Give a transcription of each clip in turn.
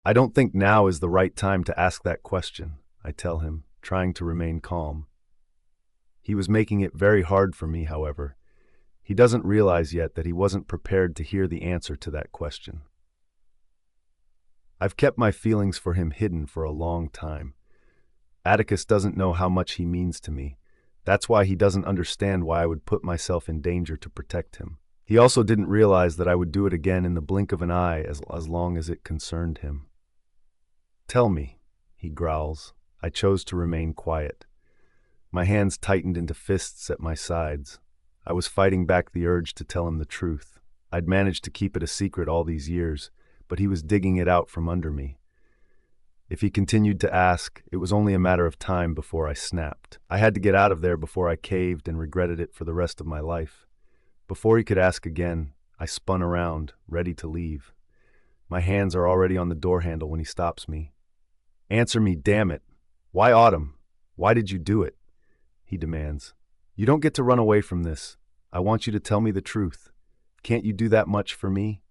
I don't think now is the right time to ask that question, I tell him, trying to remain calm. He was making it very hard for me, however. He doesn't realize yet that he wasn't prepared to hear the answer to that question. I've kept my feelings for him hidden for a long time. Atticus doesn't know how much he means to me. That's why he doesn't understand why I would put myself in danger to protect him. He also didn't realize that I would do it again in the blink of an eye as long as it concerned him. Tell me, he growls. I chose to remain quiet. My hands tightened into fists at my sides. I was fighting back the urge to tell him the truth. I'd managed to keep it a secret all these years, but he was digging it out from under me. If he continued to ask, it was only a matter of time before I snapped. I had to get out of there before I caved and regretted it for the rest of my life. Before he could ask again, I spun around, ready to leave. My hands are already on the door handle when he stops me. Answer me, damn it. Why Autumn? Why did you do it? He demands. You don't get to run away from this. I want you to tell me the truth. Can't you do that much for me?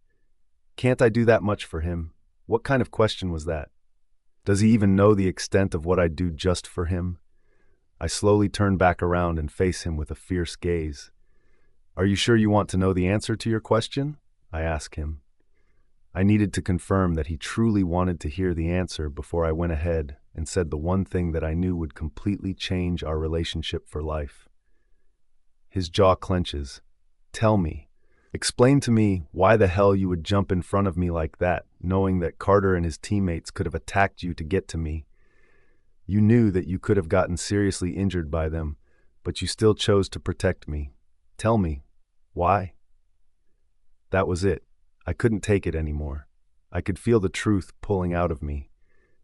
Can't I do that much for him? What kind of question was that? Does he even know the extent of what I'd do just for him? I slowly turn back around and face him with a fierce gaze. Are you sure you want to know the answer to your question? I ask him. I needed to confirm that he truly wanted to hear the answer before I went ahead and said the one thing that I knew would completely change our relationship for life. His jaw clenches. Tell me. Explain to me why the hell you would jump in front of me like that, knowing that Carter and his teammates could have attacked you to get to me. You knew that you could have gotten seriously injured by them, but you still chose to protect me. Tell me, why? That was it. I couldn't take it anymore. I could feel the truth pulling out of me.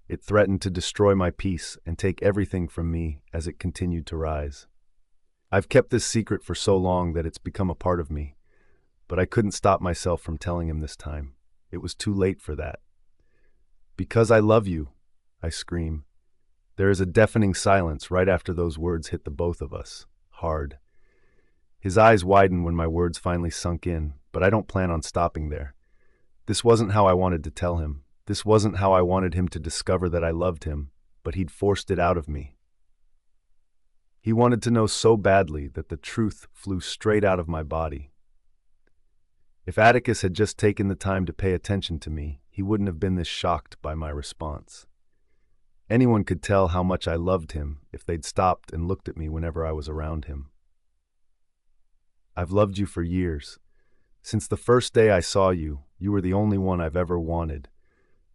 It threatened to destroy my peace and take everything from me as it continued to rise. I've kept this secret for so long that it's become a part of me, but I couldn't stop myself from telling him this time. It was too late for that. Because I love you, I scream. There is a deafening silence right after those words hit the both of us, hard. His eyes widen when my words finally sunk in, but I don't plan on stopping there. This wasn't how I wanted to tell him. This wasn't how I wanted him to discover that I loved him, but he'd forced it out of me. He wanted to know so badly that the truth flew straight out of my body. If Atticus had just taken the time to pay attention to me, he wouldn't have been this shocked by my response. Anyone could tell how much I loved him if they'd stopped and looked at me whenever I was around him. I've loved you for years. Since the first day I saw you, you were the only one I've ever wanted.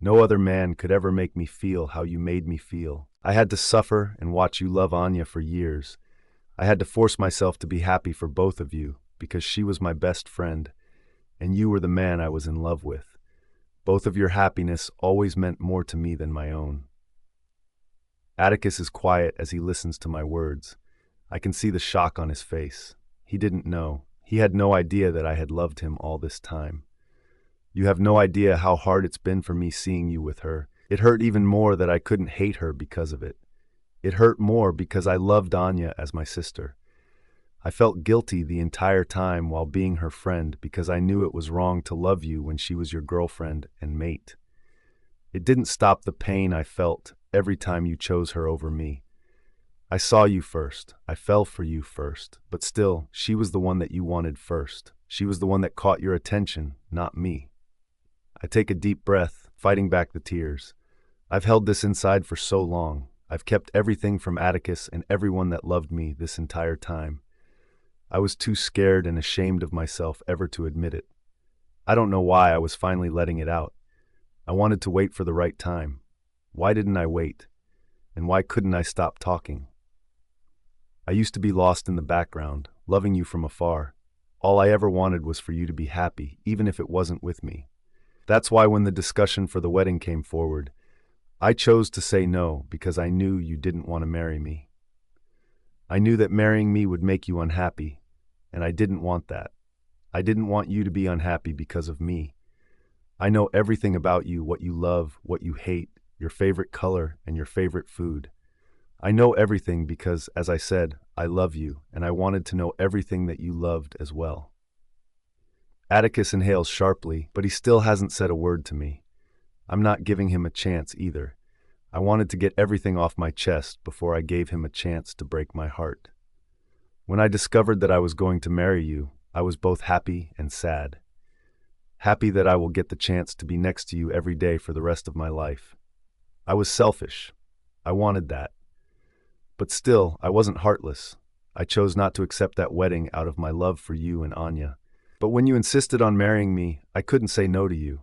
No other man could ever make me feel how you made me feel. I had to suffer and watch you love Anya for years. I had to force myself to be happy for both of you because she was my best friend, and you were the man I was in love with. Both of your happiness always meant more to me than my own. Atticus is quiet as he listens to my words. I can see the shock on his face. He didn't know. He had no idea that I had loved him all this time. You have no idea how hard it's been for me seeing you with her. It hurt even more that I couldn't hate her because of it. It hurt more because I loved Anya as my sister. I felt guilty the entire time while being her friend because I knew it was wrong to love you when she was your girlfriend and mate. It didn't stop the pain I felt every time you chose her over me. I saw you first. I fell for you first. But still, she was the one that you wanted first. She was the one that caught your attention, not me. I take a deep breath, fighting back the tears. I've held this inside for so long. I've kept everything from Atticus and everyone that loved me this entire time. I was too scared and ashamed of myself ever to admit it. I don't know why I was finally letting it out. I wanted to wait for the right time. Why didn't I wait? And why couldn't I stop talking? I used to be lost in the background, loving you from afar. All I ever wanted was for you to be happy, even if it wasn't with me. That's why when the discussion for the wedding came forward, I chose to say no because I knew you didn't want to marry me. I knew that marrying me would make you unhappy, and I didn't want that. I didn't want you to be unhappy because of me. I know everything about you, what you love, what you hate, your favorite color, and your favorite food. I know everything because, as I said, I love you, and I wanted to know everything that you loved as well. Atticus inhales sharply, but he still hasn't said a word to me. I'm not giving him a chance either. I wanted to get everything off my chest before I gave him a chance to break my heart. When I discovered that I was going to marry you, I was both happy and sad. Happy that I will get the chance to be next to you every day for the rest of my life. I was selfish. I wanted that. But still, I wasn't heartless. I chose not to accept that wedding out of my love for you and Anya. But when you insisted on marrying me, I couldn't say no to you.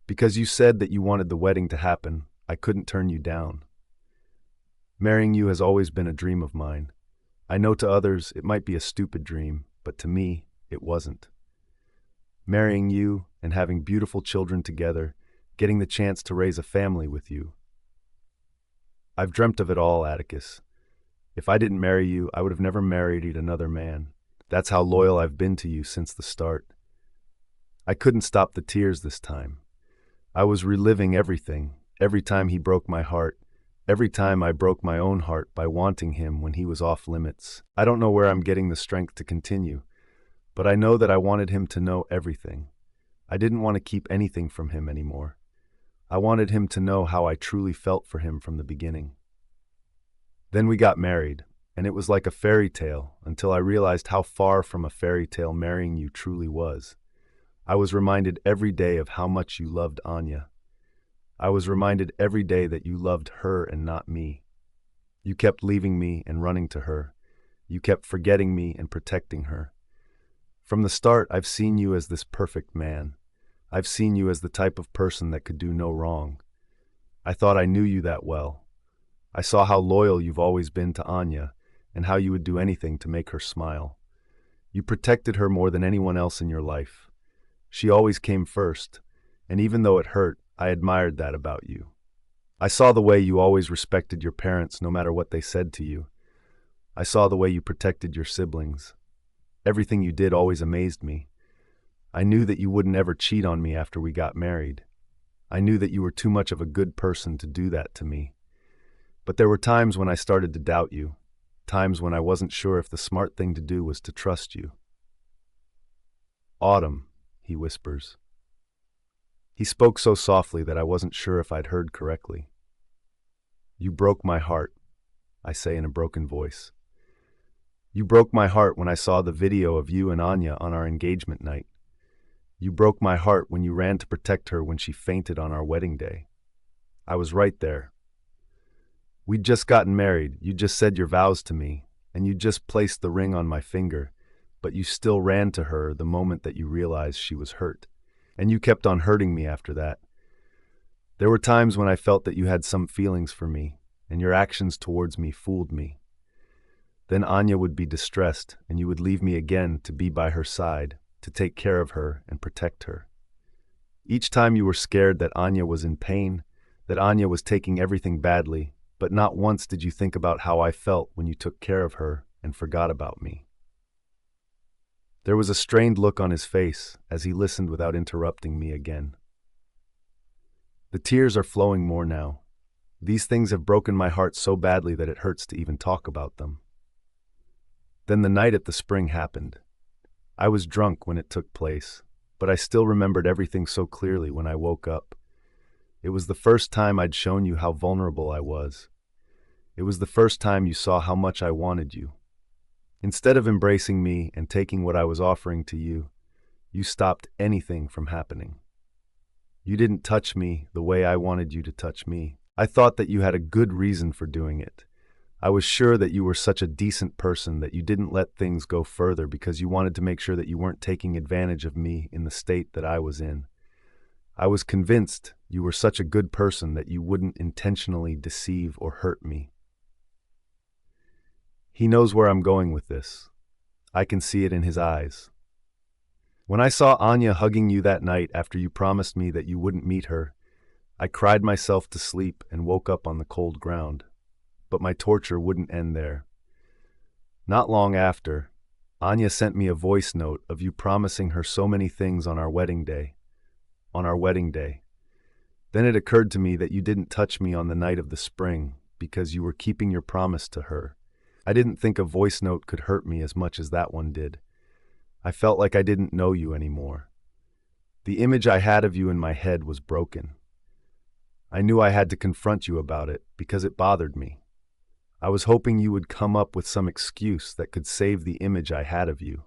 Because you said that you wanted the wedding to happen, I couldn't turn you down. Marrying you has always been a dream of mine. I know to others it might be a stupid dream, but to me, it wasn't. Marrying you and having beautiful children together, getting the chance to raise a family with you. I've dreamt of it all, Atticus. If I didn't marry you, I would have never married another man. That's how loyal I've been to you since the start. I couldn't stop the tears this time. I was reliving everything, every time he broke my heart, every time I broke my own heart by wanting him when he was off limits. I don't know where I'm getting the strength to continue, but I know that I wanted him to know everything. I didn't want to keep anything from him anymore. I wanted him to know how I truly felt for him from the beginning. Then we got married, and it was like a fairy tale until I realized how far from a fairy tale marrying you truly was. I was reminded every day of how much you loved Anya. I was reminded every day that you loved her and not me. You kept leaving me and running to her. You kept forgetting me and protecting her. From the start, I've seen you as this perfect man. I've seen you as the type of person that could do no wrong. I thought I knew you that well. I saw how loyal you've always been to Anya and how you would do anything to make her smile. You protected her more than anyone else in your life. She always came first, and even though it hurt, I admired that about you. I saw the way you always respected your parents no matter what they said to you. I saw the way you protected your siblings. Everything you did always amazed me. I knew that you wouldn't ever cheat on me after we got married. I knew that you were too much of a good person to do that to me. But there were times when I started to doubt you, times when I wasn't sure if the smart thing to do was to trust you. Autumn, he whispers. He spoke so softly that I wasn't sure if I'd heard correctly. You broke my heart, I say in a broken voice. You broke my heart when I saw the video of you and Anya on our engagement night. You broke my heart when you ran to protect her when she fainted on our wedding day. I was right there. We'd just gotten married, you just said your vows to me, and you just placed the ring on my finger, but you still ran to her the moment that you realized she was hurt. And you kept on hurting me after that. There were times when I felt that you had some feelings for me, and your actions towards me fooled me. Then Anya would be distressed, and you would leave me again to be by her side, to take care of her and protect her. Each time you were scared that Anya was in pain, that Anya was taking everything badly, but not once did you think about how I felt when you took care of her and forgot about me. There was a strained look on his face as he listened without interrupting me again. The tears are flowing more now. These things have broken my heart so badly that it hurts to even talk about them. Then the night at the spring happened. I was drunk when it took place, but I still remembered everything so clearly when I woke up. It was the first time I'd shown you how vulnerable I was. It was the first time you saw how much I wanted you. Instead of embracing me and taking what I was offering to you, you stopped anything from happening. You didn't touch me the way I wanted you to touch me. I thought that you had a good reason for doing it. I was sure that you were such a decent person that you didn't let things go further because you wanted to make sure that you weren't taking advantage of me in the state that I was in. I was convinced you were such a good person that you wouldn't intentionally deceive or hurt me. He knows where I'm going with this. I can see it in his eyes. When I saw Anya hugging you that night after you promised me that you wouldn't meet her, I cried myself to sleep and woke up on the cold ground. But my torture wouldn't end there. Not long after, Anya sent me a voice note of you promising her so many things on our wedding day. Then it occurred to me that you didn't touch me on the night of the spring because you were keeping your promise to her. I didn't think a voice note could hurt me as much as that one did. I felt like I didn't know you anymore. The image I had of you in my head was broken. I knew I had to confront you about it because it bothered me. I was hoping you would come up with some excuse that could save the image I had of you.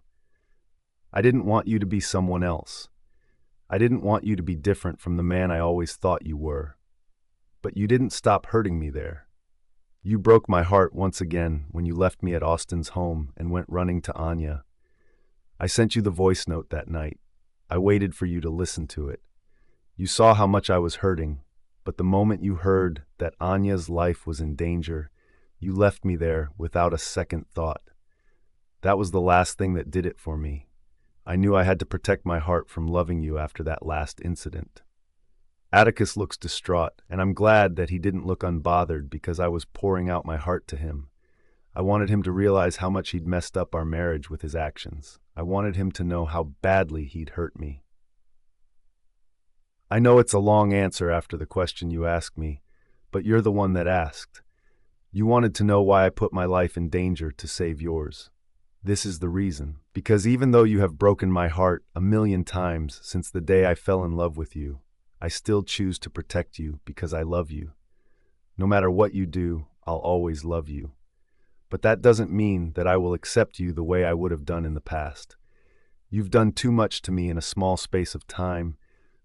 I didn't want you to be someone else. I didn't want you to be different from the man I always thought you were. But you didn't stop hurting me there. You broke my heart once again when you left me at Austin's home and went running to Anya. I sent you the voice note that night. I waited for you to listen to it. You saw how much I was hurting, but the moment you heard that Anya's life was in danger, you left me there without a second thought. That was the last thing that did it for me. I knew I had to protect my heart from loving you after that last incident. Atticus looks distraught, and I'm glad that he didn't look unbothered because I was pouring out my heart to him. I wanted him to realize how much he'd messed up our marriage with his actions. I wanted him to know how badly he'd hurt me. I know it's a long answer after the question you asked me, but you're the one that asked. You wanted to know why I put my life in danger to save yours. This is the reason. Because even though you have broken my heart 1,000,000 times since the day I fell in love with you, I still choose to protect you because I love you. No matter what you do, I'll always love you. But that doesn't mean that I will accept you the way I would have done in the past. You've done too much to me in a small space of time,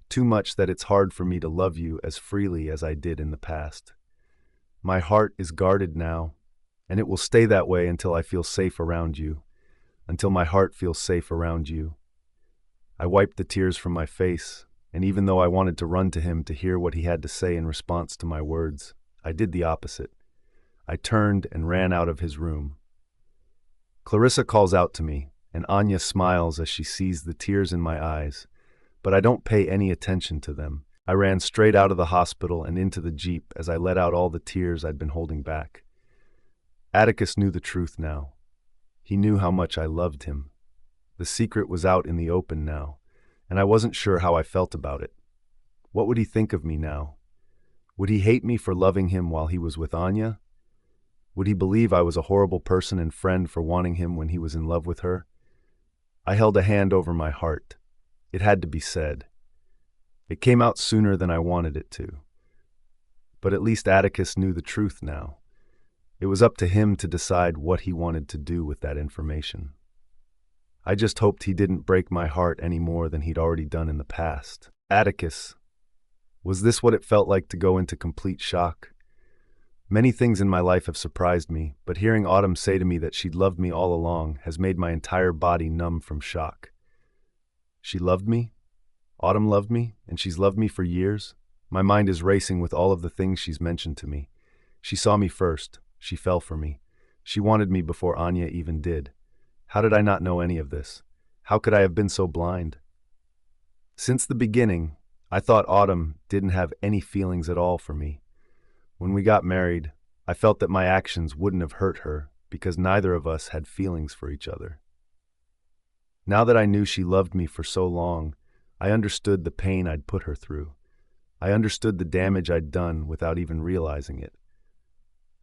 too much that it's hard for me to love you as freely as I did in the past. My heart is guarded now, and it will stay that way until I feel safe around you, until my heart feels safe around you. I wiped the tears from my face, and even though I wanted to run to him to hear what he had to say in response to my words, I did the opposite. I turned and ran out of his room. Clarissa calls out to me, and Anya smiles as she sees the tears in my eyes, but I don't pay any attention to them. I ran straight out of the hospital and into the Jeep as I let out all the tears I'd been holding back. Atticus knew the truth now. He knew how much I loved him. The secret was out in the open now, and I wasn't sure how I felt about it. What would he think of me now? Would he hate me for loving him while he was with Anya? Would he believe I was a horrible person and friend for wanting him when he was in love with her? I held a hand over my heart. It had to be said. It came out sooner than I wanted it to. But at least Atticus knew the truth now. It was up to him to decide what he wanted to do with that information. I just hoped he didn't break my heart any more than he'd already done in the past. Atticus. Was this what it felt like to go into complete shock? Many things in my life have surprised me, but hearing Autumn say to me that she'd loved me all along has made my entire body numb from shock. She loved me? Autumn loved me, and she's loved me for years? My mind is racing with all of the things she's mentioned to me. She saw me first. She fell for me. She wanted me before Anya even did. How did I not know any of this? How could I have been so blind? Since the beginning, I thought Autumn didn't have any feelings at all for me. When we got married, I felt that my actions wouldn't have hurt her because neither of us had feelings for each other. Now that I knew she loved me for so long, I understood the pain I'd put her through. I understood the damage I'd done without even realizing it.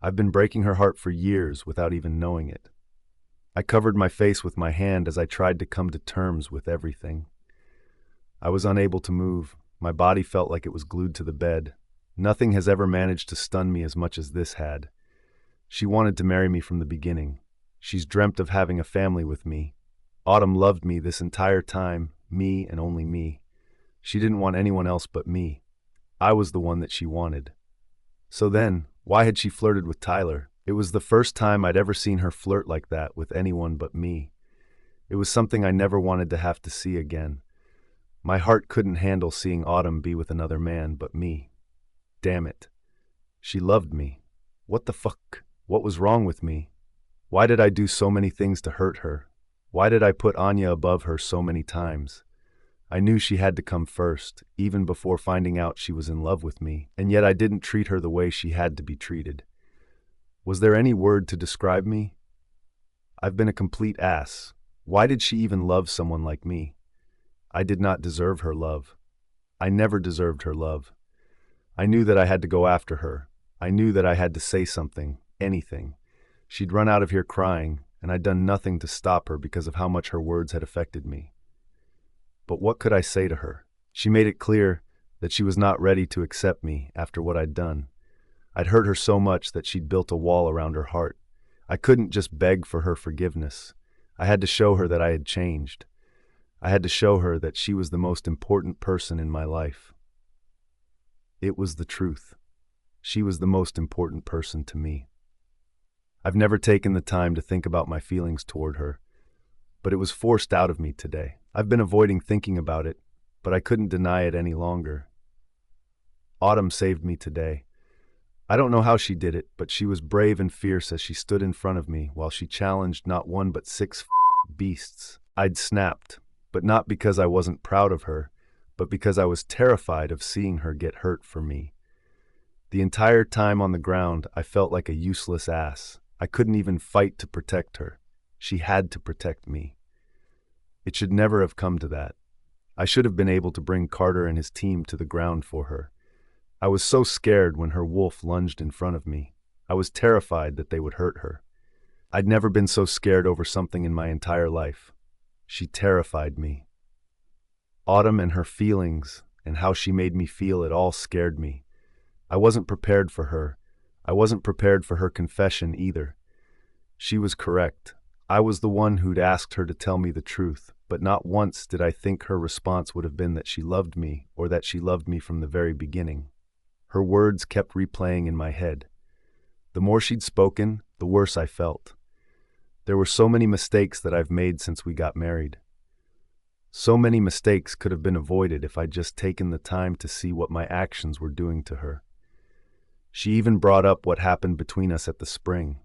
I've been breaking her heart for years without even knowing it. I covered my face with my hand as I tried to come to terms with everything. I was unable to move. My body felt like it was glued to the bed. Nothing has ever managed to stun me as much as this had. She wanted to marry me from the beginning. She's dreamt of having a family with me. Autumn loved me this entire time, me and only me. She didn't want anyone else but me. I was the one that she wanted. So then, why had she flirted with Tyler? It was the first time I'd ever seen her flirt like that with anyone but me. It was something I never wanted to have to see again. My heart couldn't handle seeing Autumn be with another man but me. Damn it. She loved me. What the fuck? What was wrong with me? Why did I do so many things to hurt her? Why did I put Anya above her so many times? I knew she had to come first, even before finding out she was in love with me, and yet I didn't treat her the way she had to be treated. Was there any word to describe me? I've been a complete ass. Why did she even love someone like me? I did not deserve her love. I never deserved her love. I knew that I had to go after her. I knew that I had to say something, anything. She'd run out of here crying, and I'd done nothing to stop her because of how much her words had affected me. But what could I say to her? She made it clear that she was not ready to accept me after what I'd done. I'd hurt her so much that she'd built a wall around her heart. I couldn't just beg for her forgiveness. I had to show her that I had changed. I had to show her that she was the most important person in my life. It was the truth. She was the most important person to me. I've never taken the time to think about my feelings toward her, but it was forced out of me today. I've been avoiding thinking about it, but I couldn't deny it any longer. Autumn saved me today. I don't know how she did it, but she was brave and fierce as she stood in front of me while she challenged not one but six beasts. I'd snapped, but not because I wasn't proud of her, but because I was terrified of seeing her get hurt for me. The entire time on the ground, I felt like a useless ass. I couldn't even fight to protect her. She had to protect me. It should never have come to that. I should have been able to bring Carter and his team to the ground for her. I was so scared when her wolf lunged in front of me. I was terrified that they would hurt her. I'd never been so scared over something in my entire life. She terrified me. Autumn and her feelings and how she made me feel, it all scared me. I wasn't prepared for her. I wasn't prepared for her confession either. She was correct. I was the one who'd asked her to tell me the truth, but not once did I think her response would have been that she loved me or that she loved me from the very beginning. Her words kept replaying in my head. The more she'd spoken, the worse I felt. There were so many mistakes that I've made since we got married. So many mistakes could have been avoided if I'd just taken the time to see what my actions were doing to her. She even brought up what happened between us at the spring.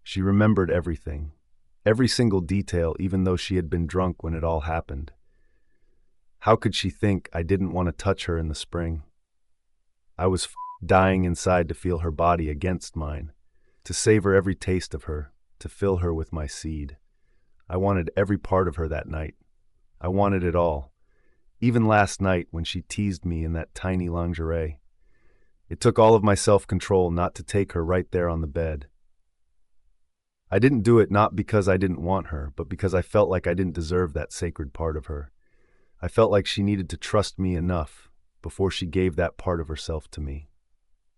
She remembered everything, every single detail, even though she had been drunk when it all happened. How could she think I didn't want to touch her in the spring? I was dying inside to feel her body against mine, to savor every taste of her, to fill her with my seed. I wanted every part of her that night. I wanted it all. Even last night when she teased me in that tiny lingerie. It took all of my self-control not to take her right there on the bed. I didn't do it not because I didn't want her, but because I felt like I didn't deserve that sacred part of her. I felt like she needed to trust me enough before she gave that part of herself to me.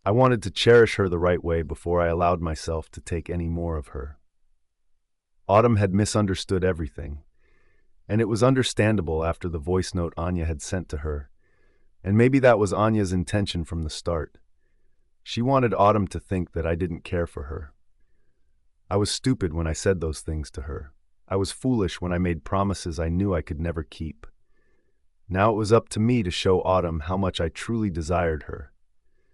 I wanted to cherish her the right way before I allowed myself to take any more of her. Autumn had misunderstood everything, and it was understandable after the voice note Anya had sent to her, and maybe that was Anya's intention from the start. She wanted Autumn to think that I didn't care for her. I was stupid when I said those things to her. I was foolish when I made promises I knew I could never keep. Now it was up to me to show Autumn how much I truly desired her,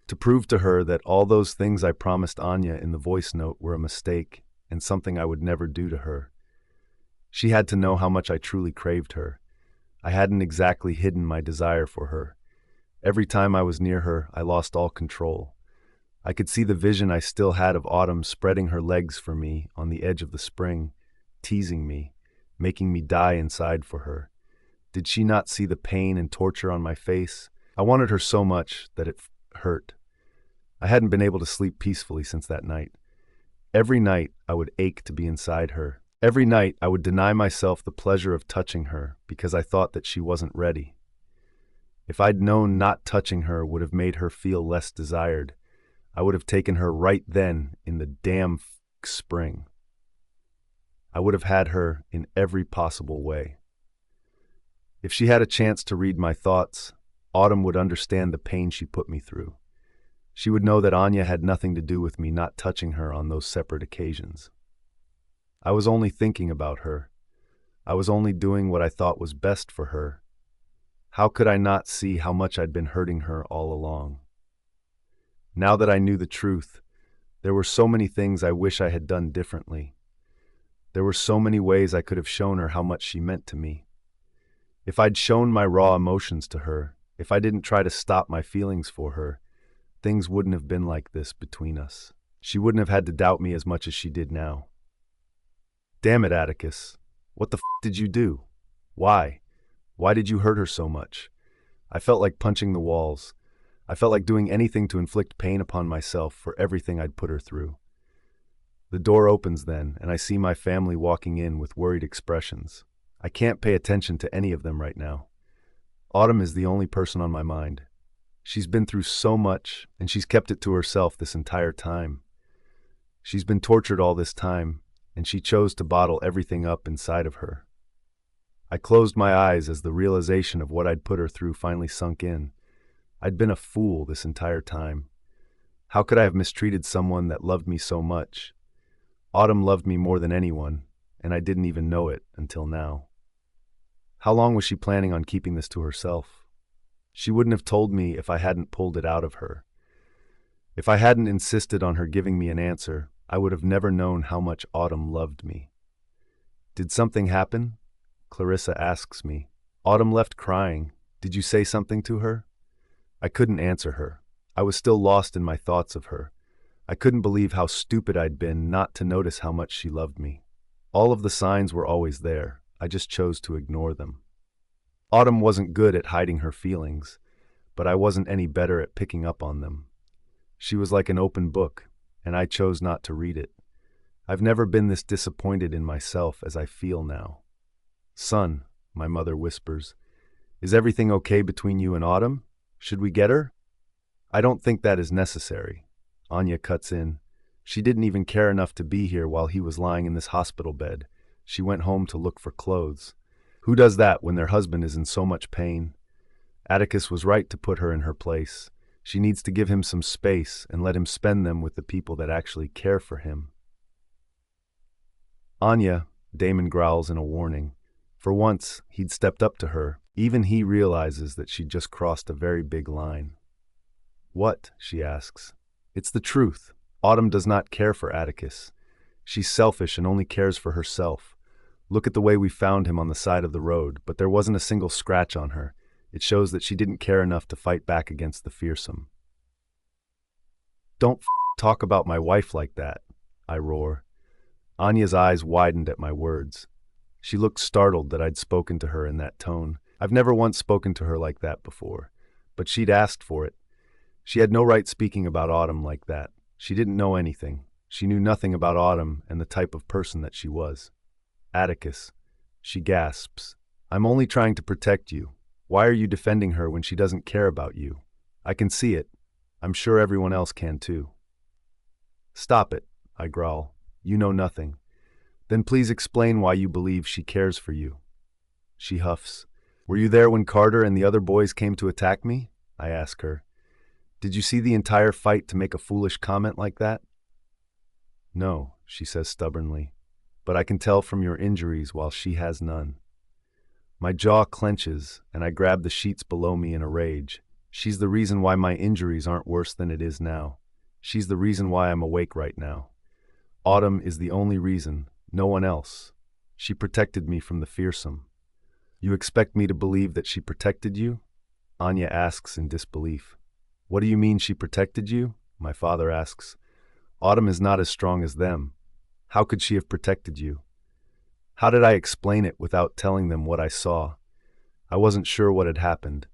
to prove to her that all those things I promised Anya in the voice note were a mistake and something I would never do to her. She had to know how much I truly craved her. I hadn't exactly hidden my desire for her. Every time I was near her, I lost all control. I could see the vision I still had of Autumn spreading her legs for me on the edge of the spring, teasing me, making me die inside for her. Did she not see the pain and torture on my face? I wanted her so much that it hurt. I hadn't been able to sleep peacefully since that night. Every night I would ache to be inside her. Every night I would deny myself the pleasure of touching her because I thought that she wasn't ready. If I'd known not touching her would have made her feel less desired, I would have taken her right then in the damn spring. I would have had her in every possible way. If she had a chance to read my thoughts, Autumn would understand the pain she put me through. She would know that Anya had nothing to do with me not touching her on those separate occasions. I was only thinking about her. I was only doing what I thought was best for her. How could I not see how much I'd been hurting her all along? Now that I knew the truth, there were so many things I wish I had done differently. There were so many ways I could have shown her how much she meant to me. If I'd shown my raw emotions to her, if I didn't try to stop my feelings for her, things wouldn't have been like this between us. She wouldn't have had to doubt me as much as she did now. Damn it, Atticus. What the did you do? Why? Why did you hurt her so much? I felt like punching the walls. I felt like doing anything to inflict pain upon myself for everything I'd put her through. The door opens then, and I see my family walking in with worried expressions. I can't pay attention to any of them right now. Autumn is the only person on my mind. She's been through so much, and she's kept it to herself this entire time. She's been tortured all this time, and she chose to bottle everything up inside of her. I closed my eyes as the realization of what I'd put her through finally sunk in. I'd been a fool this entire time. How could I have mistreated someone that loved me so much? Autumn loved me more than anyone, and I didn't even know it until now. How long was she planning on keeping this to herself? She wouldn't have told me if I hadn't pulled it out of her. If I hadn't insisted on her giving me an answer, I would have never known how much Autumn loved me. Did something happen? Clarissa asks me. Autumn left crying. Did you say something to her? I couldn't answer her. I was still lost in my thoughts of her. I couldn't believe how stupid I'd been not to notice how much she loved me. All of the signs were always there. I just chose to ignore them. Autumn wasn't good at hiding her feelings, but I wasn't any better at picking up on them. She was like an open book, and I chose not to read it. I've never been this disappointed in myself as I feel now. Son, my mother whispers, is everything okay between you and Autumn? Should we get her? I don't think that is necessary. Anya cuts in. She didn't even care enough to be here while he was lying in this hospital bed. She went home to look for clothes. Who does that when their husband is in so much pain? Atticus was right to put her in her place. She needs to give him some space and let him spend them with the people that actually care for him. Anya, Damon growls in a warning. For once, he'd stepped up to her. Even he realizes that she'd just crossed a very big line. What? She asks. It's the truth. Autumn does not care for Atticus. She's selfish and only cares for herself. Look at the way we found him on the side of the road, but there wasn't a single scratch on her. It shows that she didn't care enough to fight back against the fearsome. Don't talk about my wife like that, I roar. Anya's eyes widened at my words. She looked startled that I'd spoken to her in that tone. I've never once spoken to her like that before, but she'd asked for it. She had no right speaking about Autumn like that. She didn't know anything. She knew nothing about Autumn and the type of person that she was. Atticus, she gasps. I'm only trying to protect you. Why are you defending her when she doesn't care about you? I can see it. I'm sure everyone else can too. Stop it, I growl. You know nothing. Then please explain why you believe she cares for you. She huffs. Were you there when Carter and the other boys came to attack me? I ask her. Did you see the entire fight to make a foolish comment like that? No, she says stubbornly, but I can tell from your injuries while she has none. My jaw clenches, and I grab the sheets below me in a rage. She's the reason why my injuries aren't worse than it is now. She's the reason why I'm awake right now. Autumn is the only reason, no one else. She protected me from the fearsome. You expect me to believe that she protected you? Anya asks in disbelief. What do you mean she protected you? My father asks. Autumn is not as strong as them. How could she have protected you? How did I explain it without telling them what I saw? I wasn't sure what had happened.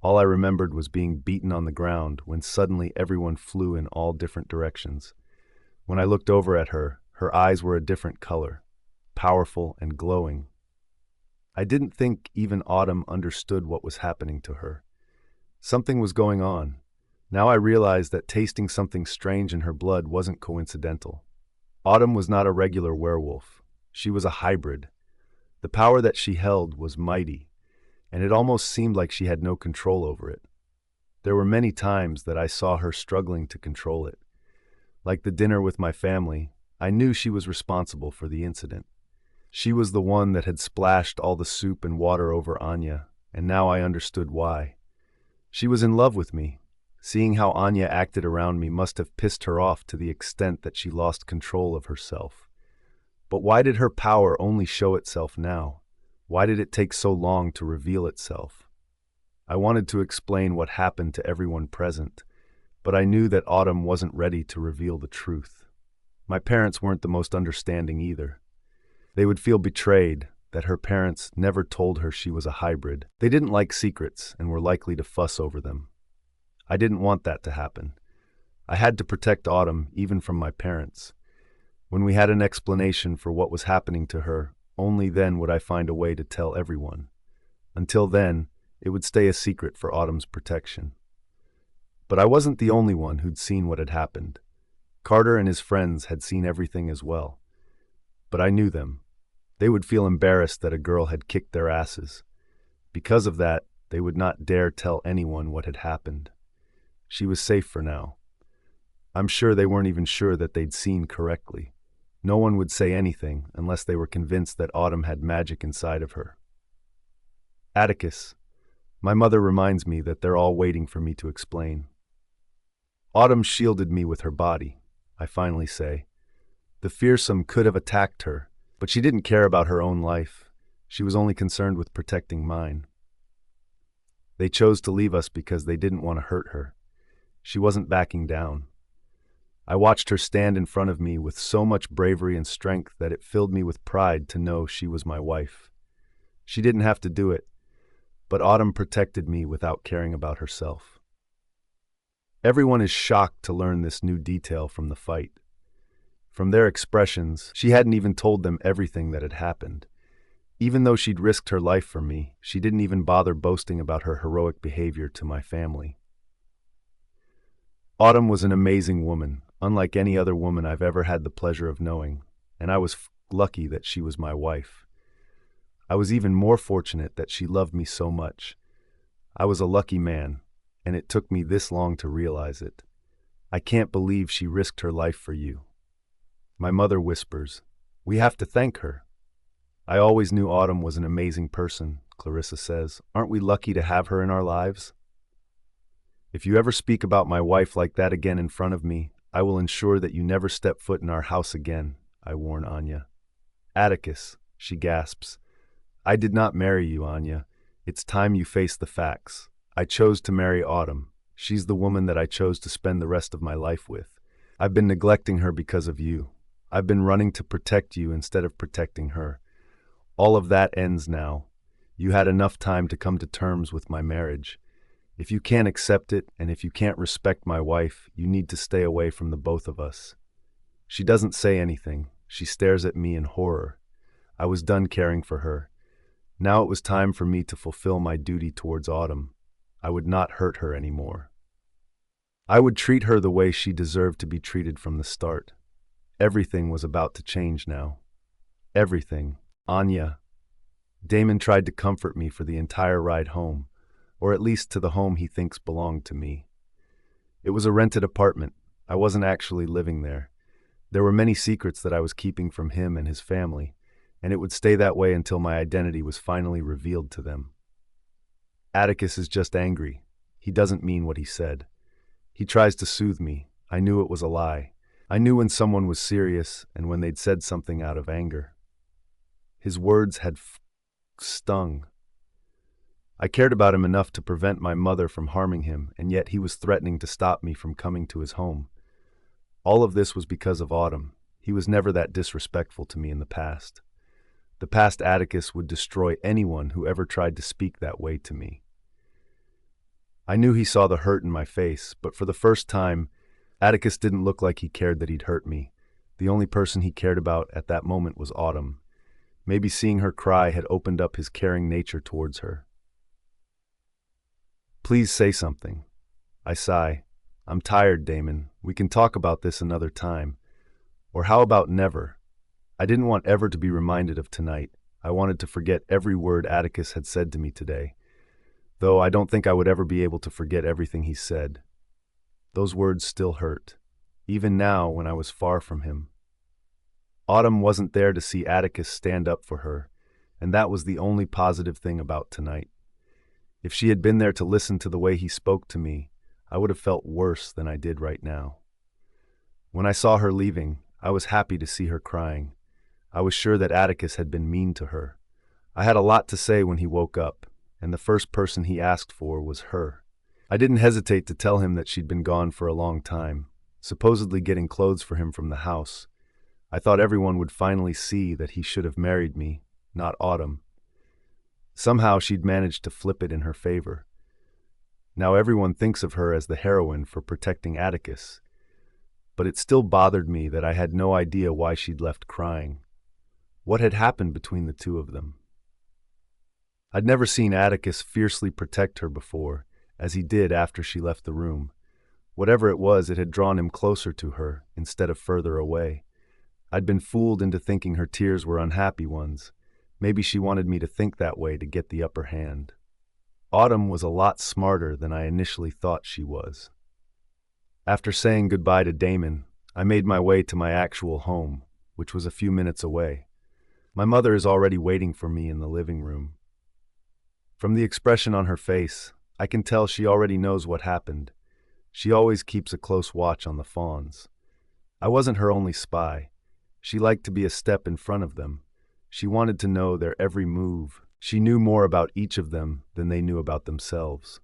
All I remembered was being beaten on the ground when suddenly everyone flew in all different directions. When I looked over at her, her eyes were a different color, powerful and glowing. I didn't think even Autumn understood what was happening to her. Something was going on. Now I realized that tasting something strange in her blood wasn't coincidental. Autumn was not a regular werewolf. She was a hybrid. The power that she held was mighty, and it almost seemed like she had no control over it. There were many times that I saw her struggling to control it. Like the dinner with my family, I knew she was responsible for the incident. She was the one that had splashed all the soup and water over Anya, and now I understood why. She was in love with me. Seeing how Anya acted around me must have pissed her off to the extent that she lost control of herself. But why did her power only show itself now? Why did it take so long to reveal itself? I wanted to explain what happened to everyone present, but I knew that Autumn wasn't ready to reveal the truth. My parents weren't the most understanding either. They would feel betrayed that her parents never told her she was a hybrid. They didn't like secrets and were likely to fuss over them. I didn't want that to happen. I had to protect Autumn even from my parents. When we had an explanation for what was happening to her, only then would I find a way to tell everyone. Until then, It would stay a secret for Autumn's protection. But I wasn't the only one who'd seen what had happened. Carter and his friends had seen everything as well. But I knew them. They would feel embarrassed that a girl had kicked their asses. Because of that, they would not dare tell anyone what had happened. She was safe for now. I'm sure they weren't even sure that they'd seen correctly. No one would say anything unless they were convinced that Autumn had magic inside of her. Atticus. My mother reminds me that they're all waiting for me to explain. Autumn shielded me with her body, I finally say. The fearsome could have attacked her, but she didn't care about her own life. She was only concerned with protecting mine. They chose to leave us because they didn't want to hurt her. She wasn't backing down. I watched her stand in front of me with so much bravery and strength that it filled me with pride to know she was my wife. She didn't have to do it, but Autumn protected me without caring about herself. Everyone is shocked to learn this new detail from the fight. From their expressions, she hadn't even told them everything that had happened. Even though she'd risked her life for me, she didn't even bother boasting about her heroic behavior to my family. Autumn was an amazing woman, unlike any other woman I've ever had the pleasure of knowing, and I was lucky that she was my wife. I was even more fortunate that she loved me so much. I was a lucky man, and it took me this long to realize it. I can't believe she risked her life for you. My mother whispers, "We have to thank her." I always knew Autumn was an amazing person, Clarissa says. Aren't we lucky to have her in our lives? If you ever speak about my wife like that again in front of me, I will ensure that you never step foot in our house again, I warn Anya. Atticus, she gasps. I did not marry you, Anya. It's time you face the facts. I chose to marry Autumn. She's the woman that I chose to spend the rest of my life with. I've been neglecting her because of you. I've been running to protect you instead of protecting her. All of that ends now. You had enough time to come to terms with my marriage. If you can't accept it, and if you can't respect my wife, you need to stay away from the both of us. She doesn't say anything. She stares at me in horror. I was done caring for her. Now it was time for me to fulfill my duty towards Autumn. I would not hurt her anymore. I would treat her the way she deserved to be treated from the start. Everything was about to change now. Everything. Anya. Damon tried to comfort me for the entire ride home, or at least to the home he thinks belonged to me. It was a rented apartment. I wasn't actually living there. There were many secrets that I was keeping from him and his family, and it would stay that way until my identity was finally revealed to them. Atticus is just angry. He doesn't mean what he said. He tries to soothe me. I knew it was a lie. I knew when someone was serious and when they'd said something out of anger. His words had stung. I cared about him enough to prevent my mother from harming him, and yet he was threatening to stop me from coming to his home. All of this was because of Autumn. He was never that disrespectful to me in the past. The past Atticus would destroy anyone who ever tried to speak that way to me. I knew he saw the hurt in my face, but for the first time, Atticus didn't look like he cared that he'd hurt me. The only person he cared about at that moment was Autumn. Maybe seeing her cry had opened up his caring nature towards her. Please say something. I sigh. I'm tired, Damon. We can talk about this another time. Or how about never? I didn't want ever to be reminded of tonight. I wanted to forget every word Atticus had said to me today, though I don't think I would ever be able to forget everything he said. Those words still hurt, even now when I was far from him. Autumn wasn't there to see Atticus stand up for her, and that was the only positive thing about tonight. If she had been there to listen to the way he spoke to me, I would have felt worse than I did right now. When I saw her leaving, I was happy to see her crying. I was sure that Atticus had been mean to her. I had a lot to say when he woke up, and the first person he asked for was her. I didn't hesitate to tell him that she'd been gone for a long time, supposedly getting clothes for him from the house. I thought everyone would finally see that he should have married me, not Autumn. Somehow she'd managed to flip it in her favor. Now everyone thinks of her as the heroine for protecting Atticus, but it still bothered me that I had no idea why she'd left crying. What had happened between the two of them? I'd never seen Atticus fiercely protect her before, as he did after she left the room. Whatever it was, it had drawn him closer to her instead of further away. I'd been fooled into thinking her tears were unhappy ones. Maybe she wanted me to think that way to get the upper hand. Autumn was a lot smarter than I initially thought she was. After saying goodbye to Damon, I made my way to my actual home, which was a few minutes away. My mother is already waiting for me in the living room. From the expression on her face, I can tell she already knows what happened. She always keeps a close watch on the Fawns. I wasn't her only spy. She liked to be a step in front of them. She wanted to know their every move. She knew more about each of them than they knew about themselves.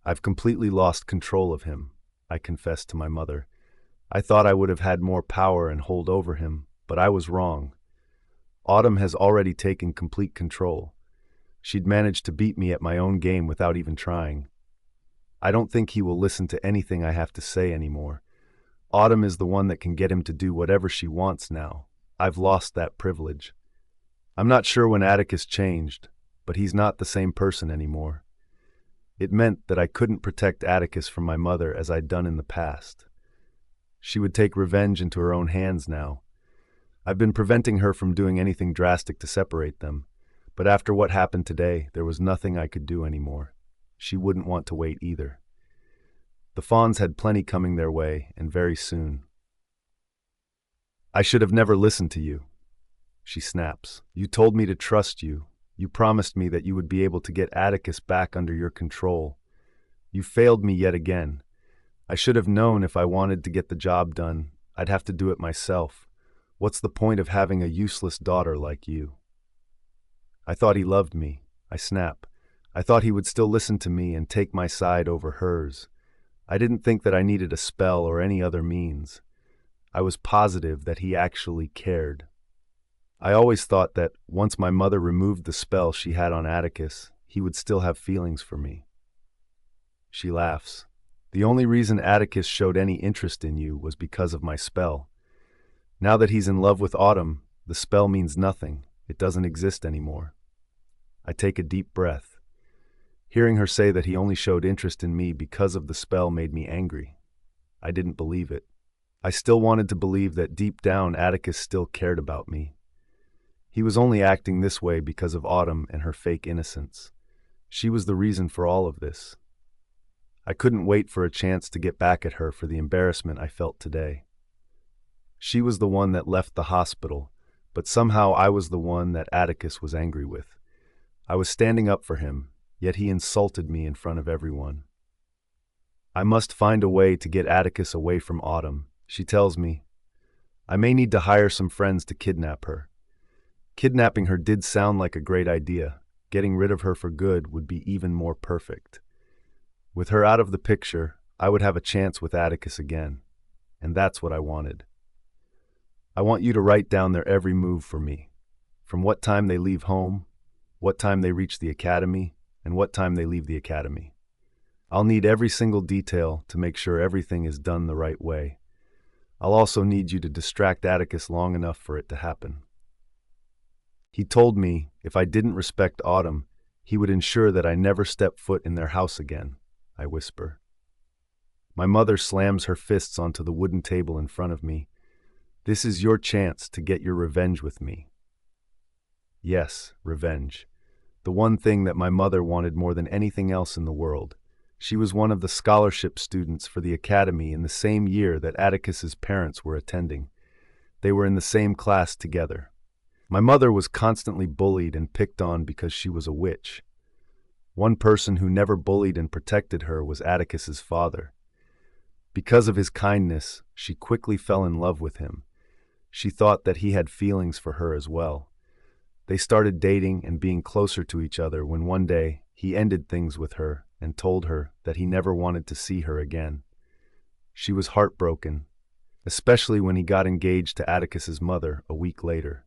I've completely lost control of him, I confessed to my mother. I thought I would have had more power and hold over him, but I was wrong. Autumn has already taken complete control. She'd managed to beat me at my own game without even trying. I don't think he will listen to anything I have to say anymore. Autumn is the one that can get him to do whatever she wants now. I've lost that privilege. I'm not sure when Atticus changed, but he's not the same person anymore. It meant that I couldn't protect Atticus from my mother as I'd done in the past. She would take revenge into her own hands now. I've been preventing her from doing anything drastic to separate them, but after what happened today, there was nothing I could do anymore. She wouldn't want to wait either. The Fawns had plenty coming their way, and very soon. I should have never listened to you, she snaps. You told me to trust you. You promised me that you would be able to get Atticus back under your control. You failed me yet again. I should have known if I wanted to get the job done, I'd have to do it myself. What's the point of having a useless daughter like you? I thought he loved me, I snap. I thought he would still listen to me and take my side over hers. I didn't think that I needed a spell or any other means. I was positive that he actually cared. I always thought that once my mother removed the spell she had on Atticus, he would still have feelings for me. She laughs. The only reason Atticus showed any interest in you was because of my spell. Now that he's in love with Autumn, the spell means nothing. It doesn't exist anymore. I take a deep breath. Hearing her say that he only showed interest in me because of the spell made me angry. I didn't believe it. I still wanted to believe that deep down Atticus still cared about me. He was only acting this way because of Autumn and her fake innocence. She was the reason for all of this. I couldn't wait for a chance to get back at her for the embarrassment I felt today. She was the one that left the hospital, but somehow I was the one that Atticus was angry with. I was standing up for him, yet he insulted me in front of everyone. I must find a way to get Atticus away from Autumn, she tells me. I may need to hire some friends to kidnap her. Kidnapping her did sound like a great idea. Getting rid of her for good would be even more perfect. With her out of the picture, I would have a chance with Atticus again. And that's what I wanted. I want you to write down their every move for me. From what time they leave home, what time they reach the academy, and what time they leave the academy. I'll need every single detail to make sure everything is done the right way. I'll also need you to distract Atticus long enough for it to happen. He told me if I didn't respect Autumn, he would ensure that I never step foot in their house again, I whisper. My mother slams her fists onto the wooden table in front of me. This is your chance to get your revenge with me. Yes, revenge. The one thing that my mother wanted more than anything else in the world. She was one of the scholarship students for the academy in the same year that Atticus's parents were attending. They were in the same class together. My mother was constantly bullied and picked on because she was a witch. One person who never bullied and protected her was Atticus's father. Because of his kindness, she quickly fell in love with him. She thought that he had feelings for her as well. They started dating and being closer to each other when one day he ended things with her and told her that he never wanted to see her again. She was heartbroken, especially when he got engaged to Atticus's mother a week later.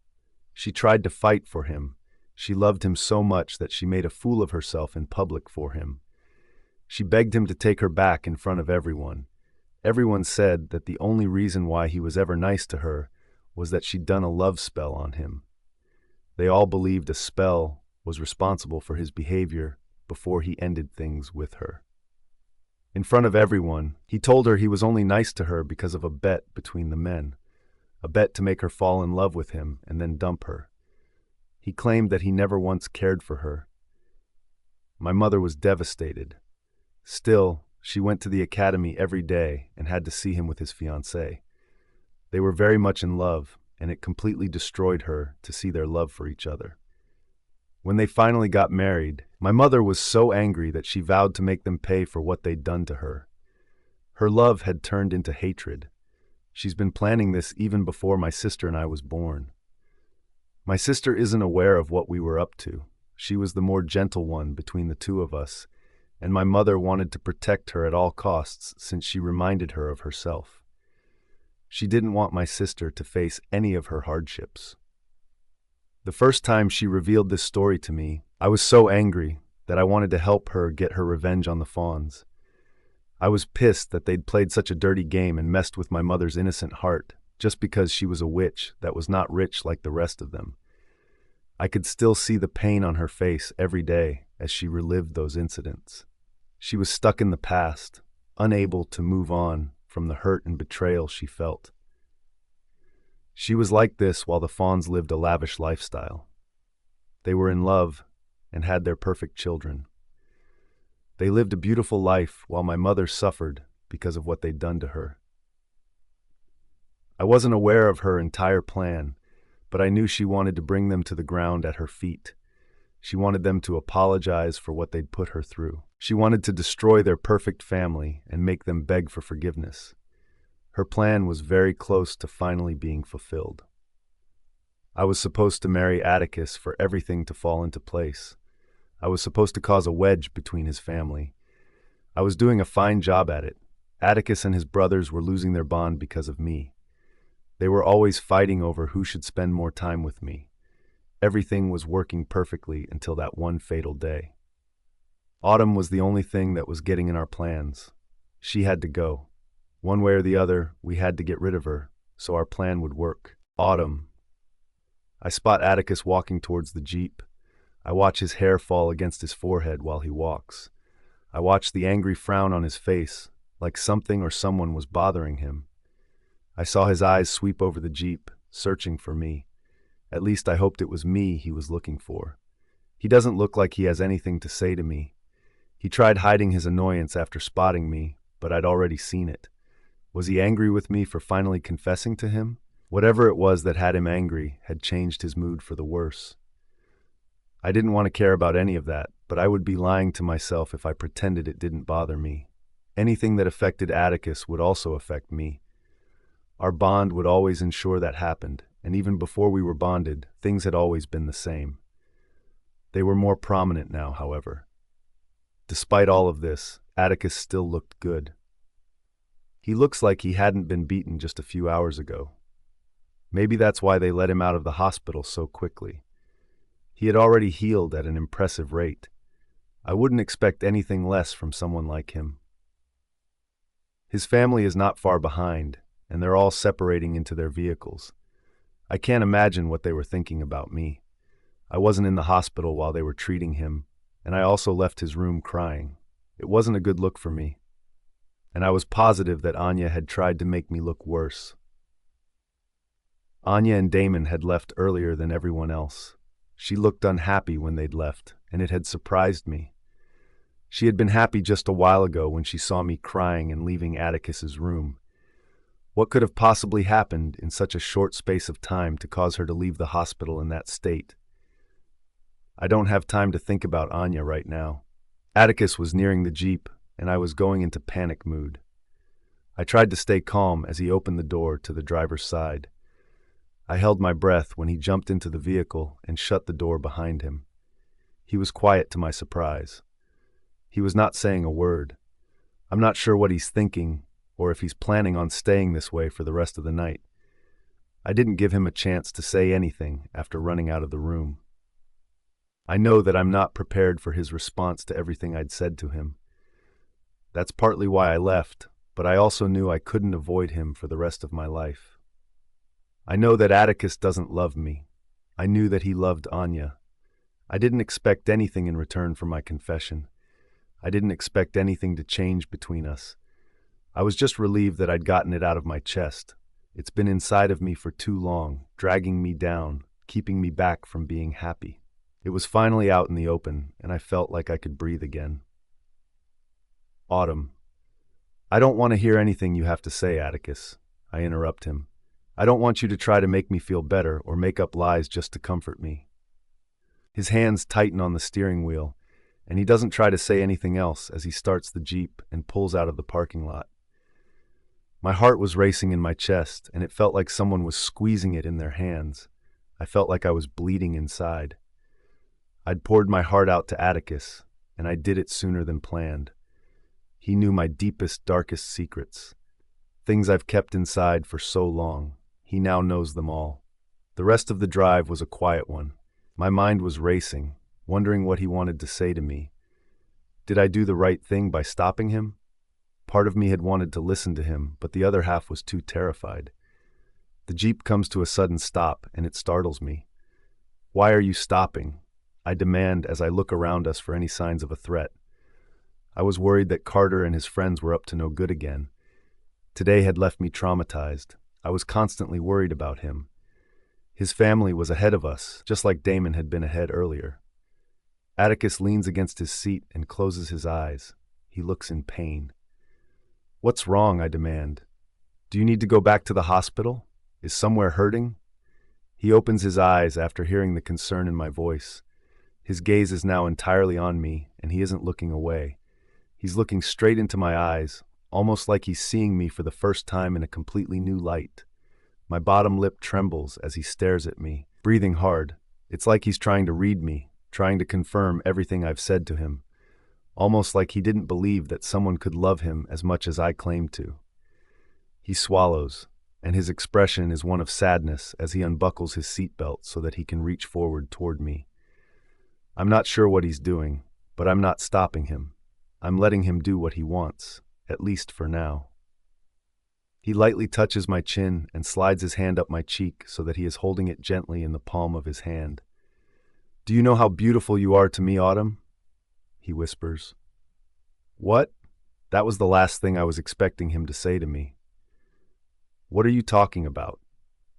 She tried to fight for him. She loved him so much that she made a fool of herself in public for him. She begged him to take her back in front of everyone. Everyone said that the only reason why he was ever nice to her was that she'd done a love spell on him. They all believed a spell was responsible for his behavior before he ended things with her. In front of everyone, he told her he was only nice to her because of a bet between the men, a bet to make her fall in love with him and then dump her. He claimed that he never once cared for her. My mother was devastated. Still, she went to the academy every day and had to see him with his fiancée. They were very much in love, and it completely destroyed her to see their love for each other. When they finally got married, my mother was so angry that she vowed to make them pay for what they'd done to her. Her love had turned into hatred. She's been planning this even before my sister and I was born. My sister isn't aware of what we were up to. She was the more gentle one between the two of us, and my mother wanted to protect her at all costs since she reminded her of herself. She didn't want my sister to face any of her hardships. The first time she revealed this story to me, I was so angry that I wanted to help her get her revenge on the Fawns. I was pissed that they'd played such a dirty game and messed with my mother's innocent heart just because she was a witch that was not rich like the rest of them. I could still see the pain on her face every day as she relived those incidents. She was stuck in the past, unable to move on from the hurt and betrayal she felt. She was like this while the Fawns lived a lavish lifestyle. They were in love and had their perfect children. They lived a beautiful life while my mother suffered because of what they'd done to her. I wasn't aware of her entire plan, but I knew she wanted to bring them to the ground at her feet. She wanted them to apologize for what they'd put her through. She wanted to destroy their perfect family and make them beg for forgiveness. Her plan was very close to finally being fulfilled. I was supposed to marry Atticus for everything to fall into place. I was supposed to cause a wedge between his family. I was doing a fine job at it. Atticus and his brothers were losing their bond because of me. They were always fighting over who should spend more time with me. Everything was working perfectly until that one fatal day. Autumn was the only thing that was getting in our plans. She had to go. One way or the other, we had to get rid of her, so our plan would work. Autumn. I spot Atticus walking towards the jeep. I watch his hair fall against his forehead while he walks. I watch the angry frown on his face, like something or someone was bothering him. I saw his eyes sweep over the jeep, searching for me. At least I hoped it was me he was looking for. He doesn't look like he has anything to say to me. He tried hiding his annoyance after spotting me, but I'd already seen it. Was he angry with me for finally confessing to him? Whatever it was that had him angry had changed his mood for the worse. I didn't want to care about any of that, but I would be lying to myself if I pretended it didn't bother me. Anything that affected Atticus would also affect me. Our bond would always ensure that happened, and even before we were bonded, things had always been the same. They were more prominent now, however. Despite all of this, Atticus still looked good. He looks like he hadn't been beaten just a few hours ago. Maybe that's why they let him out of the hospital so quickly. He had already healed at an impressive rate. I wouldn't expect anything less from someone like him. His family is not far behind, and they're all separating into their vehicles. I can't imagine what they were thinking about me. I wasn't in the hospital while they were treating him, and I also left his room crying. It wasn't a good look for me. And I was positive that Anya had tried to make me look worse. Anya and Damon had left earlier than everyone else. She looked unhappy when they'd left, and it had surprised me. She had been happy just a while ago when she saw me crying and leaving Atticus's room. What could have possibly happened in such a short space of time to cause her to leave the hospital in that state? I don't have time to think about Anya right now. Atticus was nearing the jeep, and I was going into panic mood. I tried to stay calm as he opened the door to the driver's side. I held my breath when he jumped into the vehicle and shut the door behind him. He was quiet to my surprise. He was not saying a word. I'm not sure what he's thinking, or if he's planning on staying this way for the rest of the night. I didn't give him a chance to say anything after running out of the room. I know that I'm not prepared for his response to everything I'd said to him. That's partly why I left, but I also knew I couldn't avoid him for the rest of my life. I know that Atticus doesn't love me. I knew that he loved Anya. I didn't expect anything in return for my confession. I didn't expect anything to change between us. I was just relieved that I'd gotten it out of my chest. It's been inside of me for too long, dragging me down, keeping me back from being happy. It was finally out in the open, and I felt like I could breathe again. Autumn. I don't want to hear anything you have to say, Atticus. I interrupt him. I don't want you to try to make me feel better or make up lies just to comfort me. His hands tighten on the steering wheel, and he doesn't try to say anything else as he starts the Jeep and pulls out of the parking lot. My heart was racing in my chest, and it felt like someone was squeezing it in their hands. I felt like I was bleeding inside. I'd poured my heart out to Atticus, and I did it sooner than planned. He knew my deepest, darkest secrets. Things I've kept inside for so long. He now knows them all. The rest of the drive was a quiet one. My mind was racing, wondering what he wanted to say to me. Did I do the right thing by stopping him? Part of me had wanted to listen to him, but the other half was too terrified. The Jeep comes to a sudden stop, and it startles me. Why are you stopping? I demand as I look around us for any signs of a threat. I was worried that Carter and his friends were up to no good again. Today had left me traumatized. I was constantly worried about him. His family was ahead of us, just like Damon had been ahead earlier. Atticus leans against his seat and closes his eyes. He looks in pain. What's wrong? I demand. Do you need to go back to the hospital? Is somewhere hurting? He opens his eyes after hearing the concern in my voice. His gaze is now entirely on me, and he isn't looking away. He's looking straight into my eyes, almost like he's seeing me for the first time in a completely new light. My bottom lip trembles as he stares at me, breathing hard. It's like he's trying to read me, trying to confirm everything I've said to him. Almost like he didn't believe that someone could love him as much as I claimed to. He swallows, and his expression is one of sadness as he unbuckles his seatbelt so that he can reach forward toward me. I'm not sure what he's doing, but I'm not stopping him. I'm letting him do what he wants, at least for now. He lightly touches my chin and slides his hand up my cheek so that he is holding it gently in the palm of his hand. Do you know how beautiful you are to me, Autumn? He whispers. What? That was the last thing I was expecting him to say to me. What are you talking about?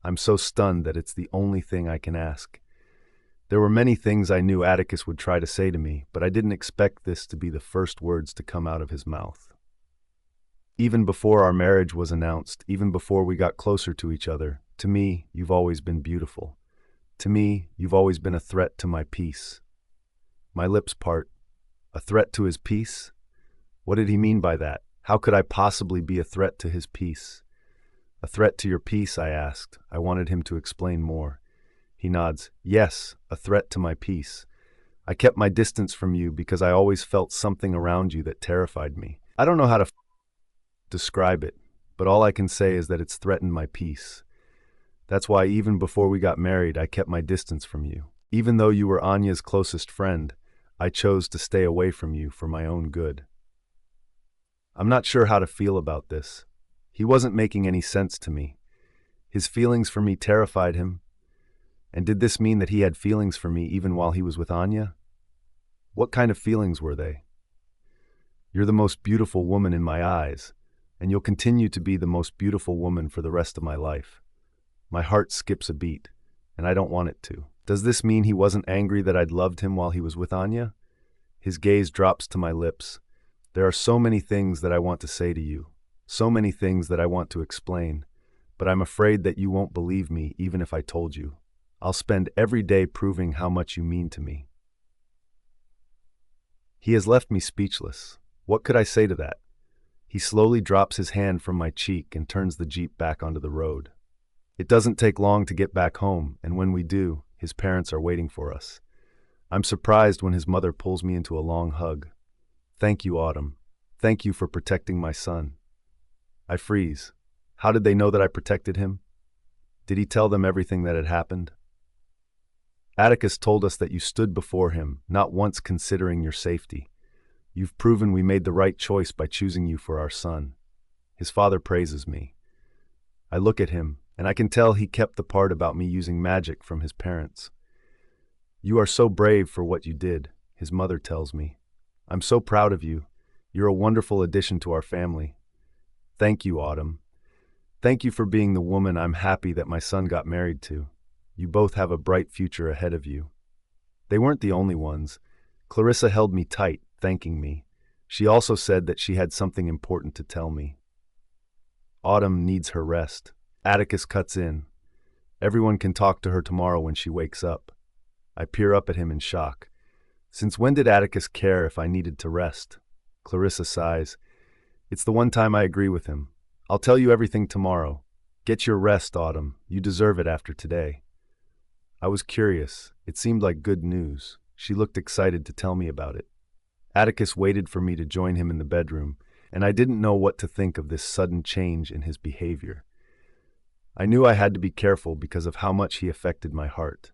I'm so stunned that it's the only thing I can ask. There were many things I knew Atticus would try to say to me, but I didn't expect this to be the first words to come out of his mouth. Even before our marriage was announced, even before we got closer to each other, to me, you've always been beautiful. To me, you've always been a threat to my peace. My lips part. A threat to his peace? What did he mean by that? How could I possibly be a threat to his peace? A threat to your peace, I asked. I wanted him to explain more. He nods. Yes, a threat to my peace. I kept my distance from you because I always felt something around you that terrified me. I don't know how to describe it, but all I can say is that it's threatened my peace. That's why even before we got married, I kept my distance from you. Even though you were Anya's closest friend, I chose to stay away from you for my own good. I'm not sure how to feel about this. He wasn't making any sense to me. His feelings for me terrified him. And did this mean that he had feelings for me even while he was with Anya? What kind of feelings were they? You're the most beautiful woman in my eyes, and you'll continue to be the most beautiful woman for the rest of my life. My heart skips a beat, and I don't want it to. Does this mean he wasn't angry that I'd loved him while he was with Anya? His gaze drops to my lips. There are so many things that I want to say to you, so many things that I want to explain, but I'm afraid that you won't believe me even if I told you. I'll spend every day proving how much you mean to me. He has left me speechless. What could I say to that? He slowly drops his hand from my cheek and turns the Jeep back onto the road. It doesn't take long to get back home, and when we do, his parents are waiting for us. I'm surprised when his mother pulls me into a long hug. Thank you, Autumn. Thank you for protecting my son. I freeze. How did they know that I protected him? Did he tell them everything that had happened? Atticus told us that you stood before him, not once considering your safety. You've proven we made the right choice by choosing you for our son. His father praises me. I look at him, and I can tell he kept the part about me using magic from his parents. You are so brave for what you did, his mother tells me. I'm so proud of you. You're a wonderful addition to our family. Thank you, Autumn. Thank you for being the woman I'm happy that my son got married to. You both have a bright future ahead of you. They weren't the only ones. Clarissa held me tight, thanking me. She also said that she had something important to tell me. Autumn needs her rest. Atticus cuts in. Everyone can talk to her tomorrow when she wakes up. I peer up at him in shock. Since when did Atticus care if I needed to rest? Clarissa sighs. It's the one time I agree with him. I'll tell you everything tomorrow. Get your rest, Autumn. You deserve it after today. I was curious. It seemed like good news. She looked excited to tell me about it. Atticus waited for me to join him in the bedroom, and I didn't know what to think of this sudden change in his behavior. I knew I had to be careful because of how much he affected my heart.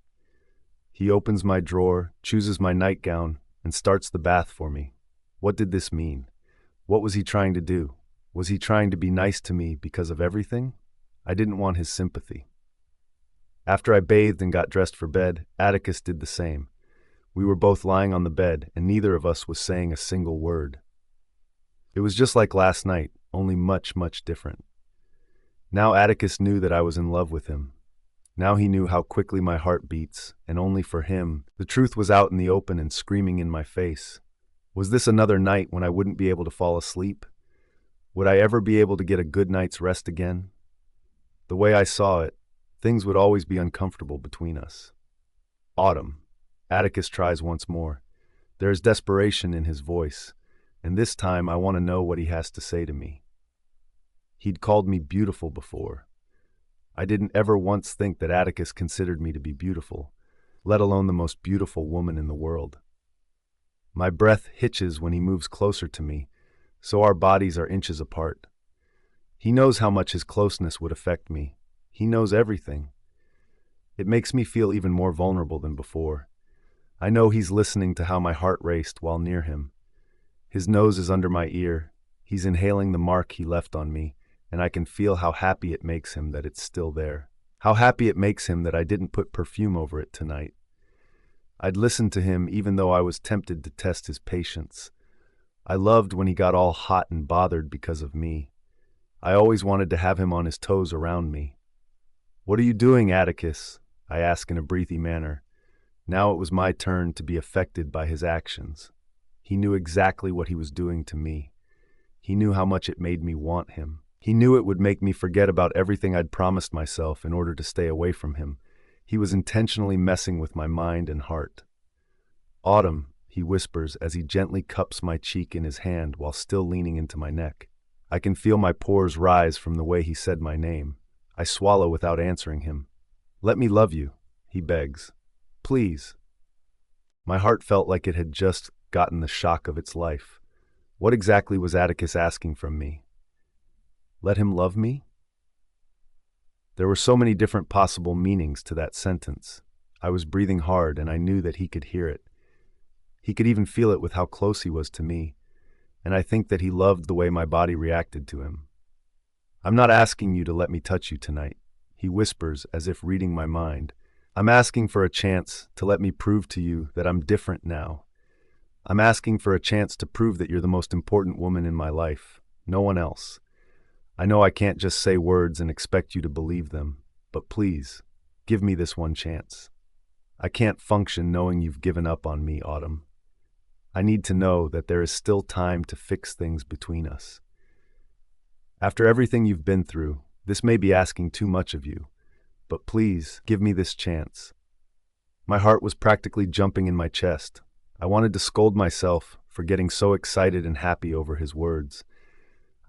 He opens my drawer, chooses my nightgown, and starts the bath for me. What did this mean? What was he trying to do? Was he trying to be nice to me because of everything? I didn't want his sympathy. After I bathed and got dressed for bed, Atticus did the same. We were both lying on the bed, and neither of us was saying a single word. It was just like last night, only much, much different. Now Atticus knew that I was in love with him. Now he knew how quickly my heart beats, and only for him. The truth was out in the open and screaming in my face. Was this another night when I wouldn't be able to fall asleep? Would I ever be able to get a good night's rest again? The way I saw it, things would always be uncomfortable between us. Autumn. Atticus tries once more. There is desperation in his voice, and this time I want to know what he has to say to me. He'd called me beautiful before. I didn't ever once think that Atticus considered me to be beautiful, let alone the most beautiful woman in the world. My breath hitches when he moves closer to me, so our bodies are inches apart. He knows how much his closeness would affect me. He knows everything. It makes me feel even more vulnerable than before. I know he's listening to how my heart raced while near him. His nose is under my ear. He's inhaling the mark he left on me, and I can feel how happy it makes him that it's still there. How happy it makes him that I didn't put perfume over it tonight. I'd listened to him even though I was tempted to test his patience. I loved when he got all hot and bothered because of me. I always wanted to have him on his toes around me. "What are you doing, Atticus?" I asked in a breathy manner. Now it was my turn to be affected by his actions. He knew exactly what he was doing to me. He knew how much it made me want him. He knew it would make me forget about everything I'd promised myself in order to stay away from him. He was intentionally messing with my mind and heart. "Autumn," he whispers as he gently cups my cheek in his hand while still leaning into my neck. I can feel my pores rise from the way he said my name. I swallow without answering him. "Let me love you," he begs. "Please." My heart felt like it had just gotten the shock of its life. What exactly was Atticus asking from me? Let him love me? There were so many different possible meanings to that sentence. I was breathing hard, and I knew that he could hear it. He could even feel it with how close he was to me, and I think that he loved the way my body reacted to him. "I'm not asking you to let me touch you tonight," he whispers as if reading my mind. "I'm asking for a chance to let me prove to you that I'm different now. I'm asking for a chance to prove that you're the most important woman in my life, no one else. I know I can't just say words and expect you to believe them, but please, give me this one chance. I can't function knowing you've given up on me, Autumn. I need to know that there is still time to fix things between us. After everything you've been through, this may be asking too much of you, but please, give me this chance." My heart was practically jumping in my chest. I wanted to scold myself for getting so excited and happy over his words.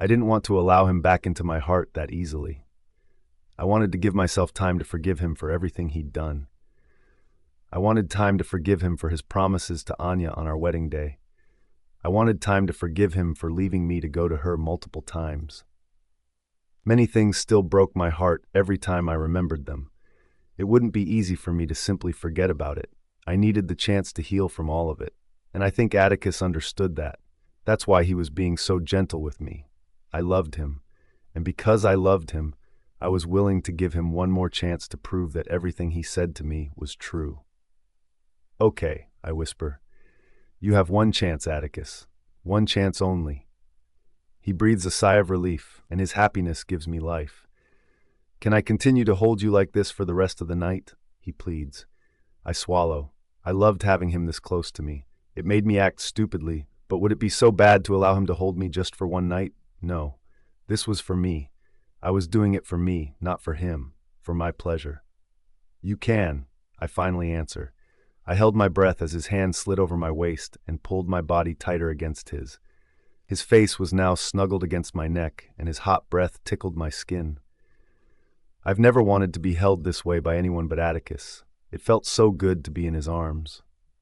I didn't want to allow him back into my heart that easily. I wanted to give myself time to forgive him for everything he'd done. I wanted time to forgive him for his promises to Anya on our wedding day. I wanted time to forgive him for leaving me to go to her multiple times. Many things still broke my heart every time I remembered them. It wouldn't be easy for me to simply forget about it. I needed the chance to heal from all of it, and I think Atticus understood that. That's why he was being so gentle with me. I loved him, and because I loved him, I was willing to give him one more chance to prove that everything he said to me was true. Okay, I whisper. You have one chance, Atticus. One chance only. He breathes a sigh of relief, and his happiness gives me life. Can I continue to hold you like this for the rest of the night? He pleads. I swallow. I loved having him this close to me. It made me act stupidly, but would it be so bad to allow him to hold me just for one night? No. This was for me. I was doing it for me, not for him, for my pleasure. You can, I finally answer. I held my breath as his hand slid over my waist and pulled my body tighter against his. His face was now snuggled against my neck, and his hot breath tickled my skin. I've never wanted to be held this way by anyone but Atticus. It felt so good to be in his arms.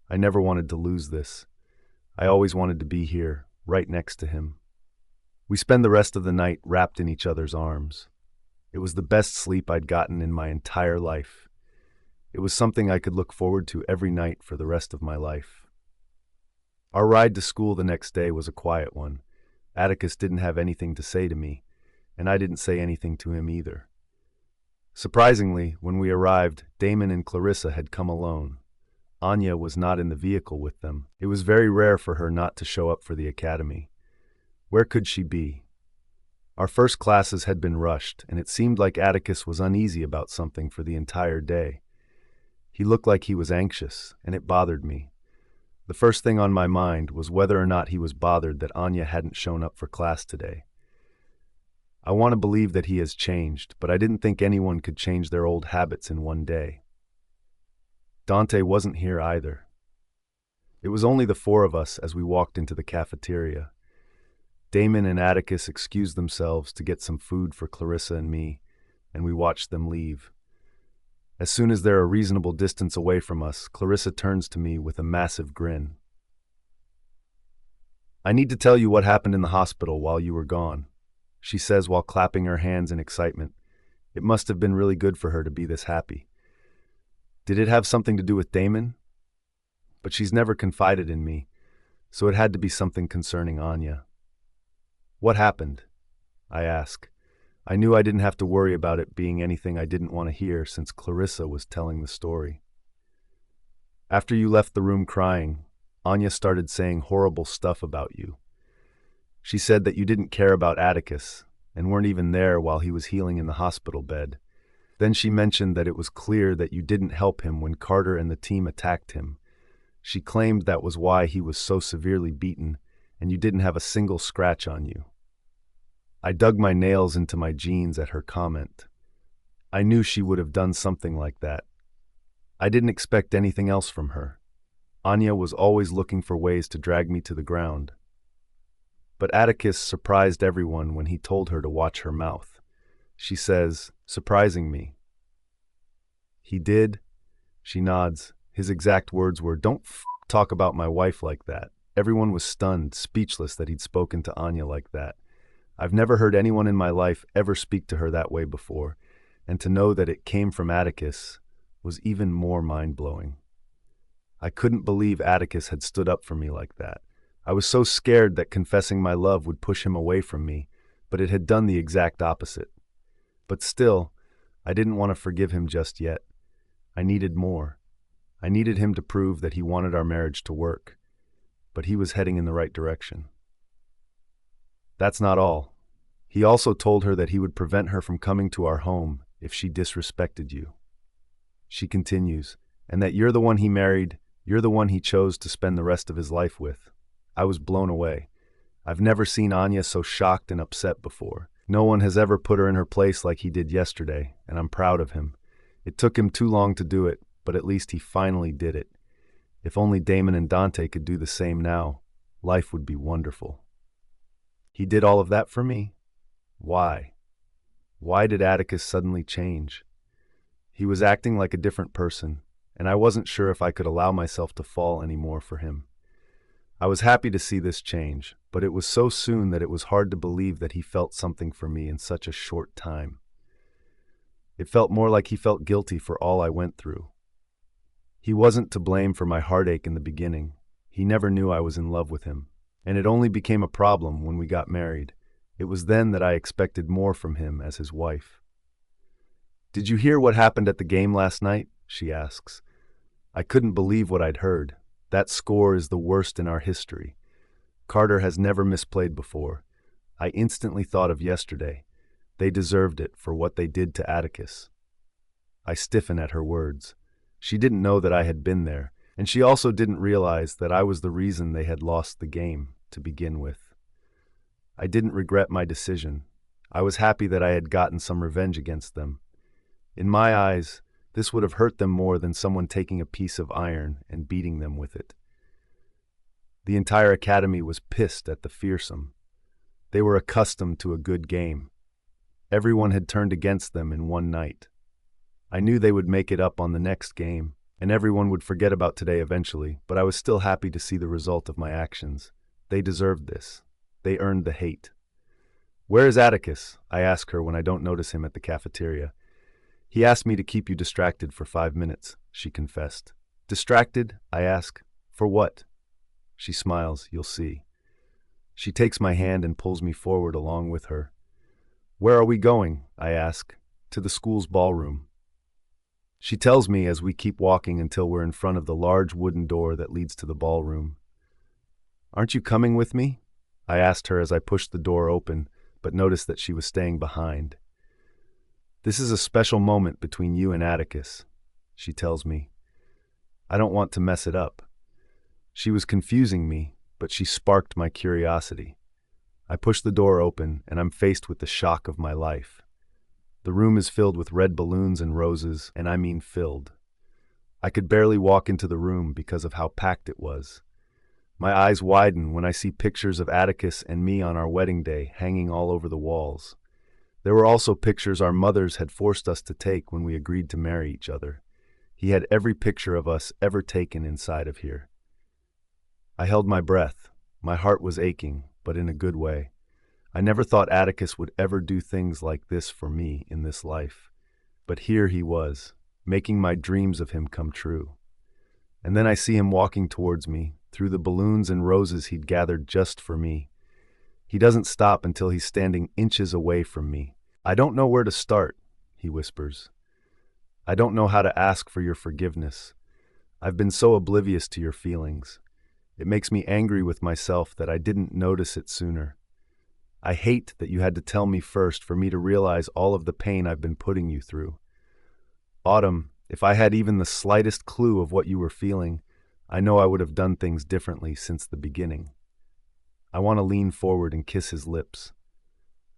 I never wanted to lose this. I always wanted to be here, right next to him. We spend the rest of the night wrapped in each other's arms. It was the best sleep I'd gotten in my entire life. It was something I could look forward to every night for the rest of my life. Our ride to school the next day was a quiet one. Atticus didn't have anything to say to me, and I didn't say anything to him either. Surprisingly, when we arrived, Damon and Clarissa had come alone. Anya was not in the vehicle with them. It was very rare for her not to show up for the academy. Where could she be? Our first classes had been rushed, and it seemed like Atticus was uneasy about something for the entire day. He looked like he was anxious, and it bothered me. The first thing on my mind was whether or not he was bothered that Anya hadn't shown up for class today. I want to believe that he has changed, but I didn't think anyone could change their old habits in one day. Dante wasn't here either. It was only the four of us as we walked into the cafeteria. Damon and Atticus excused themselves to get some food for Clarissa and me, and we watched them leave. As soon as they're a reasonable distance away from us, Clarissa turns to me with a massive grin. I need to tell you what happened in the hospital while you were gone, she says while clapping her hands in excitement. It must have been really good for her to be this happy. Did it have something to do with Damon? But she's never confided in me, so it had to be something concerning Anya. What happened? I ask. I knew I didn't have to worry about it being anything I didn't want to hear since Clarissa was telling the story. After you left the room crying, Anya started saying horrible stuff about you. She said that you didn't care about Atticus and weren't even there while he was healing in the hospital bed. Then she mentioned that it was clear that you didn't help him when Carter and the team attacked him. She claimed that was why he was so severely beaten, and you didn't have a single scratch on you. I dug my nails into my jeans at her comment. I knew she would have done something like that. I didn't expect anything else from her. Anya was always looking for ways to drag me to the ground. But Atticus surprised everyone when he told her to watch her mouth. She says, surprising me. He did? She nods. His exact words were, "Don't talk about my wife like that." Everyone was stunned, speechless that he'd spoken to Anya like that. I've never heard anyone in my life ever speak to her that way before, and to know that it came from Atticus was even more mind-blowing. I couldn't believe Atticus had stood up for me like that. I was so scared that confessing my love would push him away from me, but it had done the exact opposite. But still, I didn't want to forgive him just yet. I needed more. I needed him to prove that he wanted our marriage to work, but he was heading in the right direction. That's not all. He also told her that he would prevent her from coming to our home if she disrespected you. She continues, and that you're the one he married, you're the one he chose to spend the rest of his life with. I was blown away. I've never seen Anya so shocked and upset before. No one has ever put her in her place like he did yesterday, and I'm proud of him. It took him too long to do it, but at least he finally did it. If only Damon and Dante could do the same now, life would be wonderful. He did all of that for me? Why? Why did Atticus suddenly change? He was acting like a different person, and I wasn't sure if I could allow myself to fall anymore for him. I was happy to see this change, but it was so soon that it was hard to believe that he felt something for me in such a short time. It felt more like he felt guilty for all I went through. He wasn't to blame for my heartache in the beginning. He never knew I was in love with him, and it only became a problem when we got married. It was then that I expected more from him as his wife. "Did you hear what happened at the game last night?" she asks. I couldn't believe what I'd heard. That score is the worst in our history. Carter has never misplayed before. I instantly thought of yesterday. They deserved it for what they did to Atticus. I stiffen at her words. She didn't know that I had been there, and she also didn't realize that I was the reason they had lost the game to begin with. I didn't regret my decision. I was happy that I had gotten some revenge against them. In my eyes, this would have hurt them more than someone taking a piece of iron and beating them with it. The entire academy was pissed at the fearsome. They were accustomed to a good game. Everyone had turned against them in one night. I knew they would make it up on the next game, and everyone would forget about today eventually, but I was still happy to see the result of my actions. They deserved this. They earned the hate. "Where is Atticus?" I ask her when I don't notice him at the cafeteria. "He asked me to keep you distracted for 5 minutes," she confessed. "Distracted?" I ask. "For what?" She smiles. "You'll see." She takes my hand and pulls me forward along with her. "Where are we going?" I ask. "To the school's ballroom." She tells me as we keep walking until we're in front of the large wooden door that leads to the ballroom. "Aren't you coming with me?" I asked her as I pushed the door open, but noticed that she was staying behind. "This is a special moment between you and Atticus," she tells me. "I don't want to mess it up." She was confusing me, but she sparked my curiosity. I push the door open, and I'm faced with the shock of my life. The room is filled with red balloons and roses, and I mean filled. I could barely walk into the room because of how packed it was. My eyes widen when I see pictures of Atticus and me on our wedding day hanging all over the walls. There were also pictures our mothers had forced us to take when we agreed to marry each other. He had every picture of us ever taken inside of here. I held my breath. My heart was aching, but in a good way. I never thought Atticus would ever do things like this for me in this life. But here he was, making my dreams of him come true. And then I see him walking towards me, through the balloons and roses he'd gathered just for me. He doesn't stop until he's standing inches away from me. "I don't know where to start," he whispers. "I don't know how to ask for your forgiveness. I've been so oblivious to your feelings. It makes me angry with myself that I didn't notice it sooner. I hate that you had to tell me first for me to realize all of the pain I've been putting you through. Autumn, if I had even the slightest clue of what you were feeling, I know I would have done things differently since the beginning." I want to lean forward and kiss his lips.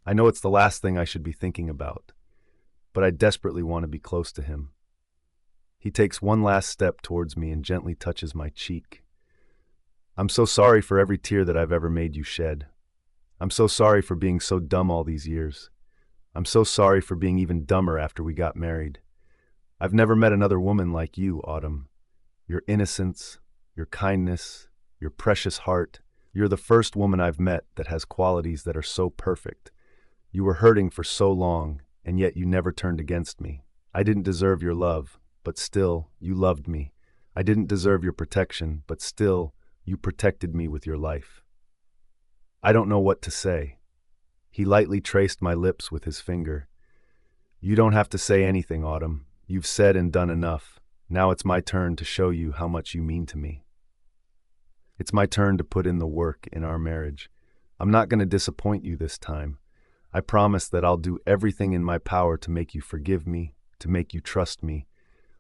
I know it's the last thing I should be thinking about, but I desperately want to be close to him. He takes one last step towards me and gently touches my cheek. "I'm so sorry for every tear that I've ever made you shed. I'm so sorry for being so dumb all these years. I'm so sorry for being even dumber after we got married. I've never met another woman like you, Autumn. Your innocence, your kindness, your precious heart. You're the first woman I've met that has qualities that are so perfect. You were hurting for so long, and yet you never turned against me. I didn't deserve your love, but still, you loved me. I didn't deserve your protection, but still, you protected me with your life." I don't know what to say. He lightly traced my lips with his finger. "You don't have to say anything, Autumn. You've said and done enough. Now it's my turn to show you how much you mean to me. It's my turn to put in the work in our marriage. I'm not going to disappoint you this time. I promise that I'll do everything in my power to make you forgive me, to make you trust me.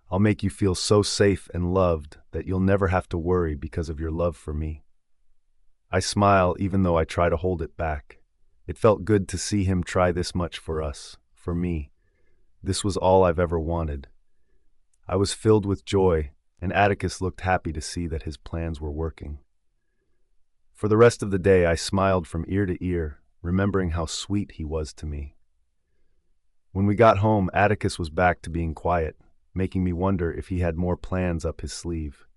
I'll make you feel so safe and loved that you'll never have to worry because of your love for me." I smile even though I try to hold it back. It felt good to see him try this much for us, for me. This was all I've ever wanted. I was filled with joy, and Atticus looked happy to see that his plans were working. For the rest of the day, I smiled from ear to ear, remembering how sweet he was to me. When we got home, Atticus was back to being quiet, making me wonder if he had more plans up his sleeve.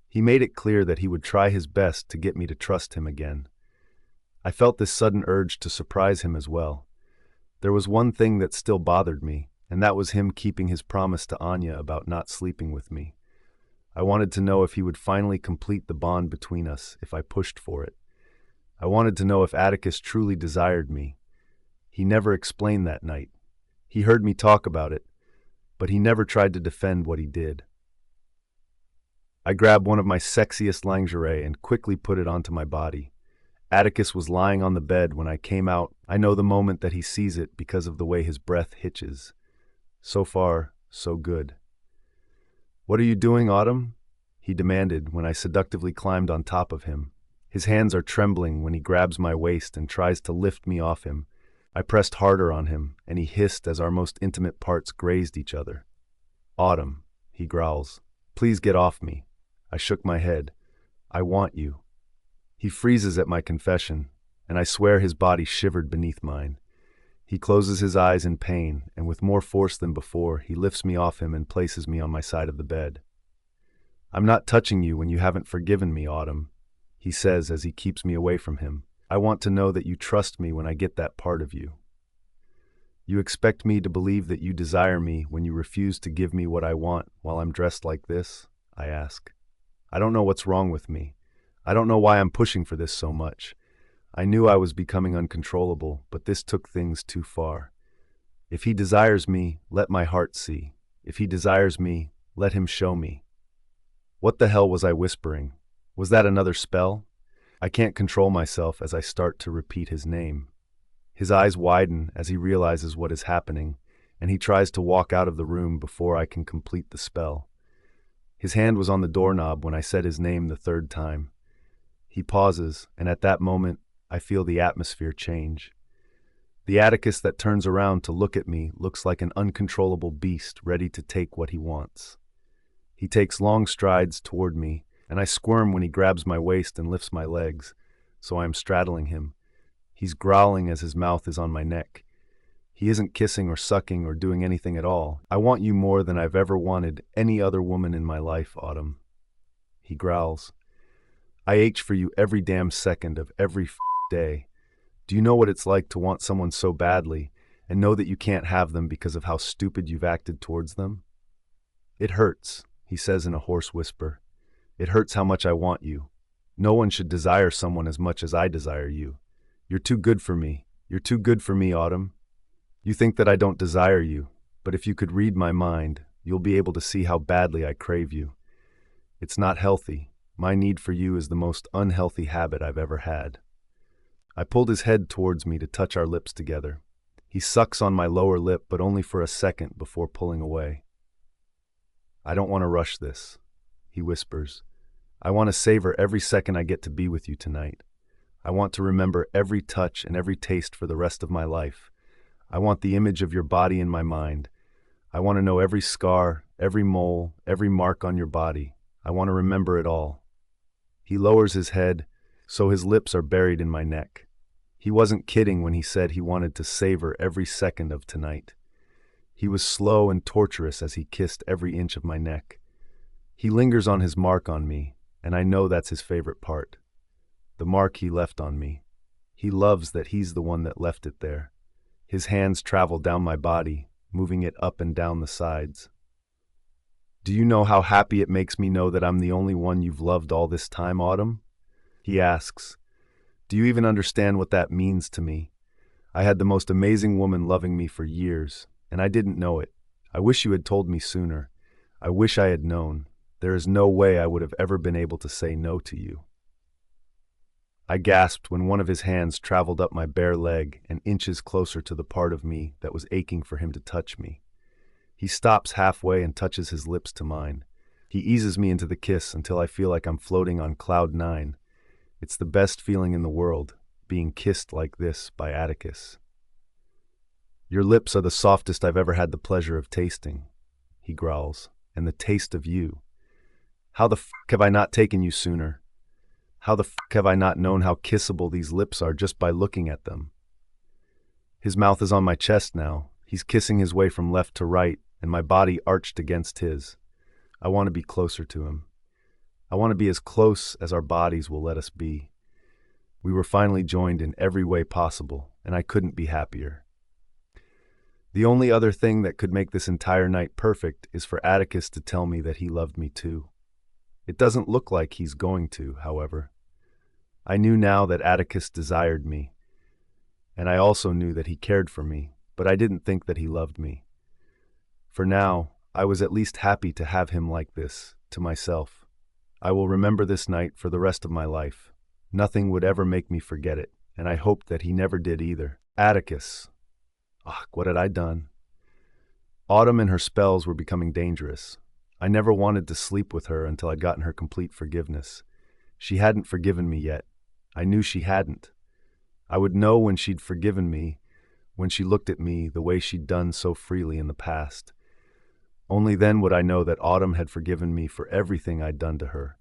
He made it clear that he would try his best to get me to trust him again. I felt this sudden urge to surprise him as well. There was one thing that still bothered me, and that was him keeping his promise to Anya about not sleeping with me. I wanted to know if he would finally complete the bond between us if I pushed for it. I wanted to know if Atticus truly desired me. He never explained that night. He heard me talk about it, but he never tried to defend what he did. I grabbed one of my sexiest lingerie and quickly put it onto my body. Atticus was lying on the bed when I came out. I know the moment that he sees it because of the way his breath hitches. So far, so good. "What are you doing, Autumn?" he demanded when I seductively climbed on top of him. His hands are trembling when he grabs my waist and tries to lift me off him. I pressed harder on him, and he hissed as our most intimate parts grazed each other. "Autumn," he growls, "please get off me." I shook my head. "I want you." He freezes at my confession, and I swear his body shivered beneath mine. He closes his eyes in pain, and with more force than before, he lifts me off him and places me on my side of the bed. "I'm not touching you when you haven't forgiven me, Autumn," he says as he keeps me away from him. "I want to know that you trust me when I get that part of you." "You expect me to believe that you desire me when you refuse to give me what I want while I'm dressed like this?" I ask. I don't know what's wrong with me. I don't know why I'm pushing for this so much. I knew I was becoming uncontrollable, but this took things too far. If he desires me, let my heart see. If he desires me, let him show me. What the hell was I whispering? Was that another spell? I can't control myself as I start to repeat his name. His eyes widen as he realizes what is happening, and he tries to walk out of the room before I can complete the spell. His hand was on the doorknob when I said his name the third time. He pauses, and at that moment, I feel the atmosphere change. The Atticus that turns around to look at me looks like an uncontrollable beast ready to take what he wants. He takes long strides toward me, and I squirm when he grabs my waist and lifts my legs, so I am straddling him. He's growling as his mouth is on my neck. He isn't kissing or sucking or doing anything at all. "I want you more than I've ever wanted any other woman in my life, Autumn." He growls. "I ache for you every damn second of every day. Do you know what it's like to want someone so badly and know that you can't have them because of how stupid you've acted towards them?" "It hurts," he says in a hoarse whisper. "It hurts how much I want you. No one should desire someone as much as I desire you. You're too good for me. You're too good for me, Autumn. You think that I don't desire you, but if you could read my mind, you'll be able to see how badly I crave you. It's not healthy. My need for you is the most unhealthy habit I've ever had." I pulled his head towards me to touch our lips together. He sucks on my lower lip, but only for a second before pulling away. "I don't want to rush this," he whispers. "I want to savor every second I get to be with you tonight. I want to remember every touch and every taste for the rest of my life. I want the image of your body in my mind. I want to know every scar, every mole, every mark on your body. I want to remember it all." He lowers his head, so his lips are buried in my neck. He wasn't kidding when he said he wanted to savor every second of tonight. He was slow and torturous as he kissed every inch of my neck. He lingers on his mark on me, and I know that's his favorite part. The mark he left on me. He loves that he's the one that left it there. His hands travel down my body, moving it up and down the sides. "Do you know how happy it makes me know that I'm the only one you've loved all this time, Autumn?" he asks. "Do you even understand what that means to me? I had the most amazing woman loving me for years, and I didn't know it. I wish you had told me sooner. I wish I had known. There is no way I would have ever been able to say no to you." I gasped when one of his hands traveled up my bare leg and inches closer to the part of me that was aching for him to touch me. He stops halfway and touches his lips to mine. He eases me into the kiss until I feel like I'm floating on cloud 9. It's the best feeling in the world, being kissed like this by Atticus. "Your lips are the softest I've ever had the pleasure of tasting," he growls, "and the taste of you. How the f*** have I not taken you sooner? How the f*** have I not known how kissable these lips are just by looking at them?" His mouth is on my chest now. He's kissing his way from left to right, and my body arched against his. I want to be closer to him. I want to be as close as our bodies will let us be. We were finally joined in every way possible, and I couldn't be happier. The only other thing that could make this entire night perfect is for Atticus to tell me that he loved me too. It doesn't look like he's going to, however. I knew now that Atticus desired me, and I also knew that he cared for me, but I didn't think that he loved me. For now, I was at least happy to have him like this, to myself. I will remember this night for the rest of my life. Nothing would ever make me forget it, and I hoped that he never did either. Atticus. Ugh, what had I done? Autumn and her spells were becoming dangerous. I never wanted to sleep with her until I'd gotten her complete forgiveness. She hadn't forgiven me yet. I knew she hadn't. I would know when she'd forgiven me, when she looked at me the way she'd done so freely in the past. Only then would I know that Autumn had forgiven me for everything I'd done to her.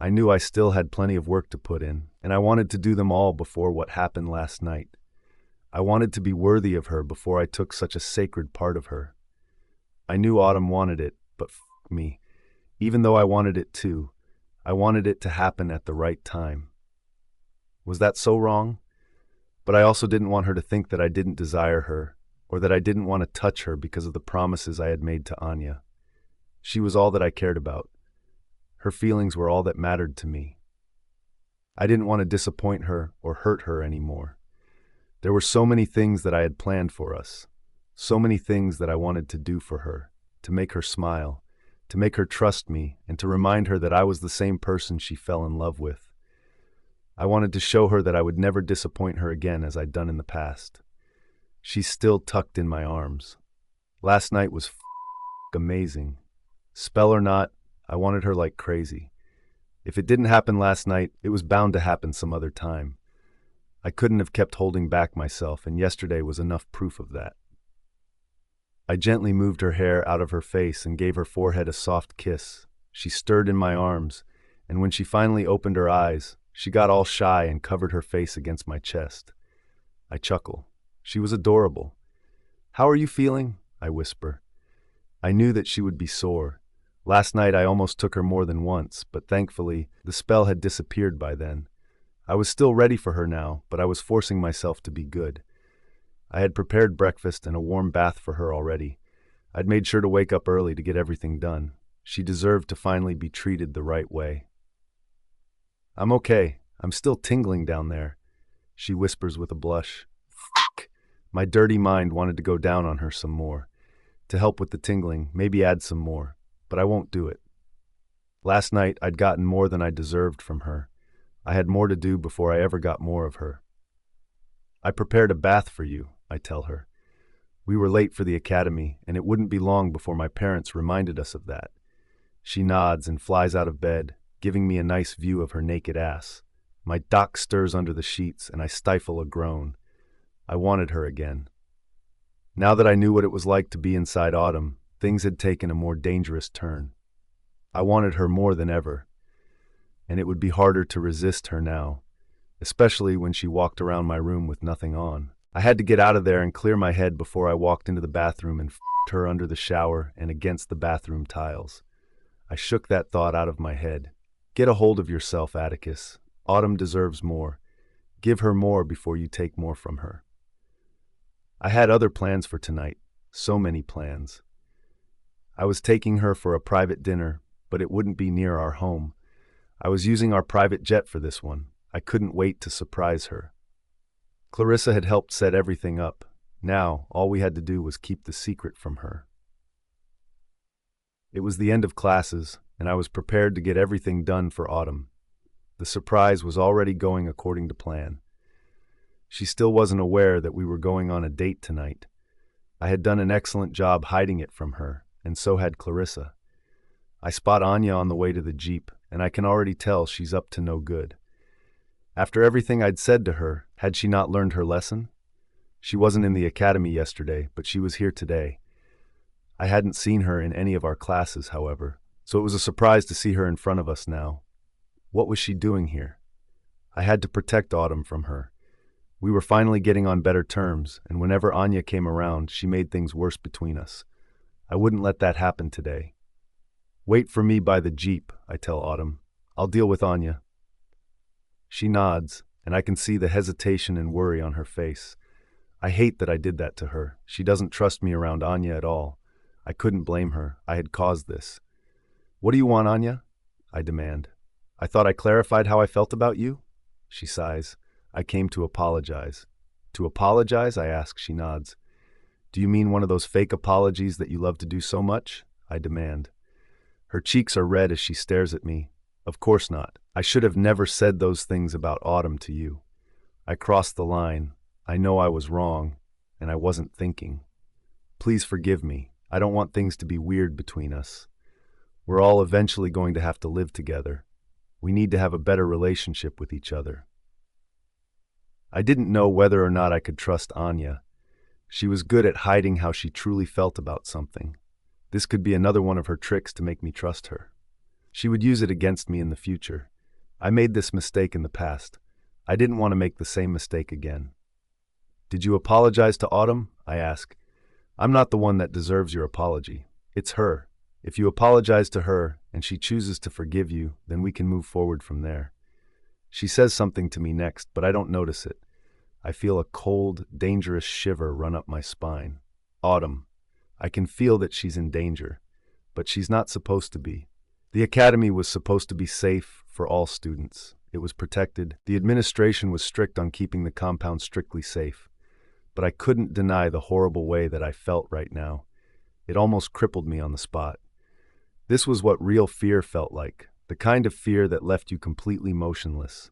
I knew I still had plenty of work to put in, and I wanted to do them all before what happened last night. I wanted to be worthy of her before I took such a sacred part of her. I knew Autumn wanted it, but f*** me. Even though I wanted it too, I wanted it to happen at the right time. Was that so wrong? But I also didn't want her to think that I didn't desire her, or that I didn't want to touch her because of the promises I had made to Anya. She was all that I cared about. Her feelings were all that mattered to me. I didn't want to disappoint her or hurt her anymore. There were so many things that I had planned for us, so many things that I wanted to do for her, to make her smile, to make her trust me, and to remind her that I was the same person she fell in love with. I wanted to show her that I would never disappoint her again as I'd done in the past. She's still tucked in my arms. Last night was amazing. Spell or not, I wanted her like crazy. If it didn't happen last night, it was bound to happen some other time. I couldn't have kept holding back myself, and yesterday was enough proof of that. I gently moved her hair out of her face and gave her forehead a soft kiss. She stirred in my arms, and when she finally opened her eyes, she got all shy and covered her face against my chest. I chuckle. She was adorable. "How are you feeling?" I whisper. I knew that she would be sore. Last night I almost took her more than once, but thankfully, the spell had disappeared by then. I was still ready for her now, but I was forcing myself to be good. I had prepared breakfast and a warm bath for her already. I'd made sure to wake up early to get everything done. She deserved to finally be treated the right way. "I'm okay. I'm still tingling down there," she whispers with a blush. Fuck. My dirty mind wanted to go down on her some more. To help with the tingling, maybe add some more, but I won't do it. Last night I'd gotten more than I deserved from her. I had more to do before I ever got more of her. "I prepared a bath for you," I tell her. We were late for the academy, and it wouldn't be long before my parents reminded us of that. She nods and flies out of bed, giving me a nice view of her naked ass. My dock stirs under the sheets, and I stifle a groan. I wanted her again. Now that I knew what it was like to be inside Autumn, things had taken a more dangerous turn. I wanted her more than ever, and it would be harder to resist her now, especially when she walked around my room with nothing on. I had to get out of there and clear my head before I walked into the bathroom and f***ed her under the shower and against the bathroom tiles. I shook that thought out of my head. Get a hold of yourself, Atticus. Autumn deserves more. Give her more before you take more from her. I had other plans for tonight, so many plans. I was taking her for a private dinner, but it wouldn't be near our home. I was using our private jet for this one. I couldn't wait to surprise her. Clarissa had helped set everything up. Now, all we had to do was keep the secret from her. It was the end of classes, and I was prepared to get everything done for Autumn. The surprise was already going according to plan. She still wasn't aware that we were going on a date tonight. I had done an excellent job hiding it from her, and so had Clarissa. I spot Anya on the way to the Jeep, and I can already tell she's up to no good. After everything I'd said to her, had she not learned her lesson? She wasn't in the academy yesterday, but she was here today. I hadn't seen her in any of our classes, however, so it was a surprise to see her in front of us now. What was she doing here? I had to protect Autumn from her. We were finally getting on better terms, and whenever Anya came around, she made things worse between us. I wouldn't let that happen today. "Wait for me by the Jeep," I tell Autumn. "I'll deal with Anya." She nods, and I can see the hesitation and worry on her face. I hate that I did that to her. She doesn't trust me around Anya at all. I couldn't blame her. I had caused this. "What do you want, Anya?" I demand. "I thought I clarified how I felt about you?" She sighs. "I came to apologize." "To apologize?" I ask. She nods. "Do you mean one of those fake apologies that you love to do so much?" I demand. Her cheeks are red as she stares at me, Of course not. I should have never said those things about Autumn to you. I crossed the line. I know I was wrong, and I wasn't thinking. Please forgive me. I don't want things to be weird between us. We're all eventually going to have to live together. We need to have a better relationship with each other. I didn't know whether or not I could trust Anya. She was good at hiding how she truly felt about something. This could be another one of her tricks to make me trust her. She would use it against me in the future. I made this mistake in the past. I didn't want to make the same mistake again. Did you apologize to Autumn? I ask. I'm not the one that deserves your apology. It's her. If you apologize to her and she chooses to forgive you, then we can move forward from there. She says something to me next, but I don't notice it. I feel a cold, dangerous shiver run up my spine. Autumn. I can feel that she's in danger, but she's not supposed to be. The academy was supposed to be safe for all students. It was protected. The administration was strict on keeping the compound strictly safe. But I couldn't deny the horrible way that I felt right now. It almost crippled me on the spot. This was what real fear felt like, the kind of fear that left you completely motionless.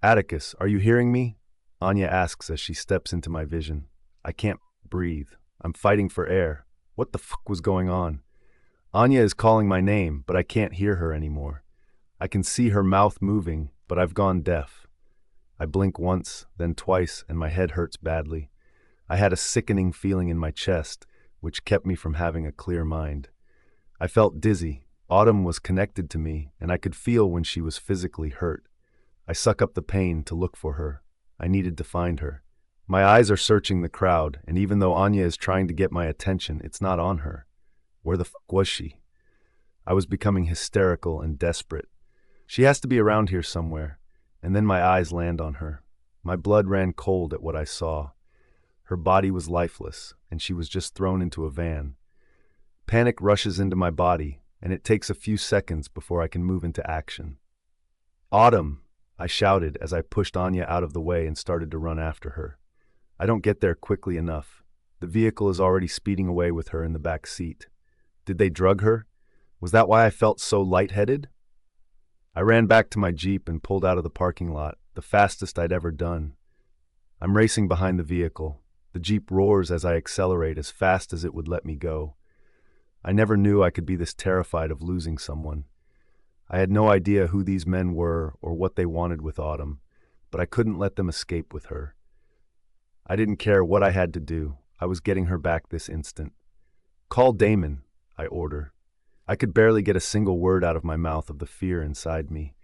Atticus, are you hearing me? Anya asks as she steps into my vision. I can't breathe. I'm fighting for air. What the fuck was going on? Anya is calling my name, but I can't hear her anymore. I can see her mouth moving, but I've gone deaf. I blink once, then twice, and my head hurts badly. I had a sickening feeling in my chest, which kept me from having a clear mind. I felt dizzy. Autumn was connected to me, and I could feel when she was physically hurt. I suck up the pain to look for her. I needed to find her. My eyes are searching the crowd, and even though Anya is trying to get my attention, it's not on her. Where the fuck was she? I was becoming hysterical and desperate. She has to be around here somewhere. And then my eyes land on her. My blood ran cold at what I saw. Her body was lifeless, and she was just thrown into a van. Panic rushes into my body, and it takes a few seconds before I can move into action. Autumn! I shouted as I pushed Anya out of the way and started to run after her. I don't get there quickly enough. The vehicle is already speeding away with her in the back seat. Did they drug her? Was that why I felt so lightheaded? I ran back to my Jeep and pulled out of the parking lot, the fastest I'd ever done. I'm racing behind the vehicle. The Jeep roars as I accelerate as fast as it would let me go. I never knew I could be this terrified of losing someone. I had no idea who these men were or what they wanted with Autumn, but I couldn't let them escape with her. I didn't care what I had to do. I was getting her back this instant. Call Damon, I order. I could barely get a single word out of my mouth of the fear inside me.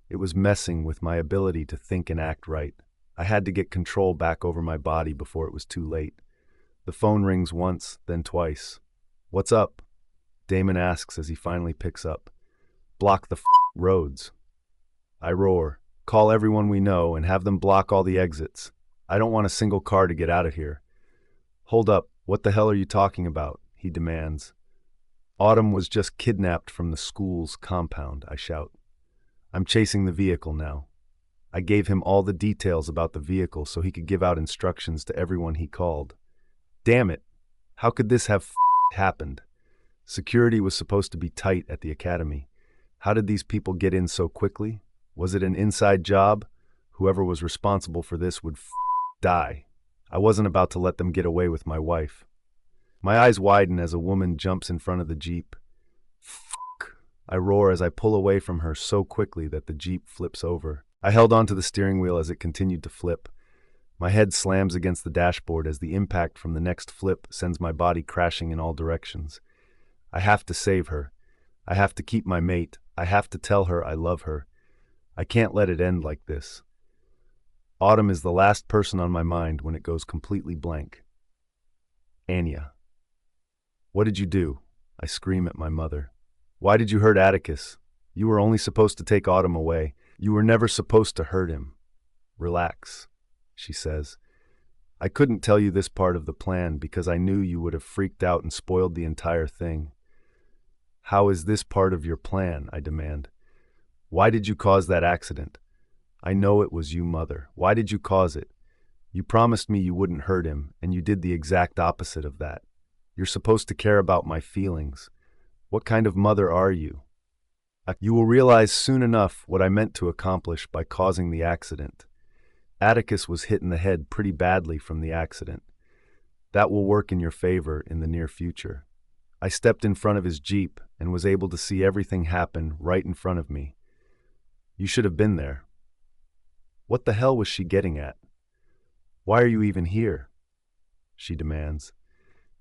It was messing with my ability to think and act right. I had to get control back over my body before it was too late. The phone rings once, then twice. What's up? Damon asks as he finally picks up. Block the roads. I roar. Call everyone we know and have them block all the exits. I don't want a single car to get out of here. Hold up, what the hell are you talking about? He demands. Autumn was just kidnapped from the school's compound, I shout. I'm chasing the vehicle now. I gave him all the details about the vehicle so he could give out instructions to everyone he called. Damn it, how could this have happened? Security was supposed to be tight at the academy. How did these people get in so quickly? Was it an inside job? Whoever was responsible for this would die. I wasn't about to let them get away with my wife. My eyes widen as a woman jumps in front of the Jeep. Fuck! I roar as I pull away from her so quickly that the Jeep flips over. I held onto the steering wheel as it continued to flip. My head slams against the dashboard as the impact from the next flip sends my body crashing in all directions. I have to save her. I have to keep my mate. I have to tell her I love her. I can't let it end like this. Autumn is the last person on my mind when it goes completely blank. Anya. What did you do? I scream at my mother. Why did you hurt Atticus? You were only supposed to take Autumn away. You were never supposed to hurt him. Relax, she says. I couldn't tell you this part of the plan because I knew you would have freaked out and spoiled the entire thing. How is this part of your plan? I demand. Why did you cause that accident? I know it was you, Mother. Why did you cause it? You promised me you wouldn't hurt him, and you did the exact opposite of that. You're supposed to care about my feelings. What kind of mother are you? You will realize soon enough what I meant to accomplish by causing the accident. Atticus was hit in the head pretty badly from the accident. That will work in your favor in the near future. I stepped in front of his Jeep and was able to see everything happen right in front of me. You should have been there. What the hell was she getting at? Why are you even here? She demands.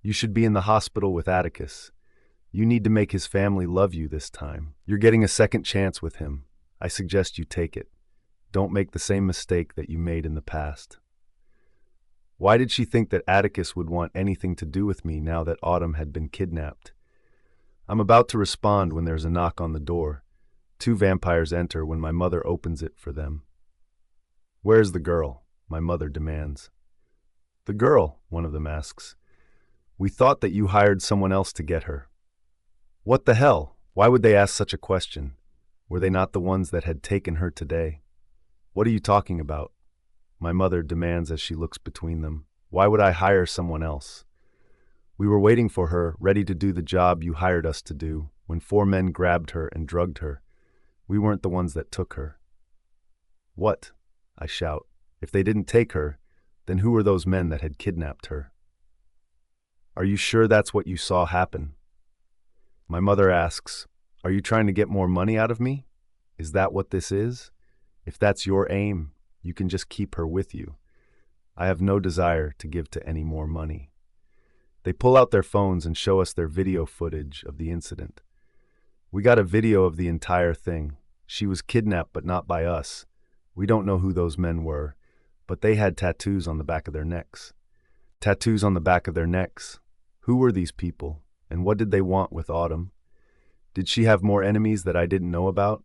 You should be in the hospital with Atticus. You need to make his family love you this time. You're getting a second chance with him. I suggest you take it. Don't make the same mistake that you made in the past. Why did she think that Atticus would want anything to do with me now that Autumn had been kidnapped? I'm about to respond when there's a knock on the door. 2 vampires enter when my mother opens it for them. Where's the girl? My mother demands. The girl, one of them asks. We thought that you hired someone else to get her. What the hell? Why would they ask such a question? Were they not the ones that had taken her today? What are you talking about? My mother demands as she looks between them. Why would I hire someone else? We were waiting for her, ready to do the job you hired us to do, when 4 men grabbed her and drugged her. We weren't the ones that took her. What? I shout. If they didn't take her, then who were those men that had kidnapped her? Are you sure that's what you saw happen? My mother asks, are you trying to get more money out of me? Is that what this is? If that's your aim, you can just keep her with you. I have no desire to give to any more money. They pull out their phones and show us their video footage of the incident. We got a video of the entire thing. She was kidnapped, but not by us. We don't know who those men were, but they had tattoos on the back of their necks. Tattoos on the back of their necks. Who were these people, and what did they want with Autumn? Did she have more enemies that I didn't know about?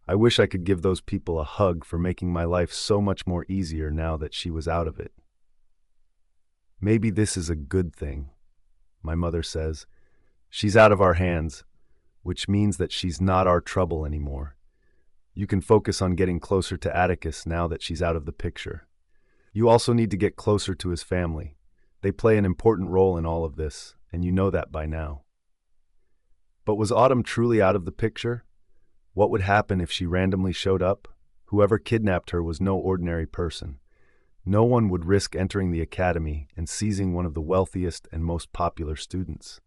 I wish I could give those people a hug for making my life so much more easier now that she was out of it. Maybe this is a good thing, my mother says. She's out of our hands, which means that she's not our trouble anymore. You can focus on getting closer to Atticus now that she's out of the picture. You also need to get closer to his family. They play an important role in all of this, and you know that by now. But was Autumn truly out of the picture? What would happen if she randomly showed up? Whoever kidnapped her was no ordinary person. No one would risk entering the academy and seizing one of the wealthiest and most popular students.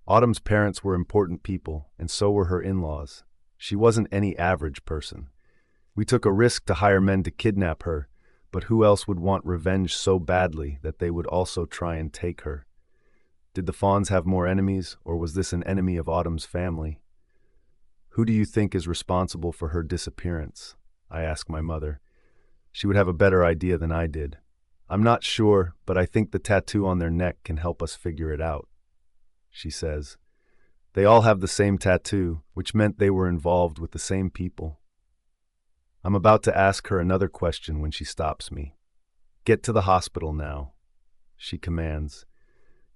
Autumn's parents were important people, and so were her in-laws. She wasn't any average person. We took a risk to hire men to kidnap her, but who else would want revenge so badly that they would also try and take her? Did the Fawns have more enemies, or was this an enemy of Autumn's family? Who do you think is responsible for her disappearance? I ask my mother. She would have a better idea than I did. I'm not sure, but I think the tattoo on their neck can help us figure it out, she says. They all have the same tattoo, which meant they were involved with the same people. I'm about to ask her another question when she stops me. Get to the hospital now, she commands.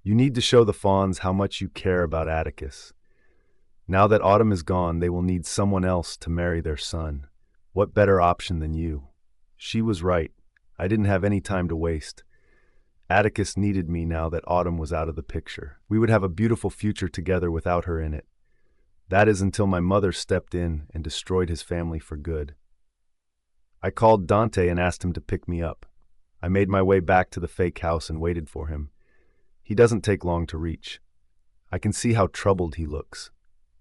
You need to show the Fawns how much you care about Atticus. Now that Autumn is gone, they will need someone else to marry their son. What better option than you? She was right. I didn't have any time to waste. Atticus needed me now that Autumn was out of the picture. We would have a beautiful future together without her in it. That is until my mother stepped in and destroyed his family for good. I called Dante and asked him to pick me up. I made my way back to the fake house and waited for him. He doesn't take long to reach. I can see how troubled he looks.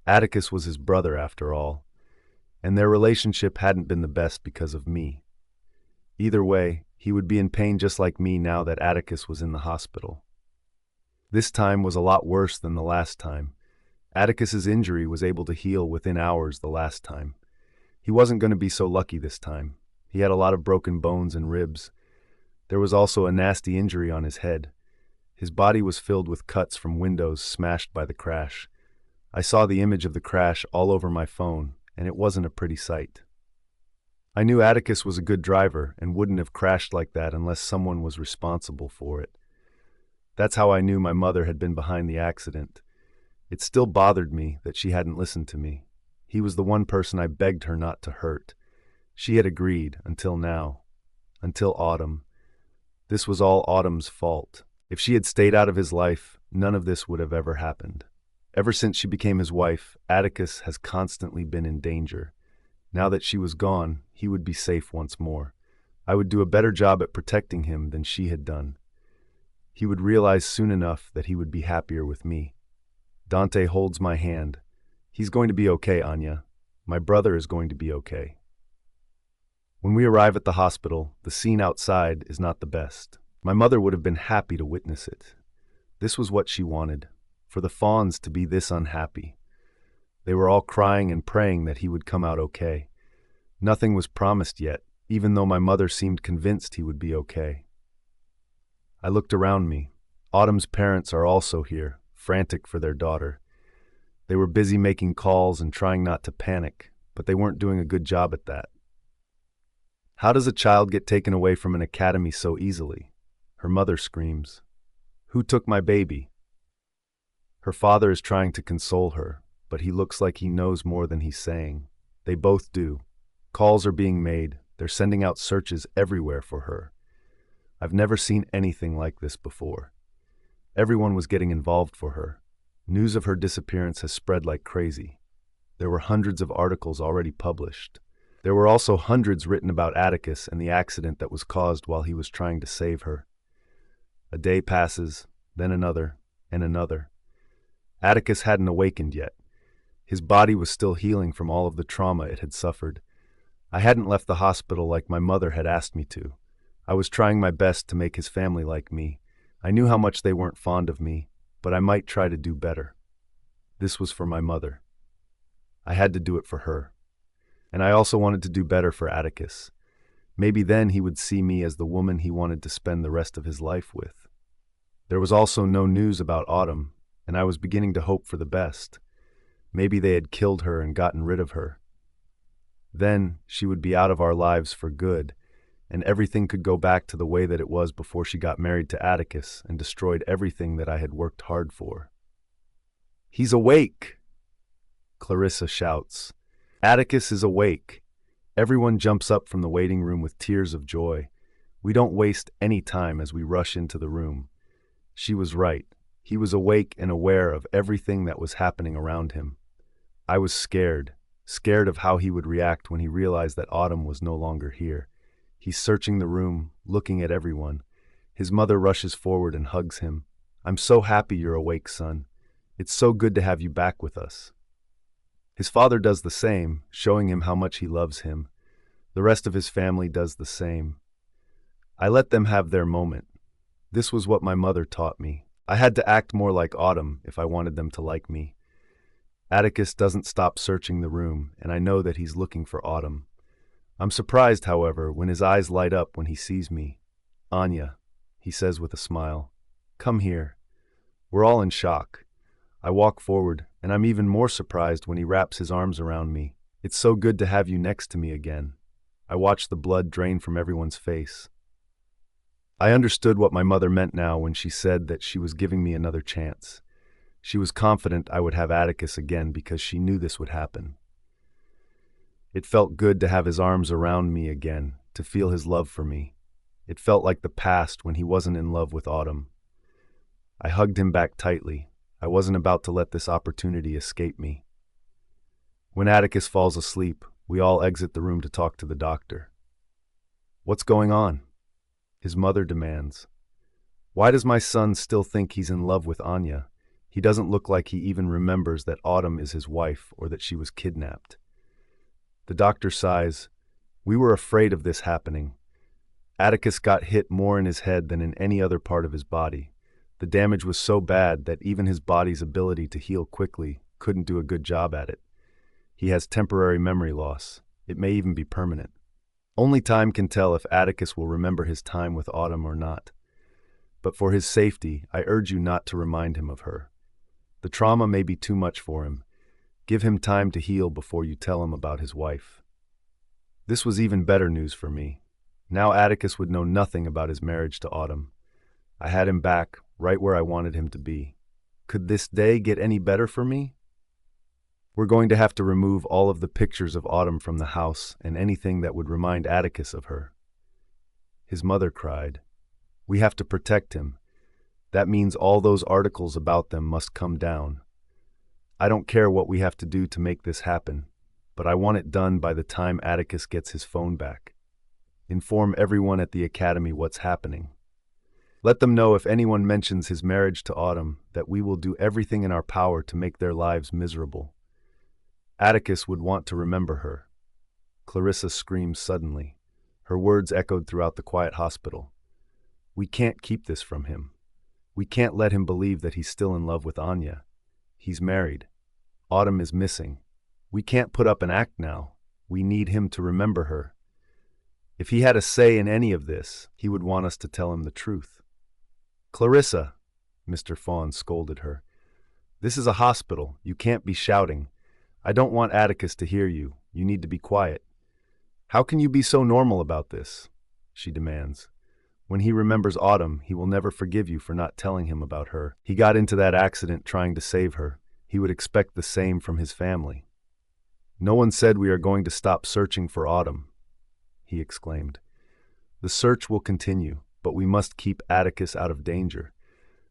Atticus was his brother after all, and their relationship hadn't been the best because of me. Either way, he would be in pain just like me now that Atticus was in the hospital. This time was a lot worse than the last time. Atticus's injury was able to heal within hours the last time. He wasn't going to be so lucky this time. He had a lot of broken bones and ribs. There was also a nasty injury on his head. His body was filled with cuts from windows smashed by the crash. I saw the image of the crash all over my phone, and it wasn't a pretty sight. I knew Atticus was a good driver and wouldn't have crashed like that unless someone was responsible for it. That's how I knew my mother had been behind the accident. It still bothered me that she hadn't listened to me. He was the one person I begged her not to hurt. She had agreed, until now. Until Autumn. This was all Autumn's fault. If she had stayed out of his life, none of this would have ever happened. Ever since she became his wife, Atticus has constantly been in danger. Now that she was gone, he would be safe once more. I would do a better job at protecting him than she had done. He would realize soon enough that he would be happier with me. Dante holds my hand. He's going to be okay, Anya. My brother is going to be okay. When we arrive at the hospital, the scene outside is not the best. My mother would have been happy to witness it. This was what she wanted, for the Fawns to be this unhappy. They were all crying and praying that he would come out okay. Nothing was promised yet, even though my mother seemed convinced he would be okay. I looked around me. Autumn's parents are also here, frantic for their daughter. They were busy making calls and trying not to panic, but they weren't doing a good job at that. How does a child get taken away from an academy so easily? Her mother screams. Who took my baby? Her father is trying to console her, but he looks like he knows more than he's saying. They both do. Calls are being made. They're sending out searches everywhere for her. I've never seen anything like this before. Everyone was getting involved for her. News of her disappearance has spread like crazy. There were hundreds of articles already published. There were also hundreds written about Atticus and the accident that was caused while he was trying to save her. A day passes, then another, and another. Atticus hadn't awakened yet. His body was still healing from all of the trauma it had suffered. I hadn't left the hospital like my mother had asked me to. I was trying my best to make his family like me. I knew how much they weren't fond of me, but I might try to do better. This was for my mother. I had to do it for her. And I also wanted to do better for Atticus. Maybe then he would see me as the woman he wanted to spend the rest of his life with. There was also no news about Autumn, and I was beginning to hope for the best. Maybe they had killed her and gotten rid of her. Then she would be out of our lives for good, and everything could go back to the way that it was before she got married to Atticus and destroyed everything that I had worked hard for. He's awake! Clarissa shouts. Atticus is awake. Everyone jumps up from the waiting room with tears of joy. We don't waste any time as we rush into the room. She was right. He was awake and aware of everything that was happening around him. I was scared of how he would react when he realized that Autumn was no longer here. He's searching the room, looking at everyone. His mother rushes forward and hugs him. I'm so happy you're awake, son. It's so good to have you back with us. His father does the same, showing him how much he loves him. The rest of his family does the same. I let them have their moment. This was what my mother taught me. I had to act more like Autumn if I wanted them to like me. Atticus doesn't stop searching the room, and I know that he's looking for Autumn. I'm surprised, however, when his eyes light up when he sees me. Anya, he says with a smile. Come here. We're all in shock. I walk forward, and I'm even more surprised when he wraps his arms around me. It's so good to have you next to me again. I watch the blood drain from everyone's face. I understood what my mother meant now when she said that she was giving me another chance. She was confident I would have Atticus again because she knew this would happen. It felt good to have his arms around me again, to feel his love for me. It felt like the past when he wasn't in love with Autumn. I hugged him back tightly. I wasn't about to let this opportunity escape me. When Atticus falls asleep, we all exit the room to talk to the doctor. What's going on? His mother demands. Why does my son still think he's in love with Anya? He doesn't look like he even remembers that Autumn is his wife or that she was kidnapped. The doctor sighs. We were afraid of this happening. Atticus got hit more in his head than in any other part of his body. The damage was so bad that even his body's ability to heal quickly couldn't do a good job at it. He has temporary memory loss. It may even be permanent. Only time can tell if Atticus will remember his time with Autumn or not. But for his safety, I urge you not to remind him of her. The trauma may be too much for him. Give him time to heal before you tell him about his wife. This was even better news for me. Now Atticus would know nothing about his marriage to Autumn. I had him back, right where I wanted him to be. Could this day get any better for me? We're going to have to remove all of the pictures of Autumn from the house and anything that would remind Atticus of her. His mother cried. We have to protect him. That means all those articles about them must come down. I don't care what we have to do to make this happen, but I want it done by the time Atticus gets his phone back. Inform everyone at the academy what's happening. Let them know if anyone mentions his marriage to Autumn that we will do everything in our power to make their lives miserable. Atticus would want to remember her. Clarissa screamed suddenly. Her words echoed throughout the quiet hospital. We can't keep this from him. We can't let him believe that he's still in love with Anya. He's married. Autumn is missing. We can't put up an act now. We need him to remember her. If he had a say in any of this, he would want us to tell him the truth. Clarissa, Mr. Fawn scolded her. This is a hospital. You can't be shouting. I don't want Atticus to hear you. You need to be quiet. How can you be so normal about this? She demands. When he remembers Autumn, he will never forgive you for not telling him about her. He got into that accident trying to save her. He would expect the same from his family. No one said we are going to stop searching for Autumn, he exclaimed. The search will continue, but we must keep Atticus out of danger.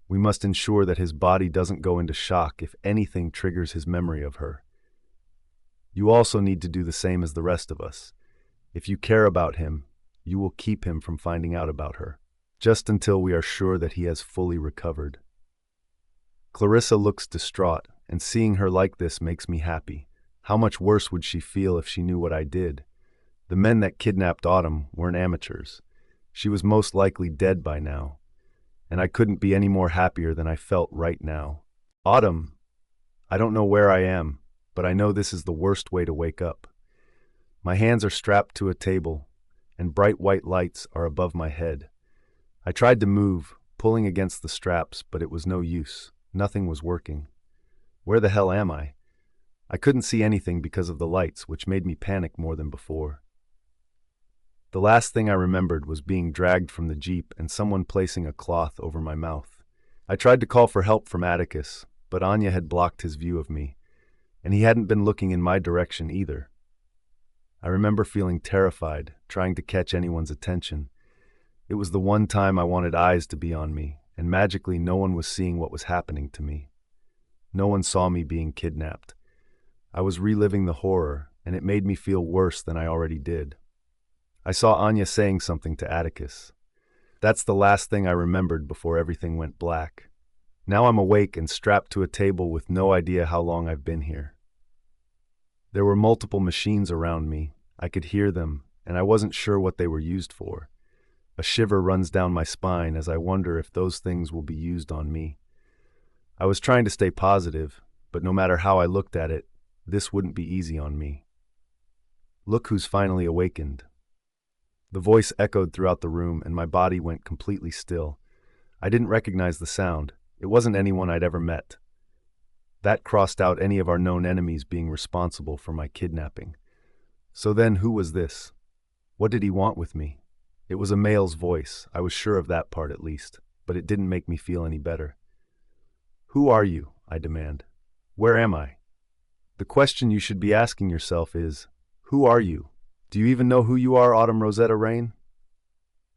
We must ensure that his body doesn't go into shock if anything triggers his memory of her. You also need to do the same as the rest of us. If you care about him, you will keep him from finding out about her, just until we are sure that he has fully recovered. Clarissa looks distraught, and seeing her like this makes me happy. How much worse would she feel if she knew what I did? The men that kidnapped Autumn weren't amateurs. She was most likely dead by now, and I couldn't be any more happier than I felt right now. Autumn, I don't know where I am, but I know this is the worst way to wake up. My hands are strapped to a table, and bright white lights are above my head. I tried to move, pulling against the straps, but it was no use. Nothing was working. Where the hell am I? I couldn't see anything because of the lights, which made me panic more than before. The last thing I remembered was being dragged from the jeep and someone placing a cloth over my mouth. I tried to call for help from Atticus, but Anya had blocked his view of me, and he hadn't been looking in my direction either. I remember feeling terrified, trying to catch anyone's attention. It was the one time I wanted eyes to be on me, and magically no one was seeing what was happening to me. No one saw me being kidnapped. I was reliving the horror, and it made me feel worse than I already did. I saw Anya saying something to Atticus. That's the last thing I remembered before everything went black. Now I'm awake and strapped to a table with no idea how long I've been here. There were multiple machines around me. I could hear them, and I wasn't sure what they were used for. A shiver runs down my spine as I wonder if those things will be used on me. I was trying to stay positive, but no matter how I looked at it, this wouldn't be easy on me. Look who's finally awakened. The voice echoed throughout the room, and my body went completely still. I didn't recognize the sound. It wasn't anyone I'd ever met. That crossed out any of our known enemies being responsible for my kidnapping. So then, who was this? What did he want with me? It was a male's voice. I was sure of that part at least, but it didn't make me feel any better. Who are you? I demand. Where am I? The question you should be asking yourself is, who are you? Do you even know who you are, Autumn Rosetta Rain?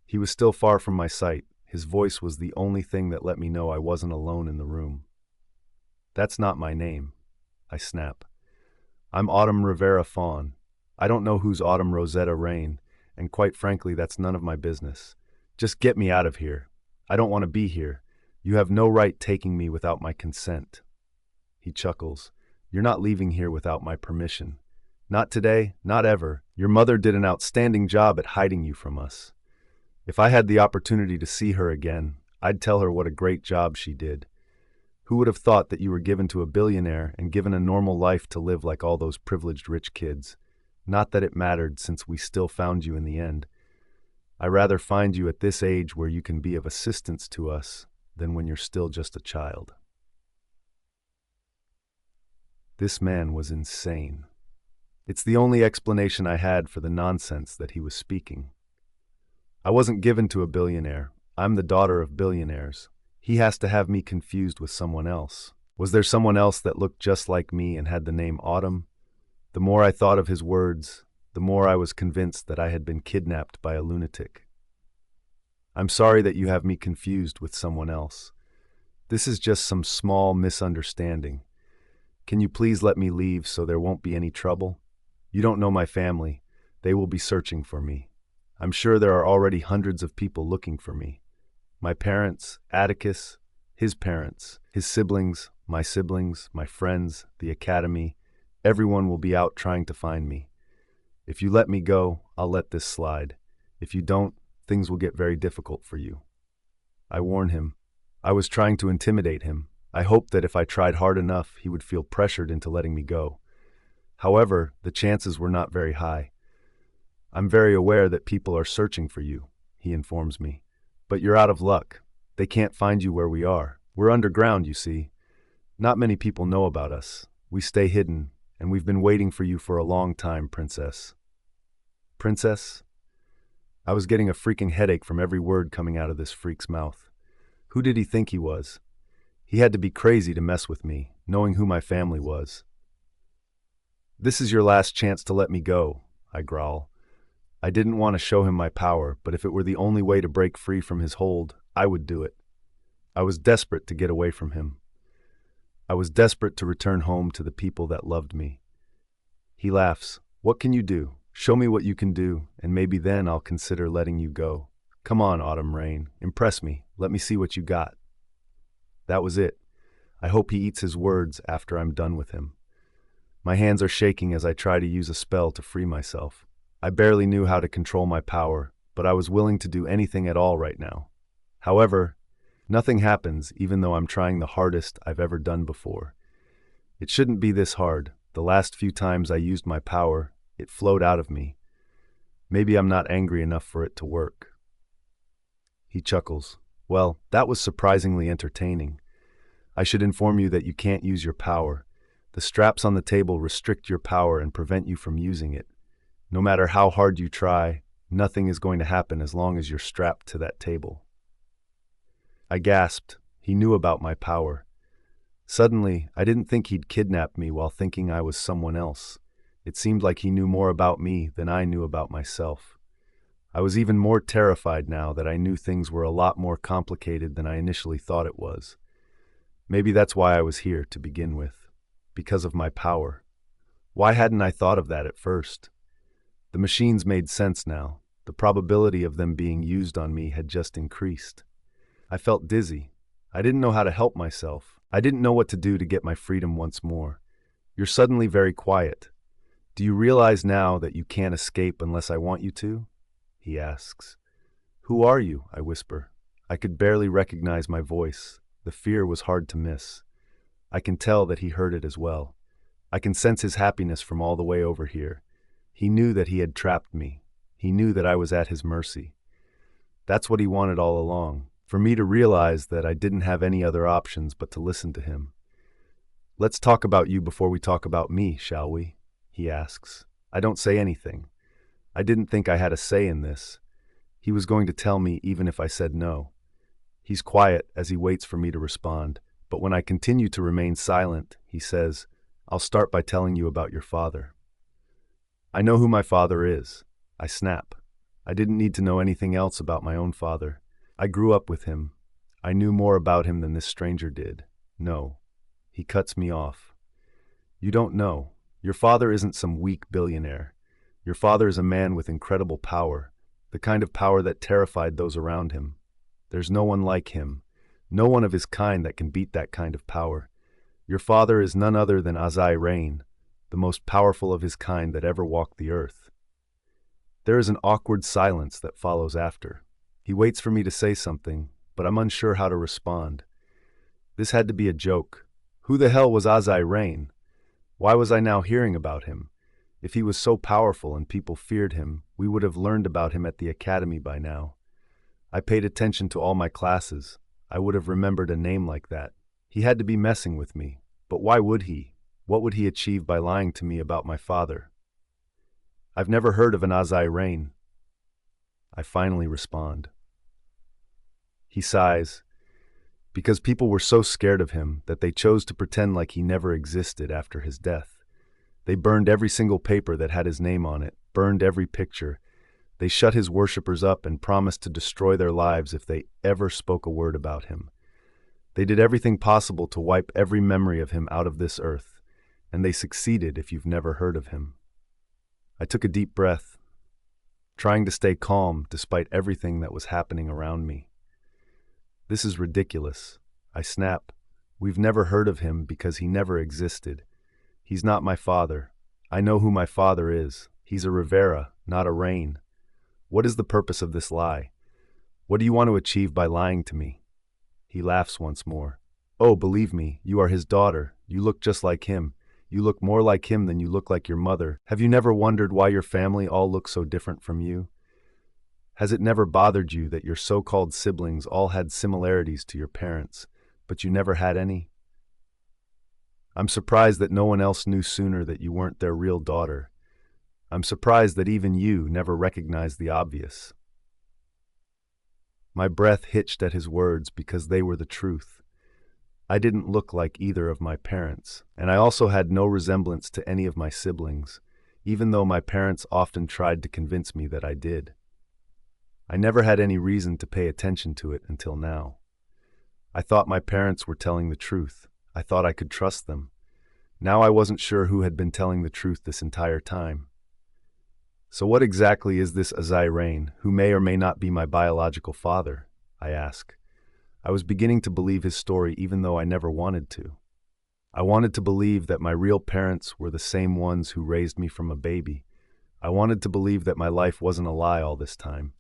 He was still far from my sight. His voice was the only thing that let me know I wasn't alone in the room. That's not my name, I snap. I'm Autumn Rivera Fawn. I don't know who's Autumn Rosetta Rain, and quite frankly, that's none of my business. Just get me out of here. I don't want to be here. You have no right taking me without my consent. He chuckles. You're not leaving here without my permission. Not today, not ever. Your mother did an outstanding job at hiding you from us. If I had the opportunity to see her again, I'd tell her what a great job she did. Who would have thought that you were given to a billionaire and given a normal life to live like all those privileged rich kids? Not that it mattered, since we still found you in the end. I rather find you at this age where you can be of assistance to us than when you're still just a child. This man was insane. It's the only explanation I had for the nonsense that he was speaking. I wasn't given to a billionaire. I'm the daughter of billionaires. He has to have me confused with someone else. Was there someone else that looked just like me and had the name Autumn? The more I thought of his words, the more I was convinced that I had been kidnapped by a lunatic. I'm sorry that you have me confused with someone else. This is just some small misunderstanding. Can you please let me leave so there won't be any trouble? You don't know my family. They will be searching for me. I'm sure there are already hundreds of people looking for me. My parents, Atticus, his parents, his siblings, my friends, the academy, everyone will be out trying to find me. If you let me go, I'll let this slide. If you don't, things will get very difficult for you. I warn him. I was trying to intimidate him. I hoped that if I tried hard enough, he would feel pressured into letting me go. However, the chances were not very high. I'm very aware that people are searching for you, he informs me. But you're out of luck. They can't find you where we are. We're underground, you see. Not many people know about us. We stay hidden, and we've been waiting for you for a long time, Princess. Princess? I was getting a freaking headache from every word coming out of this freak's mouth. Who did he think he was? He had to be crazy to mess with me, knowing who my family was. This is your last chance to let me go, I growl. I didn't want to show him my power, but if it were the only way to break free from his hold, I would do it. I was desperate to get away from him. I was desperate to return home to the people that loved me. He laughs. What can you do? Show me what you can do, and maybe then I'll consider letting you go. Come on, Autumn Rain. Impress me. Let me see what you got. That was it. I hope he eats his words after I'm done with him. My hands are shaking as I try to use a spell to free myself. I barely knew how to control my power, but I was willing to do anything at all right now. However, nothing happens even though I'm trying the hardest I've ever done before. It shouldn't be this hard. The last few times I used my power, it flowed out of me. Maybe I'm not angry enough for it to work. He chuckles. Well, that was surprisingly entertaining. I should inform you that you can't use your power. The straps on the table restrict your power and prevent you from using it. No matter how hard you try, nothing is going to happen as long as you're strapped to that table. I gasped. He knew about my power. Suddenly, I didn't think he'd kidnapped me while thinking I was someone else. It seemed like he knew more about me than I knew about myself. I was even more terrified now that I knew things were a lot more complicated than I initially thought it was. Maybe that's why I was here to begin with. Because of my power. Why hadn't I thought of that at first? The machines made sense now. The probability of them being used on me had just increased. I felt dizzy. I didn't know how to help myself. I didn't know what to do to get my freedom once more. You're suddenly very quiet. Do you realize now that you can't escape unless I want you to? He asks. Who are you? I whisper. I could barely recognize my voice. The fear was hard to miss. I can tell that he heard it as well. I can sense his happiness from all the way over here. He knew that he had trapped me. He knew that I was at his mercy. That's what he wanted all along, for me to realize that I didn't have any other options but to listen to him. Let's talk about you before we talk about me, shall we? He asks. I don't say anything. I didn't think I had a say in this. He was going to tell me even if I said no. He's quiet as he waits for me to respond, but when I continue to remain silent, he says, I'll start by telling you about your father. I know who my father is. I snap. I didn't need to know anything else about my own father. I grew up with him. I knew more about him than this stranger did. No. He cuts me off. You don't know. Your father isn't some weak billionaire. Your father is a man with incredible power, the kind of power that terrified those around him. There's no one like him, no one of his kind that can beat that kind of power. Your father is none other than Azai Rain, the most powerful of his kind that ever walked the earth. There is an awkward silence that follows after. He waits for me to say something, but I'm unsure how to respond. This had to be a joke. Who the hell was Azai Rain? Why was I now hearing about him? If he was so powerful and people feared him, we would have learned about him at the academy by now. I paid attention to all my classes. I would have remembered a name like that. He had to be messing with me. But why would he? What would he achieve by lying to me about my father? I've never heard of an Azai Rain. I finally respond. He sighs. Because people were so scared of him that they chose to pretend like he never existed after his death. They burned every single paper that had his name on it, burned every picture. They shut his worshippers up and promised to destroy their lives if they ever spoke a word about him. They did everything possible to wipe every memory of him out of this earth. and they succeeded if you've never heard of him. I took a deep breath, trying to stay calm despite everything that was happening around me. This is ridiculous, I snap. We've never heard of him because he never existed. He's not my father. I know who my father is. He's a Rivera, not a Rain. What is the purpose of this lie? What do you want to achieve by lying to me? He laughs once more. Oh, believe me, you are his daughter. You look just like him. You look more like him than you look like your mother. Have you never wondered why your family all looks so different from you? Has it never bothered you that your so-called siblings all had similarities to your parents, but you never had any? I'm surprised that no one else knew sooner that you weren't their real daughter. I'm surprised that even you never recognized the obvious. My breath hitched at his words because they were the truth. I didn't look like either of my parents, and I also had no resemblance to any of my siblings, even though my parents often tried to convince me that I did. I never had any reason to pay attention to it until now. I thought my parents were telling the truth. I thought I could trust them. Now I wasn't sure who had been telling the truth this entire time. So what exactly is this Azai Rain, who may or may not be my biological father? I ask. I was beginning to believe his story even though I never wanted to. I wanted to believe that my real parents were the same ones who raised me from a baby. I wanted to believe that my life wasn't a lie all this time.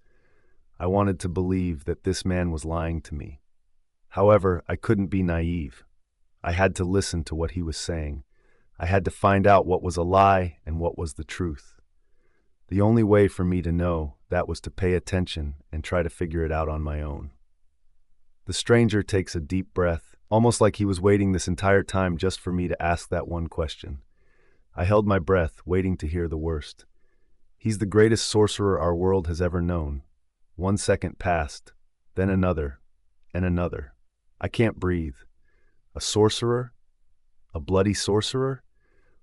I wanted to believe that this man was lying to me. However, I couldn't be naive. I had to listen to what he was saying. I had to find out what was a lie and what was the truth. The only way for me to know that was to pay attention and try to figure it out on my own. The stranger takes a deep breath, almost like he was waiting this entire time just for me to ask that one question. I held my breath, waiting to hear the worst. He's the greatest sorcerer our world has ever known. 1 second passed, then another, and another. I can't breathe. A sorcerer? A bloody sorcerer?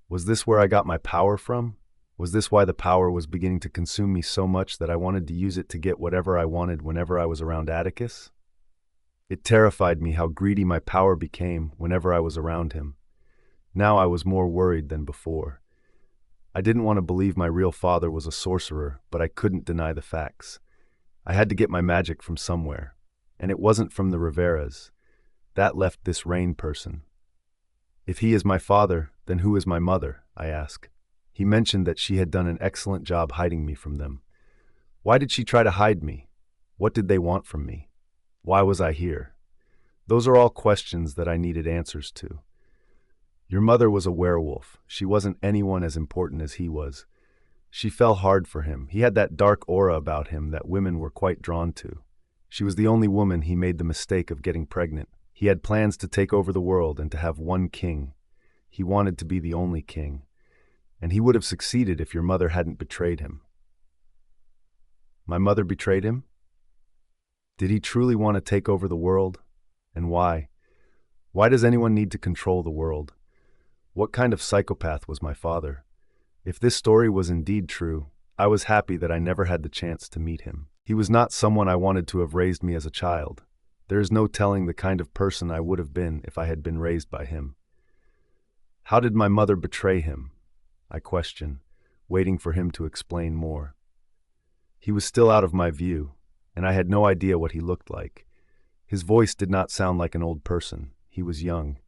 Was this where I got my power from? Was this why the power was beginning to consume me so much that I wanted to use it to get whatever I wanted whenever I was around Atticus? It terrified me how greedy my power became whenever I was around him. Now I was more worried than before. I didn't want to believe my real father was a sorcerer, but I couldn't deny the facts. I had to get my magic from somewhere, and it wasn't from the Riveras. That left this Rain person. If he is my father, then who is my mother? I ask. He mentioned that she had done an excellent job hiding me from them. Why did she try to hide me? What did they want from me? Why was I here? Those are all questions that I needed answers to. Your mother was a werewolf. She wasn't anyone as important as he was. She fell hard for him. He had that dark aura about him that women were quite drawn to. She was the only woman he made the mistake of getting pregnant. He had plans to take over the world and to have one king. He wanted to be the only king. And he would have succeeded if your mother hadn't betrayed him. My mother betrayed him? Did he truly want to take over the world? And why? Why does anyone need to control the world? What kind of psychopath was my father? If this story was indeed true, I was happy that I never had the chance to meet him. He was not someone I wanted to have raised me as a child. There is no telling the kind of person I would have been if I had been raised by him. How did my mother betray him? I question, waiting for him to explain more. He was still out of my view, and I had no idea what he looked like. His voice did not sound like an old person. He was young.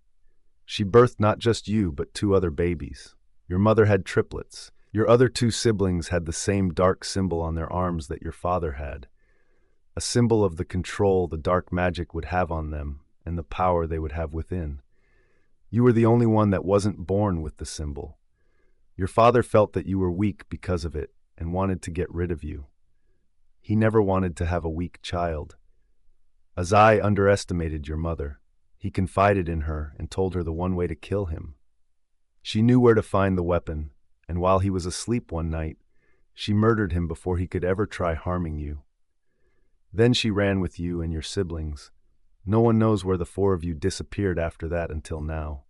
She birthed not just you, but 2 other babies. Your mother had triplets. Your other 2 siblings had the same dark symbol on their arms that your father had. A symbol of the control the dark magic would have on them and the power they would have within. You were the only one that wasn't born with the symbol. Your father felt that you were weak because of it and wanted to get rid of you. He never wanted to have a weak child. Azai underestimated your mother. He confided in her and told her the one way to kill him. She knew where to find the weapon, and while he was asleep one night, she murdered him before he could ever try harming you. Then she ran with you and your siblings. No one knows where the 4 of you disappeared after that until now.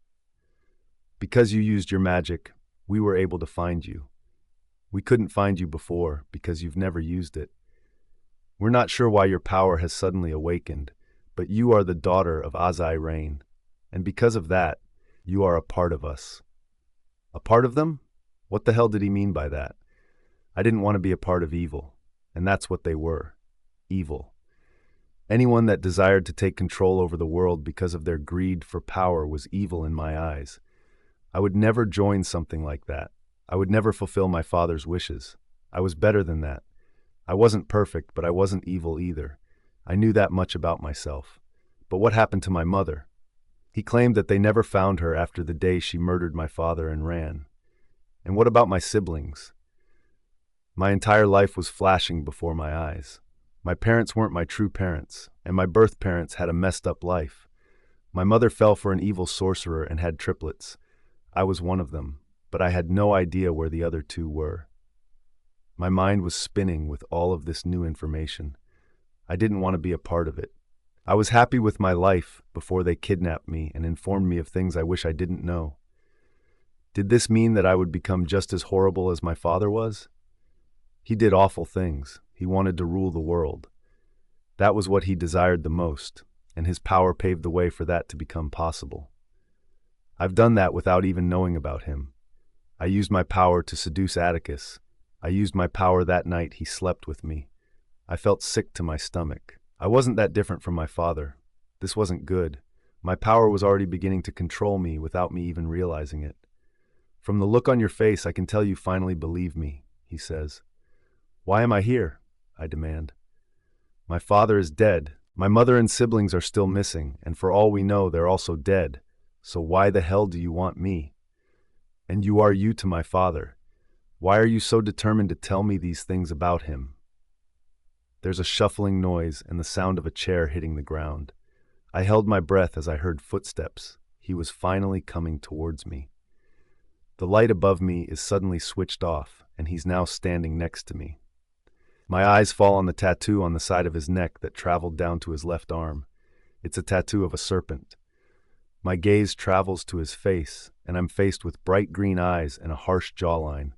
Because you used your magic, we were able to find you. We couldn't find you before because you've never used it. We're not sure why your power has suddenly awakened, but you are the daughter of Azai Rain, and because of that, you are a part of us. A part of them? What the hell did he mean by that? I didn't want to be a part of evil, and that's what they were. Evil. Anyone that desired to take control over the world because of their greed for power was evil in my eyes. I would never join something like that. I would never fulfill my father's wishes. I was better than that. I wasn't perfect, but I wasn't evil either. I knew that much about myself. But what happened to my mother? He claimed that they never found her after the day she murdered my father and ran. And what about my siblings? My entire life was flashing before my eyes. My parents weren't my true parents, and my birth parents had a messed up life. My mother fell for an evil sorcerer and had triplets. I was one of them, but I had no idea where the other two were. My mind was spinning with all of this new information. I didn't want to be a part of it. I was happy with my life before they kidnapped me and informed me of things I wish I didn't know. Did this mean that I would become just as horrible as my father was? He did awful things. He wanted to rule the world. That was what he desired the most, and his power paved the way for that to become possible. I've done that without even knowing about him. I used my power to seduce Atticus. I used my power that night he slept with me. I felt sick to my stomach. I wasn't that different from my father. This wasn't good. My power was already beginning to control me without me even realizing it. From the look on your face, I can tell you finally believe me, he says. Why am I here? I demand. My father is dead. My mother and siblings are still missing, and for all we know, they're also dead. So why the hell do you want me? And you are you to my father. Why are you so determined to tell me these things about him? There's a shuffling noise and the sound of a chair hitting the ground. I held my breath as I heard footsteps. He was finally coming towards me. The light above me is suddenly switched off, and he's now standing next to me. My eyes fall on the tattoo on the side of his neck that traveled down to his left arm. It's a tattoo of a serpent. My gaze travels to his face, and I'm faced with bright green eyes and a harsh jawline.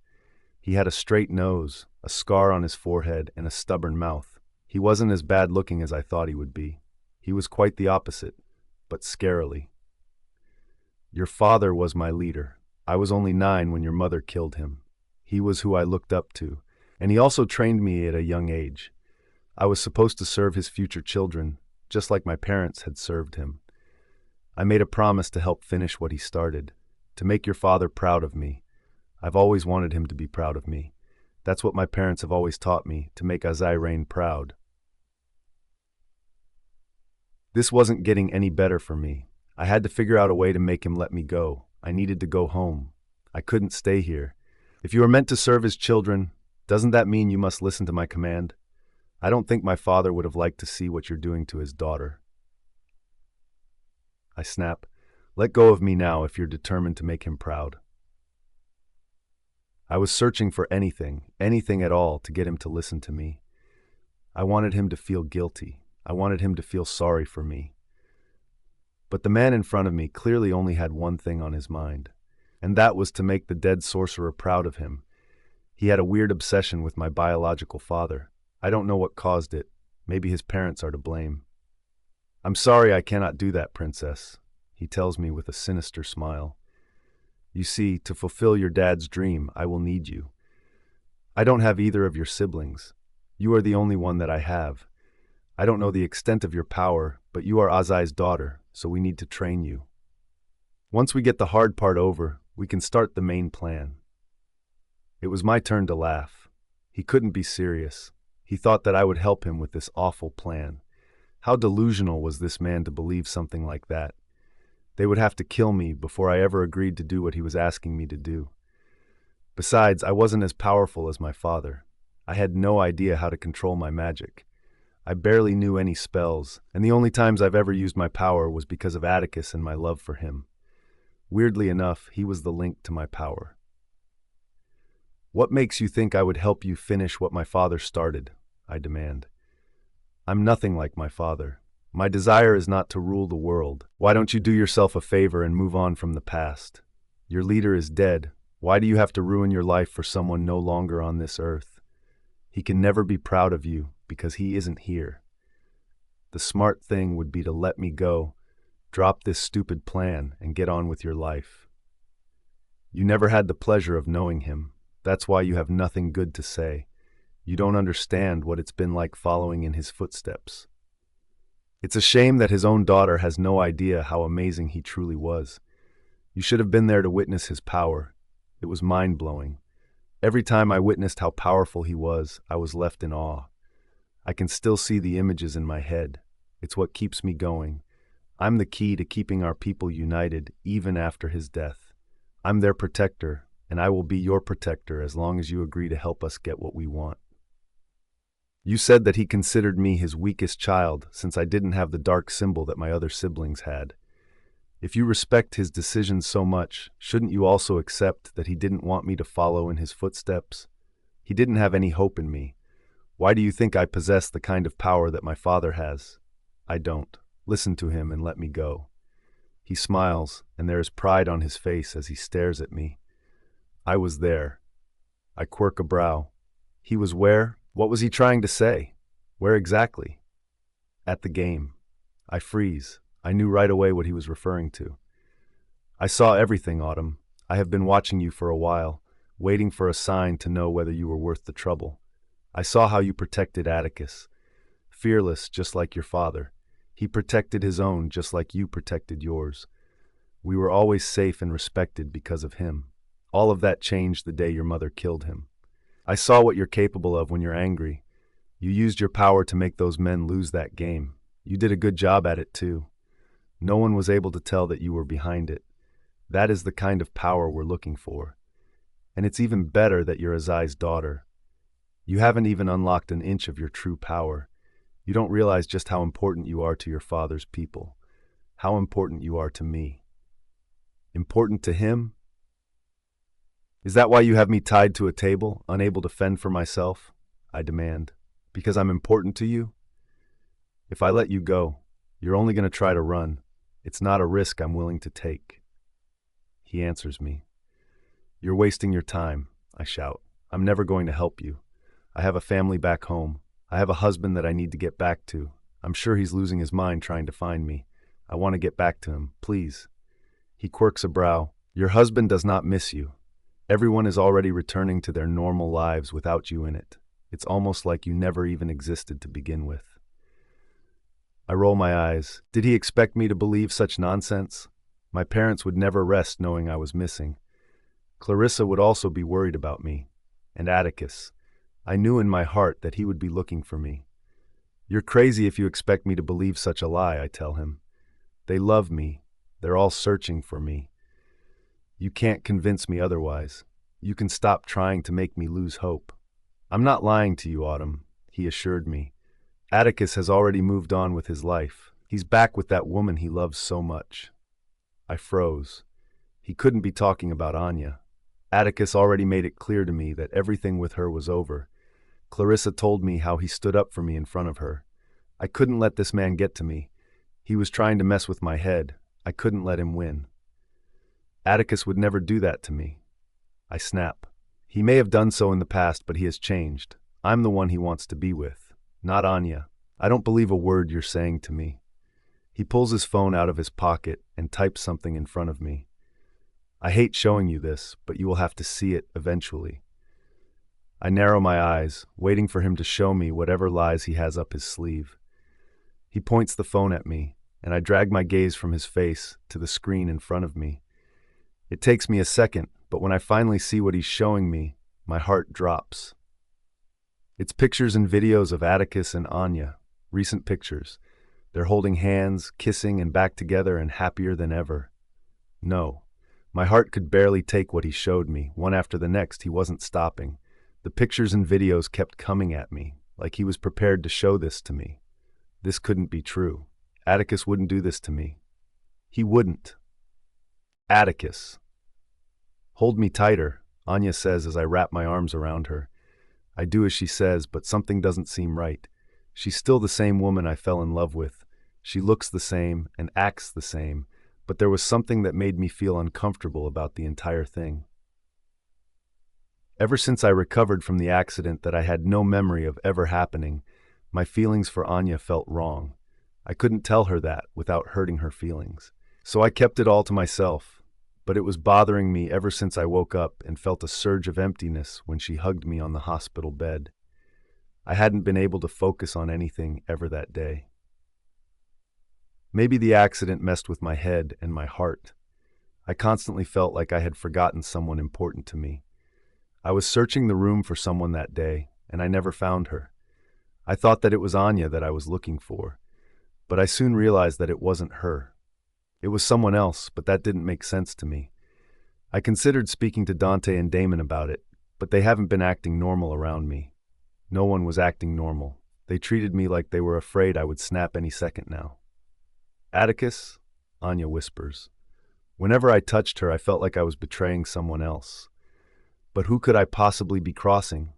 He had a straight nose, a scar on his forehead, and a stubborn mouth. He wasn't as bad-looking as I thought he would be. He was quite the opposite, but scarily. Your father was my leader. I was only 9 when your mother killed him. He was who I looked up to, and he also trained me at a young age. I was supposed to serve his future children, just like my parents had served him. I made a promise to help finish what he started, to make your father proud of me. I've always wanted him to be proud of me. That's what my parents have always taught me, to make Azirain proud. This wasn't getting any better for me. I had to figure out a way to make him let me go. I needed to go home. I couldn't stay here. If you are meant to serve his children, doesn't that mean you must listen to my command? I don't think my father would have liked to see what you're doing to his daughter. I snap, let go of me now if you're determined to make him proud. I was searching for anything at all to get him to listen to me. I wanted him to feel guilty. I wanted him to feel sorry for me. But the man in front of me clearly only had one thing on his mind, and that was to make the dead sorcerer proud of him. He had a weird obsession with my biological father. I don't know what caused it. Maybe his parents are to blame. I'm sorry I cannot do that, princess, he tells me with a sinister smile. You see, to fulfill your dad's dream, I will need you. I don't have either of your siblings. You are the only one that I have. I don't know the extent of your power, but you are Azai's daughter, so we need to train you. Once we get the hard part over, we can start the main plan. It was my turn to laugh. He couldn't be serious. He thought that I would help him with this awful plan. How delusional was this man to believe something like that? They would have to kill me before I ever agreed to do what he was asking me to do. Besides, I wasn't as powerful as my father. I had no idea how to control my magic. I barely knew any spells, and the only times I've ever used my power was because of Atticus and my love for him. Weirdly enough, he was the link to my power. What makes you think I would help you finish what my father started? I demand. I'm nothing like my father. My desire is not to rule the world. Why don't you do yourself a favor and move on from the past? Your leader is dead. Why do you have to ruin your life for someone no longer on this earth? He can never be proud of you because he isn't here. The smart thing would be to let me go, drop this stupid plan, and get on with your life. You never had the pleasure of knowing him. That's why you have nothing good to say. You don't understand what it's been like following in his footsteps. It's a shame that his own daughter has no idea how amazing he truly was. You should have been there to witness his power. It was mind-blowing. Every time I witnessed how powerful he was, I was left in awe. I can still see the images in my head. It's what keeps me going. I'm the key to keeping our people united, even after his death. I'm their protector, and I will be your protector as long as you agree to help us get what we want. You said that he considered me his weakest child since I didn't have the dark symbol that my other siblings had. If you respect his decisions so much, shouldn't you also accept that he didn't want me to follow in his footsteps? He didn't have any hope in me. Why do you think I possess the kind of power that my father has? I don't. Listen to him and let me go. He smiles, and there is pride on his face as he stares at me. I was there. I quirk a brow. He was where? What was he trying to say? Where exactly? At the game. I freeze. I knew right away what he was referring to. I saw everything, Autumn. I have been watching you for a while, waiting for a sign to know whether you were worth the trouble. I saw how you protected Atticus. Fearless, just like your father. He protected his own just like you protected yours. We were always safe and respected because of him. All of that changed the day your mother killed him. I saw what you're capable of when you're angry. You used your power to make those men lose that game. You did a good job at it, too. No one was able to tell that you were behind it. That is the kind of power we're looking for. And it's even better that you're Azai's daughter. You haven't even unlocked an inch of your true power. You don't realize just how important you are to your father's people. How important you are to me. Important to him? Is that why you have me tied to a table, unable to fend for myself? I demand. Because I'm important to you? If I let you go, you're only going to try to run. It's not a risk I'm willing to take. He answers me. You're wasting your time, I shout. I'm never going to help you. I have a family back home. I have a husband that I need to get back to. I'm sure he's losing his mind trying to find me. I want to get back to him, please. He quirks a brow. Your husband does not miss you. Everyone is already returning to their normal lives without you in it. It's almost like you never even existed to begin with. I roll my eyes. Did he expect me to believe such nonsense? My parents would never rest knowing I was missing. Clarissa would also be worried about me. And Atticus. I knew in my heart that he would be looking for me. You're crazy if you expect me to believe such a lie, I tell him. They love me. They're all searching for me. You can't convince me otherwise. You can stop trying to make me lose hope. I'm not lying to you, Autumn, he assured me. Atticus has already moved on with his life. He's back with that woman he loves so much. I froze. He couldn't be talking about Anya. Atticus already made it clear to me that everything with her was over. Clarissa told me how he stood up for me in front of her. I couldn't let this man get to me. He was trying to mess with my head. I couldn't let him win. Atticus would never do that to me. I snap. He may have done so in the past, but he has changed. I'm the one he wants to be with, not Anya. I don't believe a word you're saying to me. He pulls his phone out of his pocket and types something in front of me. I hate showing you this, but you will have to see it eventually. I narrow my eyes, waiting for him to show me whatever lies he has up his sleeve. He points the phone at me, and I drag my gaze from his face to the screen in front of me. It takes me a second, but when I finally see what he's showing me, my heart drops. It's pictures and videos of Atticus and Anya, recent pictures. They're holding hands, kissing, and back together and happier than ever. No, my heart could barely take what he showed me. One after the next, he wasn't stopping. The pictures and videos kept coming at me, like he was prepared to show this to me. This couldn't be true. Atticus wouldn't do this to me. He wouldn't. Atticus. Hold me tighter, Anya says as I wrap my arms around her. I do as she says, but something doesn't seem right. She's still the same woman I fell in love with. She looks the same and acts the same, but there was something that made me feel uncomfortable about the entire thing. Ever since I recovered from the accident that I had no memory of ever happening, my feelings for Anya felt wrong. I couldn't tell her that without hurting her feelings. So I kept it all to myself. but it was bothering me ever since I woke up and felt a surge of emptiness when she hugged me on the hospital bed. I hadn't been able to focus on anything ever that day. Maybe the accident messed with my head and my heart. I constantly felt like I had forgotten someone important to me. I was searching the room for someone that day, and I never found her. I thought that it was Anya that I was looking for, but I soon realized that it wasn't her. It was someone else, but that didn't make sense to me. I considered speaking to Dante and Damon about it, but they haven't been acting normal around me. No one was acting normal. They treated me like they were afraid I would snap any second now. Atticus, Anya whispers. Whenever I touched her, I felt like I was betraying someone else. But who could I possibly be crossing?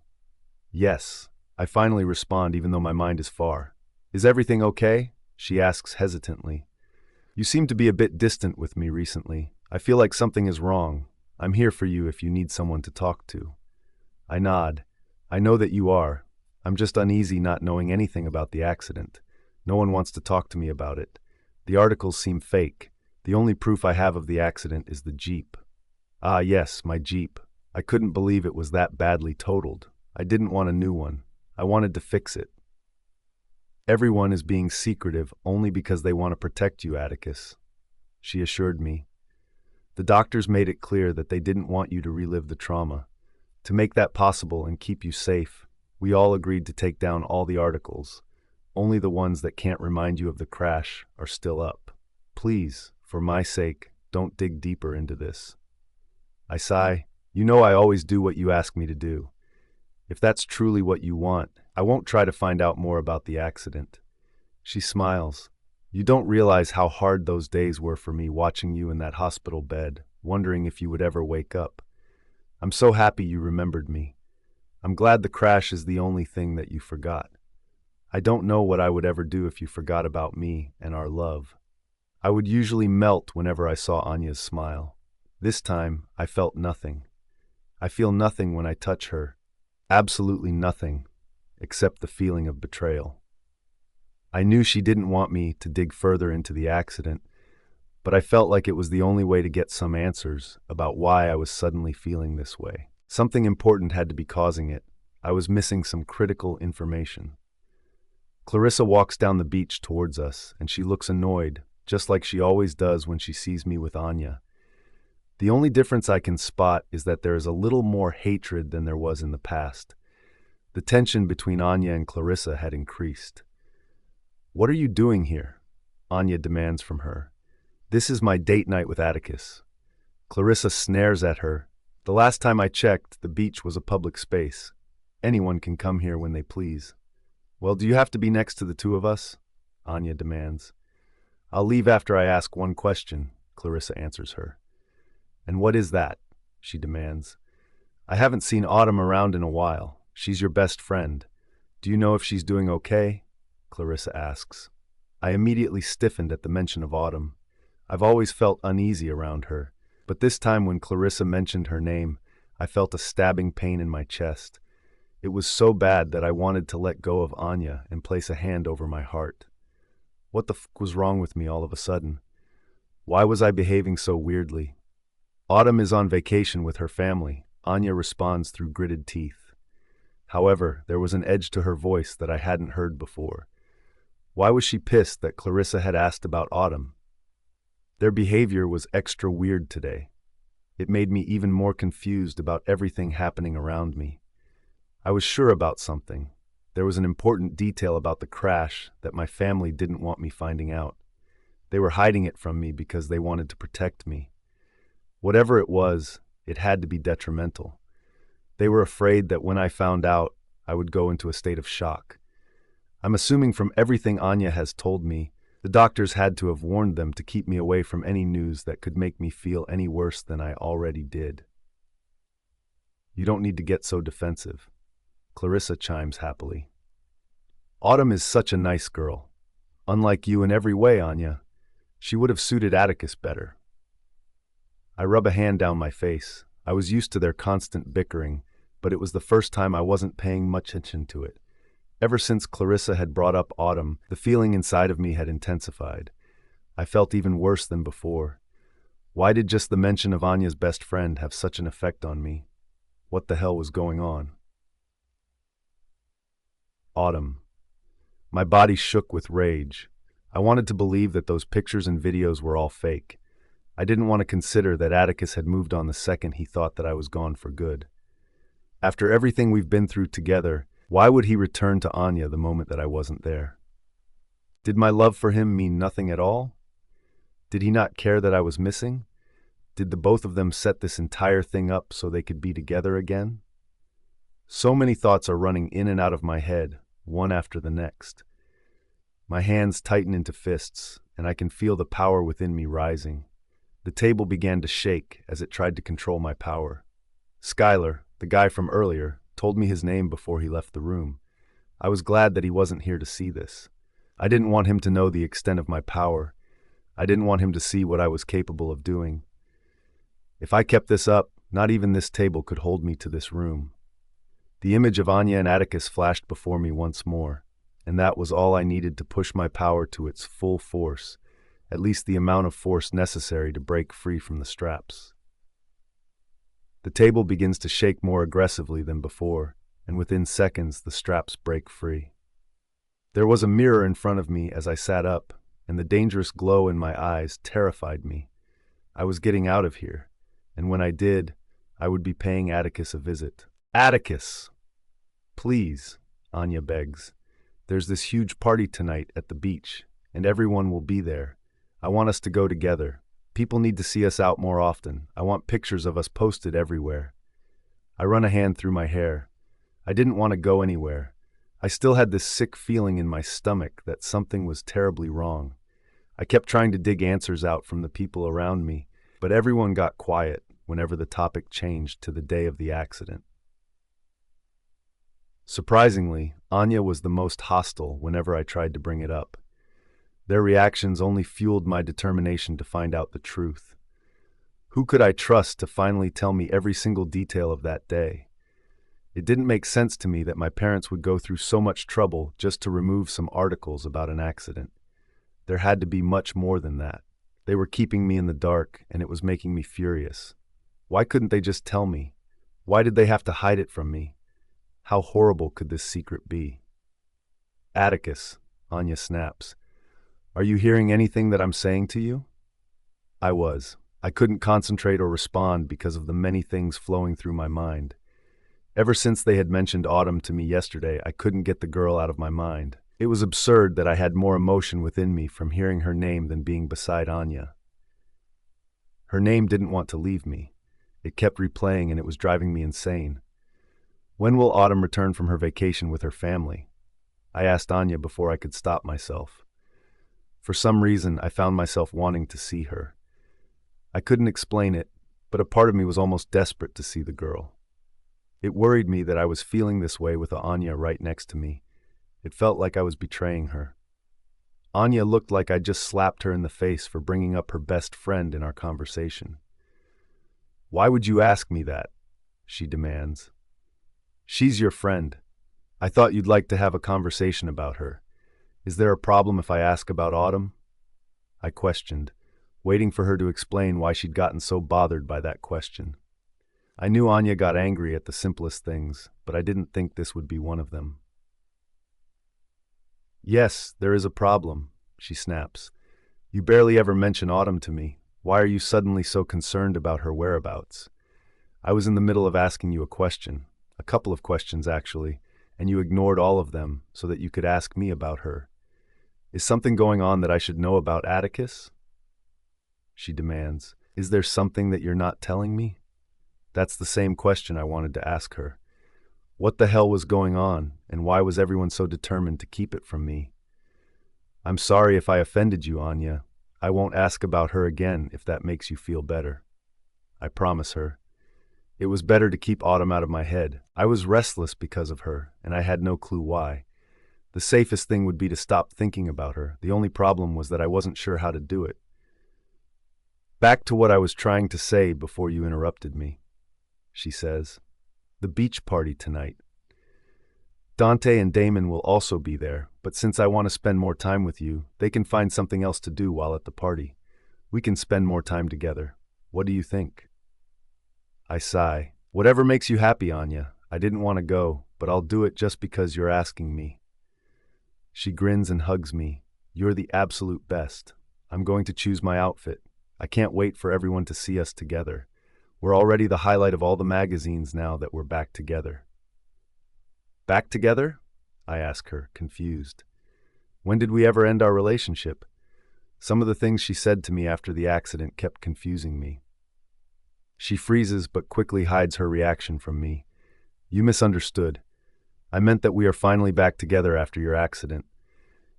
Yes, I finally respond even though my mind is far. Is everything okay? She asks hesitantly. You seem to be a bit distant with me recently. I feel like something is wrong. I'm here for you if you need someone to talk to. I nod. I know that you are. I'm just uneasy not knowing anything about the accident. No one wants to talk to me about it. The articles seem fake. The only proof I have of the accident is the Jeep. Ah, yes, my Jeep. I couldn't believe it was that badly totaled. I didn't want a new one. I wanted to fix it. Everyone is being secretive only because they want to protect you, Atticus, she assured me. The doctors made it clear that they didn't want you to relive the trauma. To make that possible and keep you safe, we all agreed to take down all the articles. Only the ones that can't remind you of the crash are still up. Please, for my sake, don't dig deeper into this. I sigh. You know I always do what you ask me to do. If that's truly what you want, I won't try to find out more about the accident. She smiles. You don't realize how hard those days were for me watching you in that hospital bed, wondering if you would ever wake up. I'm so happy you remembered me. I'm glad the crash is the only thing that you forgot. I don't know what I would ever do if you forgot about me and our love. I would usually melt whenever I saw Anya's smile. This time, I felt nothing. I feel nothing when I touch her. Absolutely nothing, except the feeling of betrayal. I knew she didn't want me to dig further into the accident, but I felt like it was the only way to get some answers about why I was suddenly feeling this way. Something important had to be causing it. I was missing some critical information. Clarissa walks down the beach towards us, and she looks annoyed, just like she always does when she sees me with Anya. The only difference I can spot is that there is a little more hatred than there was in the past. The tension between Anya and Clarissa had increased. What are you doing here? Anya demands from her. This is my date night with Atticus. Clarissa snares at her. The last time I checked, the beach was a public space. Anyone can come here when they please. Well, do you have to be next to the two of us? Anya demands. I'll leave after I ask one question, Clarissa answers her. And what is that? She demands. I haven't seen Autumn around in a while. She's your best friend. Do you know if she's doing okay? Clarissa asks. I immediately stiffened at the mention of Autumn. I've always felt uneasy around her, but this time when Clarissa mentioned her name, I felt a stabbing pain in my chest. It was so bad that I wanted to let go of Anya and place a hand over my heart. What the f*** was wrong with me all of a sudden? Why was I behaving so weirdly? Autumn is on vacation with her family, Anya responds through gritted teeth. However, there was an edge to her voice that I hadn't heard before. Why was she pissed that Clarissa had asked about Autumn? Their behavior was extra weird today. It made me even more confused about everything happening around me. I was sure about something. There was an important detail about the crash that my family didn't want me finding out. They were hiding it from me because they wanted to protect me. Whatever it was, it had to be detrimental. They were afraid that when I found out, I would go into a state of shock. I'm assuming from everything Anya has told me, the doctors had to have warned them to keep me away from any news that could make me feel any worse than I already did. You don't need to get so defensive, Clarissa chimes happily. Autumn is such a nice girl. Unlike you in every way, Anya. She would have suited Atticus better. I rub a hand down my face. I was used to their constant bickering, but it was the first time I wasn't paying much attention to it. Ever since Clarissa had brought up Autumn, the feeling inside of me had intensified. I felt even worse than before. Why did just the mention of Anya's best friend have such an effect on me? What the hell was going on? Autumn. My body shook with rage. I wanted to believe that those pictures and videos were all fake. I didn't want to consider that Atticus had moved on the second he thought that I was gone for good. After everything we've been through together, why would he return to Anya the moment that I wasn't there? Did my love for him mean nothing at all? Did he not care that I was missing? Did the both of them set this entire thing up so they could be together again? So many thoughts are running in and out of my head, one after the next. My hands tighten into fists, and I can feel the power within me rising. The table began to shake as it tried to control my power. Skylar, the guy from earlier, told me his name before he left the room. I was glad that he wasn't here to see this. I didn't want him to know the extent of my power. I didn't want him to see what I was capable of doing. If I kept this up, not even this table could hold me to this room. The image of Anya and Atticus flashed before me once more, and that was all I needed to push my power to its full force, at least the amount of force necessary to break free from the straps. The table begins to shake more aggressively than before, and within seconds the straps break free. There was a mirror in front of me as I sat up, and the dangerous glow in my eyes terrified me. I was getting out of here, and when I did, I would be paying Atticus a visit. Atticus! Please, Anya begs. There's this huge party tonight at the beach, and everyone will be there. I want us to go together. People need to see us out more often. I want pictures of us posted everywhere. I run a hand through my hair. I didn't want to go anywhere. I still had this sick feeling in my stomach that something was terribly wrong. I kept trying to dig answers out from the people around me, but everyone got quiet whenever the topic changed to the day of the accident. Surprisingly, Anya was the most hostile whenever I tried to bring it up. Their reactions only fueled my determination to find out the truth. Who could I trust to finally tell me every single detail of that day? It didn't make sense to me that my parents would go through so much trouble just to remove some articles about an accident. There had to be much more than that. They were keeping me in the dark, and it was making me furious. Why couldn't they just tell me? Why did they have to hide it from me? How horrible could this secret be? Atticus, Anya snaps. Are you hearing anything that I'm saying to you? I was. I couldn't concentrate or respond because of the many things flowing through my mind. Ever since they had mentioned Autumn to me yesterday, I couldn't get the girl out of my mind. It was absurd that I had more emotion within me from hearing her name than being beside Anya. Her name didn't want to leave me. It kept replaying and it was driving me insane. When will Autumn return from her vacation with her family? I asked Anya before I could stop myself. For some reason, I found myself wanting to see her. I couldn't explain it, but a part of me was almost desperate to see the girl. It worried me that I was feeling this way with Anya right next to me. It felt like I was betraying her. Anya looked like I just slapped her in the face for bringing up her best friend in our conversation. Why would you ask me that? She demands. She's your friend. I thought you'd like to have a conversation about her. Is there a problem if I ask about Autumn? I questioned, waiting for her to explain why she'd gotten so bothered by that question. I knew Anya got angry at the simplest things, but I didn't think this would be one of them. Yes, there is a problem, she snaps. You barely ever mention Autumn to me. Why are you suddenly so concerned about her whereabouts? I was in the middle of asking you a question, a couple of questions actually, and you ignored all of them so that you could ask me about her. Is something going on that I should know about Atticus? She demands. Is there something that you're not telling me? That's the same question I wanted to ask her. What the hell was going on, and why was everyone so determined to keep it from me? I'm sorry if I offended you, Anya. I won't ask about her again if that makes you feel better. I promise her. It was better to keep Autumn out of my head. I was restless because of her, and I had no clue why. The safest thing would be to stop thinking about her. The only problem was that I wasn't sure how to do it. Back to what I was trying to say before you interrupted me, she says. The beach party tonight. Dante and Damon will also be there, but since I want to spend more time with you, they can find something else to do while at the party. We can spend more time together. What do you think? I sigh. Whatever makes you happy, Anya. I didn't want to go, but I'll do it just because you're asking me. She grins and hugs me. You're the absolute best. I'm going to choose my outfit. I can't wait for everyone to see us together. We're already the highlight of all the magazines now that we're back together. Back together? I ask her, confused. When did we ever end our relationship? Some of the things she said to me after the accident kept confusing me. She freezes but quickly hides her reaction from me. You misunderstood. I meant that we are finally back together after your accident.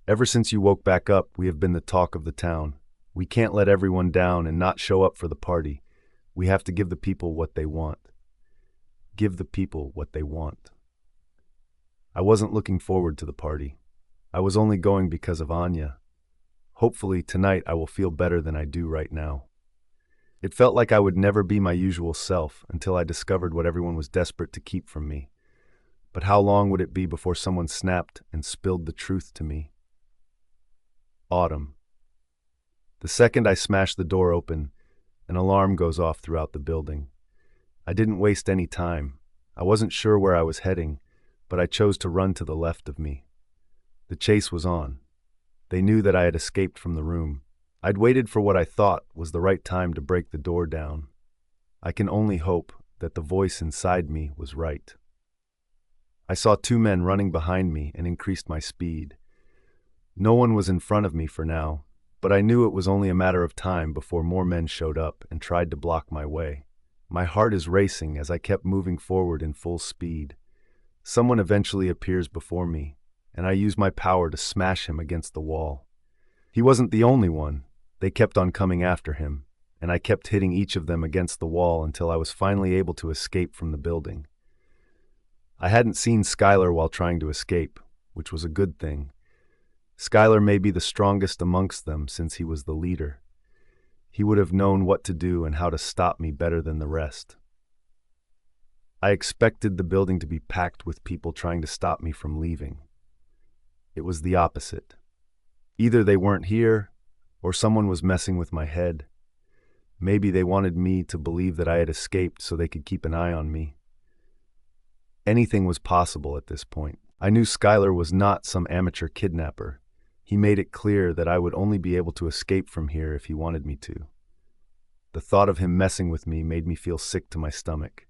Ever since you woke back up, we have been the talk of the town. We can't let everyone down and not show up for the party. We have to give the people what they want. Give the people what they want. I wasn't looking forward to the party. I was only going because of Anya. Hopefully, tonight I will feel better than I do right now. It felt like I would never be my usual self until I discovered what everyone was desperate to keep from me. But how long would it be before someone snapped and spilled the truth to me? Autumn. The second I smash the door open, an alarm goes off throughout the building. I didn't waste any time. I wasn't sure where I was heading, but I chose to run to the left of me. The chase was on. They knew that I had escaped from the room. I'd waited for what I thought was the right time to break the door down. I can only hope that the voice inside me was right. I saw two men running behind me and increased my speed. No one was in front of me for now, but I knew it was only a matter of time before more men showed up and tried to block my way. My heart is racing as I kept moving forward in full speed. Someone eventually appears before me, and I use my power to smash him against the wall. He wasn't the only one. They kept on coming after him, and I kept hitting each of them against the wall until I was finally able to escape from the building. I hadn't seen Skylar while trying to escape, which was a good thing. Skylar may be the strongest amongst them since he was the leader. He would have known what to do and how to stop me better than the rest. I expected the building to be packed with people trying to stop me from leaving. It was the opposite. Either they weren't here, or someone was messing with my head. Maybe they wanted me to believe that I had escaped so they could keep an eye on me. Anything was possible at this point. I knew Skylar was not some amateur kidnapper. He made it clear that I would only be able to escape from here if he wanted me to. The thought of him messing with me made me feel sick to my stomach.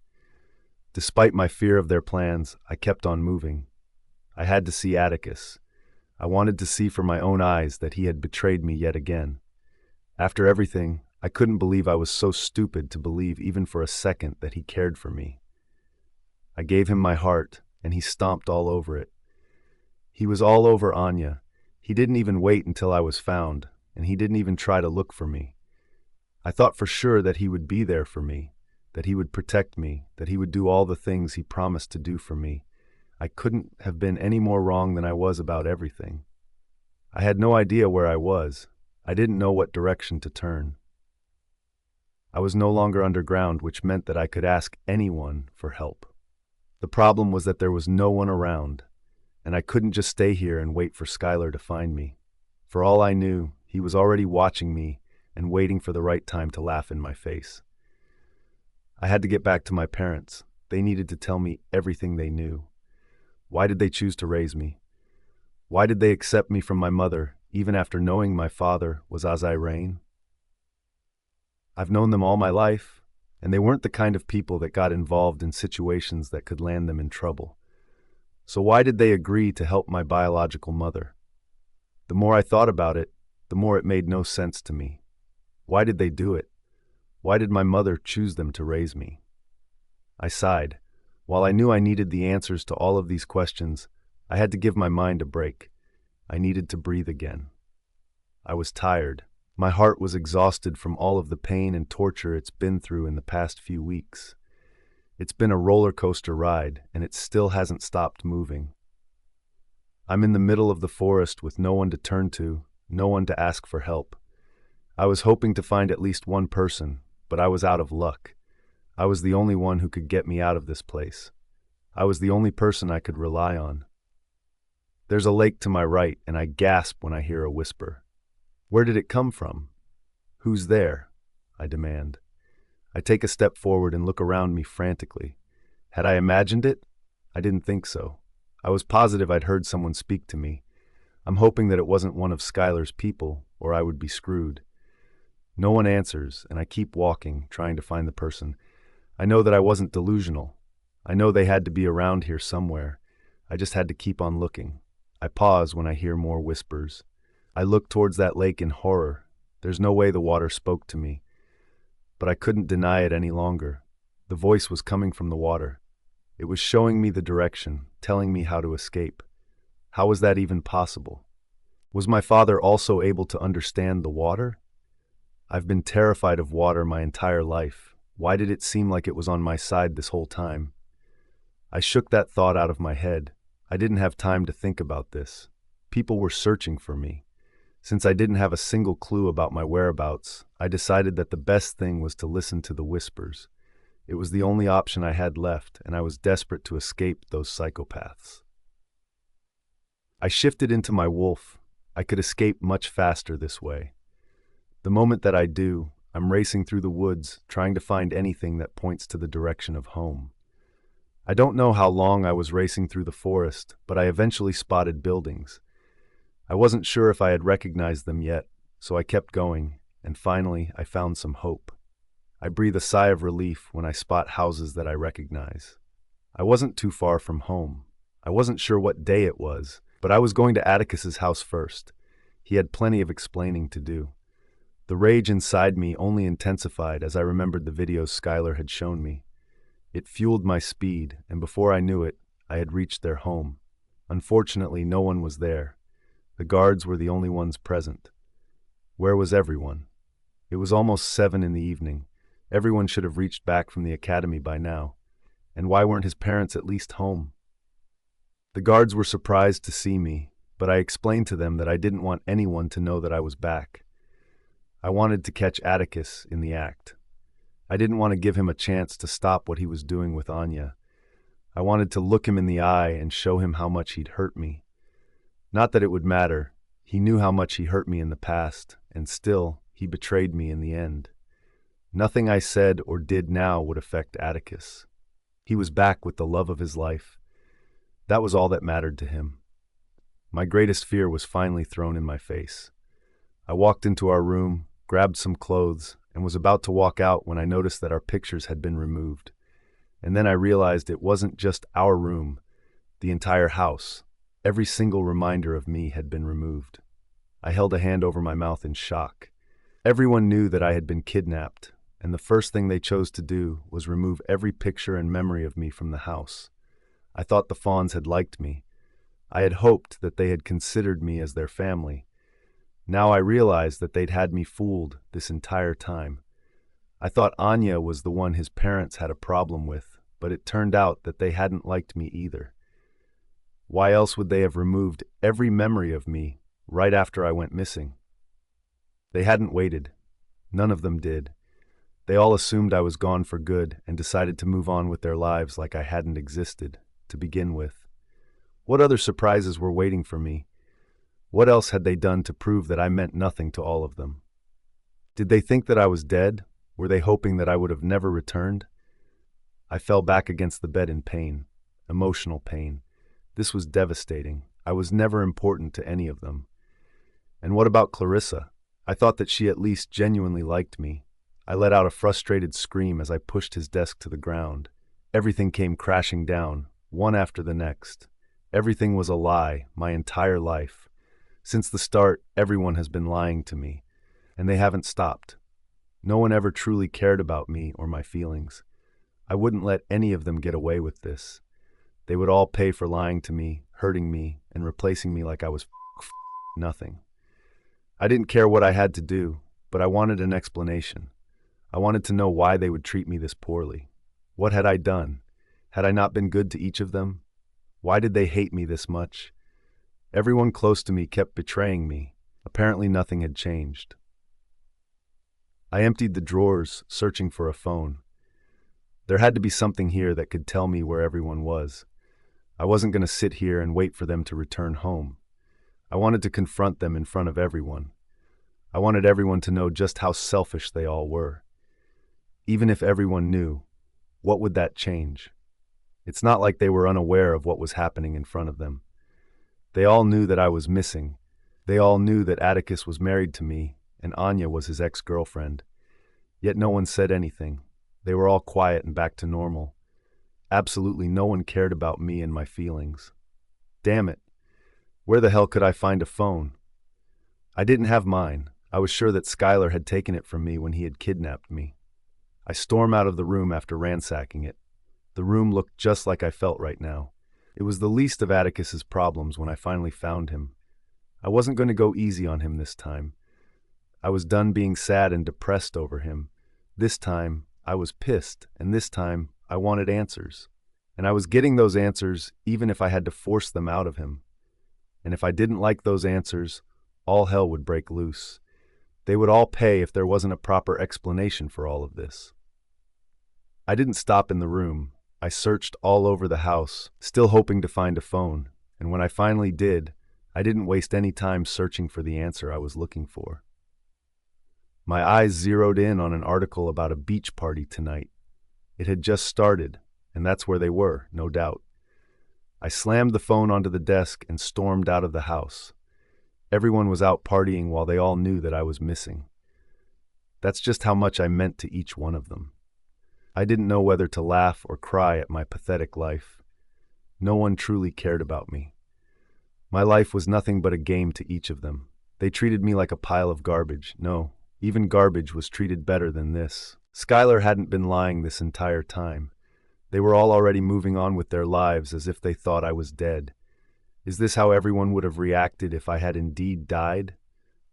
Despite my fear of their plans, I kept on moving. I had to see Atticus. I wanted to see for my own eyes that he had betrayed me yet again. After everything, I couldn't believe I was so stupid to believe even for a second that he cared for me. I gave him my heart, and he stomped all over it. He was all over Anya. He didn't even wait until I was found, and he didn't even try to look for me. I thought for sure that he would be there for me, that he would protect me, that he would do all the things he promised to do for me. I couldn't have been any more wrong than I was about everything. I had no idea where I was. I didn't know what direction to turn. I was no longer underground, which meant that I could ask anyone for help. The problem was that there was no one around, and I couldn't just stay here and wait for Skylar to find me. For all I knew, he was already watching me and waiting for the right time to laugh in my face. I had to get back to my parents. They needed to tell me everything they knew. Why did they choose to raise me? Why did they accept me from my mother, even after knowing my father was Azirain? I've known them all my life, and they weren't the kind of people that got involved in situations that could land them in trouble. So why did they agree to help my biological mother? The more I thought about it, the more it made no sense to me. Why did they do it? Why did my mother choose them to raise me? I sighed. While I knew I needed the answers to all of these questions, I had to give my mind a break. I needed to breathe again. I was tired. My heart was exhausted from all of the pain and torture it's been through in the past few weeks. It's been a roller coaster ride, and it still hasn't stopped moving. I'm in the middle of the forest with no one to turn to, no one to ask for help. I was hoping to find at least one person, but I was out of luck. I was the only one who could get me out of this place. I was the only person I could rely on. There's a lake to my right, and I gasp when I hear a whisper. Where did it come from? Who's there? I demand. I take a step forward and look around me frantically. Had I imagined it? I didn't think so. I was positive I'd heard someone speak to me. I'm hoping that it wasn't one of Skylar's people, or I would be screwed. No one answers, and I keep walking, trying to find the person. I know that I wasn't delusional. I know they had to be around here somewhere. I just had to keep on looking. I pause when I hear more whispers. I look towards that lake in horror. There's no way the water spoke to me. But I couldn't deny it any longer. The voice was coming from the water. It was showing me the direction, telling me how to escape. How was that even possible? Was my father also able to understand the water? I've been terrified of water my entire life. Why did it seem like it was on my side this whole time? I shook that thought out of my head. I didn't have time to think about this. People were searching for me. Since I didn't have a single clue about my whereabouts, I decided that the best thing was to listen to the whispers. It was the only option I had left, and I was desperate to escape those psychopaths. I shifted into my wolf. I could escape much faster this way. The moment that I do, I'm racing through the woods, trying to find anything that points to the direction of home. I don't know how long I was racing through the forest, but I eventually spotted buildings. I wasn't sure if I had recognized them yet, so I kept going, and finally I found some hope. I breathe a sigh of relief when I spot houses that I recognize. I wasn't too far from home. I wasn't sure what day it was, but I was going to Atticus's house first. He had plenty of explaining to do. The rage inside me only intensified as I remembered the videos Skylar had shown me. It fueled my speed, and before I knew it, I had reached their home. Unfortunately, no one was there. The guards were the only ones present. Where was everyone? It was almost 7 in the evening. Everyone should have reached back from the academy by now. And why weren't his parents at least home? The guards were surprised to see me, but I explained to them that I didn't want anyone to know that I was back. I wanted to catch Atticus in the act. I didn't want to give him a chance to stop what he was doing with Anya. I wanted to look him in the eye and show him how much he'd hurt me. Not that it would matter. He knew how much he hurt me in the past, and still, he betrayed me in the end. Nothing I said or did now would affect Atticus. He was back with the love of his life. That was all that mattered to him. My greatest fear was finally thrown in my face. I walked into our room, grabbed some clothes, and was about to walk out when I noticed that our pictures had been removed. And then I realized it wasn't just our room. The entire house, every single reminder of me had been removed. I held a hand over my mouth in shock. Everyone knew that I had been kidnapped, and the first thing they chose to do was remove every picture and memory of me from the house. I thought the Fawns had liked me. I had hoped that they had considered me as their family. Now I realized that they'd had me fooled this entire time. I thought Anya was the one his parents had a problem with, but it turned out that they hadn't liked me either. Why else would they have removed every memory of me right after I went missing? They hadn't waited. None of them did. They all assumed I was gone for good and decided to move on with their lives like I hadn't existed to begin with. What other surprises were waiting for me? What else had they done to prove that I meant nothing to all of them? Did they think that I was dead? Were they hoping that I would have never returned? I fell back against the bed in pain, emotional pain. This was devastating. I was never important to any of them. And what about Clarissa? I thought that she at least genuinely liked me. I let out a frustrated scream as I pushed his desk to the ground. Everything came crashing down, one after the next. Everything was a lie, my entire life. Since the start, everyone has been lying to me, and they haven't stopped. No one ever truly cared about me or my feelings. I wouldn't let any of them get away with this. They would all pay for lying to me, hurting me, and replacing me like I was nothing. I didn't care what I had to do, but I wanted an explanation. I wanted to know why they would treat me this poorly. What had I done? Had I not been good to each of them? Why did they hate me this much? Everyone close to me kept betraying me. Apparently nothing had changed. I emptied the drawers, searching for a phone. There had to be something here that could tell me where everyone was. I wasn't going to sit here and wait for them to return home. I wanted to confront them in front of everyone. I wanted everyone to know just how selfish they all were. Even if everyone knew, what would that change? It's not like they were unaware of what was happening in front of them. They all knew that I was missing. They all knew that Atticus was married to me and Anya was his ex-girlfriend. Yet no one said anything. They were all quiet and back to normal. Absolutely no one cared about me and my feelings. Damn it. Where the hell could I find a phone? I didn't have mine. I was sure that Skylar had taken it from me when he had kidnapped me. I stormed out of the room after ransacking it. The room looked just like I felt right now. It was the least of Atticus's problems when I finally found him. I wasn't going to go easy on him this time. I was done being sad and depressed over him. This time, I was pissed, and this time, I wanted answers. And I was getting those answers even if I had to force them out of him. And if I didn't like those answers, all hell would break loose. They would all pay if there wasn't a proper explanation for all of this. I didn't stop in the room. I searched all over the house, still hoping to find a phone, and when I finally did, I didn't waste any time searching for the answer I was looking for. My eyes zeroed in on an article about a beach party tonight. It had just started, and that's where they were, no doubt. I slammed the phone onto the desk and stormed out of the house. Everyone was out partying while they all knew that I was missing. That's just how much I meant to each one of them. I didn't know whether to laugh or cry at my pathetic life. No one truly cared about me. My life was nothing but a game to each of them. They treated me like a pile of garbage. No, even garbage was treated better than this. Skylar hadn't been lying this entire time. They were all already moving on with their lives as if they thought I was dead. Is this how everyone would have reacted if I had indeed died?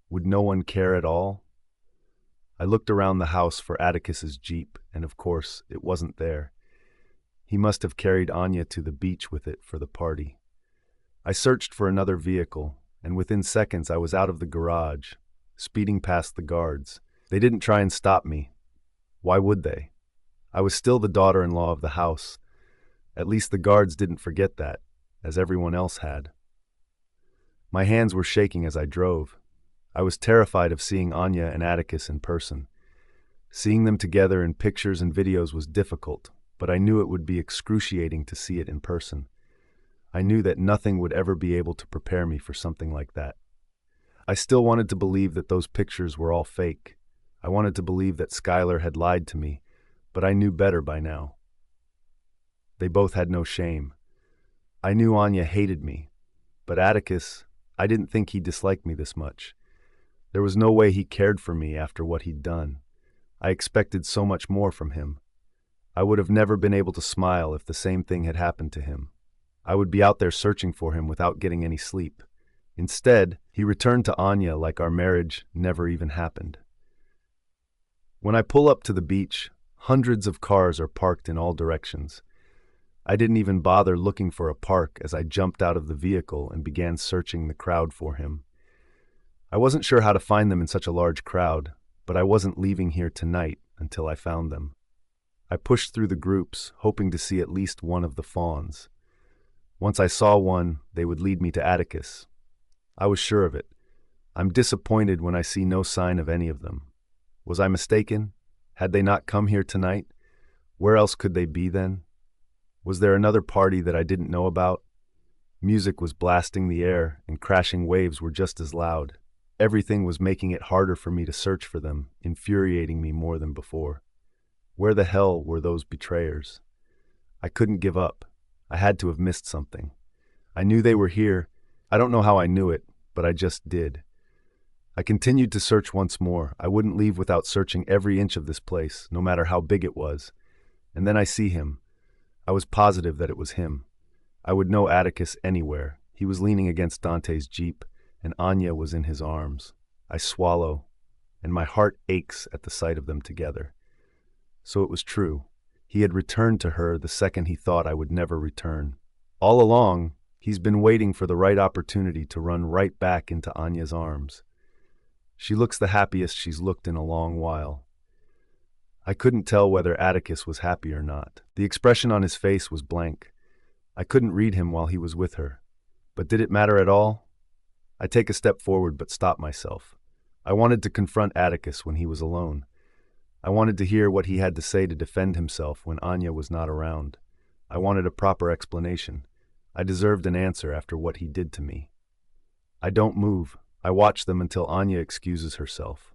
Would no one care at all? I looked around the house for Atticus's Jeep, and of course, it wasn't there. He must have carried Anya to the beach with it for the party. I searched for another vehicle, and within seconds I was out of the garage, speeding past the guards. They didn't try and stop me. Why would they? I was still the daughter-in-law of the house. At least the guards didn't forget that, as everyone else had. My hands were shaking as I drove. I was terrified of seeing Anya and Atticus in person. Seeing them together in pictures and videos was difficult, but I knew it would be excruciating to see it in person. I knew that nothing would ever be able to prepare me for something like that. I still wanted to believe that those pictures were all fake. I wanted to believe that Skylar had lied to me, but I knew better by now. They both had no shame. I knew Anya hated me, but Atticus, I didn't think he disliked me this much. There was no way he cared for me after what he'd done. I expected so much more from him. I would have never been able to smile if the same thing had happened to him. I would be out there searching for him without getting any sleep. Instead, he returned to Anya like our marriage never even happened. When I pull up to the beach, hundreds of cars are parked in all directions. I didn't even bother looking for a park as I jumped out of the vehicle and began searching the crowd for him. I wasn't sure how to find them in such a large crowd, but I wasn't leaving here tonight until I found them. I pushed through the groups, hoping to see at least one of the fawns. Once I saw one, they would lead me to Atticus. I was sure of it. I'm disappointed when I see no sign of any of them. Was I mistaken? Had they not come here tonight? Where else could they be then? Was there another party that I didn't know about? Music was blasting the air, and crashing waves were just as loud. Everything was making it harder for me to search for them, infuriating me more than before. Where the hell were those betrayers? I couldn't give up. I had to have missed something. I knew they were here. I don't know how I knew it, but I just did. I continued to search once more. I wouldn't leave without searching every inch of this place, no matter how big it was. And then I see him. I was positive that it was him. I would know Atticus anywhere. He was leaning against Dante's Jeep, and Anya was in his arms. I swallow, and my heart aches at the sight of them together. So it was true. He had returned to her the second he thought I would never return. All along, he's been waiting for the right opportunity to run right back into Anya's arms. She looks the happiest she's looked in a long while. I couldn't tell whether Atticus was happy or not. The expression on his face was blank. I couldn't read him while he was with her. But did it matter at all? I take a step forward but stop myself. I wanted to confront Atticus when he was alone. I wanted to hear what he had to say to defend himself when Anya was not around. I wanted a proper explanation. I deserved an answer after what he did to me. I don't move. I watch them until Anya excuses herself.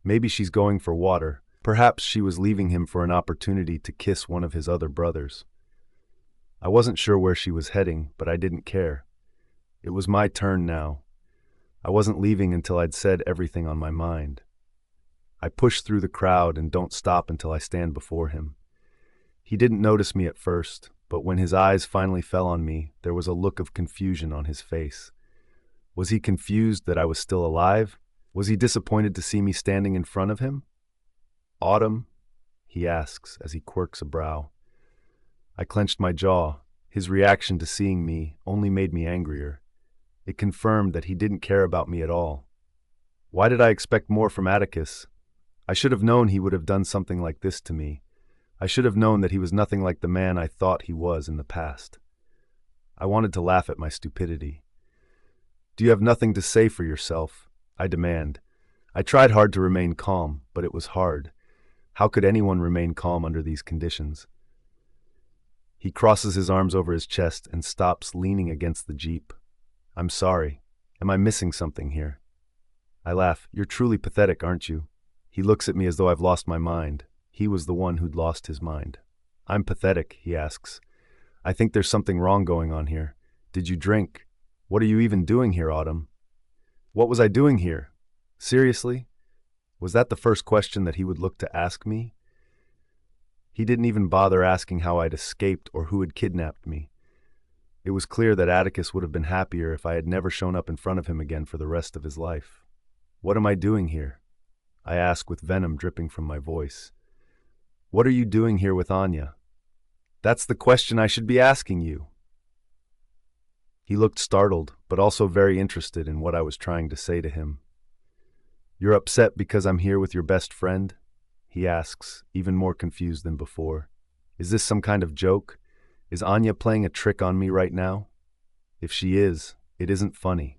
Maybe she's going for water. Perhaps she was leaving him for an opportunity to kiss one of his other brothers. I wasn't sure where she was heading, but I didn't care. It was my turn now. I wasn't leaving until I'd said everything on my mind. I push through the crowd and don't stop until I stand before him. He didn't notice me at first, but when his eyes finally fell on me, there was a look of confusion on his face. Was he confused that I was still alive? Was he disappointed to see me standing in front of him? "Autumn?" he asks as he quirks a brow. I clenched my jaw. His reaction to seeing me only made me angrier. It confirmed that he didn't care about me at all. Why did I expect more from Atticus? I should have known he would have done something like this to me. I should have known that he was nothing like the man I thought he was in the past. I wanted to laugh at my stupidity. "Do you have nothing to say for yourself?" I demand. I tried hard to remain calm, but it was hard. How could anyone remain calm under these conditions? He crosses his arms over his chest and stops, leaning against the Jeep. "I'm sorry. Am I missing something here?" I laugh. "You're truly pathetic, aren't you?" He looks at me as though I've lost my mind. He was the one who'd lost his mind. "I'm pathetic," he asks. "I think there's something wrong going on here. Did you drink? What are you even doing here, Autumn?" What was I doing here? Seriously? Was that the first question that he would look to ask me? He didn't even bother asking how I'd escaped or who had kidnapped me. It was clear that Atticus would have been happier if I had never shown up in front of him again for the rest of his life. "What am I doing here?" I ask with venom dripping from my voice. "What are you doing here with Anya?" "That's the question I should be asking you." He looked startled, but also very interested in what I was trying to say to him. "You're upset because I'm here with your best friend?" he asks, even more confused than before. "Is this some kind of joke? Is Anya playing a trick on me right now? If she is, it isn't funny."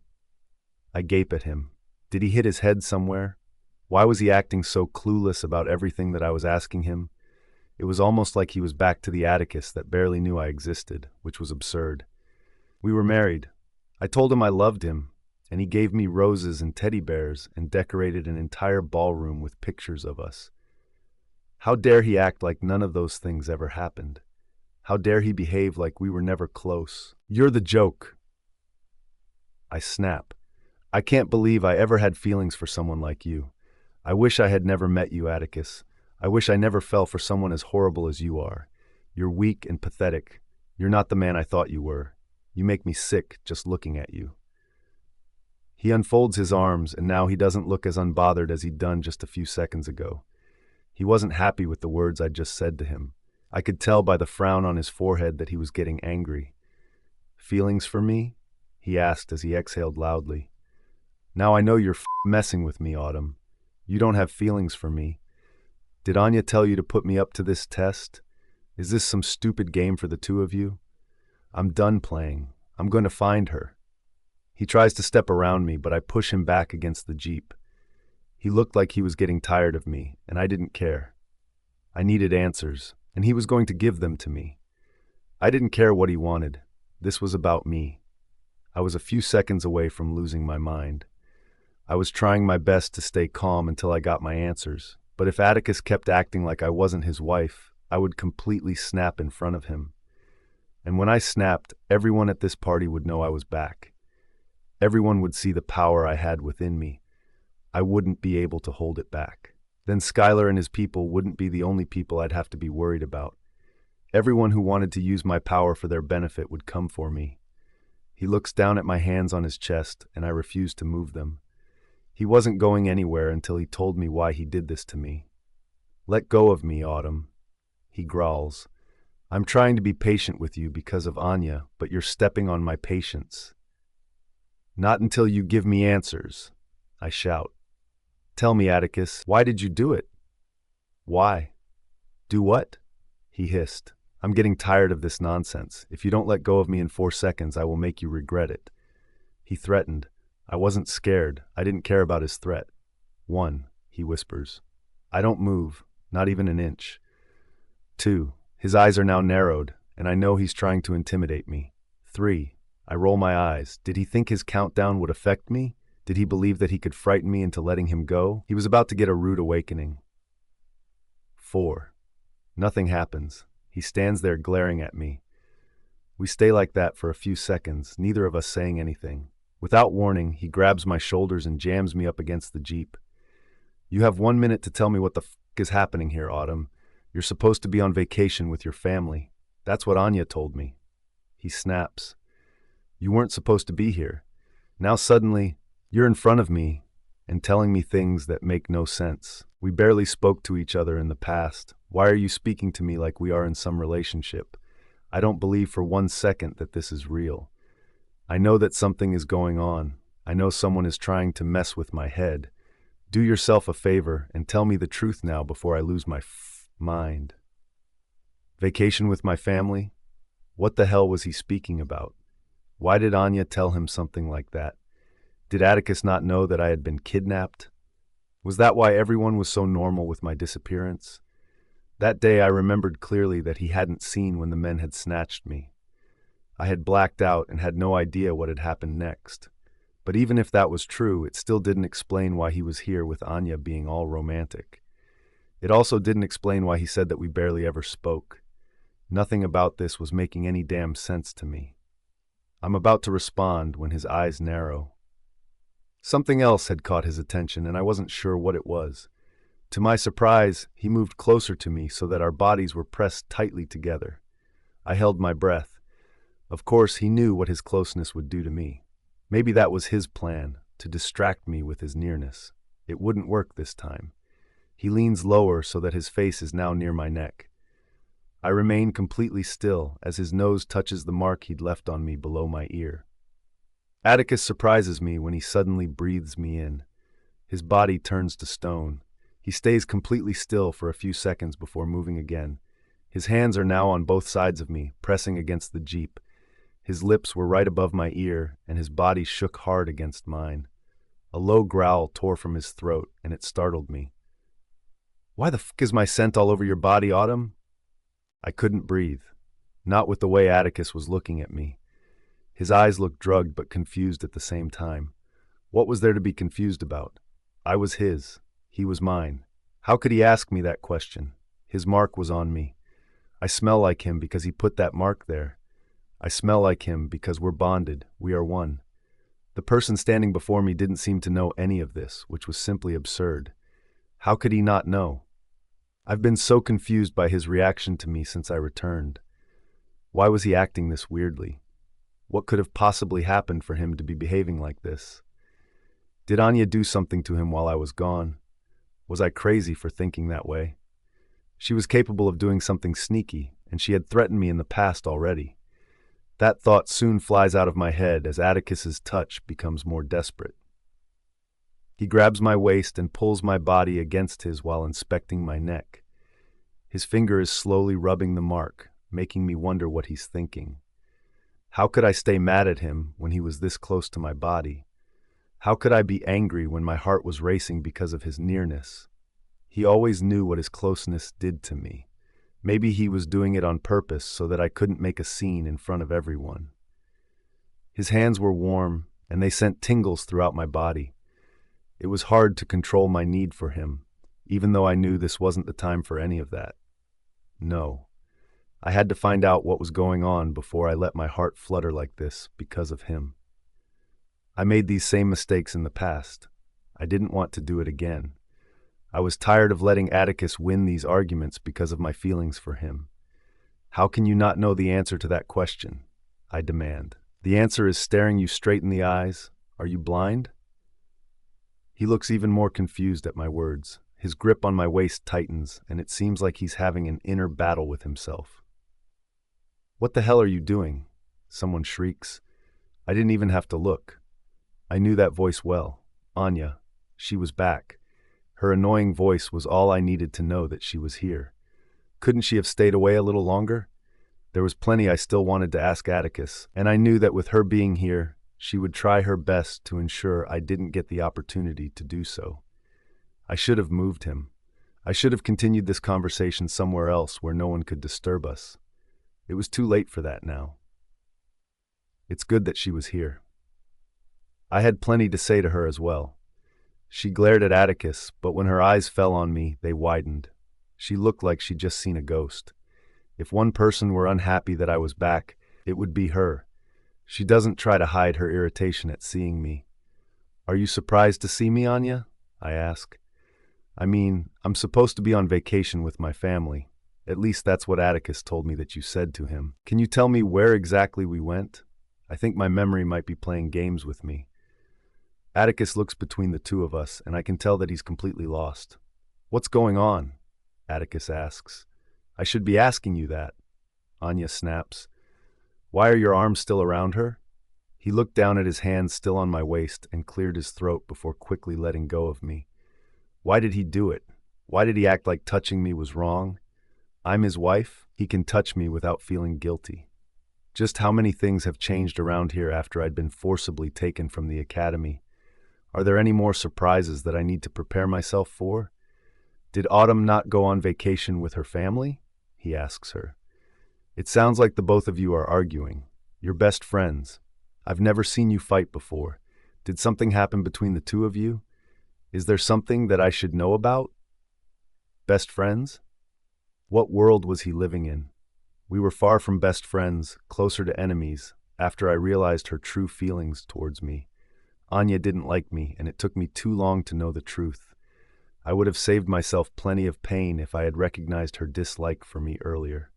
I gape at him. Did he hit his head somewhere? Why was he acting so clueless about everything that I was asking him? It was almost like he was back to the Atticus that barely knew I existed, which was absurd. We were married. I told him I loved him, and he gave me roses and teddy bears and decorated an entire ballroom with pictures of us. How dare he act like none of those things ever happened? How dare he behave like we were never close? "You're the joke." I snap. "I can't believe I ever had feelings for someone like you. I wish I had never met you, Atticus. I wish I never fell for someone as horrible as you are. You're weak and pathetic. You're not the man I thought you were. You make me sick just looking at you." He unfolds his arms, and now he doesn't look as unbothered as he'd done just a few seconds ago. He wasn't happy with the words I'd just said to him. I could tell by the frown on his forehead that he was getting angry. "Feelings for me?" he asked as he exhaled loudly. "Now I know you're messing with me, Autumn. You don't have feelings for me. Did Anya tell you to put me up to this test? Is this some stupid game for the two of you? I'm done playing. I'm going to find her." He tries to step around me, but I push him back against the Jeep. He looked like he was getting tired of me, and I didn't care. I needed answers, and he was going to give them to me. I didn't care what he wanted. This was about me. I was a few seconds away from losing my mind. I was trying my best to stay calm until I got my answers, but if Atticus kept acting like I wasn't his wife, I would completely snap in front of him. And when I snapped, everyone at this party would know I was back. Everyone would see the power I had within me. I wouldn't be able to hold it back. Then Skylar and his people wouldn't be the only people I'd have to be worried about. Everyone who wanted to use my power for their benefit would come for me. He looks down at my hands on his chest, and I refuse to move them. He wasn't going anywhere until he told me why he did this to me. "Let go of me, Autumn," he growls. "I'm trying to be patient with you because of Anya, but you're stepping on my patience." "Not until you give me answers," I shout. "Tell me, Atticus, why did you do it?" "Why? Do what?" he hissed. "I'm getting tired of this nonsense. If you don't let go of me in 4 seconds, I will make you regret it." He threatened. I wasn't scared. I didn't care about his threat. "One," he whispers. I don't move. not even an inch. 2. His eyes are now narrowed, and I know he's trying to intimidate me. 3. I roll my eyes. Did he think his countdown would affect me? Did he believe that he could frighten me into letting him go? He was about to get a rude awakening. 4. Nothing happens. He stands there glaring at me. We stay like that for a few seconds, neither of us saying anything. Without warning, he grabs my shoulders and jams me up against the Jeep. You have 1 minute to tell me what the f*** is happening here, Autumn. You're supposed to be on vacation with your family. That's what Anya told me. He snaps. You weren't supposed to be here. Now suddenly, you're in front of me and telling me things that make no sense. We barely spoke to each other in the past. Why are you speaking to me like we are in some relationship? I don't believe for 1 second that this is real. I know that something is going on. I know someone is trying to mess with my head. Do yourself a favor and tell me the truth now before I lose my mind. Vacation with my family? What the hell was he speaking about? Why did Anya tell him something like that? Did Atticus not know that I had been kidnapped? Was that why everyone was so normal with my disappearance? That day I remembered clearly that he hadn't seen when the men had snatched me. I had blacked out and had no idea what had happened next. But even if that was true, it still didn't explain why he was here with Anya being all romantic. It also didn't explain why he said that we barely ever spoke. Nothing about this was making any damn sense to me. I'm about to respond when his eyes narrow. Something else had caught his attention, and I wasn't sure what it was. To my surprise, he moved closer to me so that our bodies were pressed tightly together. I held my breath. Of course, he knew what his closeness would do to me. Maybe that was his plan, to distract me with his nearness. It wouldn't work this time. He leans lower so that his face is now near my neck. I remain completely still as his nose touches the mark he'd left on me below my ear. Atticus surprises me when he suddenly breathes me in. His body turns to stone. He stays completely still for a few seconds before moving again. His hands are now on both sides of me, pressing against the Jeep. His lips were right above my ear, and his body shook hard against mine. A low growl tore from his throat, and it startled me. "Why the f*** is my scent all over your body, Autumn?" I couldn't breathe, not with the way Atticus was looking at me. His eyes looked drugged but confused at the same time. What was there to be confused about? I was his. He was mine. How could he ask me that question? His mark was on me. I smell like him because he put that mark there. I smell like him because we're bonded. We are one. The person standing before me didn't seem to know any of this, which was simply absurd. How could he not know? I've been so confused by his reaction to me since I returned. Why was he acting this weirdly? What could have possibly happened for him to be behaving like this? Did Anya do something to him while I was gone? Was I crazy for thinking that way? She was capable of doing something sneaky, and she had threatened me in the past already. That thought soon flies out of my head as Atticus's touch becomes more desperate. He grabs my waist and pulls my body against his while inspecting my neck. His finger is slowly rubbing the mark, making me wonder what he's thinking. How could I stay mad at him when he was this close to my body? How could I be angry when my heart was racing because of his nearness? He always knew what his closeness did to me. Maybe he was doing it on purpose so that I couldn't make a scene in front of everyone. His hands were warm, and they sent tingles throughout my body. It was hard to control my need for him, even though I knew this wasn't the time for any of that. No. I had to find out what was going on before I let my heart flutter like this because of him. I made these same mistakes in the past. I didn't want to do it again. I was tired of letting Atticus win these arguments because of my feelings for him. How can you not know the answer to that question? I demand. The answer is staring you straight in the eyes. Are you blind? He looks even more confused at my words. His grip on my waist tightens, and it seems like he's having an inner battle with himself. "What the hell are you doing?" Someone shrieks. I didn't even have to look. I knew that voice well. Anya. She was back. Her annoying voice was all I needed to know that she was here. Couldn't she have stayed away a little longer? There was plenty I still wanted to ask Atticus, and I knew that with her being here, she would try her best to ensure I didn't get the opportunity to do so. I should have moved him. I should have continued this conversation somewhere else where no one could disturb us. It was too late for that now. It's good that she was here. I had plenty to say to her as well. She glared at Atticus, but when her eyes fell on me, they widened. She looked like she'd just seen a ghost. If one person were unhappy that I was back, it would be her. She doesn't try to hide her irritation at seeing me. "Are you surprised to see me, Anya?" I ask. "I mean, I'm supposed to be on vacation with my family. At least that's what Atticus told me that you said to him. Can you tell me where exactly we went? I think my memory might be playing games with me." Atticus looks between the two of us, and I can tell that he's completely lost. "What's going on?" Atticus asks. "I should be asking you that." Anya snaps. "Why are your arms still around her?" He looked down at his hands still on my waist and cleared his throat before quickly letting go of me. Why did he do it? Why did he act like touching me was wrong? I'm his wife. He can touch me without feeling guilty. Just how many things have changed around here after I'd been forcibly taken from the academy? Are there any more surprises that I need to prepare myself for? Did Autumn not go on vacation with her family? He asks her. It sounds like the both of you are arguing. You're best friends. I've never seen you fight before. Did something happen between the two of you? Is there something that I should know about? Best friends? What world was he living in? We were far from best friends, closer to enemies, after I realized her true feelings towards me. Anya didn't like me, and it took me too long to know the truth. I would have saved myself plenty of pain if I had recognized her dislike for me earlier.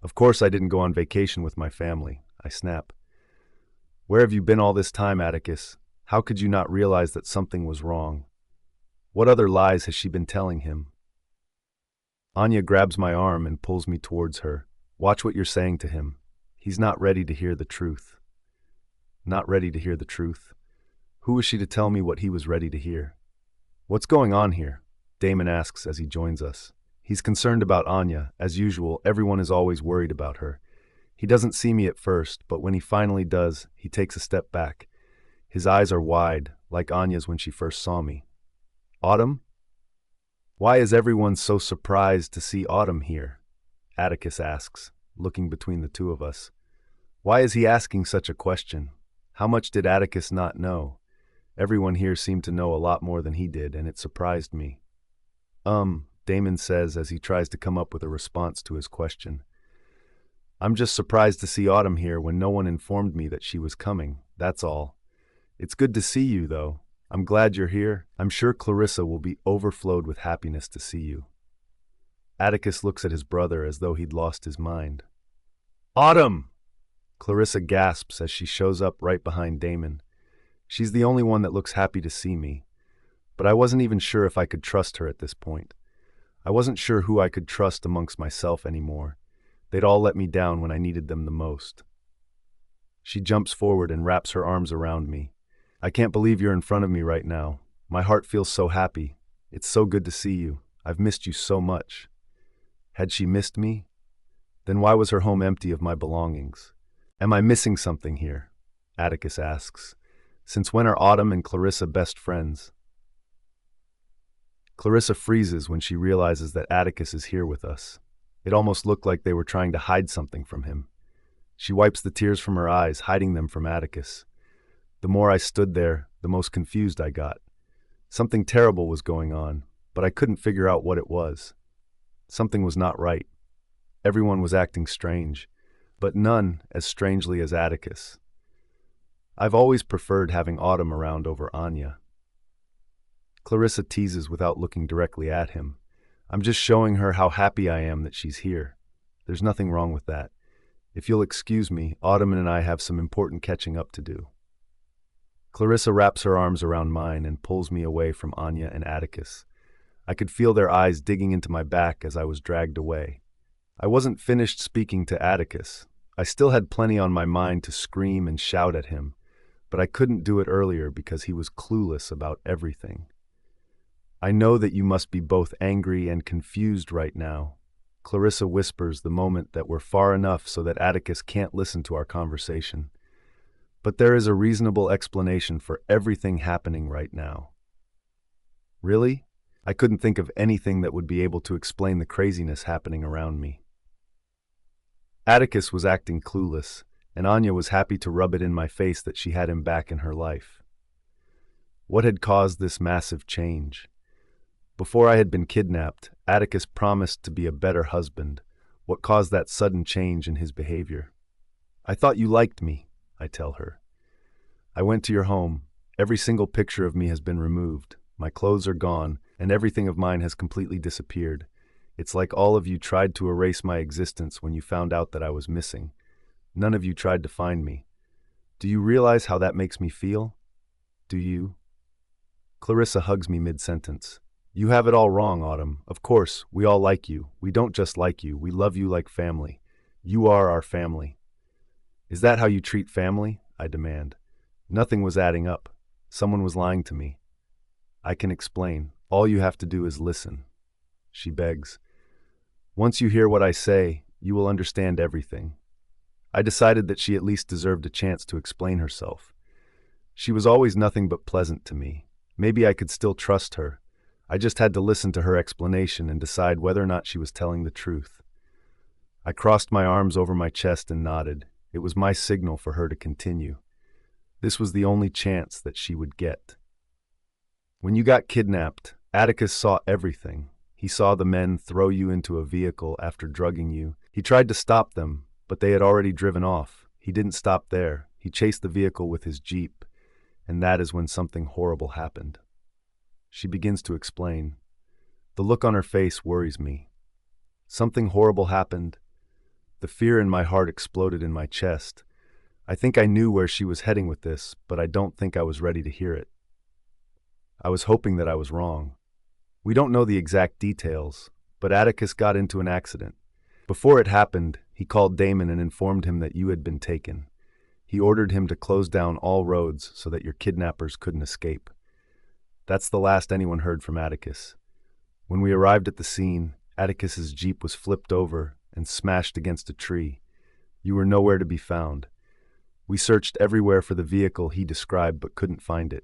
Of course I didn't go on vacation with my family, I snap. Where have you been all this time, Atticus? How could you not realize that something was wrong? What other lies has she been telling him? Anya grabs my arm and pulls me towards her. Watch what you're saying to him. He's not ready to hear the truth. Not ready to hear the truth? Who was she to tell me what he was ready to hear? What's going on here? Damon asks as he joins us. He's concerned about Anya. As usual, everyone is always worried about her. He doesn't see me at first, but when he finally does, he takes a step back. His eyes are wide, like Anya's when she first saw me. Autumn? Why is everyone so surprised to see Autumn here? Atticus asks, looking between the two of us. Why is he asking such a question? How much did Atticus not know? Everyone here seemed to know a lot more than he did, and it surprised me. Damon says as he tries to come up with a response to his question. I'm just surprised to see Autumn here when no one informed me that she was coming, that's all. It's good to see you, though. I'm glad you're here. I'm sure Clarissa will be overflowed with happiness to see you. Atticus looks at his brother as though he'd lost his mind. Autumn! Clarissa gasps as she shows up right behind Damon. She's the only one that looks happy to see me, but I wasn't even sure if I could trust her at this point. I wasn't sure who I could trust amongst myself anymore. They'd all let me down when I needed them the most. She jumps forward and wraps her arms around me. I can't believe you're in front of me right now. My heart feels so happy. It's so good to see you. I've missed you so much. Had she missed me? Then why was her home empty of my belongings? Am I missing something here? Atticus asks. Since when are Autumn and Clarissa best friends? Clarissa freezes when she realizes that Atticus is here with us. It almost looked like they were trying to hide something from him. She wipes the tears from her eyes, hiding them from Atticus. The more I stood there, the most confused I got. Something terrible was going on, but I couldn't figure out what it was. Something was not right. Everyone was acting strange, but none as strangely as Atticus. I've always preferred having Autumn around over Anya. Clarissa teases without looking directly at him. I'm just showing her how happy I am that she's here. There's nothing wrong with that. If you'll excuse me, Autumn and I have some important catching up to do. Clarissa wraps her arms around mine and pulls me away from Anya and Atticus. I could feel their eyes digging into my back as I was dragged away. I wasn't finished speaking to Atticus. I still had plenty on my mind to scream and shout at him, but I couldn't do it earlier because he was clueless about everything. I know that you must be both angry and confused right now. Clarissa whispers the moment that we're far enough so that Atticus can't listen to our conversation. But there is a reasonable explanation for everything happening right now. Really? I couldn't think of anything that would be able to explain the craziness happening around me. Atticus was acting clueless, and Anya was happy to rub it in my face that she had him back in her life. What had caused this massive change? Before I had been kidnapped, Atticus promised to be a better husband. What caused that sudden change in his behavior? I thought you liked me, I tell her. I went to your home. Every single picture of me has been removed. My clothes are gone, and everything of mine has completely disappeared. It's like all of you tried to erase my existence when you found out that I was missing. None of you tried to find me. Do you realize how that makes me feel? Do you? Clarissa hugs me mid-sentence. You have it all wrong, Autumn. Of course, we all like you. We don't just like you, we love you like family. You are our family. Is that how you treat family? I demand. Nothing was adding up. Someone was lying to me. I can explain. All you have to do is listen. She begs. Once you hear what I say, you will understand everything. I decided that she at least deserved a chance to explain herself. She was always nothing but pleasant to me. Maybe I could still trust her. I just had to listen to her explanation and decide whether or not she was telling the truth. I crossed my arms over my chest and nodded. It was my signal for her to continue. This was the only chance that she would get. When you got kidnapped, Atticus saw everything. He saw the men throw you into a vehicle after drugging you. He tried to stop them, but they had already driven off. He didn't stop there. He chased the vehicle with his jeep, and that is when something horrible happened. She begins to explain. The look on her face worries me. Something horrible happened. The fear in my heart exploded in my chest. I think I knew where she was heading with this, but I don't think I was ready to hear it. I was hoping that I was wrong. We don't know the exact details, but Atticus got into an accident. Before it happened, he called Damon and informed him that you had been taken. He ordered him to close down all roads so that your kidnappers couldn't escape. That's the last anyone heard from Atticus. When we arrived at the scene, Atticus's jeep was flipped over and smashed against a tree. You were nowhere to be found. We searched everywhere for the vehicle he described but couldn't find it.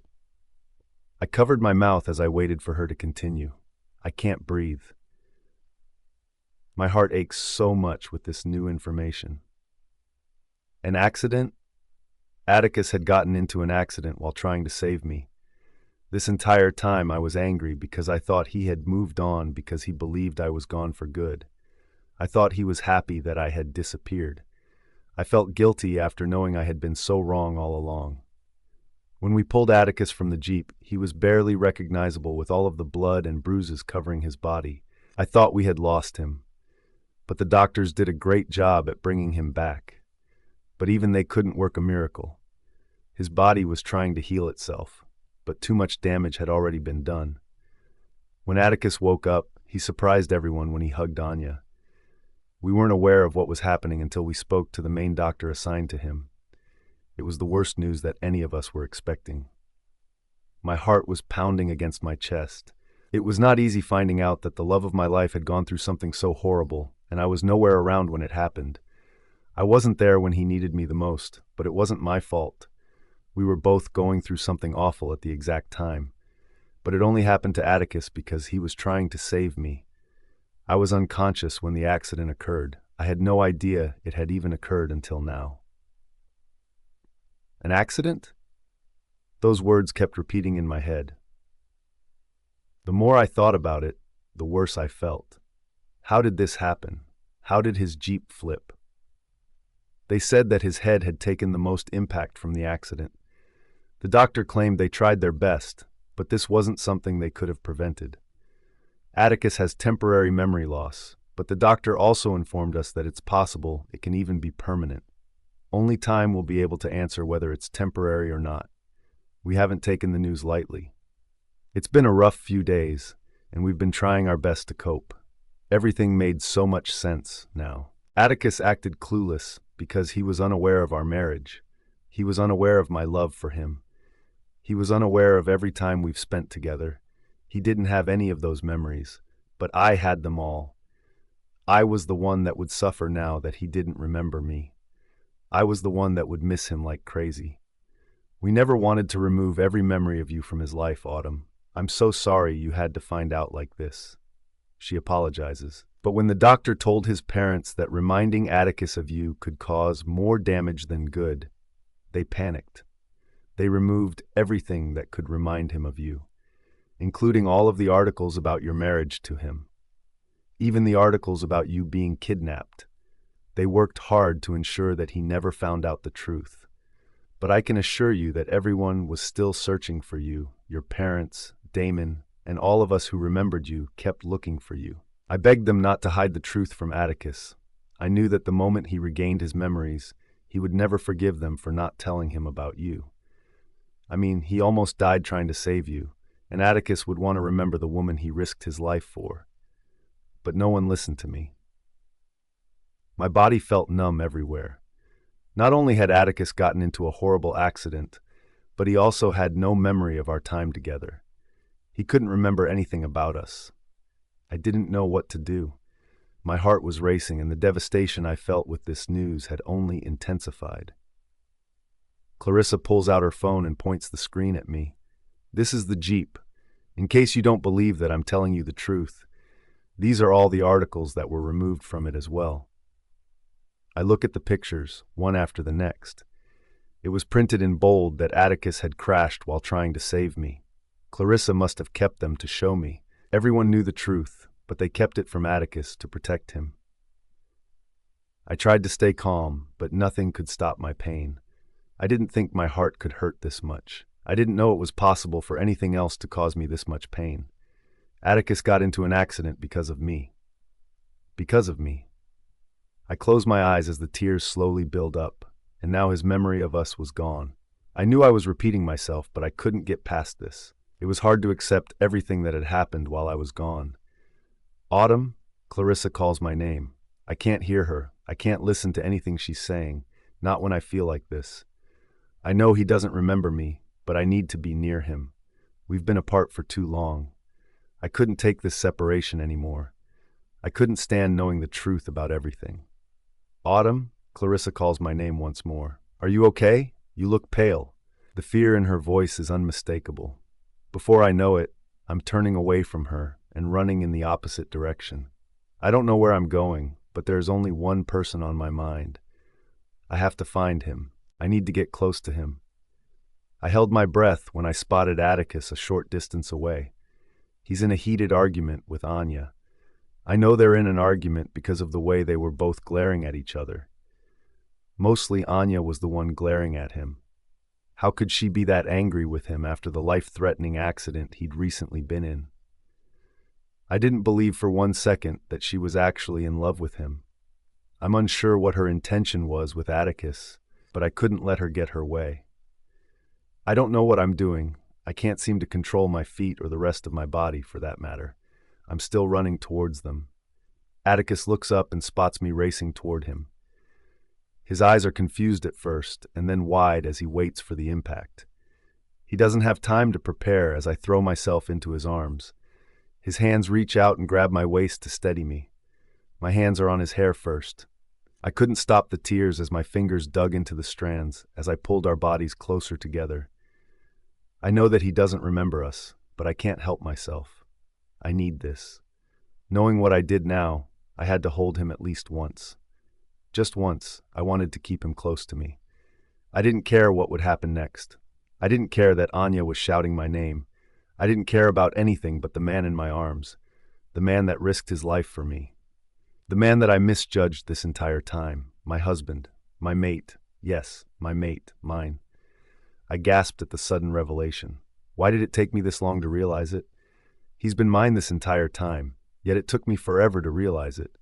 I covered my mouth as I waited for her to continue. I can't breathe. My heart aches so much with this new information. An accident? Atticus had gotten into an accident while trying to save me. This entire time I was angry because I thought he had moved on because he believed I was gone for good. I thought he was happy that I had disappeared. I felt guilty after knowing I had been so wrong all along. When we pulled Atticus from the jeep, he was barely recognizable with all of the blood and bruises covering his body. I thought we had lost him. But the doctors did a great job at bringing him back. But even they couldn't work a miracle. His body was trying to heal itself, but too much damage had already been done. When Atticus woke up, he surprised everyone when he hugged Anya. We weren't aware of what was happening until we spoke to the main doctor assigned to him. It was the worst news that any of us were expecting. My heart was pounding against my chest. It was not easy finding out that the love of my life had gone through something so horrible, and I was nowhere around when it happened. I wasn't there when he needed me the most, but it wasn't my fault. We were both going through something awful at the exact time. But it only happened to Atticus because he was trying to save me. I was unconscious when the accident occurred. I had no idea it had even occurred until now. An accident? Those words kept repeating in my head. The more I thought about it, the worse I felt. How did this happen? How did his jeep flip? They said that his head had taken the most impact from the accident. The doctor claimed they tried their best, but this wasn't something they could have prevented. Atticus has temporary memory loss, but the doctor also informed us that it's possible it can even be permanent. Only time will be able to answer whether it's temporary or not. We haven't taken the news lightly. It's been a rough few days, and we've been trying our best to cope. Everything made so much sense now. Atticus acted clueless because he was unaware of our marriage. He was unaware of my love for him. He was unaware of every time we've spent together. He didn't have any of those memories, but I had them all. I was the one that would suffer now that he didn't remember me. I was the one that would miss him like crazy. We never wanted to remove every memory of you from his life, Autumn. I'm so sorry you had to find out like this. She apologizes. But when the doctor told his parents that reminding Atticus of you could cause more damage than good, they panicked. They removed everything that could remind him of you, including all of the articles about your marriage to him, even the articles about you being kidnapped. They worked hard to ensure that he never found out the truth. But I can assure you that everyone was still searching for you. Your parents, Damon, and all of us who remembered you kept looking for you. I begged them not to hide the truth from Atticus. I knew that the moment he regained his memories, he would never forgive them for not telling him about you. I mean, he almost died trying to save you, and Atticus would want to remember the woman he risked his life for. But no one listened to me. My body felt numb everywhere. Not only had Atticus gotten into a horrible accident, but he also had no memory of our time together. He couldn't remember anything about us. I didn't know what to do. My heart was racing, and the devastation I felt with this news had only intensified. Clarissa pulls out her phone and points the screen at me. This is the Jeep. In case you don't believe that I'm telling you the truth, these are all the articles that were removed from it as well. I look at the pictures, one after the next. It was printed in bold that Atticus had crashed while trying to save me. Clarissa must have kept them to show me. Everyone knew the truth, but they kept it from Atticus to protect him. I tried to stay calm, but nothing could stop my pain. I didn't think my heart could hurt this much. I didn't know it was possible for anything else to cause me this much pain. Atticus got into an accident because of me. Because of me. I closed my eyes as the tears slowly built up, and now his memory of us was gone. I knew I was repeating myself, but I couldn't get past this. It was hard to accept everything that had happened while I was gone. Autumn, Clarissa calls my name. I can't hear her. I can't listen to anything she's saying, not when I feel like this. I know he doesn't remember me, but I need to be near him. We've been apart for too long. I couldn't take this separation anymore. I couldn't stand knowing the truth about everything. Autumn, Clarissa calls my name once more. Are you okay? You look pale. The fear in her voice is unmistakable. Before I know it, I'm turning away from her and running in the opposite direction. I don't know where I'm going, but there's only one person on my mind. I have to find him. I need to get close to him. I held my breath when I spotted Atticus a short distance away. He's in a heated argument with Anya. I know they're in an argument because of the way they were both glaring at each other. Mostly Anya was the one glaring at him. How could she be that angry with him after the life-threatening accident he'd recently been in? I didn't believe for one second that she was actually in love with him. I'm unsure what her intention was with Atticus, but I couldn't let her get her way. I don't know what I'm doing. I can't seem to control my feet or the rest of my body, for that matter. I'm still running towards them. Atticus looks up and spots me racing toward him. His eyes are confused at first, and then wide as he waits for the impact. He doesn't have time to prepare as I throw myself into his arms. His hands reach out and grab my waist to steady me. My hands are on his hair first. I couldn't stop the tears as my fingers dug into the strands as I pulled our bodies closer together. I know that he doesn't remember us, but I can't help myself. I need this. Knowing what I did now, I had to hold him at least once. Just once, I wanted to keep him close to me. I didn't care what would happen next. I didn't care that Anya was shouting my name. I didn't care about anything but the man in my arms, the man that risked his life for me. The man that I misjudged this entire time, my husband, my mate, yes, my mate, mine. I gasped at the sudden revelation. Why did it take me this long to realize it? He's been mine this entire time, yet it took me forever to realize it.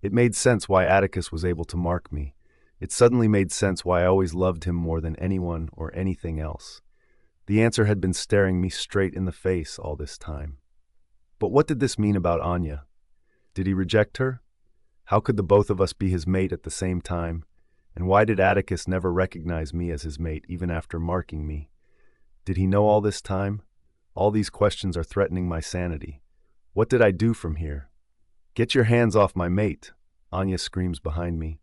It made sense why Atticus was able to mark me. It suddenly made sense why I always loved him more than anyone or anything else. The answer had been staring me straight in the face all this time. But what did this mean about Anya? Did he reject her? How could the both of us be his mate at the same time? And why did Atticus never recognize me as his mate even after marking me? Did he know all this time? All these questions are threatening my sanity. What did I do from here? Get your hands off my mate, Anya screams behind me.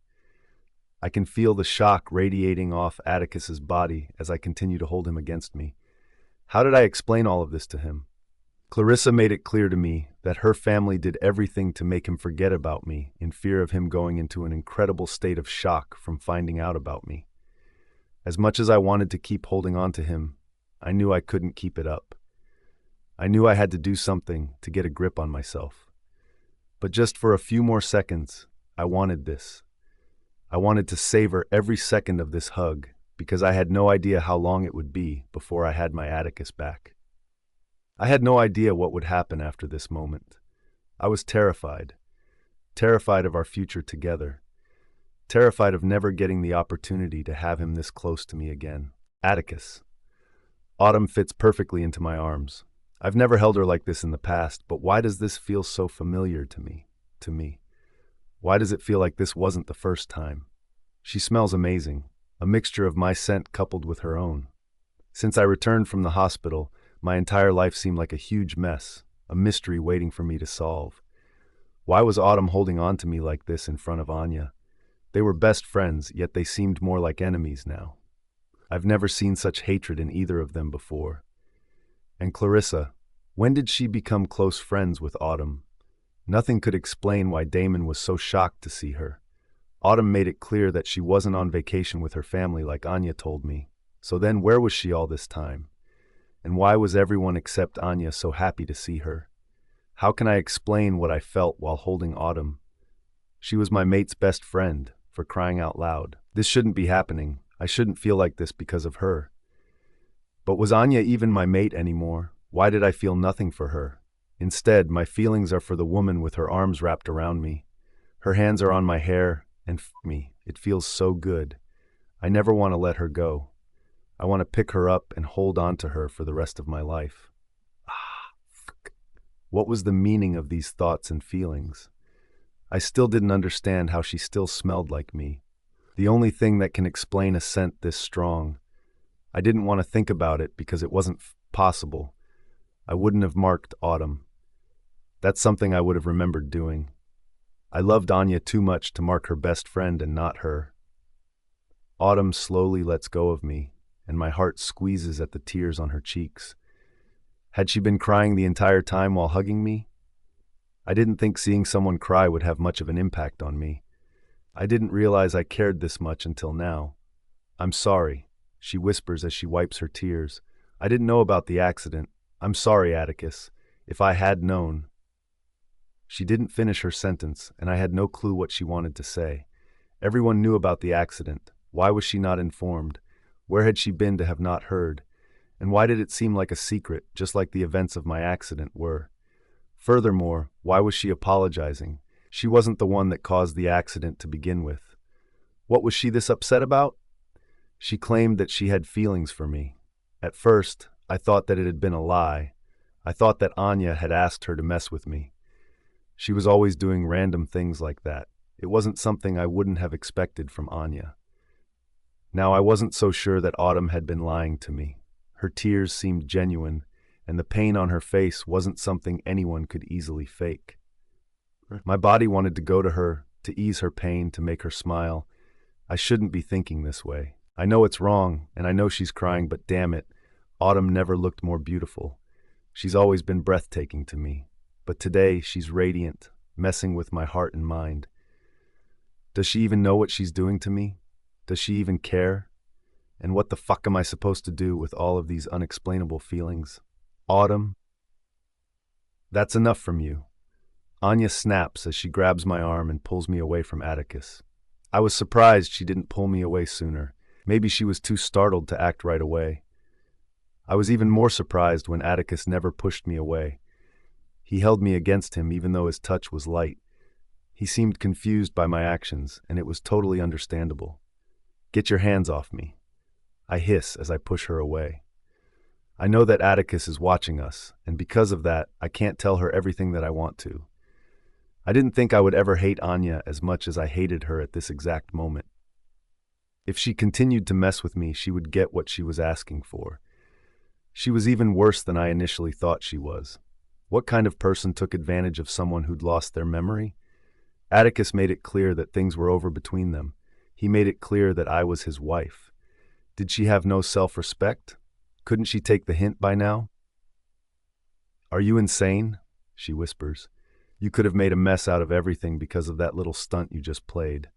I can feel the shock radiating off Atticus's body as I continue to hold him against me. How did I explain all of this to him? Clarissa made it clear to me that her family did everything to make him forget about me in fear of him going into an incredible state of shock from finding out about me. As much as I wanted to keep holding on to him, I knew I couldn't keep it up. I knew I had to do something to get a grip on myself. But just for a few more seconds, I wanted this. I wanted to savor every second of this hug because I had no idea how long it would be before I had my Atticus back. I had no idea what would happen after this moment. I was terrified. Terrified of our future together. Terrified of never getting the opportunity to have him this close to me again. Atticus. Autumn fits perfectly into my arms. I've never held her like this in the past, but why does this feel so familiar to me? Why does it feel like this wasn't the first time? She smells amazing, a mixture of my scent coupled with her own. Since I returned from the hospital, my entire life seemed like a huge mess, a mystery waiting for me to solve. Why was Autumn holding on to me like this in front of Anya? They were best friends, yet they seemed more like enemies now. I've never seen such hatred in either of them before. And Clarissa, when did she become close friends with Autumn? Nothing could explain why Damon was so shocked to see her. Autumn made it clear that she wasn't on vacation with her family like Anya told me. So then where was she all this time? And why was everyone except Anya so happy to see her? How can I explain what I felt while holding Autumn? She was my mate's best friend, for crying out loud. This shouldn't be happening. I shouldn't feel like this because of her. But was Anya even my mate anymore? Why did I feel nothing for her? Instead, my feelings are for the woman with her arms wrapped around me. Her hands are on my hair, and me, it feels so good. I never want to let her go. I want to pick her up and hold on to her for the rest of my life. What was the meaning of these thoughts and feelings? I still didn't understand how she still smelled like me. The only thing that can explain a scent this strong. I didn't want to think about it because it wasn't possible. I wouldn't have marked Autumn. That's something I would have remembered doing. I loved Anya too much to mark her best friend and not her. Autumn slowly lets go of me, and my heart squeezes at the tears on her cheeks. Had she been crying the entire time while hugging me? I didn't think seeing someone cry would have much of an impact on me. I didn't realize I cared this much until now. I'm sorry, she whispers as she wipes her tears. I didn't know about the accident. I'm sorry, Atticus. If I had known. She didn't finish her sentence, and I had no clue what she wanted to say. Everyone knew about the accident. Why was she not informed? Where had she been to have not heard? And why did it seem like a secret, just like the events of my accident were? Furthermore, why was she apologizing? She wasn't the one that caused the accident to begin with. What was she this upset about? She claimed that she had feelings for me. At first, I thought that it had been a lie. I thought that Anya had asked her to mess with me. She was always doing random things like that. It wasn't something I wouldn't have expected from Anya. Now, I wasn't so sure that Autumn had been lying to me. Her tears seemed genuine, and the pain on her face wasn't something anyone could easily fake. My body wanted to go to her, to ease her pain, to make her smile. I shouldn't be thinking this way. I know it's wrong, and I know she's crying, but damn it, Autumn never looked more beautiful. She's always been breathtaking to me. But today, she's radiant, messing with my heart and mind. Does she even know what she's doing to me? Does she even care? And what the fuck am I supposed to do with all of these unexplainable feelings? Autumn? That's enough from you. Anya snaps as she grabs my arm and pulls me away from Atticus. I was surprised she didn't pull me away sooner. Maybe she was too startled to act right away. I was even more surprised when Atticus never pushed me away. He held me against him even though his touch was light. He seemed confused by my actions, and it was totally understandable. Get your hands off me. I hiss as I push her away. I know that Atticus is watching us, and because of that, I can't tell her everything that I want to. I didn't think I would ever hate Anya as much as I hated her at this exact moment. If she continued to mess with me, she would get what she was asking for. She was even worse than I initially thought she was. What kind of person took advantage of someone who'd lost their memory? Atticus made it clear that things were over between them. He made it clear that I was his wife. Did she have no self-respect? Couldn't she take the hint by now? "Are you insane?" she whispers. "You could have made a mess out of everything because of that little stunt you just played."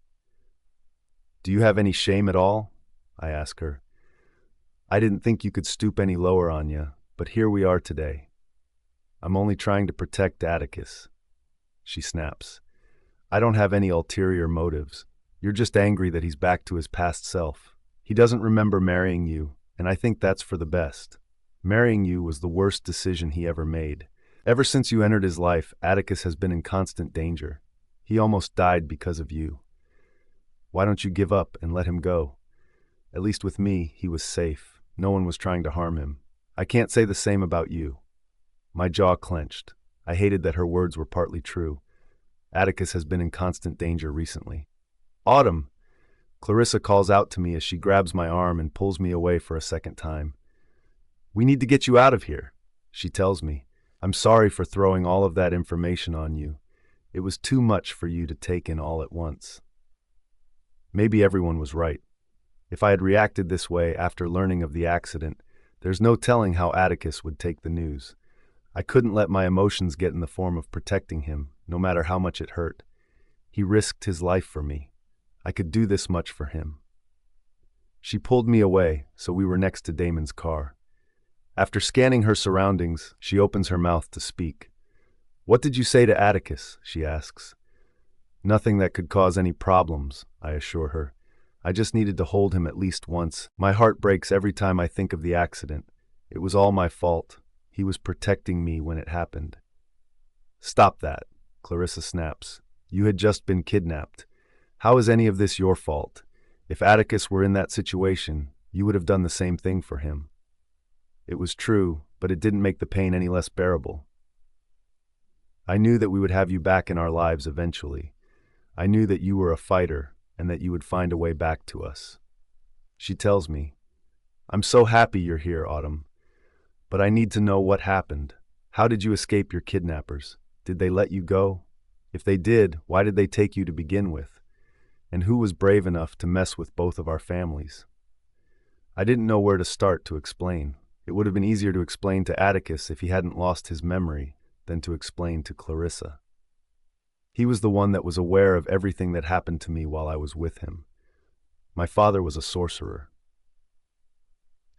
"Do you have any shame at all?" I ask her. "I didn't think you could stoop any lower, Anya, but here we are today." "I'm only trying to protect Atticus," she snaps. "I don't have any ulterior motives. You're just angry that he's back to his past self. He doesn't remember marrying you, and I think that's for the best. Marrying you was the worst decision he ever made. Ever since you entered his life, Atticus has been in constant danger. He almost died because of you. Why don't you give up and let him go? At least with me, he was safe. No one was trying to harm him. I can't say the same about you." My jaw clenched. I hated that her words were partly true. Atticus has been in constant danger recently. "Autumn!" Clarissa calls out to me as she grabs my arm and pulls me away for a second time. "We need to get you out of here," she tells me. "I'm sorry for throwing all of that information on you. It was too much for you to take in all at once." Maybe everyone was right. If I had reacted this way after learning of the accident, there's no telling how Atticus would take the news. I couldn't let my emotions get in the form of protecting him, no matter how much it hurt. He risked his life for me. I could do this much for him. She pulled me away, so we were next to Damon's car. After scanning her surroundings, she opens her mouth to speak. "What did you say to Atticus?" she asks. "Nothing that could cause any problems," I assure her. "I just needed to hold him at least once. My heart breaks every time I think of the accident. It was all my fault. He was protecting me when it happened." "Stop that," Clarissa snaps. "You had just been kidnapped. How is any of this your fault? If Atticus were in that situation, you would have done the same thing for him." It was true, but it didn't make the pain any less bearable. "I knew that we would have you back in our lives eventually. I knew that you were a fighter and that you would find a way back to us." She tells me, "I'm so happy you're here, Autumn. But I need to know what happened. How did you escape your kidnappers? Did they let you go? If they did, why did they take you to begin with? And who was brave enough to mess with both of our families?" I didn't know where to start to explain. It would have been easier to explain to Atticus if he hadn't lost his memory than to explain to Clarissa. He was the one that was aware of everything that happened to me while I was with him. My father was a sorcerer.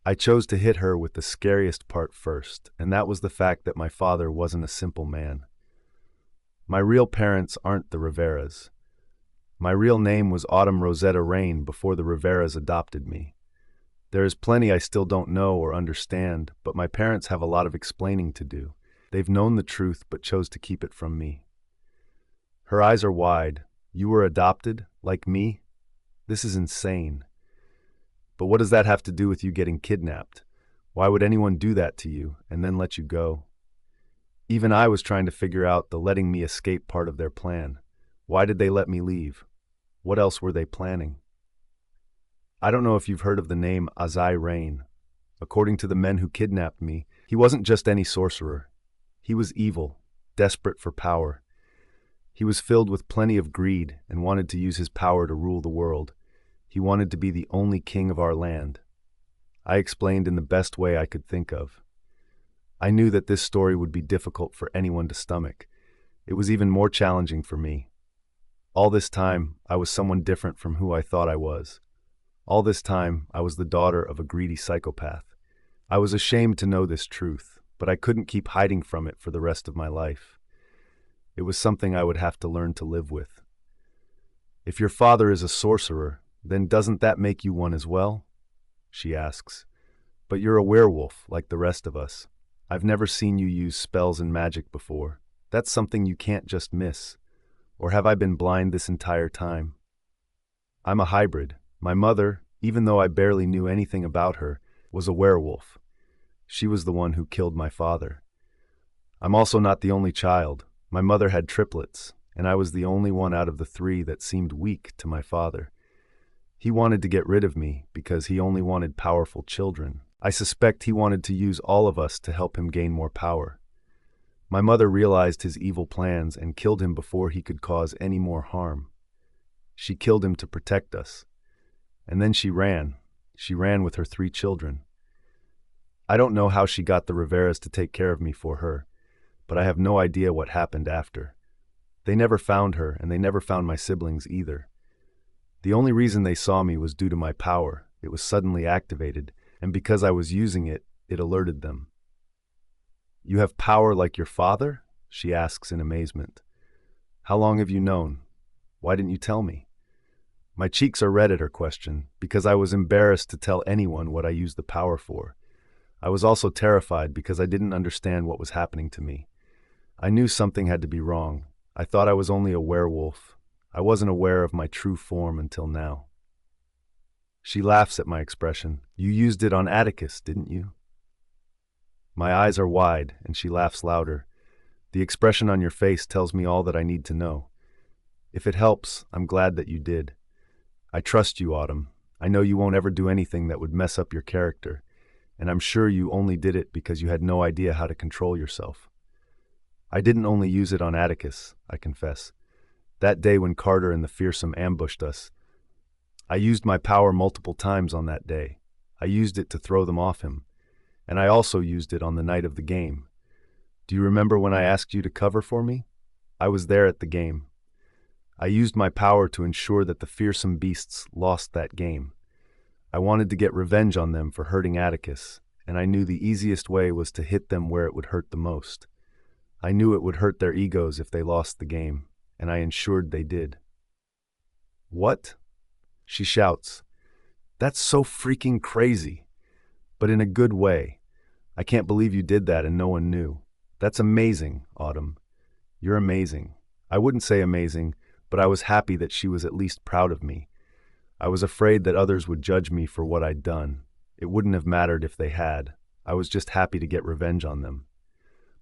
I chose to hit her with the scariest part first, and that was the fact that my father wasn't a simple man. My real parents aren't the Riveras. My real name was Autumn Rosetta Rain before the Riveras adopted me. There is plenty I still don't know or understand, but my parents have a lot of explaining to do. They've known the truth but chose to keep it from me. Her eyes are wide. "You were adopted? Like me? This is insane. But what does that have to do with you getting kidnapped? Why would anyone do that to you and then let you go?" Even I was trying to figure out the letting me escape part of their plan. Why did they let me leave? What else were they planning? I don't know if you've heard of the name Azai Rain. According to the men who kidnapped me, he wasn't just any sorcerer. He was evil, desperate for power. He was filled with plenty of greed and wanted to use his power to rule the world. He wanted to be the only king of our land. I explained in the best way I could think of. I knew that this story would be difficult for anyone to stomach. It was even more challenging for me. All this time, I was someone different from who I thought I was. All this time, I was the daughter of a greedy psychopath. I was ashamed to know this truth, but I couldn't keep hiding from it for the rest of my life. It was something I would have to learn to live with. "If your father is a sorcerer, then doesn't that make you one as well?" she asks. "But you're a werewolf, like the rest of us. I've never seen you use spells and magic before. That's something you can't just miss. Or have I been blind this entire time?" "I'm a hybrid. My mother, even though I barely knew anything about her, was a werewolf. She was the one who killed my father. I'm also not the only child. My mother had triplets, and I was the only one out of the three that seemed weak to my father. He wanted to get rid of me because he only wanted powerful children. I suspect he wanted to use all of us to help him gain more power. My mother realized his evil plans and killed him before he could cause any more harm. She killed him to protect us. And then she ran. She ran with her 3 children. I don't know how she got the Riveras to take care of me for her. but I have no idea what happened after. They never found her, and they never found my siblings either. The only reason they saw me was due to my power. It was suddenly activated, and because I was using it, it alerted them. "You have power like your father?" she asks in amazement. "How long have you known? Why didn't you tell me?" My cheeks are red at her question, because I was embarrassed to tell anyone what I used the power for. I was also terrified because I didn't understand what was happening to me. I knew something had to be wrong. I thought I was only a werewolf. I wasn't aware of my true form until now. She laughs at my expression. "You used it on Atticus, didn't you?" My eyes are wide, and she laughs louder. "The expression on your face tells me all that I need to know. If it helps, I'm glad that you did. I trust you, Autumn. I know you won't ever do anything that would mess up your character, and I'm sure you only did it because you had no idea how to control yourself." I didn't only use it on Atticus, I confess. That day when Carter and the fearsome ambushed us, I used my power multiple times on that day. I used it to throw them off him, and I also used it on the night of the game. Do you remember when I asked you to cover for me? I was there at the game. I used my power to ensure that the fearsome beasts lost that game. I wanted to get revenge on them for hurting Atticus, and I knew the easiest way was to hit them where it would hurt the most. I knew it would hurt their egos if they lost the game, and I ensured they did. "What?" she shouts. "That's so freaking crazy. But in a good way. I can't believe you did that and no one knew. That's amazing, Autumn. You're amazing." I wouldn't say amazing, but I was happy that she was at least proud of me. I was afraid that others would judge me for what I'd done. It wouldn't have mattered if they had. I was just happy to get revenge on them.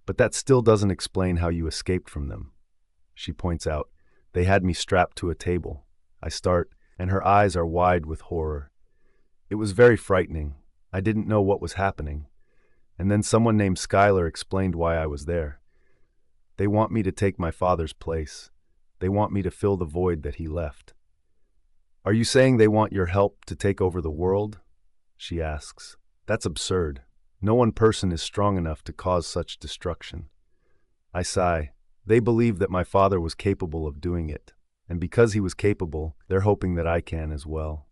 "But that still doesn't explain how you escaped from them." She points out, "They had me strapped to a table." I start, and her eyes are wide with horror. It was very frightening. I didn't know what was happening. And then someone named Skylar explained why I was there. "They want me to take my father's place. They want me to fill the void that he left." "Are you saying they want your help to take over the world?" she asks. "That's absurd. No one person is strong enough to cause such destruction." I sigh. "They believe that my father was capable of doing it, and because he was capable, they're hoping that I can as well."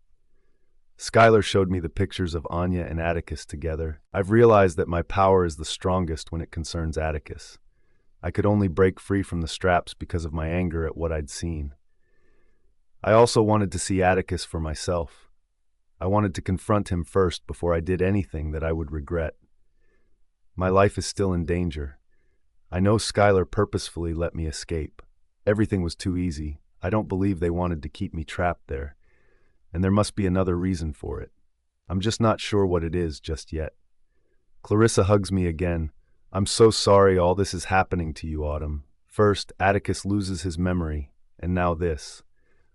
Skylar showed me the pictures of Anya and Atticus together. I've realized that my power is the strongest when it concerns Atticus. I could only break free from the straps because of my anger at what I'd seen. I also wanted to see Atticus for myself. I wanted to confront him first before I did anything that I would regret. My life is still in danger. I know Skylar purposefully let me escape. Everything was too easy. I don't believe they wanted to keep me trapped there. And there must be another reason for it. I'm just not sure what it is just yet. Clarissa hugs me again. "I'm so sorry all this is happening to you, Autumn. First, Atticus loses his memory, and now this.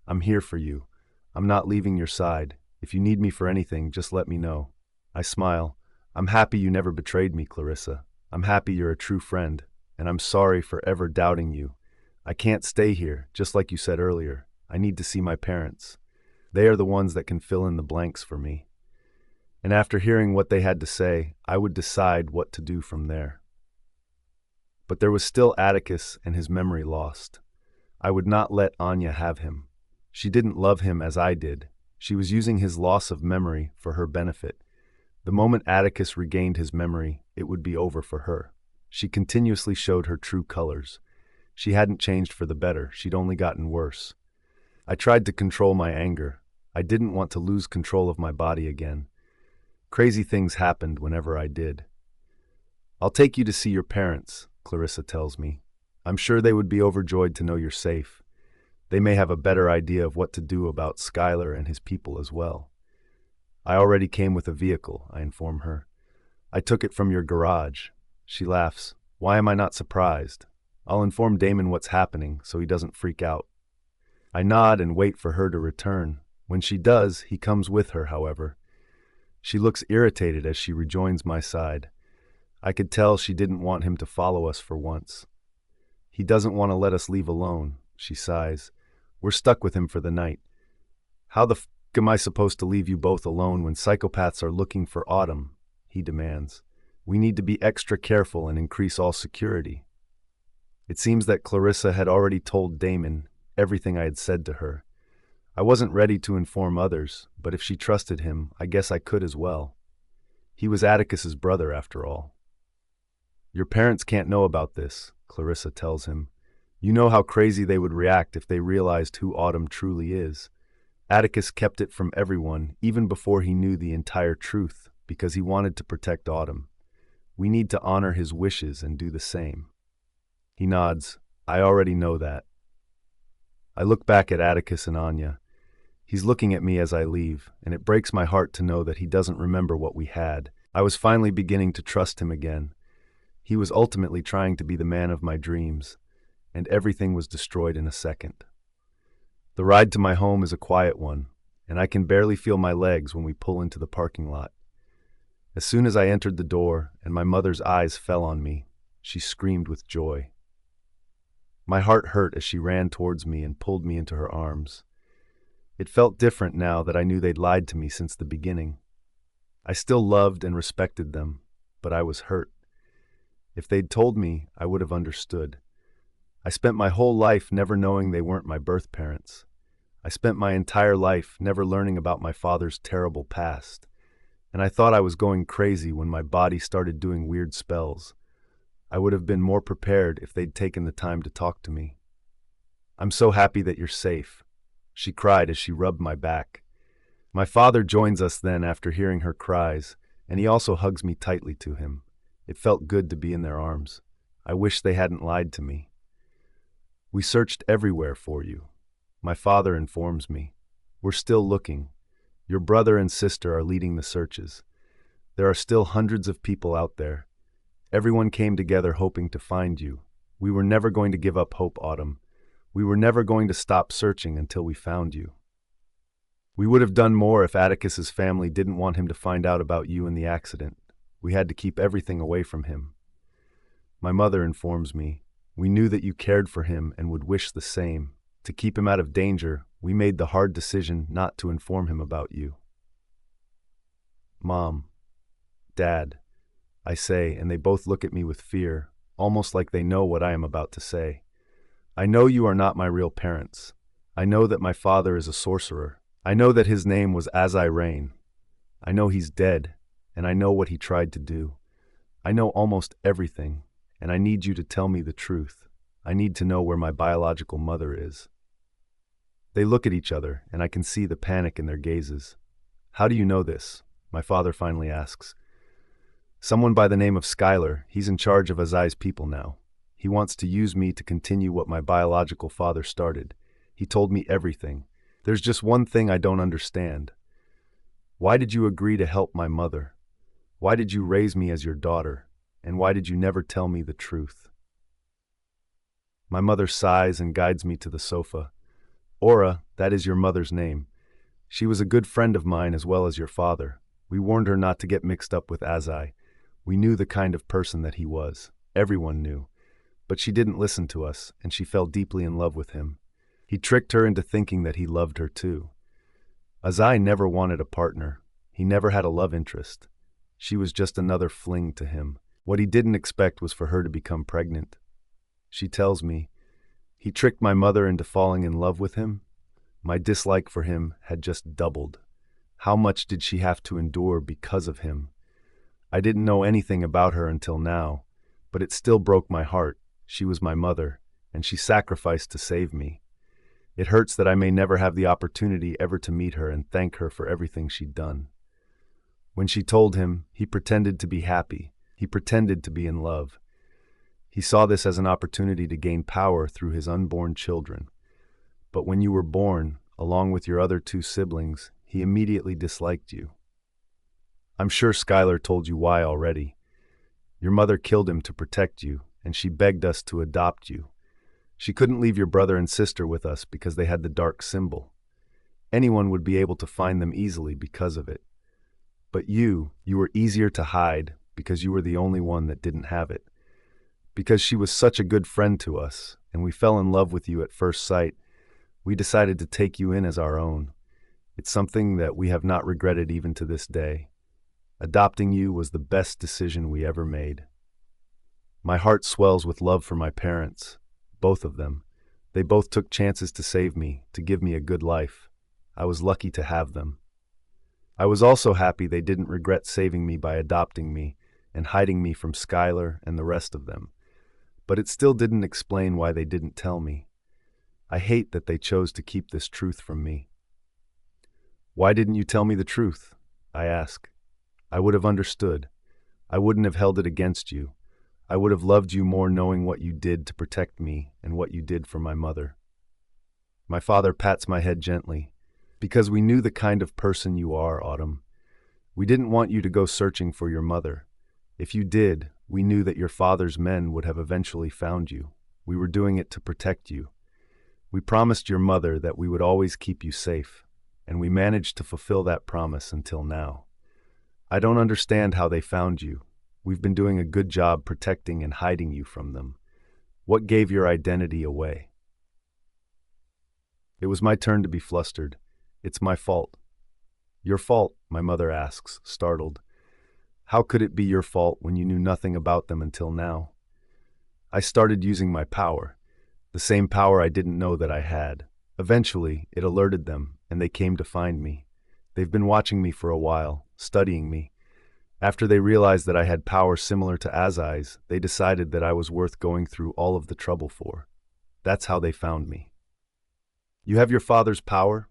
I'm here for you. I'm not leaving your side. If you need me for anything, just let me know." I smile. "I'm happy you never betrayed me, Clarissa. I'm happy you're a true friend, and I'm sorry for ever doubting you. I can't stay here, just like you said earlier. I need to see my parents. They are the ones that can fill in the blanks for me." And after hearing what they had to say, I would decide what to do from there. But there was still Atticus and his memory lost. I would not let Anya have him. She didn't love him as I did. She was using his loss of memory for her benefit. The moment Atticus regained his memory, it would be over for her. She continuously showed her true colors. She hadn't changed for the better, she'd only gotten worse. I tried to control my anger. I didn't want to lose control of my body again. Crazy things happened whenever I did. "I'll take you to see your parents," Clarissa tells me. "I'm sure they would be overjoyed to know you're safe. They may have a better idea of what to do about Skylar and his people as well." "I already came with a vehicle," I inform her. "I took it from your garage." She laughs. "Why am I not surprised? I'll inform Damon what's happening so he doesn't freak out." I nod and wait for her to return. When she does, he comes with her, however. She looks irritated as she rejoins my side. I could tell she didn't want him to follow us for once. "He doesn't want to let us leave alone," she sighs. "We're stuck with him for the night." "How the f*** am I supposed to leave you both alone when psychopaths are looking for Autumn?" he demands. "We need to be extra careful and increase all security." It seems that Clarissa had already told Damon everything I had said to her. I wasn't ready to inform others, but if she trusted him, I guess I could as well. He was Atticus's brother, after all. Your parents can't know about this, Clarissa tells him. You know how crazy they would react if they realized who Autumn truly is. Atticus kept it from everyone, even before he knew the entire truth, because he wanted to protect Autumn. We need to honor his wishes and do the same. He nods. I already know that. I look back at Atticus and Anya. He's looking at me as I leave, and it breaks my heart to know that he doesn't remember what we had. I was finally beginning to trust him again. He was ultimately trying to be the man of my dreams, and everything was destroyed in a second. The ride to my home is a quiet one, and I can barely feel my legs when we pull into the parking lot. As soon as I entered the door and my mother's eyes fell on me, she screamed with joy. My heart hurt as she ran towards me and pulled me into her arms. It felt different now that I knew they'd lied to me since the beginning. I still loved and respected them, but I was hurt. If they'd told me, I would have understood. I spent my whole life never knowing they weren't my birth parents. I spent my entire life never learning about my father's terrible past, and I thought I was going crazy when my body started doing weird spells. I would have been more prepared if they'd taken the time to talk to me. I'm so happy that you're safe, she cried as she rubbed my back. My father joins us then after hearing her cries, and he also hugs me tightly to him. It felt good to be in their arms. I wish they hadn't lied to me. We searched everywhere for you. My father informs me. We're still looking. Your brother and sister are leading the searches. There are still hundreds of people out there. Everyone came together hoping to find you. We were never going to give up hope, Autumn. We were never going to stop searching until we found you. We would have done more if Atticus's family didn't want him to find out about you and the accident. We had to keep everything away from him. My mother informs me. We knew that you cared for him and would wish the same. To keep him out of danger, we made the hard decision not to inform him about you. Mom, Dad, I say, and they both look at me with fear, almost like they know what I am about to say. I know you are not my real parents. I know that my father is a sorcerer. I know that his name was As I Reign. I know he's dead, and I know what he tried to do. I know almost everything, and I need you to tell me the truth. I need to know where my biological mother is. They look at each other, and I can see the panic in their gazes. How do you know this? My father finally asks. Someone by the name of Skylar. He's in charge of Azai's people now. He wants to use me to continue what my biological father started. He told me everything. There's just one thing I don't understand. Why did you agree to help my mother? Why did you raise me as your daughter? And why did you never tell me the truth? My mother sighs and guides me to the sofa. Aura, that is your mother's name. She was a good friend of mine as well as your father. We warned her not to get mixed up with Azai. We knew the kind of person that he was. Everyone knew. But she didn't listen to us, and she fell deeply in love with him. He tricked her into thinking that he loved her too. Azai never wanted a partner. He never had a love interest. She was just another fling to him. What he didn't expect was for her to become pregnant. She tells me, he tricked my mother into falling in love with him. My dislike for him had just doubled. How much did she have to endure because of him? I didn't know anything about her until now, but it still broke my heart. She was my mother, and she sacrificed to save me. It hurts that I may never have the opportunity ever to meet her and thank her for everything she'd done. When she told him, he pretended to be happy. He pretended to be in love. He saw this as an opportunity to gain power through his unborn children. But when you were born, along with your other two siblings, he immediately disliked you. I'm sure Skylar told you why already. Your mother killed him to protect you, and she begged us to adopt you. She couldn't leave your brother and sister with us because they had the dark symbol. Anyone would be able to find them easily because of it. But you were easier to hide because you were the only one that didn't have it. Because she was such a good friend to us, and we fell in love with you at first sight, we decided to take you in as our own. It's something that we have not regretted even to this day. Adopting you was the best decision we ever made. My heart swells with love for my parents, both of them. They both took chances to save me, to give me a good life. I was lucky to have them. I was also happy they didn't regret saving me by adopting me and hiding me from Skylar and the rest of them. But it still didn't explain why they didn't tell me. I hate that they chose to keep this truth from me. Why didn't you tell me the truth? I ask. I would have understood. I wouldn't have held it against you. I would have loved you more knowing what you did to protect me and what you did for my mother. My father pats my head gently. Because we knew the kind of person you are, Autumn. We didn't want you to go searching for your mother. If you did, we knew that your father's men would have eventually found you. We were doing it to protect you. We promised your mother that we would always keep you safe, and we managed to fulfill that promise until now. I don't understand how they found you. We've been doing a good job protecting and hiding you from them. What gave your identity away? It was my turn to be flustered. It's my fault. Your fault, my mother asks, startled. How could it be your fault when you knew nothing about them until now? I started using my power, the same power I didn't know that I had. Eventually, it alerted them, and they came to find me. They've been watching me for a while, studying me. After they realized that I had power similar to Azai's, they decided that I was worth going through all of the trouble for. That's how they found me. You have your father's power?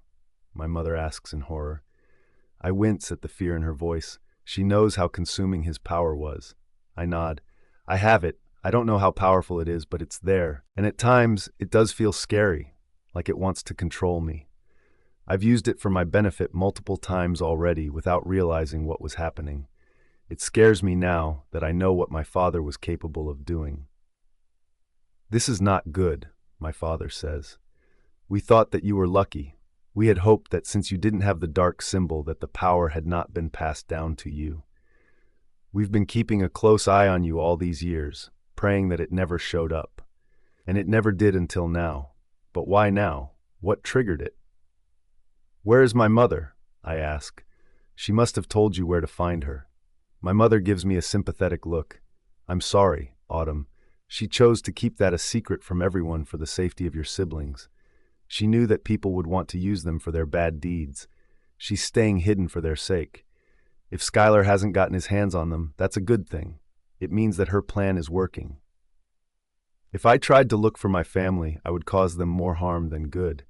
My mother asks in horror. I wince at the fear in her voice. She knows how consuming his power was. I nod. I have it. I don't know how powerful it is, but it's there. And at times, it does feel scary, like it wants to control me. I've used it for my benefit multiple times already without realizing what was happening. It scares me now that I know what my father was capable of doing. This is not good, my father says. We thought that you were lucky. We had hoped that since you didn't have the dark symbol that the power had not been passed down to you. We've been keeping a close eye on you all these years, praying that it never showed up. And it never did until now. But why now? What triggered it? Where is my mother? I ask. She must have told you where to find her. My mother gives me a sympathetic look. I'm sorry, Autumn. She chose to keep that a secret from everyone for the safety of your siblings. She knew that people would want to use them for their bad deeds. She's staying hidden for their sake. If Skylar hasn't gotten his hands on them, that's a good thing. It means that her plan is working. If I tried to look for my family, I would cause them more harm than good.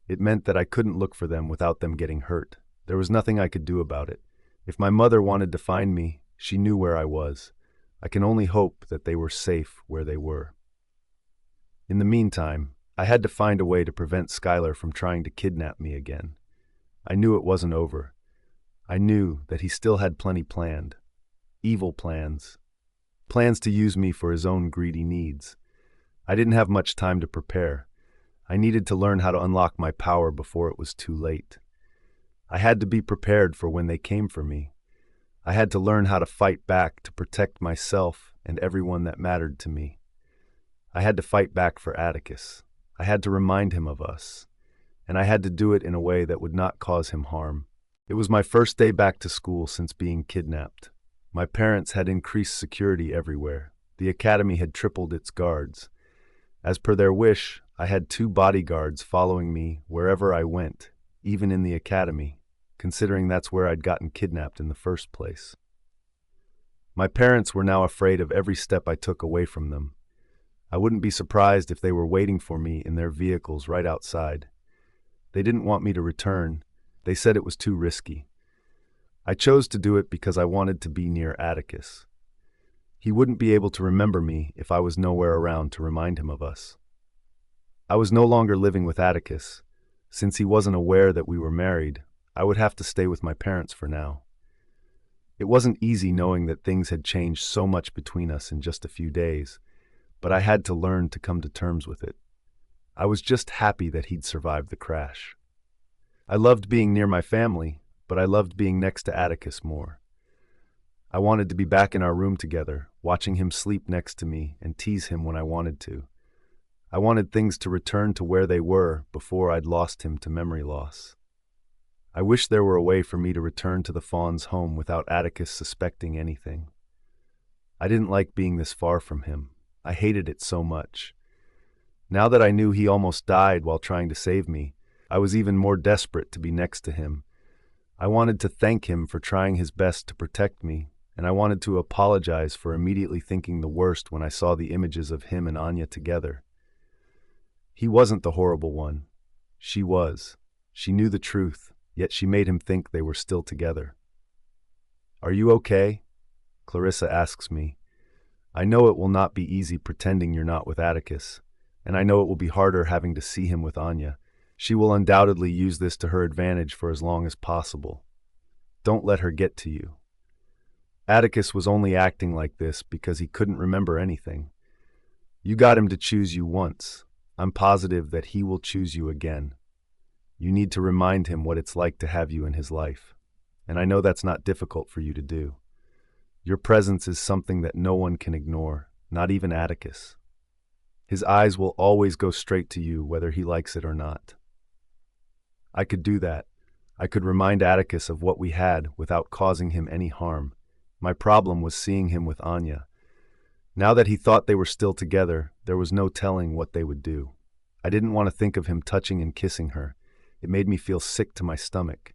It meant that I couldn't look for them without them getting hurt. There was nothing I could do about it. If my mother wanted to find me, she knew where I was. I can only hope that they were safe where they were. In the meantime, I had to find a way to prevent Skylar from trying to kidnap me again. I knew it wasn't over. I knew that he still had plenty planned. Evil plans. Plans to use me for his own greedy needs. I didn't have much time to prepare. I needed to learn how to unlock my power before it was too late. I had to be prepared for when they came for me. I had to learn how to fight back to protect myself and everyone that mattered to me. I had to fight back for Atticus. I had to remind him of us. And I had to do it in a way that would not cause him harm. It was my first day back to school since being kidnapped. My parents had increased security everywhere. The academy had tripled its guards. As per their wish, I had 2 bodyguards following me wherever I went, even in the academy, considering that's where I'd gotten kidnapped in the first place. My parents were now afraid of every step I took away from them. I wouldn't be surprised if they were waiting for me in their vehicles right outside. They didn't want me to return. They said it was too risky. I chose to do it because I wanted to be near Atticus. He wouldn't be able to remember me if I was nowhere around to remind him of us. I was no longer living with Atticus. Since he wasn't aware that we were married, I would have to stay with my parents for now. It wasn't easy knowing that things had changed so much between us in just a few days, but I had to learn to come to terms with it. I was just happy that he'd survived the crash. I loved being near my family, but I loved being next to Atticus more. I wanted to be back in our room together, watching him sleep next to me and tease him when I wanted to. I wanted things to return to where they were before I'd lost him to memory loss. I wish there were a way for me to return to the Fawn's home without Atticus suspecting anything. I didn't like being this far from him, I hated it so much. Now that I knew he almost died while trying to save me, I was even more desperate to be next to him. I wanted to thank him for trying his best to protect me, and I wanted to apologize for immediately thinking the worst when I saw the images of him and Anya together. He wasn't the horrible one. She was. She knew the truth, yet she made him think they were still together. "Are you okay?" Clarissa asks me. I know it will not be easy pretending you're not with Atticus, and I know it will be harder having to see him with Anya. She will undoubtedly use this to her advantage for as long as possible. Don't let her get to you. Atticus was only acting like this because he couldn't remember anything. You got him to choose you once. I'm positive that he will choose you again. You need to remind him what it's like to have you in his life, and I know that's not difficult for you to do. Your presence is something that no one can ignore, not even Atticus. His eyes will always go straight to you whether he likes it or not. I could do that. I could remind Atticus of what we had without causing him any harm. My problem was seeing him with Anya. Now that he thought they were still together, there was no telling what they would do. I didn't want to think of him touching and kissing her. It made me feel sick to my stomach.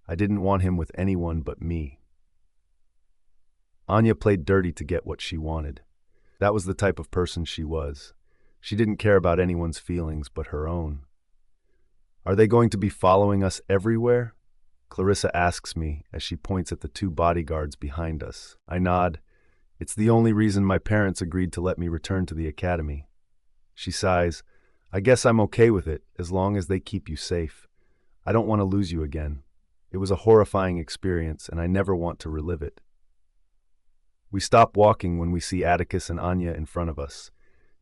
I didn't want him with anyone but me. Anya played dirty to get what she wanted. That was the type of person she was. She didn't care about anyone's feelings but her own. Are they going to be following us everywhere? Clarissa asks me as she points at the two bodyguards behind us. I nod. It's the only reason my parents agreed to let me return to the academy. She sighs. I guess I'm okay with it as long as they keep you safe. I don't want to lose you again. It was a horrifying experience and I never want to relive it. We stop walking when we see Atticus and Anya in front of us.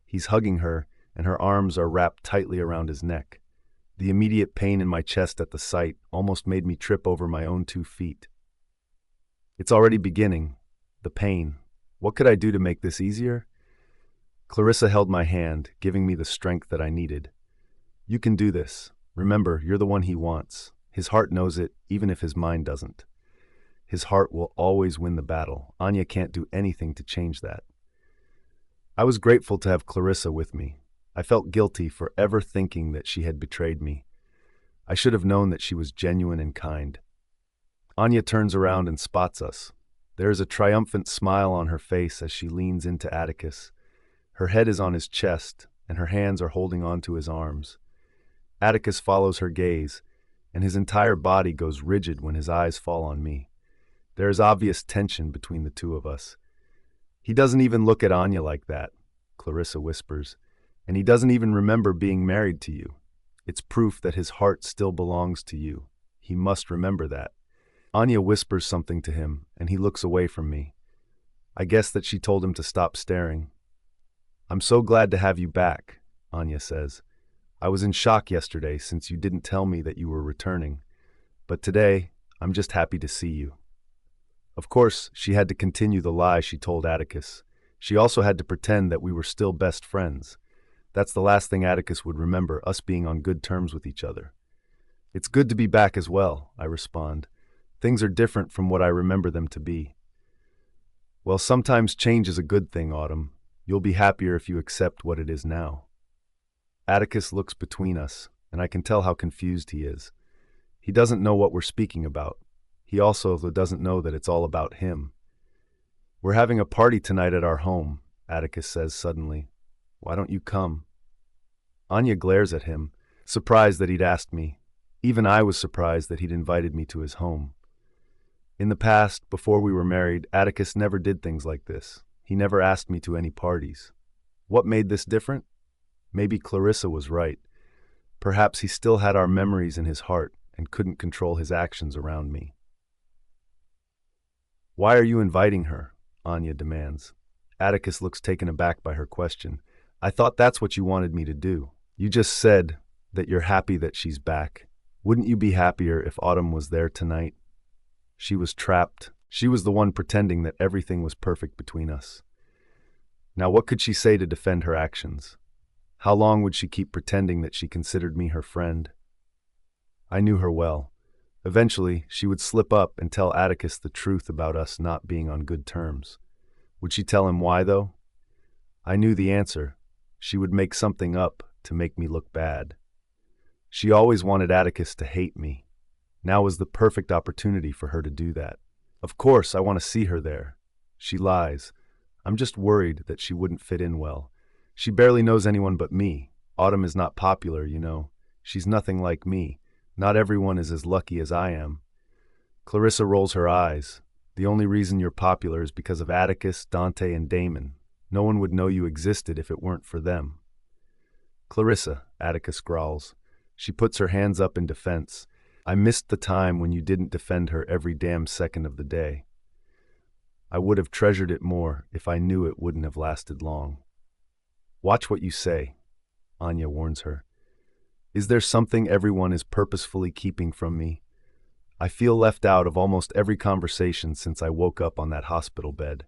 He's hugging her and her arms are wrapped tightly around his neck. The immediate pain in my chest at the sight almost made me trip over my own 2 feet. It's already beginning. The pain. What could I do to make this easier? Clarissa held my hand, giving me the strength that I needed. You can do this. Remember, you're the one he wants. His heart knows it, even if his mind doesn't. His heart will always win the battle. Anya can't do anything to change that. I was grateful to have Clarissa with me. I felt guilty for ever thinking that she had betrayed me. I should have known that she was genuine and kind. Anya turns around and spots us. There is a triumphant smile on her face as she leans into Atticus. Her head is on his chest, and her hands are holding onto his arms. Atticus follows her gaze, and his entire body goes rigid when his eyes fall on me. There is obvious tension between the two of us. He doesn't even look at Anya like that, Clarissa whispers. And he doesn't even remember being married to you. It's proof that his heart still belongs to you. He must remember that. Anya whispers something to him, and he looks away from me. I guess that she told him to stop staring. I'm so glad to have you back, Anya says. I was in shock yesterday since you didn't tell me that you were returning. But today, I'm just happy to see you. Of course, she had to continue the lie she told Atticus. She also had to pretend that we were still best friends. That's the last thing Atticus would remember, us being on good terms with each other. It's good to be back as well, I respond. Things are different from what I remember them to be. Well, sometimes change is a good thing, Autumn. You'll be happier if you accept what it is now. Atticus looks between us, and I can tell how confused he is. He doesn't know what we're speaking about. He also doesn't know that it's all about him. We're having a party tonight at our home, Atticus says suddenly. Why don't you come? Anya glares at him, surprised that he'd asked me. Even I was surprised that he'd invited me to his home. In the past, before we were married, Atticus never did things like this. He never asked me to any parties. What made this different? Maybe Clarissa was right. Perhaps he still had our memories in his heart and couldn't control his actions around me. Why are you inviting her? Anya demands. Atticus looks taken aback by her question. I thought that's what you wanted me to do. You just said that you're happy that she's back. Wouldn't you be happier if Autumn was there tonight? She was trapped. She was the one pretending that everything was perfect between us. Now what could she say to defend her actions? How long would she keep pretending that she considered me her friend? I knew her well. Eventually, she would slip up and tell Atticus the truth about us not being on good terms. Would she tell him why, though? I knew the answer. She would make something up to make me look bad. She always wanted Atticus to hate me. Now was the perfect opportunity for her to do that. Of course, I want to see her there. She lies. I'm just worried that she wouldn't fit in well. She barely knows anyone but me. Autumn is not popular, you know. She's nothing like me. Not everyone is as lucky as I am. Clarissa rolls her eyes. The only reason you're popular is because of Atticus, Dante, and Damon. No one would know you existed if it weren't for them. Clarissa, Atticus growls. She puts her hands up in defense. I missed the time when you didn't defend her every damn second of the day. I would have treasured it more if I knew it wouldn't have lasted long. Watch what you say, Anya warns her. Is there something everyone is purposefully keeping from me? I feel left out of almost every conversation since I woke up on that hospital bed.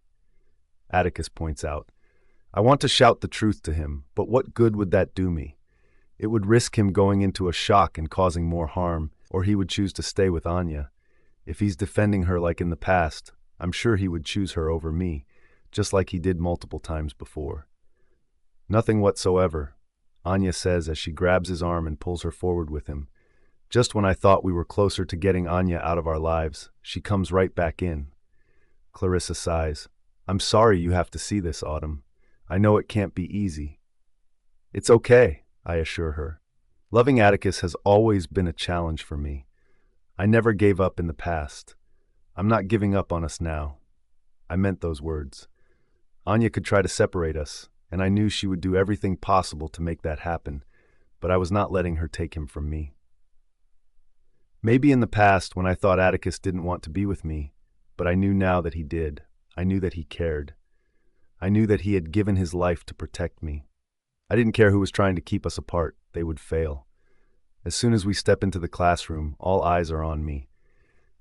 Atticus points out. I want to shout the truth to him, but what good would that do me? It would risk him going into a shock and causing more harm, or he would choose to stay with Anya. If he's defending her like in the past, I'm sure he would choose her over me, just like he did multiple times before. Nothing whatsoever, Anya says as she grabs his arm and pulls her forward with him. Just when I thought we were closer to getting Anya out of our lives, she comes right back in. Clarissa sighs. I'm sorry you have to see this, Autumn. I know it can't be easy. It's okay, I assure her. Loving Atticus has always been a challenge for me. I never gave up in the past. I'm not giving up on us now. I meant those words. Anya could try to separate us, and I knew she would do everything possible to make that happen, but I was not letting her take him from me. Maybe in the past when I thought Atticus didn't want to be with me, but I knew now that he did. I knew that he cared. I knew that he had given his life to protect me. I didn't care who was trying to keep us apart. They would fail. As soon as we step into the classroom, all eyes are on me.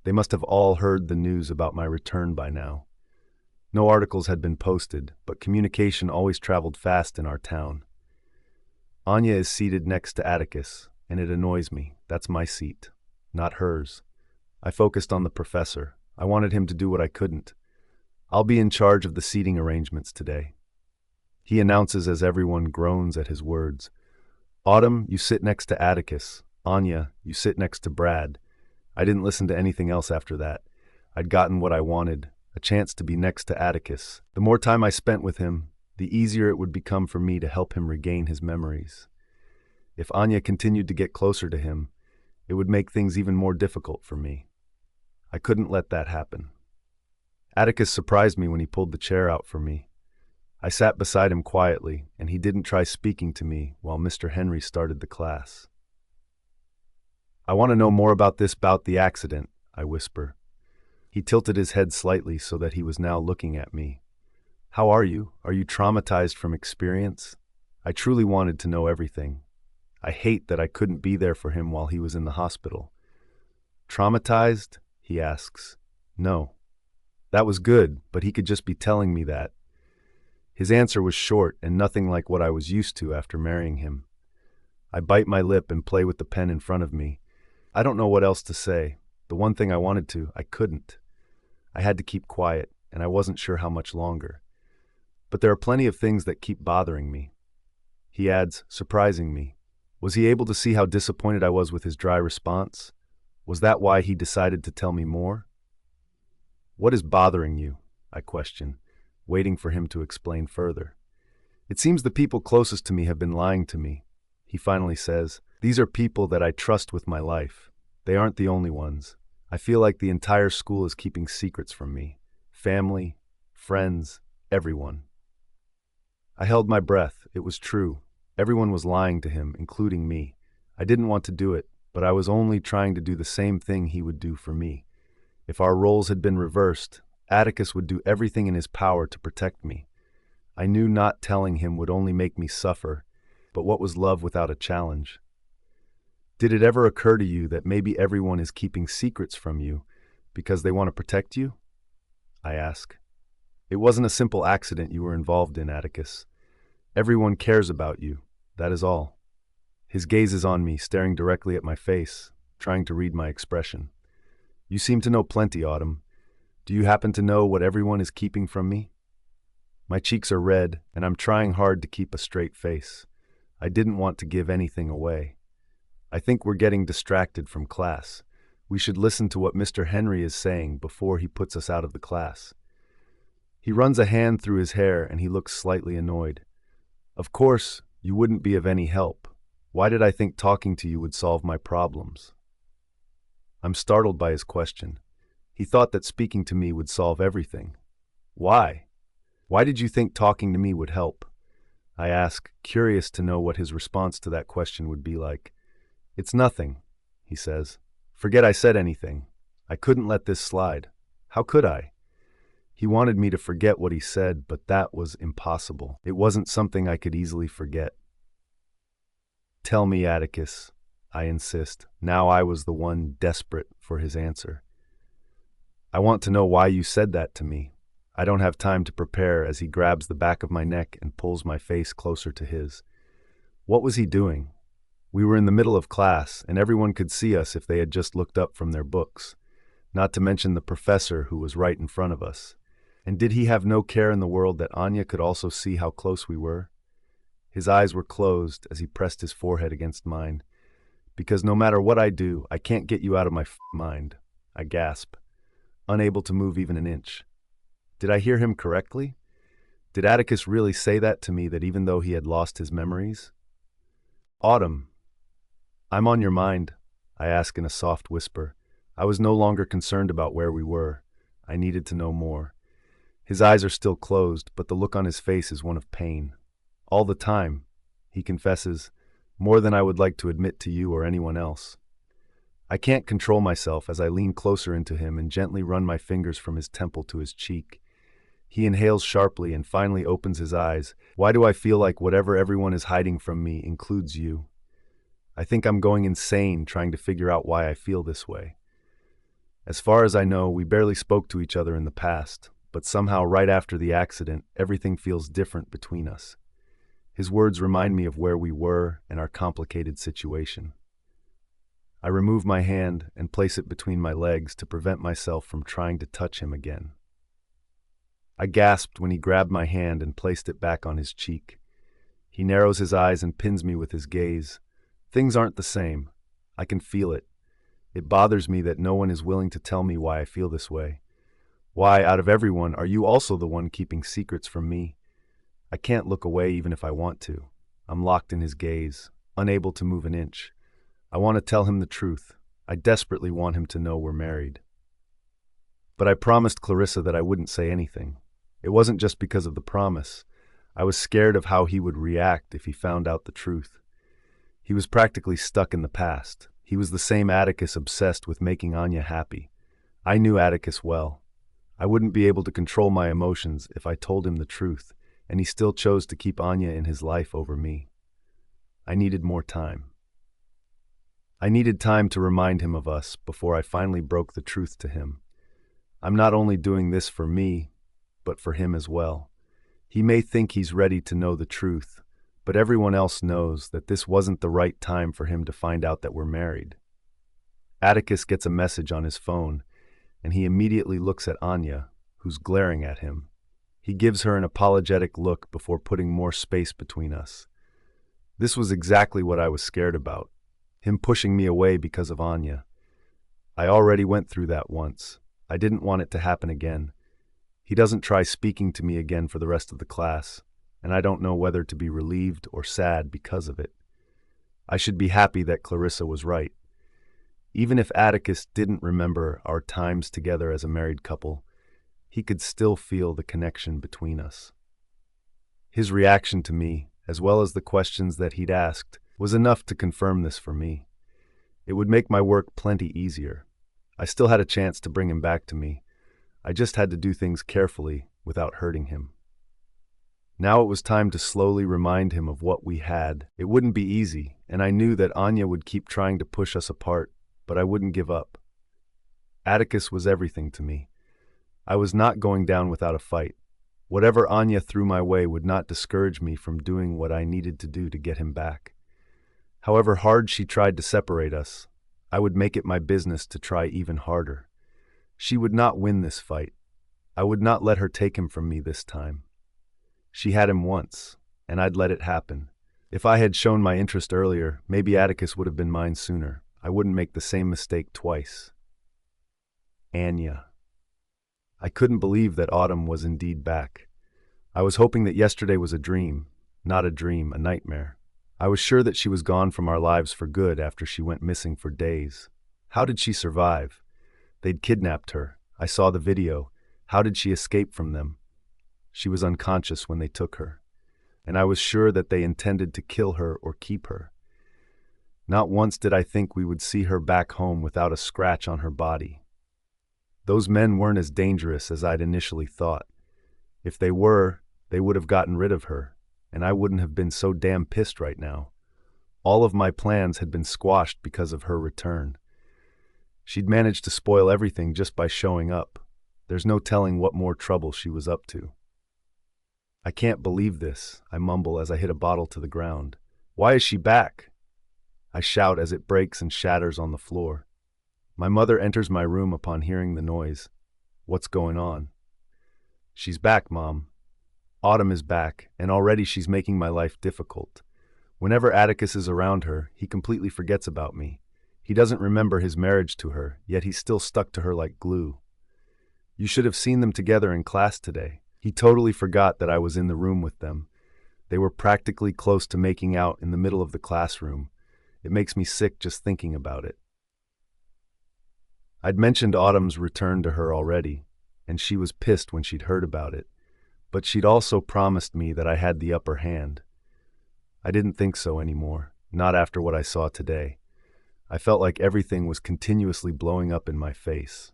They must have all heard the news about my return by now. No articles had been posted, but communication always traveled fast in our town. Anya is seated next to Atticus, and it annoys me. That's my seat, not hers. I focused on the professor. I wanted him to do what I couldn't. I'll be in charge of the seating arrangements today. He announces as everyone groans at his words. Autumn, you sit next to Atticus. Anya, you sit next to Brad. I didn't listen to anything else after that. I'd gotten what I wanted, a chance to be next to Atticus. The more time I spent with him, the easier it would become for me to help him regain his memories. If Anya continued to get closer to him, it would make things even more difficult for me. I couldn't let that happen. Atticus surprised me when he pulled the chair out for me. I sat beside him quietly, and he didn't try speaking to me while Mr. Henry started the class. I want to know more about the accident, I whisper. He tilted his head slightly so that he was now looking at me. How are you? Are you traumatized from experience? I truly wanted to know everything. I hate that I couldn't be there for him while he was in the hospital. Traumatized? He asks. No. That was good, but he could just be telling me that. His answer was short and nothing like what I was used to after marrying him. I bite my lip and play with the pen in front of me. I don't know what else to say. The one thing I wanted to, I couldn't. I had to keep quiet, and I wasn't sure how much longer. But there are plenty of things that keep bothering me. He adds, surprising me. Was he able to see how disappointed I was with his dry response? Was that why he decided to tell me more? What is bothering you? I question, waiting for him to explain further. It seems the people closest to me have been lying to me. He finally says, these are people that I trust with my life. They aren't the only ones. I feel like the entire school is keeping secrets from me. Family, friends, everyone. I held my breath. It was true. Everyone was lying to him, including me. I didn't want to do it, but I was only trying to do the same thing he would do for me. If our roles had been reversed, Atticus would do everything in his power to protect me. I knew not telling him would only make me suffer, but what was love without a challenge? Did it ever occur to you that maybe everyone is keeping secrets from you because they want to protect you? I ask. It wasn't a simple accident you were involved in, Atticus. Everyone cares about you, that is all. His gaze is on me, staring directly at my face, trying to read my expression. You seem to know plenty, Autumn. Do you happen to know what everyone is keeping from me? My cheeks are red, and I'm trying hard to keep a straight face. I didn't want to give anything away. I think we're getting distracted from class. We should listen to what Mr. Henry is saying before he puts us out of the class. He runs a hand through his hair and he looks slightly annoyed. Of course, you wouldn't be of any help. Why did I think talking to you would solve my problems? I'm startled by his question. He thought that speaking to me would solve everything. Why? Why did you think talking to me would help? I ask, curious to know what his response to that question would be like. It's nothing, he says. Forget I said anything. I couldn't let this slide. How could I? He wanted me to forget what he said, but that was impossible. It wasn't something I could easily forget. Tell me, Atticus, I insist. Now I was the one desperate for his answer. I want to know why you said that to me. I don't have time to prepare as he grabs the back of my neck and pulls my face closer to his. What was he doing? We were in the middle of class, and everyone could see us if they had just looked up from their books, not to mention the professor who was right in front of us. And did he have no care in the world that Anya could also see how close we were? His eyes were closed as he pressed his forehead against mine. Because no matter what I do, I can't get you out of my mind, I gasp, unable to move even an inch. Did I hear him correctly? Did Atticus really say that to me, that even though he had lost his memories? Autumn, I'm on your mind, I ask in a soft whisper. I was no longer concerned about where we were. I needed to know more. His eyes are still closed, but the look on his face is one of pain. All the time, he confesses, more than I would like to admit to you or anyone else. I can't control myself as I lean closer into him and gently run my fingers from his temple to his cheek. He inhales sharply and finally opens his eyes. Why do I feel like whatever everyone is hiding from me includes you? I think I'm going insane trying to figure out why I feel this way. As far as I know, we barely spoke to each other in the past, but somehow right after the accident, everything feels different between us. His words remind me of where we were and our complicated situation. I remove my hand and place it between my legs to prevent myself from trying to touch him again. I gasped when he grabbed my hand and placed it back on his cheek. He narrows his eyes and pins me with his gaze. Things aren't the same. I can feel it. It bothers me that no one is willing to tell me why I feel this way. Why, out of everyone, are you also the one keeping secrets from me? I can't look away even if I want to. I'm locked in his gaze, unable to move an inch. I want to tell him the truth. I desperately want him to know we're married. But I promised Clarissa that I wouldn't say anything. It wasn't just because of the promise. I was scared of how he would react if he found out the truth. He was practically stuck in the past. He was the same Atticus obsessed with making Anya happy. I knew Atticus well. I wouldn't be able to control my emotions if I told him the truth, and he still chose to keep Anya in his life over me. I needed more time. I needed time to remind him of us before I finally broke the truth to him. I'm not only doing this for me, but for him as well. He may think he's ready to know the truth, but everyone else knows that this wasn't the right time for him to find out that we're married. Atticus gets a message on his phone, and he immediately looks at Anya, who's glaring at him. He gives her an apologetic look before putting more space between us. This was exactly what I was scared about, him pushing me away because of Anya. I already went through that once. I didn't want it to happen again. He doesn't try speaking to me again for the rest of the class, and I don't know whether to be relieved or sad because of it. I should be happy that Clarissa was right. Even if Atticus didn't remember our times together as a married couple, he could still feel the connection between us. His reaction to me, as well as the questions that he'd asked, was enough to confirm this for me. It would make my work plenty easier. I still had a chance to bring him back to me. I just had to do things carefully without hurting him. Now it was time to slowly remind him of what we had. It wouldn't be easy, and I knew that Anya would keep trying to push us apart, but I wouldn't give up. Atticus was everything to me. I was not going down without a fight. Whatever Anya threw my way would not discourage me from doing what I needed to do to get him back. However hard she tried to separate us, I would make it my business to try even harder. She would not win this fight. I would not let her take him from me this time. She had him once, and I'd let it happen. If I had shown my interest earlier, maybe Atticus would have been mine sooner. I wouldn't make the same mistake twice. Anya. I couldn't believe that Autumn was indeed back. I was hoping that yesterday was a dream, not a dream, a nightmare. I was sure that she was gone from our lives for good after she went missing for days. How did she survive? They'd kidnapped her. I saw the video. How did she escape from them? She was unconscious when they took her, and I was sure that they intended to kill her or keep her. Not once did I think we would see her back home without a scratch on her body. Those men weren't as dangerous as I'd initially thought. If they were, they would have gotten rid of her, and I wouldn't have been so damn pissed right now. All of my plans had been squashed because of her return. She'd managed to spoil everything just by showing up. There's no telling what more trouble she was up to. I can't believe this, I mumble as I hit a bottle to the ground. Why is she back? I shout as it breaks and shatters on the floor. My mother enters my room upon hearing the noise. What's going on? She's back, Mom. Autumn is back, and already she's making my life difficult. Whenever Atticus is around her, he completely forgets about me. He doesn't remember his marriage to her, yet he's still stuck to her like glue. You should have seen them together in class today. He totally forgot that I was in the room with them. They were practically close to making out in the middle of the classroom. It makes me sick just thinking about it. I'd mentioned Autumn's return to her already, and she was pissed when she'd heard about it. But she'd also promised me that I had the upper hand. I didn't think so anymore, not after what I saw today. I felt like everything was continuously blowing up in my face.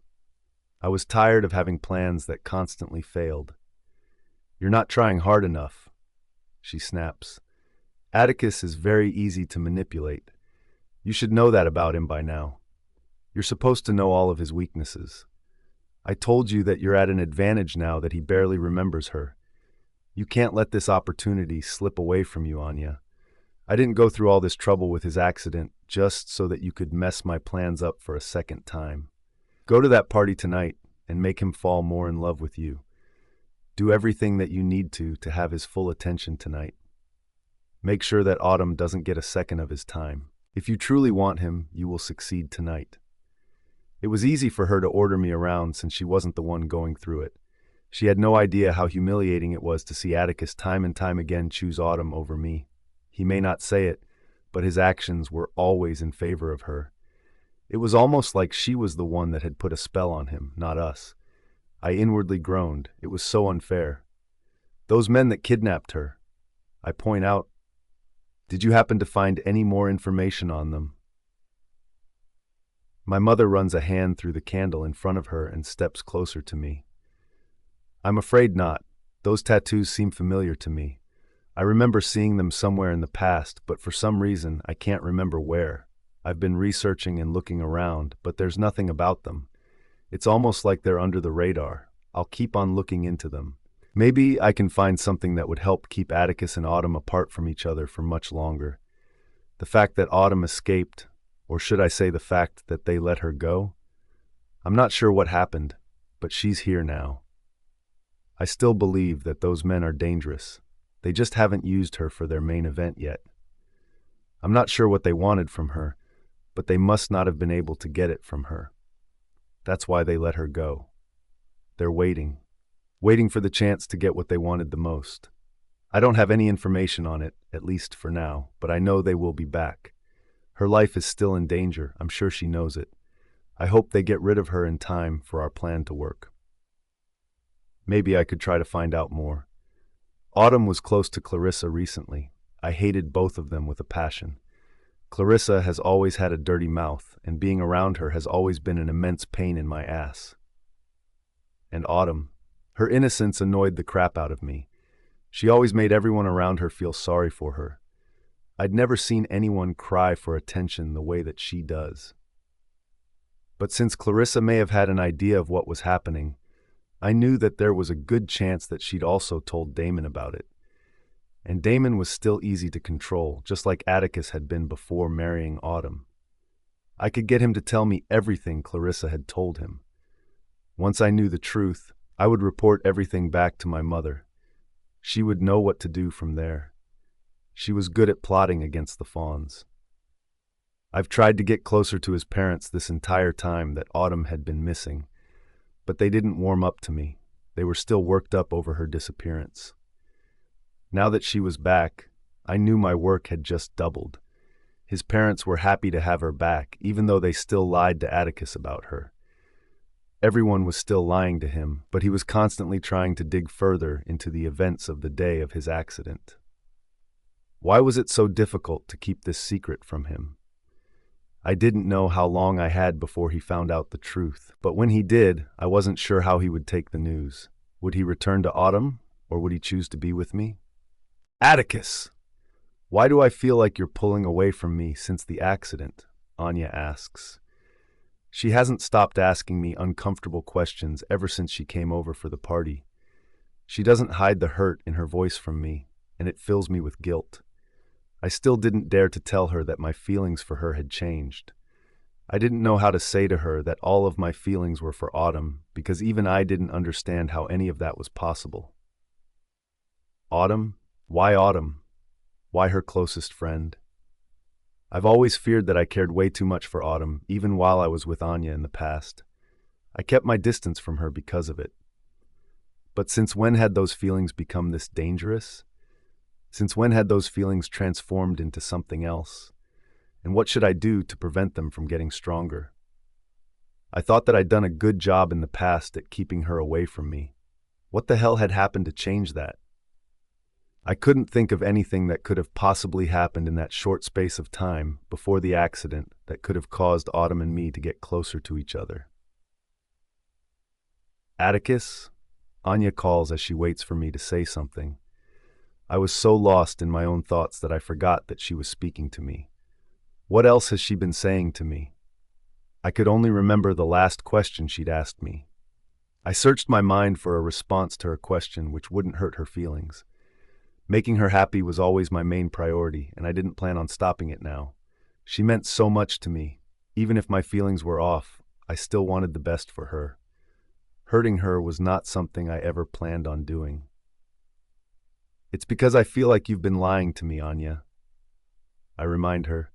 I was tired of having plans that constantly failed. You're not trying hard enough, she snaps. Atticus is very easy to manipulate. You should know that about him by now. You're supposed to know all of his weaknesses. I told you that you're at an advantage now that he barely remembers her. You can't let this opportunity slip away from you, Anya. I didn't go through all this trouble with his accident just so that you could mess my plans up for a second time. Go to that party tonight and make him fall more in love with you. Do everything that you need to have his full attention tonight. Make sure that Autumn doesn't get a second of his time. If you truly want him, you will succeed tonight. It was easy for her to order me around since she wasn't the one going through it. She had no idea how humiliating it was to see Atticus time and time again choose Autumn over me. He may not say it, but his actions were always in favor of her. It was almost like she was the one that had put a spell on him, not us. I inwardly groaned. It was so unfair. Those men that kidnapped her, I point out, did you happen to find any more information on them? My mother runs a hand through the candle in front of her and steps closer to me. I'm afraid not. Those tattoos seem familiar to me. I remember seeing them somewhere in the past, but for some reason I can't remember where. I've been researching and looking around, but there's nothing about them. It's almost like they're under the radar. I'll keep on looking into them. Maybe I can find something that would help keep Atticus and Autumn apart from each other for much longer. The fact that Autumn escaped, or should I say the fact that they let her go? I'm not sure what happened, but she's here now. I still believe that those men are dangerous. They just haven't used her for their main event yet. I'm not sure what they wanted from her, but they must not have been able to get it from her. That's why they let her go. They're waiting for the chance to get what they wanted the most. I don't have any information on it, at least for now, but I know they will be back. Her life is still in danger. I'm sure she knows it. I hope they get rid of her in time for our plan to work. Maybe I could try to find out more. Autumn was close to Clarissa recently. I hated both of them with a passion. Clarissa has always had a dirty mouth, and being around her has always been an immense pain in my ass. And Autumn, her innocence annoyed the crap out of me. She always made everyone around her feel sorry for her. I'd never seen anyone cry for attention the way that she does. But since Clarissa may have had an idea of what was happening, I knew that there was a good chance that she'd also told Damon about it. And Damon was still easy to control, just like Atticus had been before marrying Autumn. I could get him to tell me everything Clarissa had told him. Once I knew the truth, I would report everything back to my mother. She would know what to do from there. She was good at plotting against the Fawns. I've tried to get closer to his parents this entire time that Autumn had been missing, but they didn't warm up to me. They were still worked up over her disappearance. Now that she was back, I knew my work had just doubled. His parents were happy to have her back, even though they still lied to Atticus about her. Everyone was still lying to him, but he was constantly trying to dig further into the events of the day of his accident. Why was it so difficult to keep this secret from him? I didn't know how long I had before he found out the truth, but when he did, I wasn't sure how he would take the news. Would he return to Autumn, or would he choose to be with me? Atticus! Why do I feel like you're pulling away from me since the accident? Anya asks. She hasn't stopped asking me uncomfortable questions ever since she came over for the party. She doesn't hide the hurt in her voice from me, and it fills me with guilt. I still didn't dare to tell her that my feelings for her had changed. I didn't know how to say to her that all of my feelings were for Autumn, because even I didn't understand how any of that was possible. Autumn? Why Autumn? Why her closest friend? I've always feared that I cared way too much for Autumn, even while I was with Anya in the past. I kept my distance from her because of it. But since when had those feelings become this dangerous? Since when had those feelings transformed into something else? And what should I do to prevent them from getting stronger? I thought that I'd done a good job in the past at keeping her away from me. What the hell had happened to change that? I couldn't think of anything that could have possibly happened in that short space of time before the accident that could have caused Autumn and me to get closer to each other. Atticus? Anya calls as she waits for me to say something. I was so lost in my own thoughts that I forgot that she was speaking to me. What else has she been saying to me? I could only remember the last question she'd asked me. I searched my mind for a response to her question which wouldn't hurt her feelings. Making her happy was always my main priority, and I didn't plan on stopping it now. She meant so much to me. Even if my feelings were off, I still wanted the best for her. Hurting her was not something I ever planned on doing. It's because I feel like you've been lying to me, Anya. I remind her.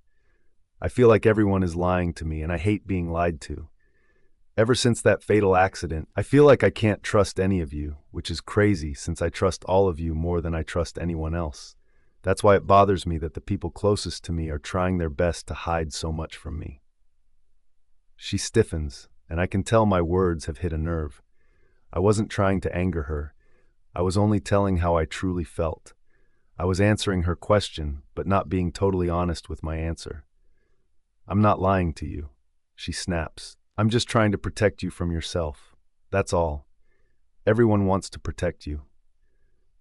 I feel like everyone is lying to me, and I hate being lied to. Ever since that fatal accident, I feel like I can't trust any of you, which is crazy since I trust all of you more than I trust anyone else. That's why it bothers me that the people closest to me are trying their best to hide so much from me. She stiffens, and I can tell my words have hit a nerve. I wasn't trying to anger her. I was only telling how I truly felt. I was answering her question, but not being totally honest with my answer. I'm not lying to you, she snaps. I'm just trying to protect you from yourself. That's all. Everyone wants to protect you.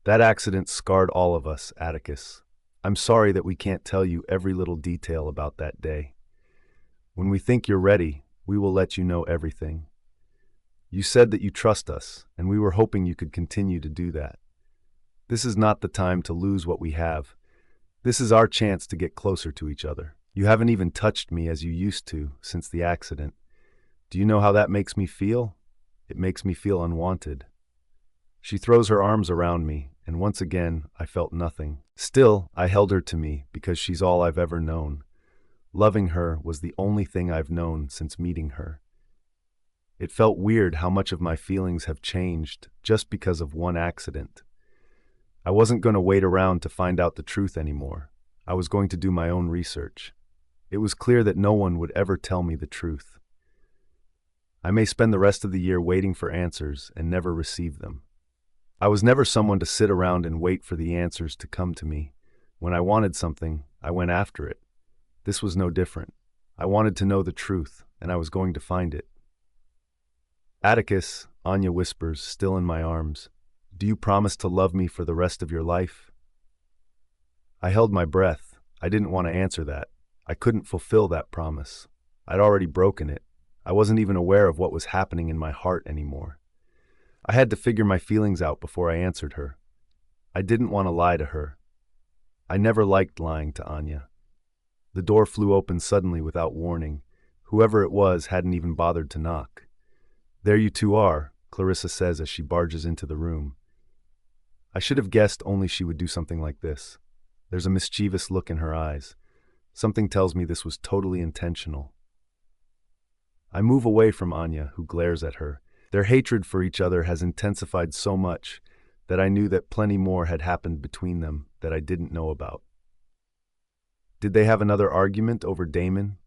That accident scarred all of us, Atticus. I'm sorry that we can't tell you every little detail about that day. When we think you're ready, we will let you know everything. You said that you trust us, and we were hoping you could continue to do that. This is not the time to lose what we have. This is our chance to get closer to each other. You haven't even touched me as you used to since the accident. Do you know how that makes me feel? It makes me feel unwanted. She throws her arms around me, and once again, I felt nothing. Still, I held her to me because she's all I've ever known. Loving her was the only thing I've known since meeting her. It felt weird how much of my feelings have changed just because of one accident. I wasn't going to wait around to find out the truth anymore. I was going to do my own research. It was clear that no one would ever tell me the truth. I may spend the rest of the year waiting for answers and never receive them. I was never someone to sit around and wait for the answers to come to me. When I wanted something, I went after it. This was no different. I wanted to know the truth, and I was going to find it. Atticus, Anya whispers, still in my arms, do you promise to love me for the rest of your life? I held my breath. I didn't want to answer that. I couldn't fulfill that promise. I'd already broken it. I wasn't even aware of what was happening in my heart anymore. I had to figure my feelings out before I answered her. I didn't want to lie to her. I never liked lying to Anya. The door flew open suddenly without warning. Whoever it was hadn't even bothered to knock. There you two are, Clarissa says as she barges into the room. I should have guessed only she would do something like this. There's a mischievous look in her eyes. Something tells me this was totally intentional. I move away from Anya, who glares at her. Their hatred for each other has intensified so much that I knew that plenty more had happened between them that I didn't know about. Did they have another argument over Damon?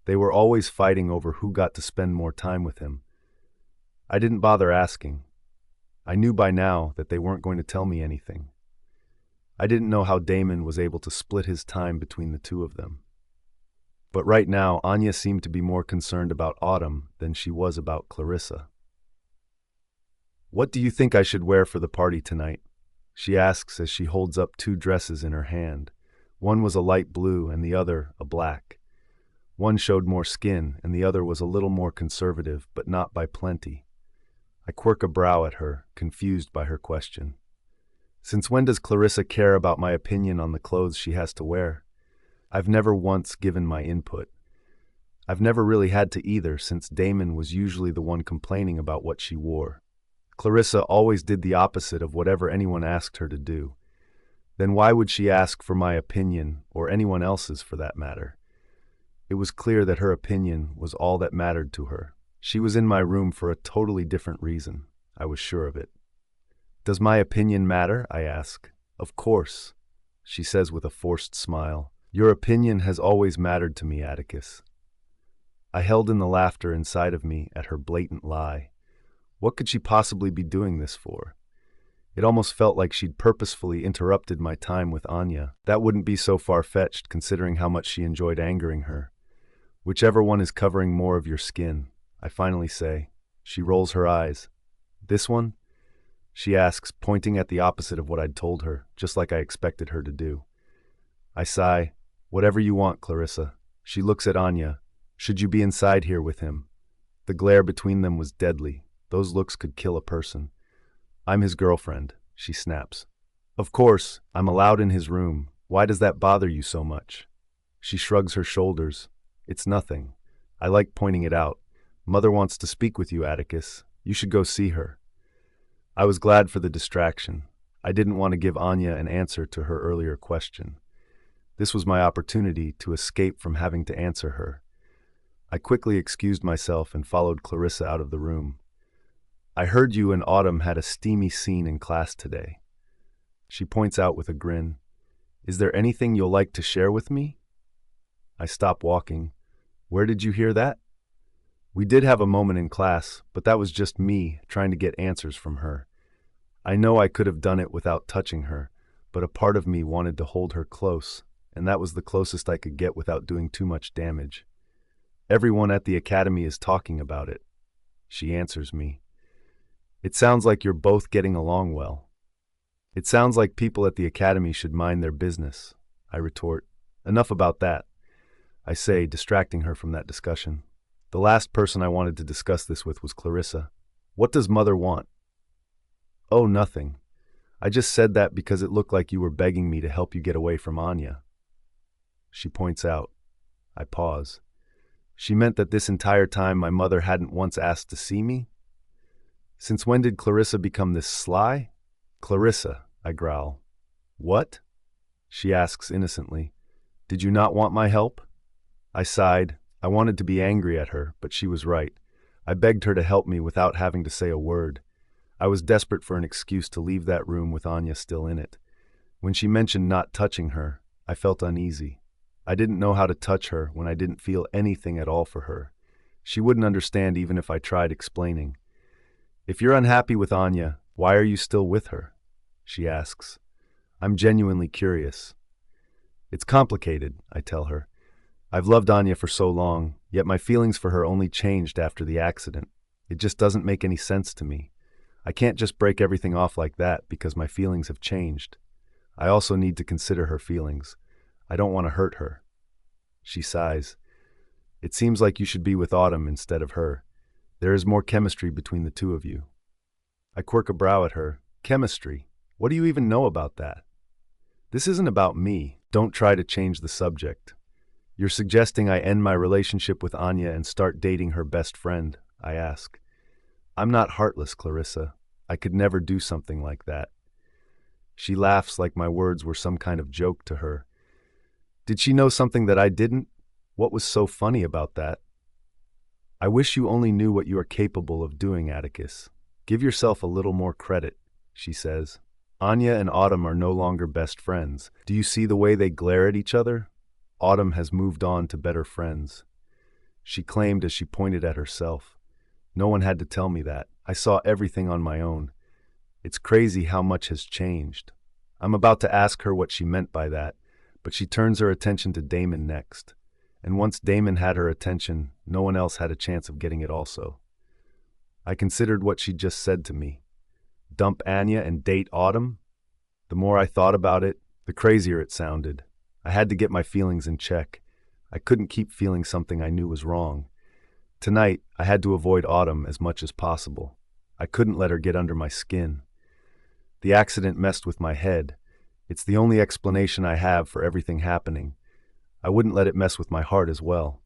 They were always fighting over who got to spend more time with him. I didn't bother asking. I knew by now that they weren't going to tell me anything. I didn't know how Damon was able to split his time between the two of them. But right now, Anya seemed to be more concerned about Autumn than she was about Clarissa. "What do you think I should wear for the party tonight?" she asks as she holds up two dresses in her hand. One was a light blue and the other a black. One showed more skin and the other was a little more conservative, but not by plenty. I quirk a brow at her, confused by her question. Since when does Clarissa care about my opinion on the clothes she has to wear? I've never once given my input. I've never really had to either, since Damon was usually the one complaining about what she wore. Clarissa always did the opposite of whatever anyone asked her to do. Then why would she ask for my opinion, or anyone else's for that matter? It was clear that her opinion was all that mattered to her. She was in my room for a totally different reason. I was sure of it. "Does my opinion matter?" I ask. "Of course," she says with a forced smile. "Your opinion has always mattered to me, Atticus." I held in the laughter inside of me at her blatant lie. What could she possibly be doing this for? It almost felt like she'd purposefully interrupted my time with Anya. That wouldn't be so far-fetched, considering how much she enjoyed angering her. "Whichever one is covering more of your skin," I finally say. She rolls her eyes. "This one?" she asks, pointing at the opposite of what I'd told her, just like I expected her to do. I sigh. "Whatever you want, Clarissa." She looks at Anya. "Should you be inside here with him?" The glare between them was deadly. Those looks could kill a person. "I'm his girlfriend," she snaps. "Of course, I'm allowed in his room. Why does that bother you so much?" She shrugs her shoulders. "It's nothing. I like pointing it out. Mother wants to speak with you, Atticus. You should go see her." I was glad for the distraction. I didn't want to give Anya an answer to her earlier question. This was my opportunity to escape from having to answer her. I quickly excused myself and followed Clarissa out of the room. "I heard you and Autumn had a steamy scene in class today." She points out with a grin. "Is there anything you'll like to share with me?" I stop walking. "Where did you hear that?" "We did have a moment in class, but that was just me trying to get answers from her. I know I could have done it without touching her, but a part of me wanted to hold her close, and that was the closest I could get without doing too much damage. Everyone at the academy is talking about it." She answers me. "It sounds like you're both getting along well." "It sounds like people at the academy should mind their business," I retort. "Enough about that," I say, distracting her from that discussion. The last person I wanted to discuss this with was Clarissa. "What does Mother want?" "Oh, nothing. I just said that because it looked like you were begging me to help you get away from Anya." She points out. I pause. She meant that this entire time my mother hadn't once asked to see me? Since when did Clarissa become this sly? "Clarissa," I growl. "What?" she asks innocently. "Did you not want my help?" I sighed. I wanted to be angry at her, but she was right. I begged her to help me without having to say a word. I was desperate for an excuse to leave that room with Anya still in it. When she mentioned not touching her, I felt uneasy. I didn't know how to touch her when I didn't feel anything at all for her. She wouldn't understand even if I tried explaining. "If you're unhappy with Anya, why are you still with her?" she asks. I'm genuinely curious. "It's complicated," I tell her. "I've loved Anya for so long, yet my feelings for her only changed after the accident. It just doesn't make any sense to me. I can't just break everything off like that because my feelings have changed. I also need to consider her feelings. I don't want to hurt her." She sighs. "It seems like you should be with Autumn instead of her. There is more chemistry between the two of you." I quirk a brow at her. "Chemistry? What do you even know about that?" "This isn't about me. Don't try to change the subject." "You're suggesting I end my relationship with Anya and start dating her best friend?" I ask. "I'm not heartless, Clarissa. I could never do something like that." She laughs like my words were some kind of joke to her. Did she know something that I didn't? What was so funny about that? I wish you only knew what you are capable of doing, Atticus. Give yourself a little more credit, she says. Anya and Autumn are no longer best friends. Do you see the way they glare at each other? Autumn has moved on to better friends. She claimed as she pointed at herself. No one had to tell me that. I saw everything on my own. It's crazy how much has changed. I'm about to ask her what she meant by that, but she turns her attention to Damon next. And once Damon had her attention, no one else had a chance of getting it also. I considered what she just said to me. Dump Anya and date Autumn? The more I thought about it, the crazier it sounded. I had to get my feelings in check. I couldn't keep feeling something I knew was wrong. Tonight, I had to avoid Autumn as much as possible. I couldn't let her get under my skin. The accident messed with my head. It's the only explanation I have for everything happening. I wouldn't let it mess with my heart as well.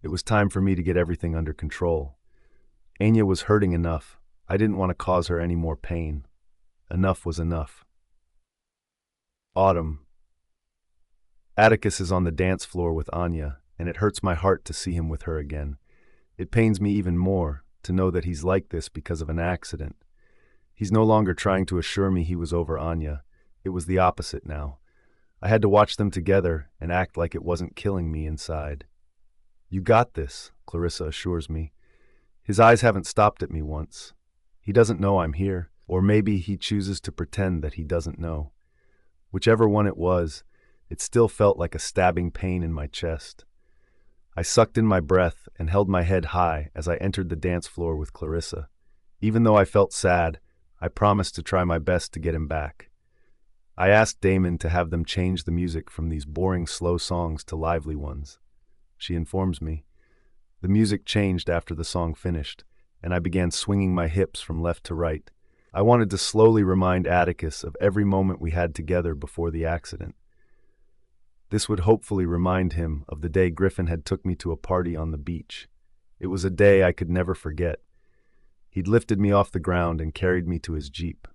It was time for me to get everything under control. Anya was hurting enough. I didn't want to cause her any more pain. Enough was enough. Autumn. Atticus is on the dance floor with Anya, and it hurts my heart to see him with her again. It pains me even more to know that he's like this because of an accident. He's no longer trying to assure me he was over Anya. It was the opposite now. I had to watch them together and act like it wasn't killing me inside. You got this, Clarissa assures me. His eyes haven't stopped at me once. He doesn't know I'm here, or maybe he chooses to pretend that he doesn't know. Whichever one it was, it still felt like a stabbing pain in my chest. I sucked in my breath and held my head high as I entered the dance floor with Clarissa. Even though I felt sad, I promised to try my best to get him back. I asked Damon to have them change the music from these boring slow songs to lively ones. She informs me. The music changed after the song finished, and I began swinging my hips from left to right. I wanted to slowly remind Atticus of every moment we had together before the accident. This would hopefully remind him of the day Griffin had took me to a party on the beach. It was a day I could never forget. He'd lifted me off the ground and carried me to his Jeep.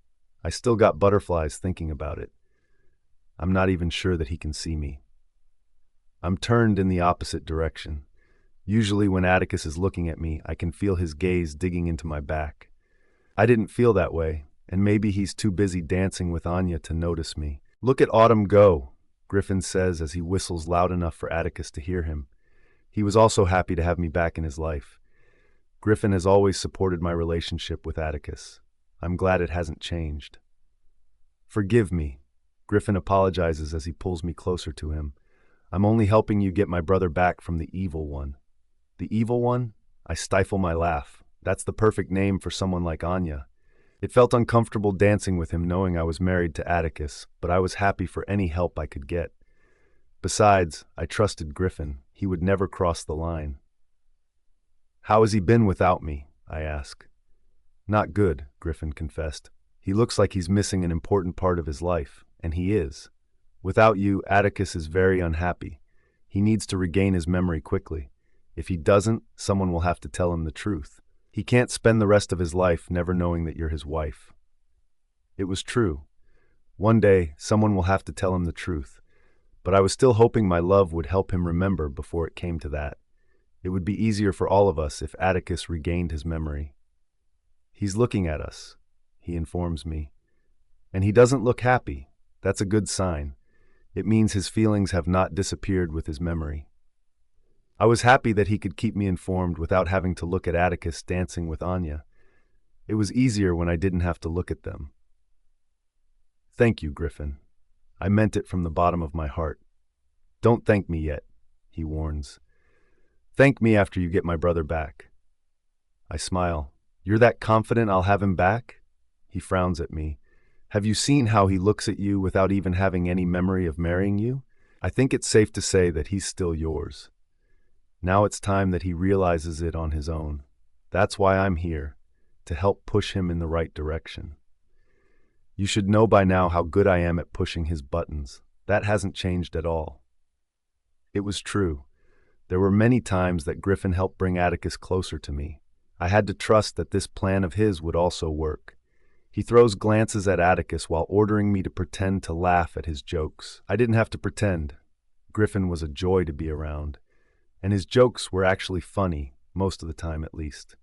I still got butterflies thinking about it. I'm not even sure that he can see me. I'm turned in the opposite direction. Usually when Atticus is looking at me, I can feel his gaze digging into my back. I didn't feel that way, and maybe he's too busy dancing with Anya to notice me. Look at Autumn go, Griffin says as he whistles loud enough for Atticus to hear him. He was also happy to have me back in his life. Griffin has always supported my relationship with Atticus. I'm glad it hasn't changed. Forgive me. Griffin apologizes as he pulls me closer to him. I'm only helping you get my brother back from the evil one. The evil one? I stifle my laugh. That's the perfect name for someone like Anya. It felt uncomfortable dancing with him knowing I was married to Atticus, but I was happy for any help I could get. Besides, I trusted Griffin. He would never cross the line. How has he been without me? I ask. Not good, Griffin confessed. He looks like he's missing an important part of his life, and he is. Without you, Atticus is very unhappy. He needs to regain his memory quickly. If he doesn't, someone will have to tell him the truth. He can't spend the rest of his life never knowing that you're his wife. It was true. One day, someone will have to tell him the truth. But I was still hoping my love would help him remember before it came to that. It would be easier for all of us if Atticus regained his memory. He's looking at us, he informs me. And he doesn't look happy. That's a good sign. It means his feelings have not disappeared with his memory. I was happy that he could keep me informed without having to look at Atticus dancing with Anya. It was easier when I didn't have to look at them. Thank you, Griffin. I meant it from the bottom of my heart. Don't thank me yet, he warns. Thank me after you get my brother back. I smile. You're that confident I'll have him back? He frowns at me. Have you seen how he looks at you without even having any memory of marrying you? I think it's safe to say that he's still yours. Now it's time that he realizes it on his own. That's why I'm here, to help push him in the right direction. You should know by now how good I am at pushing his buttons. That hasn't changed at all. It was true. There were many times that Griffin helped bring Atticus closer to me. I had to trust that this plan of his would also work. He throws glances at Atticus while ordering me to pretend to laugh at his jokes. I didn't have to pretend. Griffin was a joy to be around, and his jokes were actually funny, most of the time at least.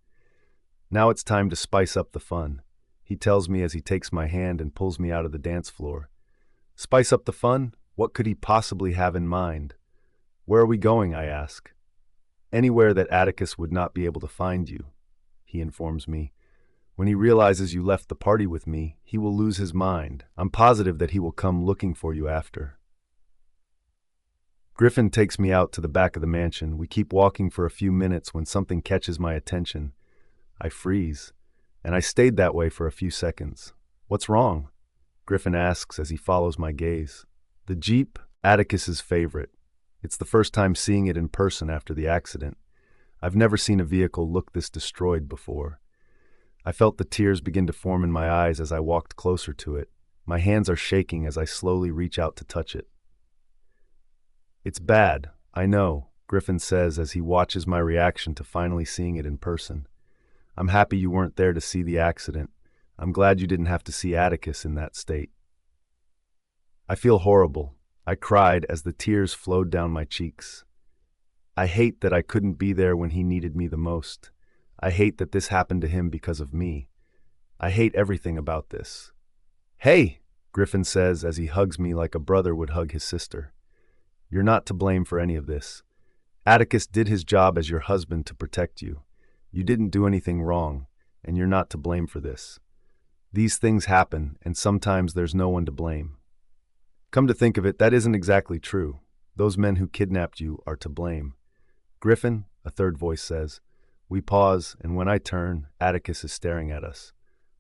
Now it's time to spice up the fun, he tells me as he takes my hand and pulls me out of the dance floor. Spice up the fun? What could he possibly have in mind? Where are we going, I ask. Anywhere that Atticus would not be able to find you, he informs me. When he realizes you left the party with me, he will lose his mind. I'm positive that he will come looking for you after. Griffin takes me out to the back of the mansion. We keep walking for a few minutes when something catches my attention. I freeze, and I stayed that way for a few seconds. What's wrong? Griffin asks as he follows my gaze. The Jeep, Atticus's favorite. It's the first time seeing it in person after the accident. I've never seen a vehicle look this destroyed before. I felt the tears begin to form in my eyes as I walked closer to it. My hands are shaking as I slowly reach out to touch it. It's bad, I know, Griffin says as he watches my reaction to finally seeing it in person. I'm happy you weren't there to see the accident. I'm glad you didn't have to see Atticus in that state. I feel horrible. I cried as the tears flowed down my cheeks. I hate that I couldn't be there when he needed me the most. I hate that this happened to him because of me. I hate everything about this. Hey, Griffin says as he hugs me like a brother would hug his sister. You're not to blame for any of this. Atticus did his job as your husband to protect you. You didn't do anything wrong, and you're not to blame for this. These things happen, and sometimes there's no one to blame. Come to think of it, that isn't exactly true. Those men who kidnapped you are to blame. Griffin, a third voice says. We pause, and when I turn, Atticus is staring at us.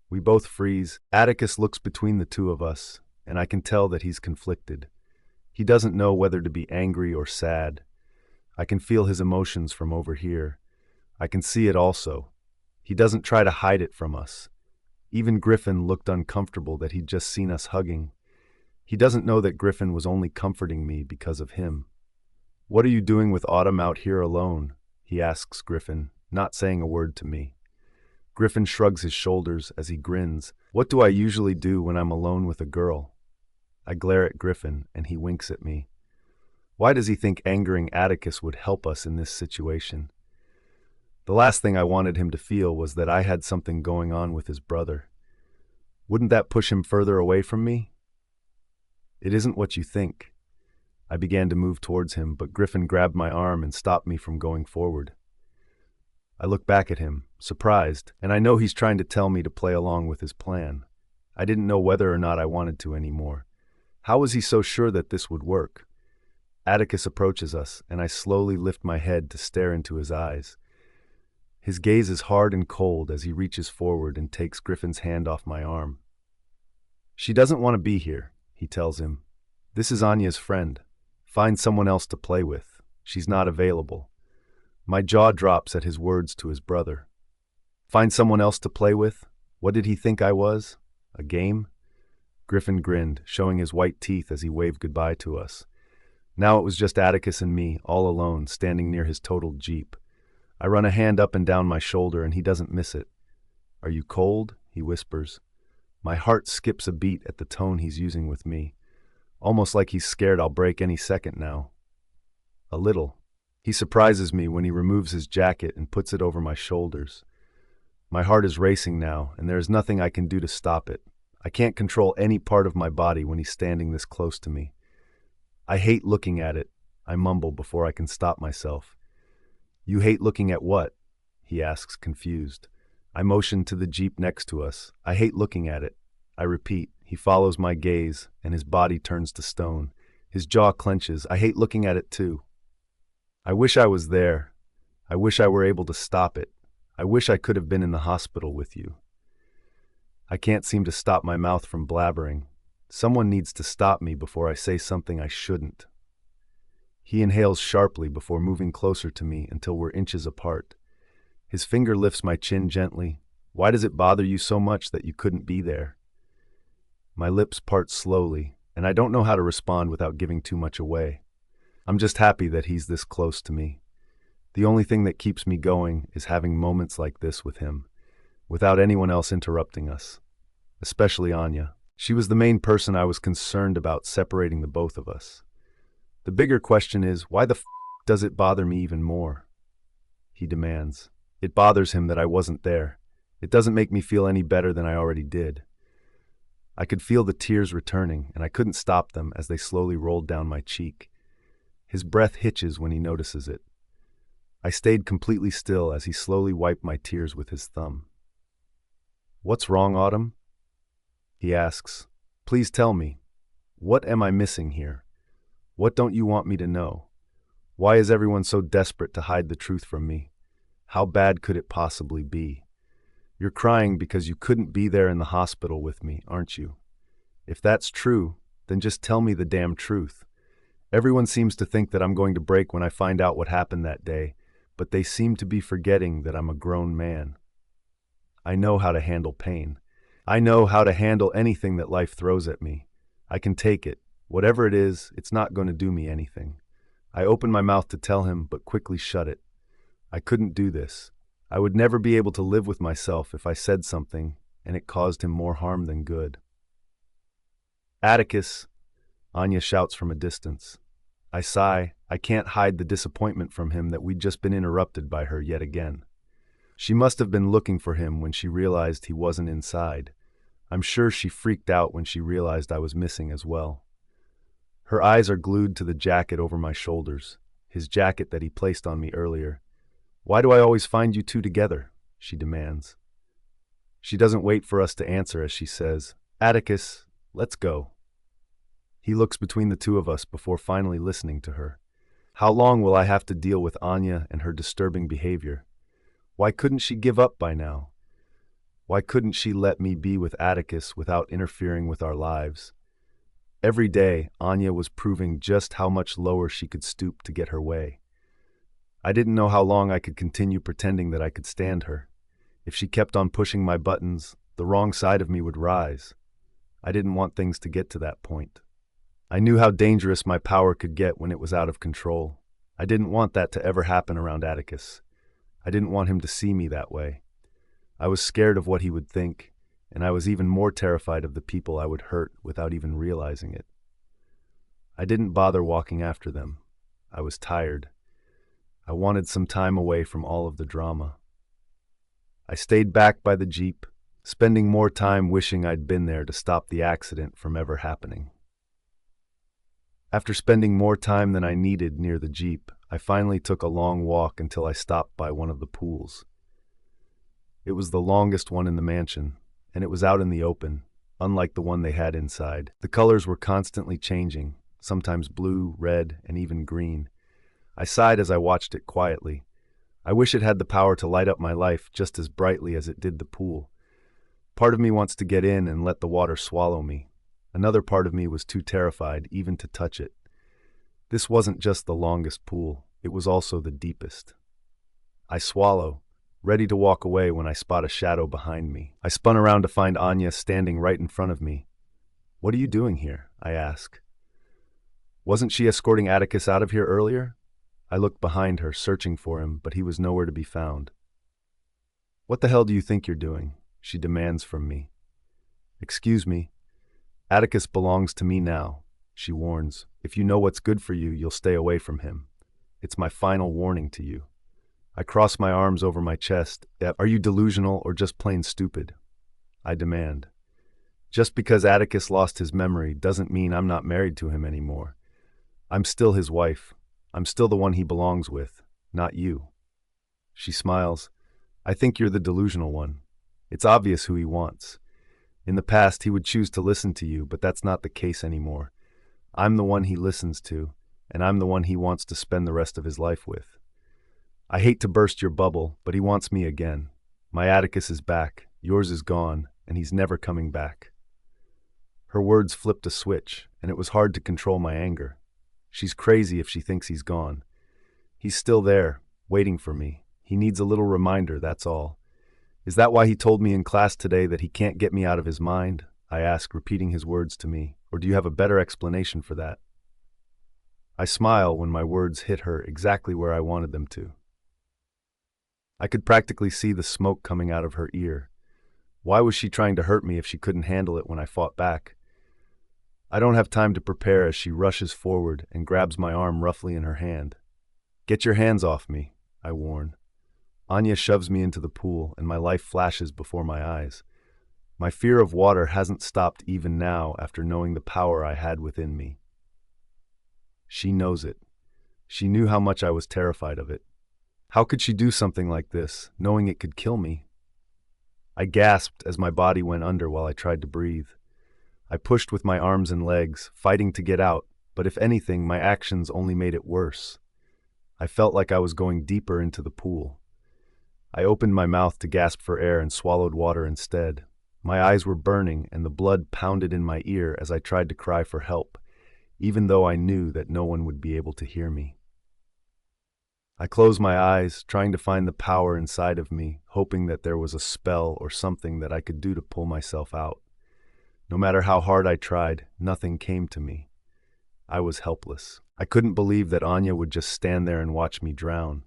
We both freeze. Atticus looks between the two of us, and I can tell that he's conflicted. He doesn't know whether to be angry or sad. I can feel his emotions from over here. I can see it also. He doesn't try to hide it from us. Even Griffin looked uncomfortable that he'd just seen us hugging. He doesn't know that Griffin was only comforting me because of him. What are you doing with Autumn out here alone? He asks Griffin, not saying a word to me. Griffin shrugs his shoulders as he grins. What do I usually do when I'm alone with a girl? I glare at Griffin, and he winks at me. Why does he think angering Atticus would help us in this situation? The last thing I wanted him to feel was that I had something going on with his brother. Wouldn't that push him further away from me? It isn't what you think. I began to move towards him, but Griffin grabbed my arm and stopped me from going forward. I look back at him, surprised, and I know he's trying to tell me to play along with his plan. I didn't know whether or not I wanted to anymore. How was he so sure that this would work? Atticus approaches us, and I slowly lift my head to stare into his eyes. His gaze is hard and cold as he reaches forward and takes Griffin's hand off my arm. She doesn't want to be here, he tells him. This is Anya's friend. Find someone else to play with. She's not available. My jaw drops at his words to his brother. Find someone else to play with? What did he think I was? A game? Griffin grinned, showing his white teeth as he waved goodbye to us. Now it was just Atticus and me, all alone, standing near his totaled Jeep. I run a hand up and down my shoulder, and he doesn't miss it. Are you cold? He whispers. My heart skips a beat at the tone he's using with me, almost like he's scared I'll break any second now. A little. He surprises me when he removes his jacket and puts it over my shoulders. My heart is racing now, and there is nothing I can do to stop it. I can't control any part of my body when he's standing this close to me. I hate looking at it, I mumble before I can stop myself. You hate looking at what? He asks, confused. I motion to the Jeep next to us. I hate looking at it. I repeat. He follows my gaze, and his body turns to stone. His jaw clenches. I hate looking at it too. I wish I was there. I wish I were able to stop it. I wish I could have been in the hospital with you. I can't seem to stop my mouth from blabbering. Someone needs to stop me before I say something I shouldn't. He inhales sharply before moving closer to me until we're inches apart. His finger lifts my chin gently. Why does it bother you so much that you couldn't be there? My lips part slowly, and I don't know how to respond without giving too much away. I'm just happy that he's this close to me. The only thing that keeps me going is having moments like this with him, without anyone else interrupting us. especially Anya. She was the main person I was concerned about separating the both of us. The bigger question is, why the does it bother me even more? He demands. It bothers him that I wasn't there. It doesn't make me feel any better than I already did. I could feel the tears returning, and I couldn't stop them as they slowly rolled down my cheek. His breath hitches when he notices it. I stayed completely still as he slowly wiped my tears with his thumb. "What's wrong, Autumn?" he asks. "Please tell me. What am I missing here? What don't you want me to know? Why is everyone so desperate to hide the truth from me? How bad could it possibly be? You're crying because you couldn't be there in the hospital with me, aren't you? If that's true, then just tell me the damn truth. Everyone seems to think that I'm going to break when I find out what happened that day, but they seem to be forgetting that I'm a grown man. I know how to handle pain. I know how to handle anything that life throws at me. I can take it. Whatever it is, it's not going to do me anything." I opened my mouth to tell him, but quickly shut it. I couldn't do this. I would never be able to live with myself if I said something, and it caused him more harm than good. "Atticus," Anya shouts from a distance. I sigh. I can't hide the disappointment from him that we'd just been interrupted by her yet again. She must have been looking for him when she realized he wasn't inside. I'm sure she freaked out when she realized I was missing as well. Her eyes are glued to the jacket over my shoulders, his jacket that he placed on me earlier. "Why do I always find you two together?" she demands. She doesn't wait for us to answer as she says, "Atticus, let's go." He looks between the two of us before finally listening to her. How long will I have to deal with Anya and her disturbing behavior? Why couldn't she give up by now? Why couldn't she let me be with Atticus without interfering with our lives? Every day, Anya was proving just how much lower she could stoop to get her way. I didn't know how long I could continue pretending that I could stand her. If she kept on pushing my buttons, the wrong side of me would rise. I didn't want things to get to that point. I knew how dangerous my power could get when it was out of control. I didn't want that to ever happen around Atticus. I didn't want him to see me that way. I was scared of what he would think, and I was even more terrified of the people I would hurt without even realizing it. I didn't bother walking after them. I was tired. I wanted some time away from all of the drama. I stayed back by the Jeep, spending more time wishing I'd been there to stop the accident from ever happening. After spending more time than I needed near the Jeep, I finally took a long walk until I stopped by one of the pools. It was the longest one in the mansion, and it was out in the open, unlike the one they had inside. The colors were constantly changing, sometimes blue, red, and even green. I sighed as I watched it quietly. I wish it had the power to light up my life just as brightly as it did the pool. Part of me wants to get in and let the water swallow me. Another part of me was too terrified even to touch it. This wasn't just the longest pool, it was also the deepest. I swallow, ready to walk away when I spot a shadow behind me. I spun around to find Anya standing right in front of me. "What are you doing here?" I ask. "Wasn't she escorting Atticus out of here earlier?" I looked behind her, searching for him, but he was nowhere to be found. "What the hell do you think you're doing?" she demands from me. "Excuse me. Atticus belongs to me now," she warns. "If you know what's good for you, you'll stay away from him. It's my final warning to you." I cross my arms over my chest. "Are you delusional or just plain stupid?" I demand. "Just because Atticus lost his memory doesn't mean I'm not married to him anymore. I'm still his wife. I'm still the one he belongs with, not you." She smiles. "I think you're the delusional one. It's obvious who he wants. In the past, he would choose to listen to you, but that's not the case anymore. I'm the one he listens to, and I'm the one he wants to spend the rest of his life with. I hate to burst your bubble, but he wants me again. My Atticus is back, yours is gone, and he's never coming back." Her words flipped a switch, and it was hard to control my anger. She's crazy if she thinks he's gone. He's still there, waiting for me. He needs a little reminder, that's all. "Is that why he told me in class today that he can't get me out of his mind?" I ask, repeating his words to me. "Or do you have a better explanation for that?" I smile when my words hit her exactly where I wanted them to. I could practically see the smoke coming out of her ear. Why was she trying to hurt me if she couldn't handle it when I fought back? I don't have time to prepare as she rushes forward and grabs my arm roughly in her hand. Get your hands off me, I warn. Anya shoves me into the pool and my life flashes before my eyes. My fear of water hasn't stopped even now after knowing the power I had within me. She knows it. She knew how much I was terrified of it. How could she do something like this, knowing it could kill me? I gasped as my body went under while I tried to breathe. I pushed with my arms and legs, fighting to get out, but if anything, my actions only made it worse. I felt like I was going deeper into the pool. I opened my mouth to gasp for air and swallowed water instead. My eyes were burning and the blood pounded in my ear as I tried to cry for help, even though I knew that no one would be able to hear me. I closed my eyes, trying to find the power inside of me, hoping that there was a spell or something that I could do to pull myself out. No matter how hard I tried, nothing came to me. I was helpless. I couldn't believe that Anya would just stand there and watch me drown.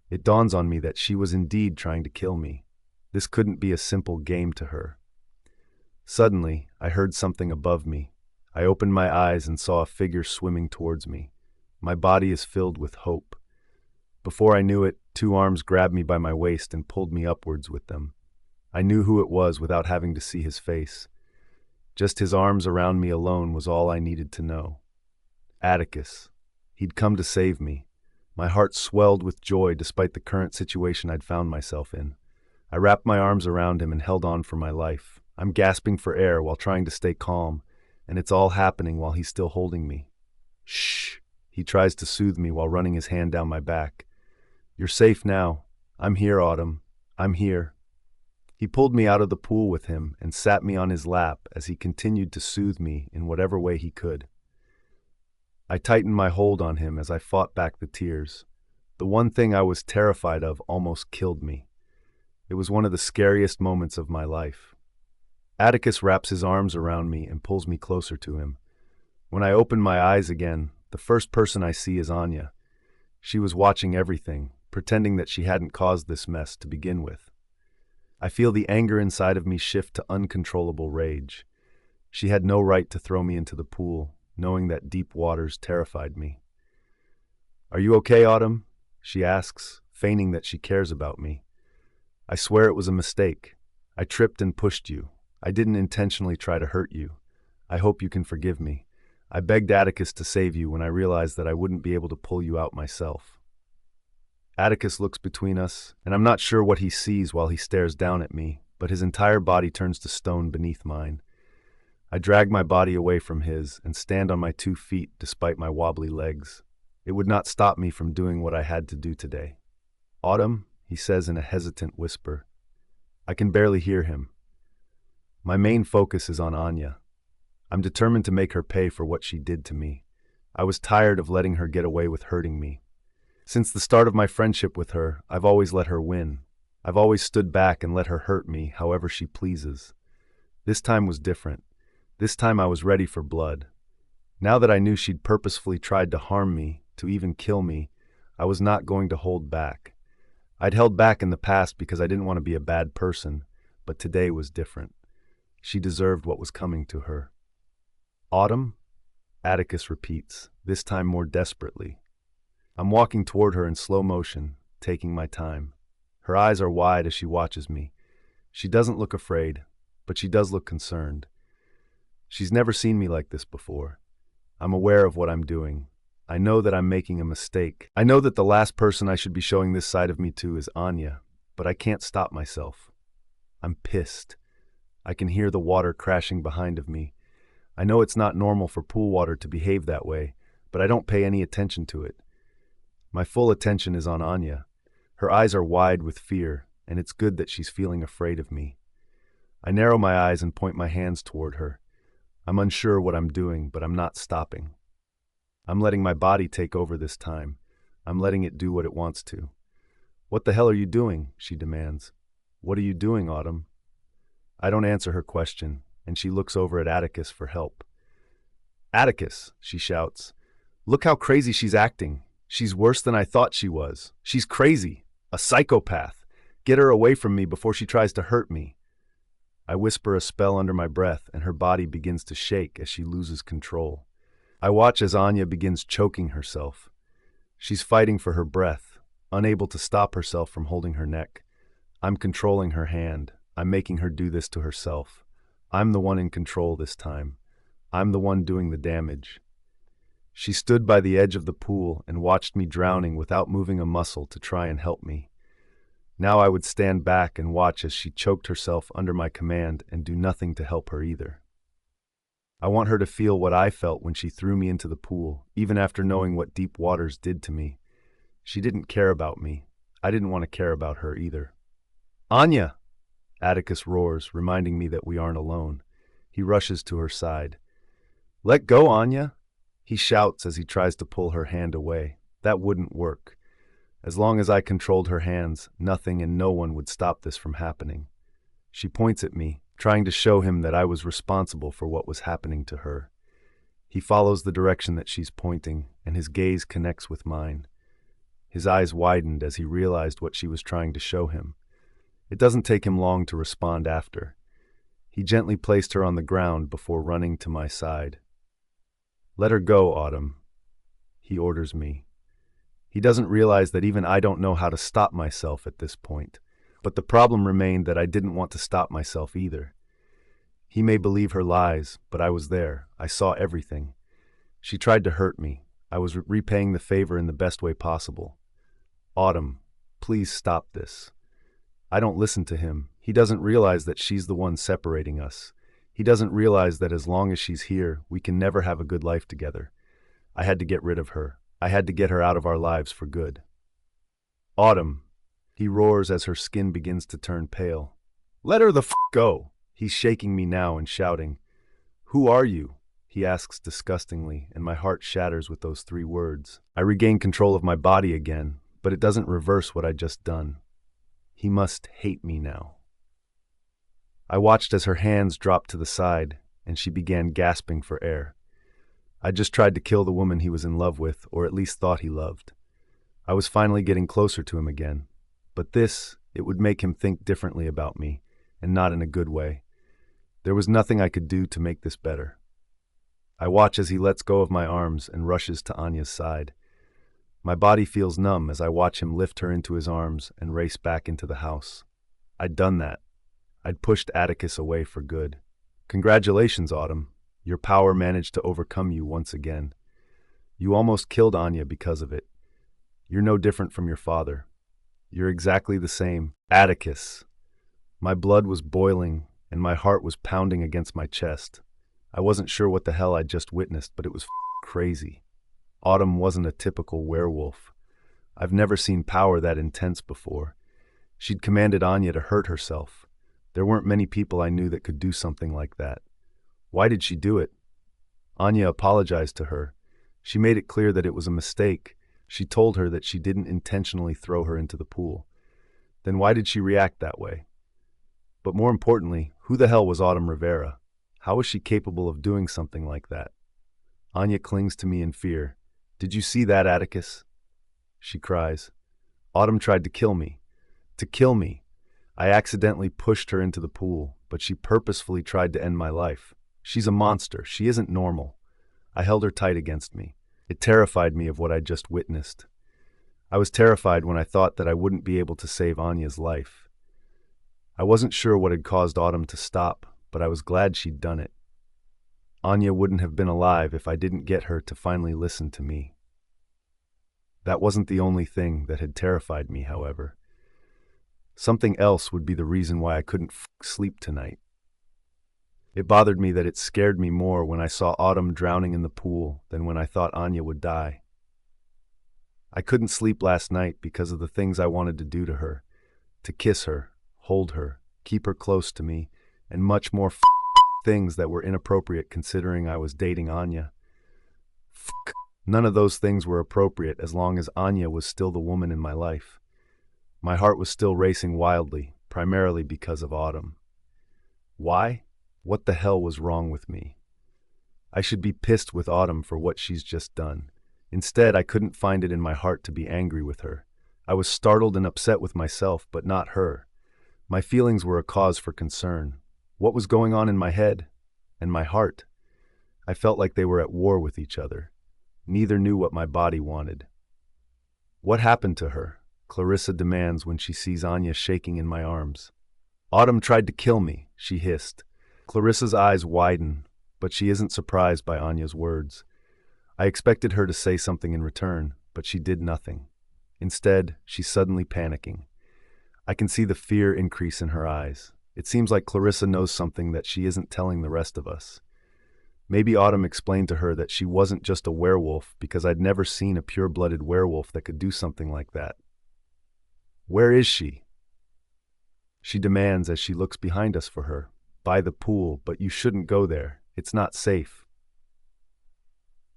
It dawns on me that she was indeed trying to kill me. This couldn't be a simple game to her. Suddenly, I heard something above me. I opened my eyes and saw a figure swimming towards me. My body is filled with hope. Before I knew it, two arms grabbed me by my waist and pulled me upwards with them. I knew who it was without having to see his face. Just his arms around me alone was all I needed to know. Atticus. He'd come to save me. My heart swelled with joy despite the current situation I'd found myself in. I wrapped my arms around him and held on for my life. I'm gasping for air while trying to stay calm, and it's all happening while he's still holding me. Shh. He tries to soothe me while running his hand down my back. You're safe now. I'm here, Autumn. I'm here. He pulled me out of the pool with him and sat me on his lap as he continued to soothe me in whatever way he could. I tightened my hold on him as I fought back the tears. The one thing I was terrified of almost killed me. It was one of the scariest moments of my life. Atticus wraps his arms around me and pulls me closer to him. When I open my eyes again, the first person I see is Anya. She was watching everything, pretending that she hadn't caused this mess to begin with. I feel the anger inside of me shift to uncontrollable rage. She had no right to throw me into the pool, knowing that deep waters terrified me. Are you okay, Autumn? She asks, feigning that she cares about me. I swear it was a mistake. I tripped and pushed you. I didn't intentionally try to hurt you. I hope you can forgive me. I begged Atticus to save you when I realized that I wouldn't be able to pull you out myself. Atticus looks between us, and I'm not sure what he sees while he stares down at me, but his entire body turns to stone beneath mine. I drag my body away from his and stand on my 2 feet despite my wobbly legs. It would not stop me from doing what I had to do today. Autumn, he says in a hesitant whisper. I can barely hear him. My main focus is on Anya. I'm determined to make her pay for what she did to me. I was tired of letting her get away with hurting me. Since the start of my friendship with her, I've always let her win. I've always stood back and let her hurt me however she pleases. This time was different. This time I was ready for blood. Now that I knew she'd purposefully tried to harm me, to even kill me, I was not going to hold back. I'd held back in the past because I didn't want to be a bad person, but today was different. She deserved what was coming to her. Autumn? Atticus repeats, this time more desperately. I'm walking toward her in slow motion, taking my time. Her eyes are wide as she watches me. She doesn't look afraid, but she does look concerned. She's never seen me like this before. I'm aware of what I'm doing. I know that I'm making a mistake. I know that the last person I should be showing this side of me to is Anya, but I can't stop myself. I'm pissed. I can hear the water crashing behind of me. I know it's not normal for pool water to behave that way, but I don't pay any attention to it. My full attention is on Anya. Her eyes are wide with fear, and it's good that she's feeling afraid of me. I narrow my eyes and point my hands toward her. I'm unsure what I'm doing, but I'm not stopping. I'm letting my body take over this time. I'm letting it do what it wants to. What the hell are you doing? She demands. What are you doing, Autumn? I don't answer her question, and she looks over at Atticus for help. Atticus, she shouts. Look how crazy she's acting. She's worse than I thought she was. She's crazy. A psychopath. Get her away from me before she tries to hurt me. I whisper a spell under my breath, and her body begins to shake as she loses control. I watch as Anya begins choking herself. She's fighting for her breath, unable to stop herself from holding her neck. I'm controlling her hand. I'm making her do this to herself. I'm the one in control this time. I'm the one doing the damage. She stood by the edge of the pool and watched me drowning without moving a muscle to try and help me. Now I would stand back and watch as she choked herself under my command and do nothing to help her either. I want her to feel what I felt when she threw me into the pool, even after knowing what deep waters did to me. She didn't care about me. I didn't want to care about her either. "Anya!" Atticus roars, reminding me that we aren't alone. He rushes to her side. "Let go, Anya!" He shouts as he tries to pull her hand away. That wouldn't work. As long as I controlled her hands, nothing and no one would stop this from happening. She points at me, trying to show him that I was responsible for what was happening to her. He follows the direction that she's pointing, and his gaze connects with mine. His eyes widened as he realized what she was trying to show him. It doesn't take him long to respond after. He gently placed her on the ground before running to my side. "Let her go, Autumn," he orders me. He doesn't realize that even I don't know how to stop myself at this point. But the problem remained that I didn't want to stop myself either. He may believe her lies, but I was there. I saw everything. She tried to hurt me. I was repaying the favor in the best way possible. "Autumn, please stop this." I don't listen to him. He doesn't realize that she's the one separating us. He doesn't realize that as long as she's here, we can never have a good life together. I had to get rid of her. I had to get her out of our lives for good. "Autumn," he roars as her skin begins to turn pale. "Let her the f*** go." He's shaking me now and shouting. "Who are you?" he asks disgustingly, and my heart shatters with those 3 words. I regain control of my body again, but it doesn't reverse what I'd just done. He must hate me now. I watched as her hands dropped to the side, and she began gasping for air. I just tried to kill the woman he was in love with, or at least thought he loved. I was finally getting closer to him again. But this, it would make him think differently about me, and not in a good way. There was nothing I could do to make this better. I watch as he lets go of my arms and rushes to Anya's side. My body feels numb as I watch him lift her into his arms and race back into the house. I'd done that. I'd pushed Atticus away for good. "Congratulations, Autumn. Your power managed to overcome you once again. You almost killed Anya because of it. You're no different from your father. You're exactly the same." "Atticus." My blood was boiling, and my heart was pounding against my chest. I wasn't sure what the hell I'd just witnessed, but it was crazy. Autumn wasn't a typical werewolf. I've never seen power that intense before. She'd commanded Anya to hurt herself. There weren't many people I knew that could do something like that. Why did she do it? Anya apologized to her. She made it clear that it was a mistake. She told her that she didn't intentionally throw her into the pool. Then why did she react that way? But more importantly, who the hell was Autumn Rivera? How was she capable of doing something like that? Anya clings to me in fear. "Did you see that, Atticus?" she cries. "Autumn tried to kill me. To kill me. I accidentally pushed her into the pool, but she purposefully tried to end my life. She's a monster. She isn't normal." I held her tight against me. It terrified me of what I'd just witnessed. I was terrified when I thought that I wouldn't be able to save Anya's life. I wasn't sure what had caused Autumn to stop, but I was glad she'd done it. Anya wouldn't have been alive if I didn't get her to finally listen to me. That wasn't the only thing that had terrified me, however. Something else would be the reason why I couldn't sleep tonight. It bothered me that it scared me more when I saw Autumn drowning in the pool than when I thought Anya would die. I couldn't sleep last night because of the things I wanted to do to her. To kiss her, hold her, keep her close to me, and much more things that were inappropriate considering I was dating Anya. None of those things were appropriate as long as Anya was still the woman in my life. My heart was still racing wildly, primarily because of Autumn. Why? What the hell was wrong with me? I should be pissed with Autumn for what she's just done. Instead, I couldn't find it in my heart to be angry with her. I was startled and upset with myself, but not her. My feelings were a cause for concern. What was going on in my head and my heart? I felt like they were at war with each other. Neither knew what my body wanted. What happened to her? Clarissa demands when she sees Anya shaking in my arms. Autumn tried to kill me, she hissed. Clarissa's eyes widen, but she isn't surprised by Anya's words. I expected her to say something in return, but she did nothing. Instead, she's suddenly panicking. I can see the fear increase in her eyes. It seems like Clarissa knows something that she isn't telling the rest of us. Maybe Autumn explained to her that she wasn't just a werewolf because I'd never seen a pure-blooded werewolf that could do something like that. Where is she? She demands as she looks behind us for her. By the pool, but you shouldn't go there. It's not safe.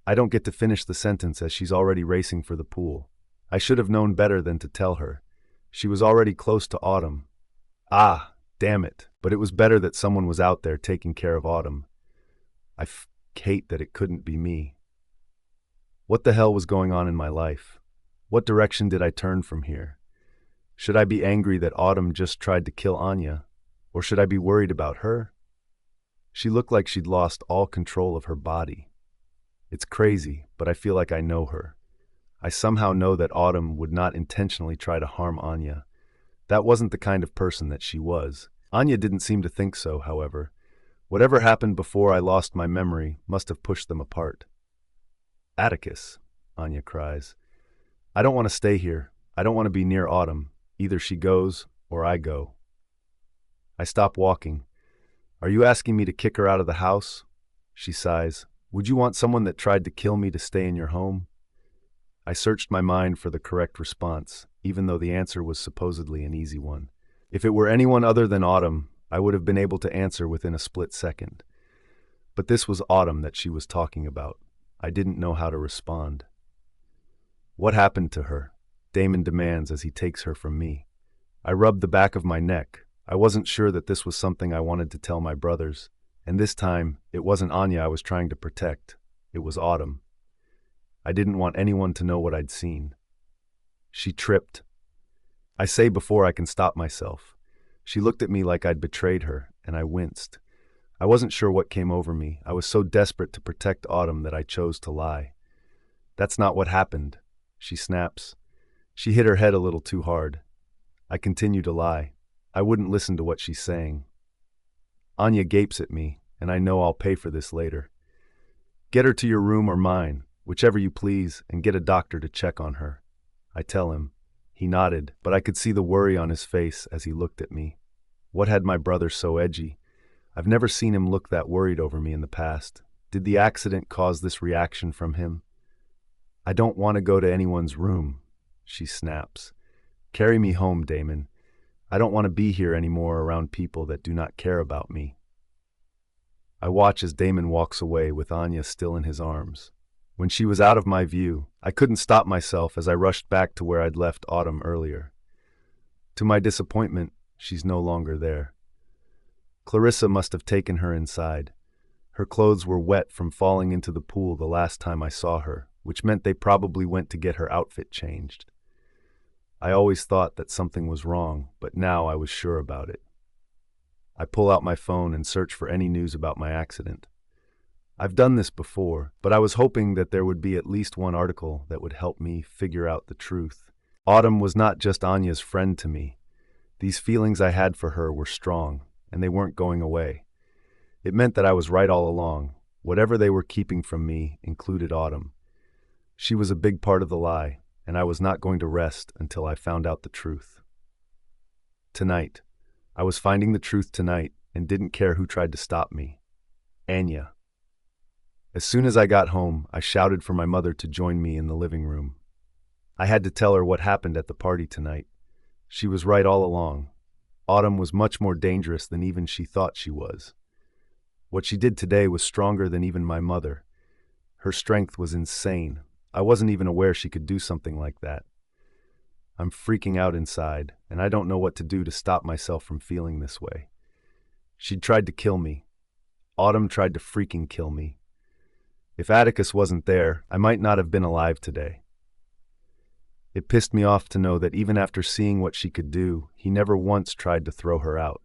I don't get to finish the sentence as she's already racing for the pool. I should have known better than to tell her. She was already close to Autumn. Ah, damn it. But it was better that someone was out there taking care of Autumn. I hate that it couldn't be me. What the hell was going on in my life? What direction did I turn from here? Should I be angry that Autumn just tried to kill Anya? Or should I be worried about her? She looked like she'd lost all control of her body. It's crazy, but I feel like I know her. I somehow know that Autumn would not intentionally try to harm Anya. That wasn't the kind of person that she was. Anya didn't seem to think so, however. Whatever happened before I lost my memory must have pushed them apart. Atticus, Anya cries. I don't want to stay here. I don't want to be near Autumn. Either she goes or I go. I stop walking. Are you asking me to kick her out of the house? She sighs. Would you want someone that tried to kill me to stay in your home? I searched my mind for the correct response, even though the answer was supposedly an easy one. If it were anyone other than Autumn, I would have been able to answer within a split second. But this was Autumn that she was talking about. I didn't know how to respond. What happened to her? Damon demands as he takes her from me. I rubbed the back of my neck. I wasn't sure that this was something I wanted to tell my brothers, and this time, it wasn't Anya I was trying to protect. It was Autumn. I didn't want anyone to know what I'd seen. She tripped. I say before I can stop myself. She looked at me like I'd betrayed her, and I winced. I wasn't sure what came over me. I was so desperate to protect Autumn that I chose to lie. That's not what happened, she snaps. She hit her head a little too hard. I continue to lie. I wouldn't listen to what she's saying. Anya gapes at me, and I know I'll pay for this later. Get her to your room or mine, whichever you please, and get a doctor to check on her. I tell him. He nodded, but I could see the worry on his face as he looked at me. What had my brother so edgy? I've never seen him look that worried over me in the past. Did the accident cause this reaction from him? I don't want to go to anyone's room, she snaps. Carry me home, Damon. I don't want to be here anymore around people that do not care about me. I watch as Damon walks away with Anya still in his arms. When she was out of my view, I couldn't stop myself as I rushed back to where I'd left Autumn earlier. To my disappointment, she's no longer there. Clarissa must have taken her inside. Her clothes were wet from falling into the pool the last time I saw her, which meant they probably went to get her outfit changed. I always thought that something was wrong, but now I was sure about it. I pull out my phone and search for any news about my accident. I've done this before, but I was hoping that there would be at least one article that would help me figure out the truth. Autumn was not just Anya's friend to me. These feelings I had for her were strong, and they weren't going away. It meant that I was right all along. Whatever they were keeping from me included Autumn. She was a big part of the lie, and I was not going to rest until I found out the truth. Tonight. I was finding the truth tonight and didn't care who tried to stop me. Anya. As soon as I got home, I shouted for my mother to join me in the living room. I had to tell her what happened at the party tonight. She was right all along. Autumn was much more dangerous than even she thought she was. What she did today was stronger than even my mother. Her strength was insane. I wasn't even aware she could do something like that. I'm freaking out inside, and I don't know what to do to stop myself from feeling this way. She'd tried to kill me. Autumn tried to freaking kill me. If Atticus wasn't there, I might not have been alive today. It pissed me off to know that even after seeing what she could do, he never once tried to throw her out.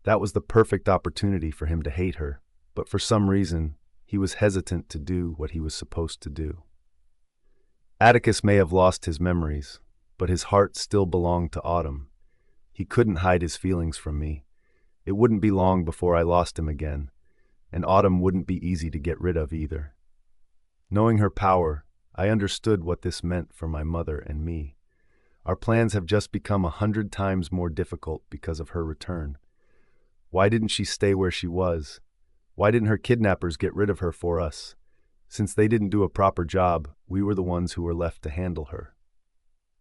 That was the perfect opportunity for him to hate her, but for some reason, he was hesitant to do what he was supposed to do. Atticus may have lost his memories, but his heart still belonged to Autumn. He couldn't hide his feelings from me. It wouldn't be long before I lost him again, and Autumn wouldn't be easy to get rid of either. Knowing her power, I understood what this meant for my mother and me. Our plans have just become 100 times more difficult because of her return. Why didn't she stay where she was? Why didn't her kidnappers get rid of her for us? Since they didn't do a proper job, we were the ones who were left to handle her.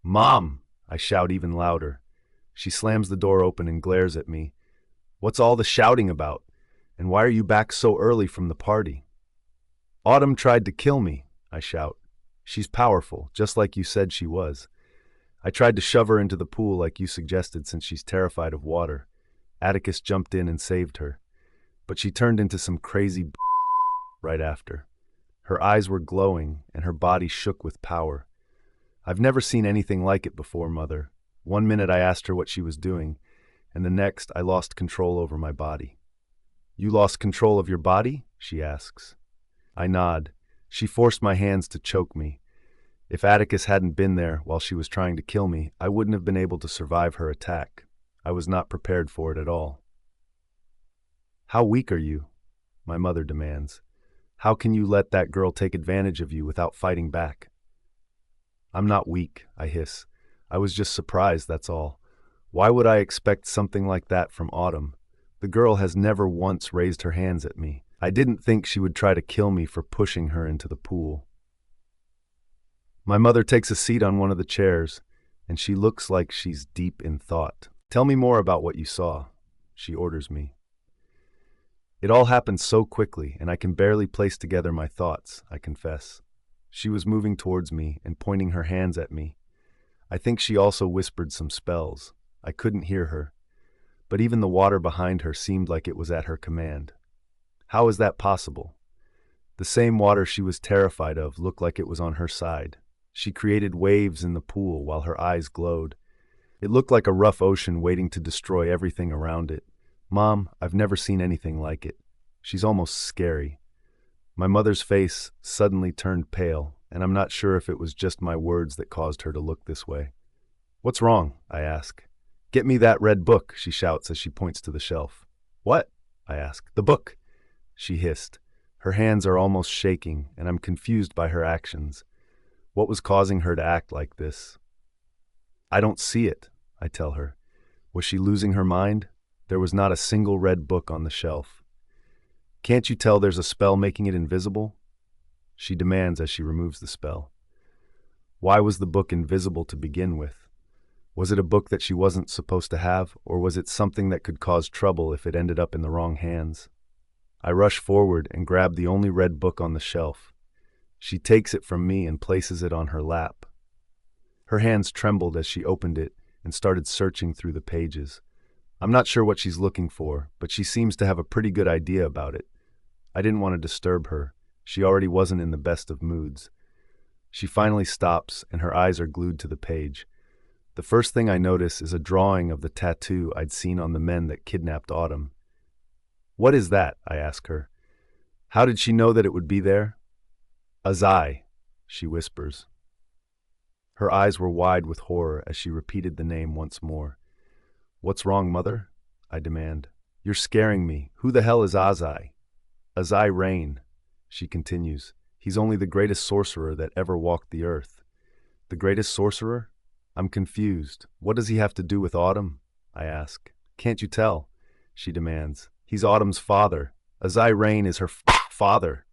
"Mom!" I shout even louder. She slams the door open and glares at me. "What's all the shouting about? And why are you back so early from the party?" "Autumn tried to kill me," I shout. "She's powerful, just like you said she was. I tried to shove her into the pool like you suggested since she's terrified of water. Atticus jumped in and saved her. But she turned into some crazy right after. Her eyes were glowing and her body shook with power. I've never seen anything like it before, Mother. One minute I asked her what she was doing, and the next I lost control over my body." "You lost control of your body?" she asks. I nod. She forced my hands to choke me. If Atticus hadn't been there while she was trying to kill me, I wouldn't have been able to survive her attack. I was not prepared for it at all. "How weak are you?" my mother demands. "How can you let that girl take advantage of you without fighting back?" "I'm not weak," I hiss. "I was just surprised, that's all. Why would I expect something like that from Autumn? The girl has never once raised her hands at me. I didn't think she would try to kill me for pushing her into the pool." My mother takes a seat on one of the chairs, and she looks like she's deep in thought. "Tell me more about what you saw," she orders me. It all happened so quickly, and I can barely place together my thoughts, I confess. She was moving towards me and pointing her hands at me. I think she also whispered some spells. I couldn't hear her, but even the water behind her seemed like it was at her command. How is that possible? The same water she was terrified of looked like it was on her side. She created waves in the pool while her eyes glowed. It looked like a rough ocean waiting to destroy everything around it. Mom, I've never seen anything like it. She's almost scary. My mother's face suddenly turned pale, and I'm not sure if it was just my words that caused her to look this way. "What's wrong?" I ask. "Get me that red book," she shouts as she points to the shelf. "What?" I ask. "The book," she hissed. Her hands are almost shaking, and I'm confused by her actions. What was causing her to act like this? "I don't see it," I tell her. Was she losing her mind? There was not a single red book on the shelf. "Can't you tell there's a spell making it invisible?" she demands as she removes the spell. Why was the book invisible to begin with? Was it a book that she wasn't supposed to have, or was it something that could cause trouble if it ended up in the wrong hands? I rush forward and grab the only red book on the shelf. She takes it from me and places it on her lap. Her hands trembled as she opened it and started searching through the pages. I'm not sure what she's looking for, but she seems to have a pretty good idea about it. I didn't want to disturb her. She already wasn't in the best of moods. She finally stops, and her eyes are glued to the page. The first thing I notice is a drawing of the tattoo I'd seen on the men that kidnapped Autumn. "What is that?" I ask her. How did she know that it would be there? "Azai," she whispers. Her eyes were wide with horror as she repeated the name once more. "What's wrong, Mother?" I demand. "You're scaring me. Who the hell is Azai?" "Azai Rain," she continues. "He's only the greatest sorcerer that ever walked the earth." "The greatest sorcerer?" I'm confused. What does he have to do with Autumn? I ask. "Can't you tell?" she demands. "He's Autumn's father. Azai Rain is her father."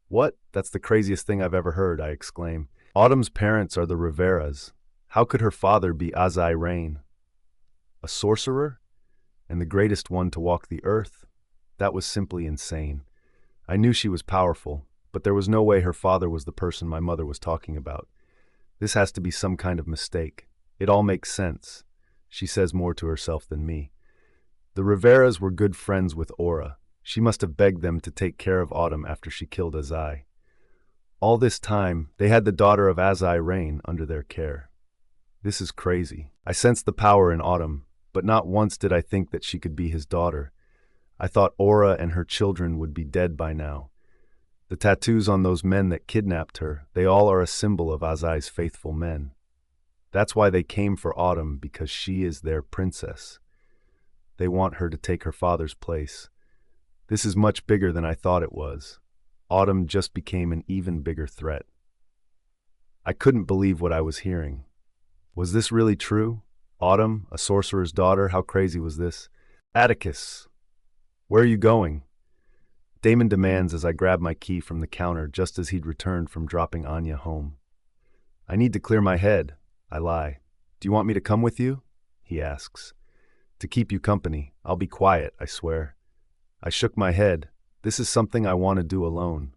"What? That's the craziest thing I've ever heard," I exclaim. "Autumn's parents are the Riveras. How could her father be Azai Rain?" A sorcerer? And the greatest one to walk the earth? That was simply insane. I knew she was powerful, but there was no way her father was the person my mother was talking about. This has to be some kind of mistake. It all makes sense. She says more to herself than me. The Riveras were good friends with Aura. She must have begged them to take care of Autumn after she killed Azai. All this time, they had the daughter of Azai Rain under their care. This is crazy. I sense the power in Autumn. but not once did I think that she could be his daughter. I thought Aura and her children would be dead by now. The tattoos on those men that kidnapped her, they all are a symbol of Azai's faithful men. That's why they came for Autumn, because she is their princess. They want her to take her father's place. This is much bigger than I thought it was. Autumn just became an even bigger threat. I couldn't believe what I was hearing. Was this really true? Autumn, a sorcerer's daughter, how crazy was this? Atticus, where are you going? Damon demands as I grab my key from the counter just as he'd returned from dropping Anya home. I need to clear my head, I lie. Do you want me to come with you? He asks. To keep you company. I'll be quiet, I swear. I shook my head. This is something I want to do alone.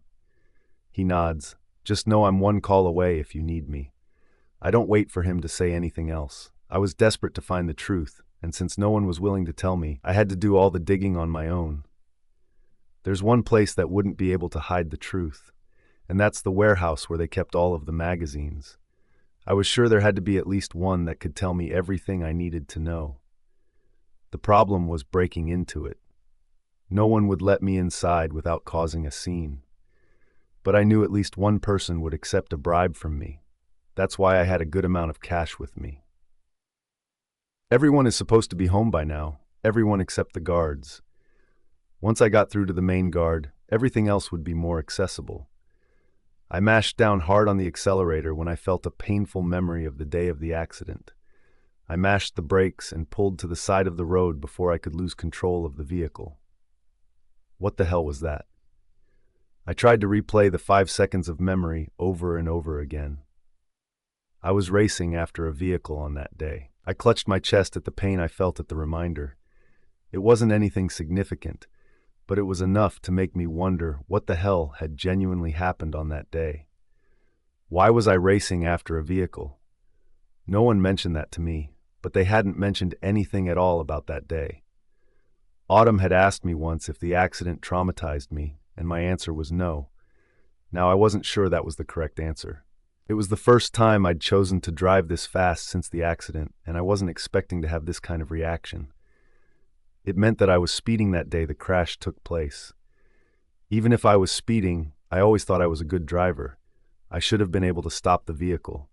He nods. Just know I'm one call away if you need me. I don't wait for him to say anything else. I was desperate to find the truth, and since no one was willing to tell me, I had to do all the digging on my own. There's one place that wouldn't be able to hide the truth, and that's the warehouse where they kept all of the magazines. I was sure there had to be at least one that could tell me everything I needed to know. The problem was breaking into it. No one would let me inside without causing a scene. But I knew at least one person would accept a bribe from me. That's why I had a good amount of cash with me. Everyone is supposed to be home by now, everyone except the guards. Once I got through to the main guard, everything else would be more accessible. I mashed down hard on the accelerator when I felt a painful memory of the day of the accident. I mashed the brakes and pulled to the side of the road before I could lose control of the vehicle. What the hell was that? I tried to replay the 5 seconds of memory over and over again. I was racing after a vehicle on that day. I clutched my chest at the pain I felt at the reminder. It wasn't anything significant, but it was enough to make me wonder what the hell had genuinely happened on that day. Why was I racing after a vehicle? No one mentioned that to me, but they hadn't mentioned anything at all about that day. Autumn had asked me once if the accident traumatized me, and my answer was no. Now, I wasn't sure that was the correct answer. It was the first time I'd chosen to drive this fast since the accident, and I wasn't expecting to have this kind of reaction. It meant that I was speeding that day the crash took place. Even if I was speeding, I always thought I was a good driver. I should have been able to stop the vehicle.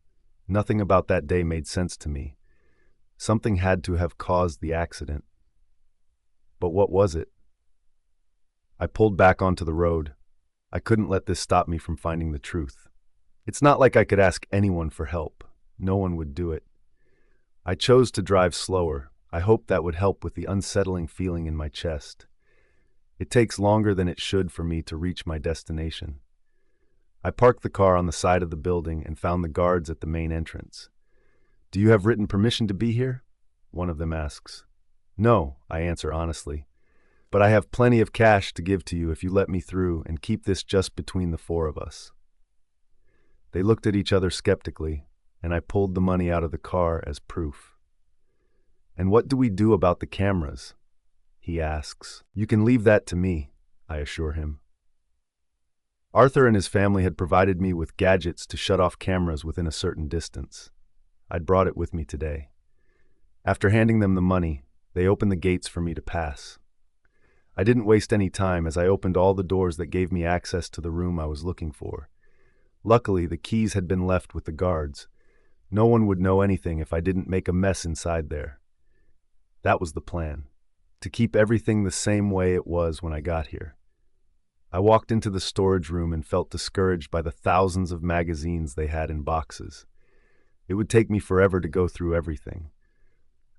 Nothing about that day made sense to me. Something had to have caused the accident. But what was it? I pulled back onto the road. I couldn't let this stop me from finding the truth. It's not like I could ask anyone for help. No one would do it. I chose to drive slower. I hoped that would help with the unsettling feeling in my chest. It takes longer than it should for me to reach my destination. I parked the car on the side of the building and found the guards at the main entrance. Do you have written permission to be here? One of them asks. No, I answer honestly. But I have plenty of cash to give to you if you let me through and keep this just between the four of us. They looked at each other skeptically, and I pulled the money out of the car as proof. And what do we do about the cameras? He asks. You can leave that to me, I assure him. Arthur and his family had provided me with gadgets to shut off cameras within a certain distance. I'd brought it with me today. After handing them the money, they opened the gates for me to pass. I didn't waste any time as I opened all the doors that gave me access to the room I was looking for. Luckily, the keys had been left with the guards. No one would know anything if I didn't make a mess inside there. That was the plan, to keep everything the same way it was when I got here. I walked into the storage room and felt discouraged by the thousands of magazines they had in boxes. It would take me forever to go through everything.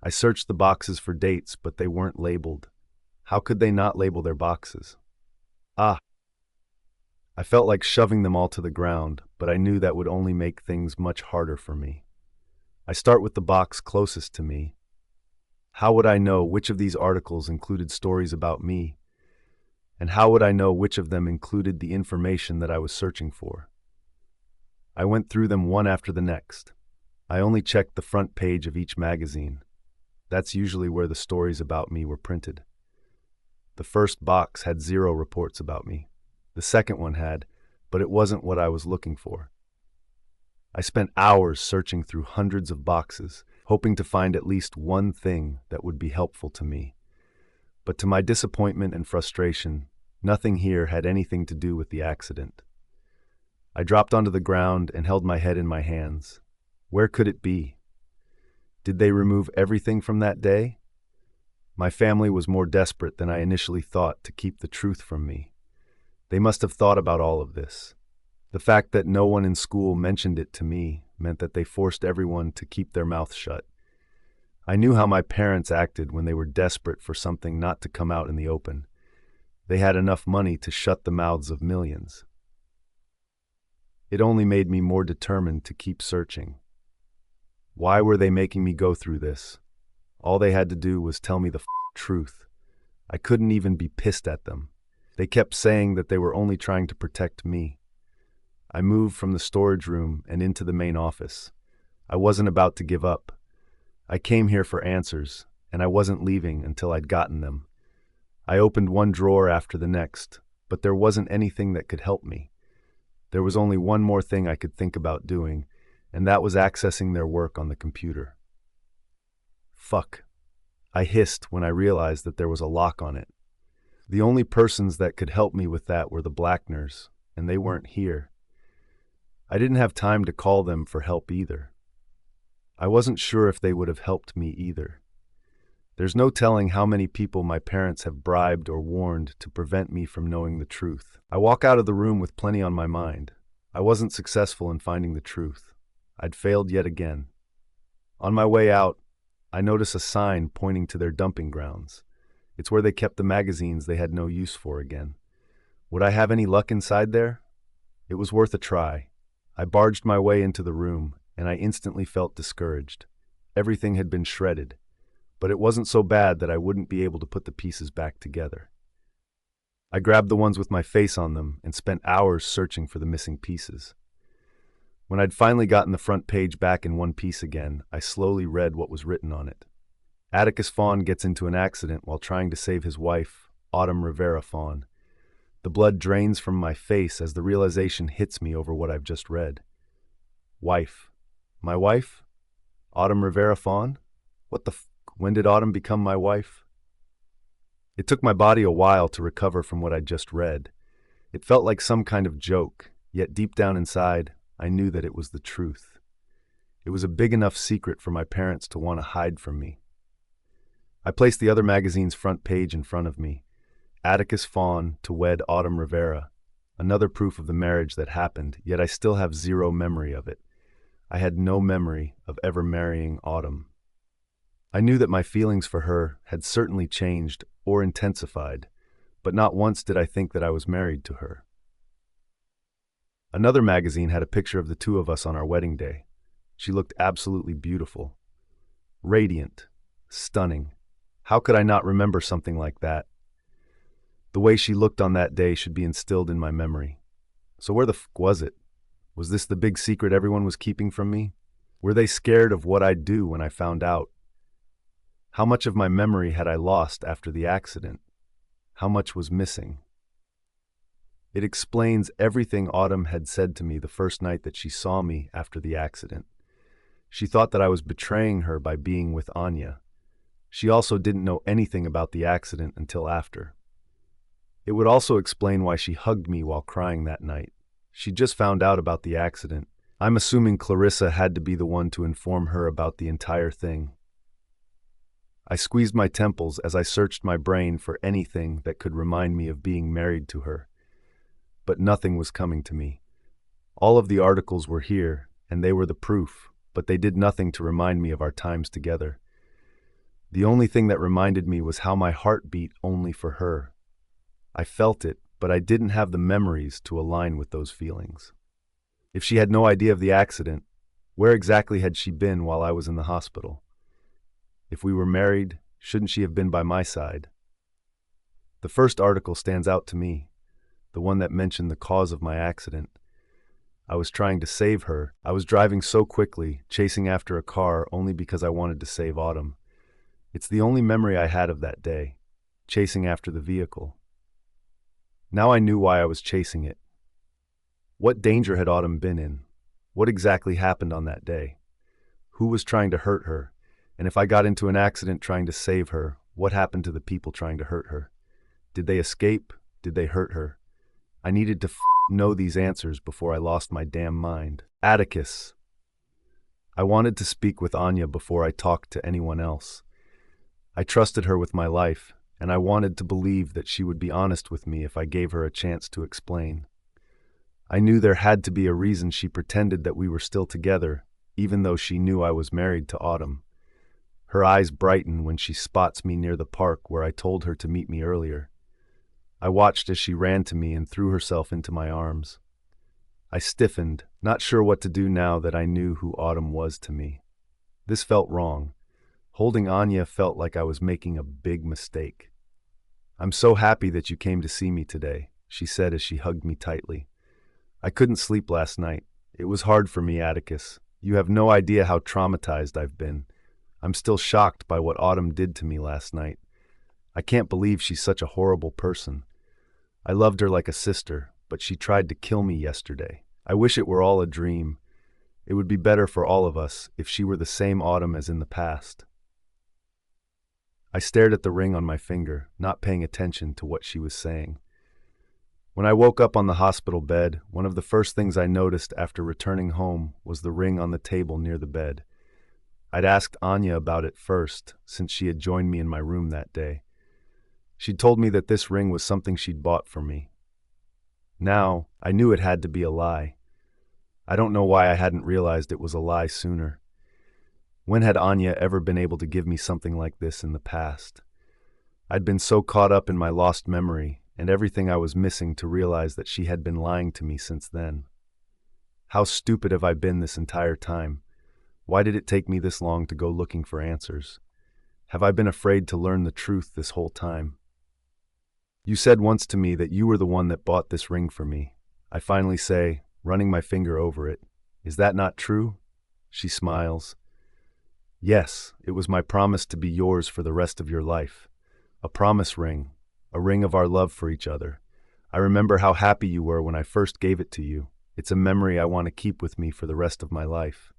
I searched the boxes for dates, but they weren't labeled. How could they not label their boxes? I felt like shoving them all to the ground, but I knew that would only make things much harder for me. I start with the box closest to me. How would I know which of these articles included stories about me? And how would I know which of them included the information that I was searching for? I went through them one after the next. I only checked the front page of each magazine. That's usually where the stories about me were printed. The first box had 0 reports about me. The second one had, but it wasn't what I was looking for. I spent hours searching through hundreds of boxes, hoping to find at least one thing that would be helpful to me. But to my disappointment and frustration, nothing here had anything to do with the accident. I dropped onto the ground and held my head in my hands. Where could it be? Did they remove everything from that day? My family was more desperate than I initially thought to keep the truth from me. They must have thought about all of this. The fact that no one in school mentioned it to me meant that they forced everyone to keep their mouth shut. I knew how my parents acted when they were desperate for something not to come out in the open. They had enough money to shut the mouths of millions. It only made me more determined to keep searching. Why were they making me go through this? All they had to do was tell me the truth. I couldn't even be pissed at them. They kept saying that they were only trying to protect me. I moved from the storage room and into the main office. I wasn't about to give up. I came here for answers, and I wasn't leaving until I'd gotten them. I opened one drawer after the next, but there wasn't anything that could help me. There was only one more thing I could think about doing, and that was accessing their work on the computer. Fuck. I hissed when I realized that there was a lock on it. The only persons that could help me with that were the Blackners, and they weren't here. I didn't have time to call them for help either. I wasn't sure if they would have helped me either. There's no telling how many people my parents have bribed or warned to prevent me from knowing the truth. I walk out of the room with plenty on my mind. I wasn't successful in finding the truth. I'd failed yet again. On my way out, I notice a sign pointing to their dumping grounds. It's where they kept the magazines they had no use for again. Would I have any luck inside there? It was worth a try. I barged my way into the room, and I instantly felt discouraged. Everything had been shredded, but it wasn't so bad that I wouldn't be able to put the pieces back together. I grabbed the ones with my face on them and spent hours searching for the missing pieces. When I'd finally gotten the front page back in one piece again, I slowly read what was written on it. Atticus Fawn gets into an accident while trying to save his wife, Autumn Rivera Fawn. The blood drains from my face as the realization hits me over what I've just read. Wife. My wife? Autumn Rivera Fawn? What the when did Autumn become my wife? It took my body a while to recover from what I'd just read. It felt like some kind of joke, yet deep down inside, I knew that it was the truth. It was a big enough secret for my parents to want to hide from me. I placed the other magazine's front page in front of me. Atticus Fawn to wed Autumn Rivera. Another proof of the marriage that happened, yet I still have zero memory of it. I had no memory of ever marrying Autumn. I knew that my feelings for her had certainly changed or intensified, but not once did I think that I was married to her. Another magazine had a picture of the two of us on our wedding day. She looked absolutely beautiful. Radiant. Stunning. How could I not remember something like that? The way she looked on that day should be instilled in my memory. So where the f was it? Was this the big secret everyone was keeping from me? Were they scared of what I'd do when I found out? How much of my memory had I lost after the accident? How much was missing? It explains everything Autumn had said to me the first night that she saw me after the accident. She thought that I was betraying her by being with Anya. She also didn't know anything about the accident until after. It would also explain why she hugged me while crying that night. She just found out about the accident. I'm assuming Clarissa had to be the one to inform her about the entire thing. I squeezed my temples as I searched my brain for anything that could remind me of being married to her. But nothing was coming to me. All of the articles were here, and they were the proof, but they did nothing to remind me of our times together. The only thing that reminded me was how my heart beat only for her. I felt it, but I didn't have the memories to align with those feelings. If she had no idea of the accident, where exactly had she been while I was in the hospital? If we were married, shouldn't she have been by my side? The first article stands out to me, the one that mentioned the cause of my accident. I was trying to save her. I was driving so quickly, chasing after a car only because I wanted to save Autumn. It's the only memory I had of that day, chasing after the vehicle. Now I knew why I was chasing it. What danger had Autumn been in? What exactly happened on that day? Who was trying to hurt her? And if I got into an accident trying to save her, what happened to the people trying to hurt her? Did they escape? Did they hurt her? I needed to know these answers before I lost my damn mind. Atticus. I wanted to speak with Anya before I talked to anyone else. I trusted her with my life, and I wanted to believe that she would be honest with me if I gave her a chance to explain. I knew there had to be a reason she pretended that we were still together, even though she knew I was married to Autumn. Her eyes brighten when she spots me near the park where I told her to meet me earlier. I watched as she ran to me and threw herself into my arms. I stiffened, not sure what to do now that I knew who Autumn was to me. This felt wrong. Holding Anya felt like I was making a big mistake. "I'm so happy that you came to see me today," she said as she hugged me tightly. "I couldn't sleep last night. It was hard for me, Atticus. You have no idea how traumatized I've been. I'm still shocked by what Autumn did to me last night. I can't believe she's such a horrible person. I loved her like a sister, but she tried to kill me yesterday. I wish it were all a dream. It would be better for all of us if she were the same Autumn as in the past." I stared at the ring on my finger, not paying attention to what she was saying. When I woke up on the hospital bed, one of the first things I noticed after returning home was the ring on the table near the bed. I'd asked Anya about it first, since she had joined me in my room that day. She'd told me that this ring was something she'd bought for me. Now, I knew it had to be a lie. I don't know why I hadn't realized it was a lie sooner. When had Anya ever been able to give me something like this in the past? I'd been so caught up in my lost memory and everything I was missing to realize that she had been lying to me since then. How stupid have I been this entire time? Why did it take me this long to go looking for answers? Have I been afraid to learn the truth this whole time? "You said once to me that you were the one that bought this ring for me," I finally say, running my finger over it. "Is that not true?" She smiles. "Yes, it was my promise to be yours for the rest of your life. A promise ring, a ring of our love for each other. I remember how happy you were when I first gave it to you. It's a memory I want to keep with me for the rest of my life."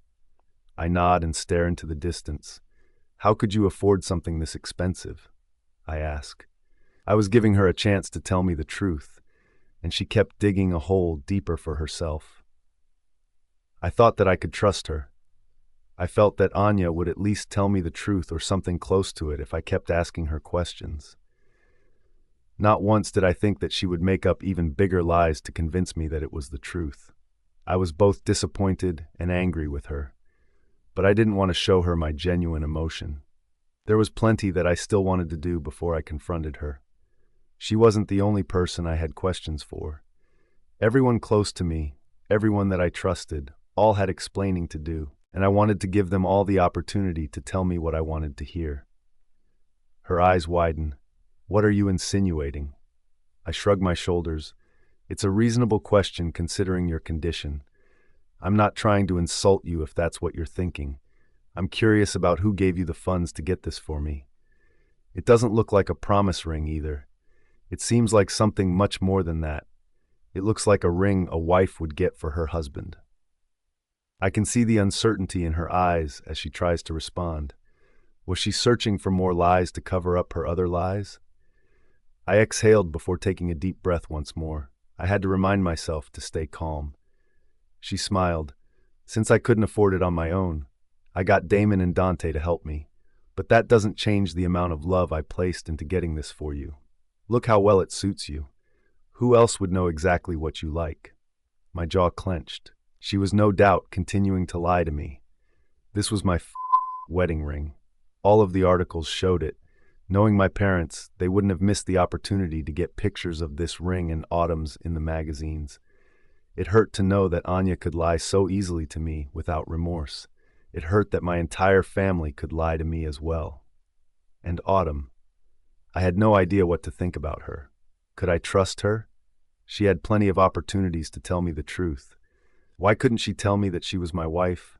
I nod and stare into the distance. "How could you afford something this expensive?" I ask. I was giving her a chance to tell me the truth, and she kept digging a hole deeper for herself. I thought that I could trust her. I felt that Anya would at least tell me the truth or something close to it if I kept asking her questions. Not once did I think that she would make up even bigger lies to convince me that it was the truth. I was both disappointed and angry with her, but I didn't want to show her my genuine emotion. There was plenty that I still wanted to do before I confronted her. She wasn't the only person I had questions for. Everyone close to me, everyone that I trusted, all had explaining to do, and I wanted to give them all the opportunity to tell me what I wanted to hear. Her eyes widen. "What are you insinuating?" I shrug my shoulders. "It's a reasonable question considering your condition. I'm not trying to insult you if that's what you're thinking. I'm curious about who gave you the funds to get this for me. It doesn't look like a promise ring either. It seems like something much more than that. It looks like a ring a wife would get for her husband." I can see the uncertainty in her eyes as she tries to respond. Was she searching for more lies to cover up her other lies? I exhaled before taking a deep breath once more. I had to remind myself to stay calm. She smiled. "Since I couldn't afford it on my own, I got Damon and Dante to help me. But that doesn't change the amount of love I placed into getting this for you. Look how well it suits you. Who else would know exactly what you like?" My jaw clenched. She was no doubt continuing to lie to me. This was my wedding ring. All of the articles showed it. Knowing my parents, they wouldn't have missed the opportunity to get pictures of this ring and Autumn's in the magazines. It hurt to know that Anya could lie so easily to me without remorse. It hurt that my entire family could lie to me as well. And Autumn. I had no idea what to think about her. Could I trust her? She had plenty of opportunities to tell me the truth. Why couldn't she tell me that she was my wife?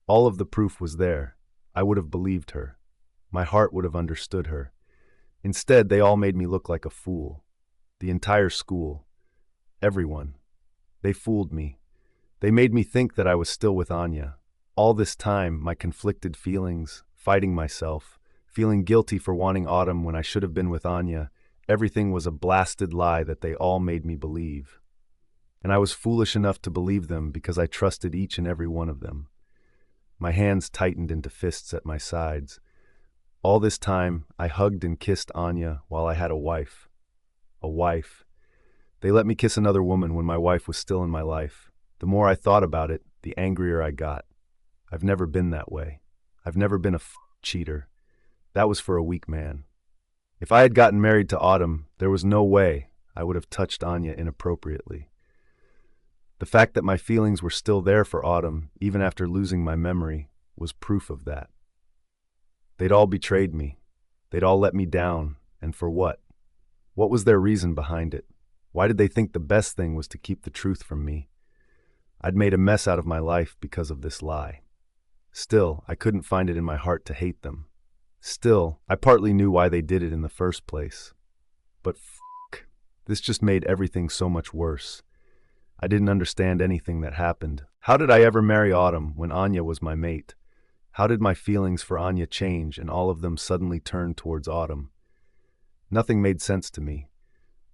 All of the proof was there. I would have believed her. My heart would have understood her. Instead, they all made me look like a fool. The entire school. Everyone. They fooled me. They made me think that I was still with Anya. All this time, my conflicted feelings, fighting myself, feeling guilty for wanting Autumn when I should have been with Anya. Everything was a blasted lie that they all made me believe. And I was foolish enough to believe them because I trusted each and every one of them. My hands tightened into fists at my sides. All this time, I hugged and kissed Anya while I had a wife. A wife. They let me kiss another woman when my wife was still in my life. The more I thought about it, the angrier I got. I've never been that way. I've never been a cheater. That was for a weak man. If I had gotten married to Autumn, there was no way I would have touched Anya inappropriately. The fact that my feelings were still there for Autumn, even after losing my memory, was proof of that. They'd all betrayed me. They'd all let me down. And for what? What was their reason behind it? Why did they think the best thing was to keep the truth from me? I'd made a mess out of my life because of this lie. Still, I couldn't find it in my heart to hate them. Still, I partly knew why they did it in the first place. But this just made everything so much worse. I didn't understand anything that happened. How did I ever marry Autumn when Anya was my mate? How did my feelings for Anya change and all of them suddenly turn towards Autumn? Nothing made sense to me.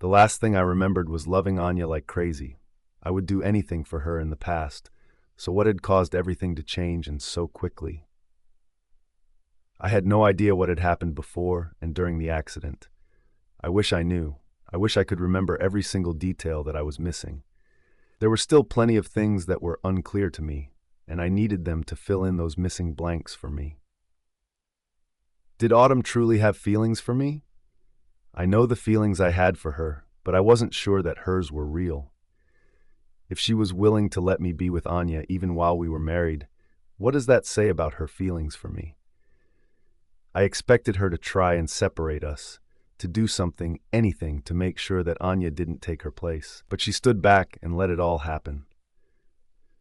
The last thing I remembered was loving Anya like crazy. I would do anything for her in the past, so what had caused everything to change and so quickly? I had no idea what had happened before and during the accident. I wish I knew. I wish I could remember every single detail that I was missing. There were still plenty of things that were unclear to me, and I needed them to fill in those missing blanks for me. Did Autumn truly have feelings for me? I know the feelings I had for her, but I wasn't sure that hers were real. If she was willing to let me be with Anya even while we were married, what does that say about her feelings for me? I expected her to try and separate us, to do something, anything, to make sure that Anya didn't take her place. But she stood back and let it all happen.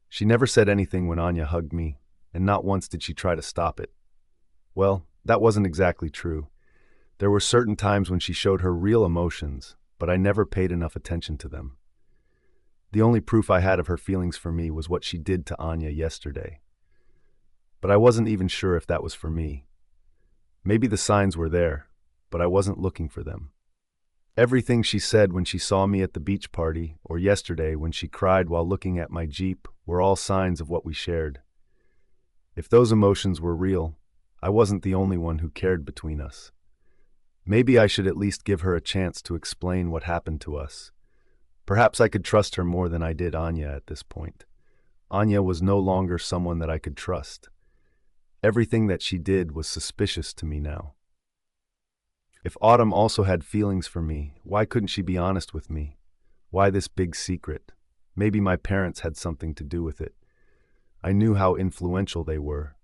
She never said anything when Anya hugged me, and not once did she try to stop it. Well, that wasn't exactly true. There were certain times when she showed her real emotions, but I never paid enough attention to them. The only proof I had of her feelings for me was what she did to Anya yesterday. But I wasn't even sure if that was for me. Maybe the signs were there, but I wasn't looking for them. Everything she said when she saw me at the beach party, or yesterday when she cried while looking at my Jeep, were all signs of what we shared. If those emotions were real, I wasn't the only one who cared between us. Maybe I should at least give her a chance to explain what happened to us. Perhaps I could trust her more than I did Anya at this point. Anya was no longer someone that I could trust. Everything that she did was suspicious to me now. If Autumn also had feelings for me, why couldn't she be honest with me? Why this big secret? Maybe my parents had something to do with it. I knew how influential they were.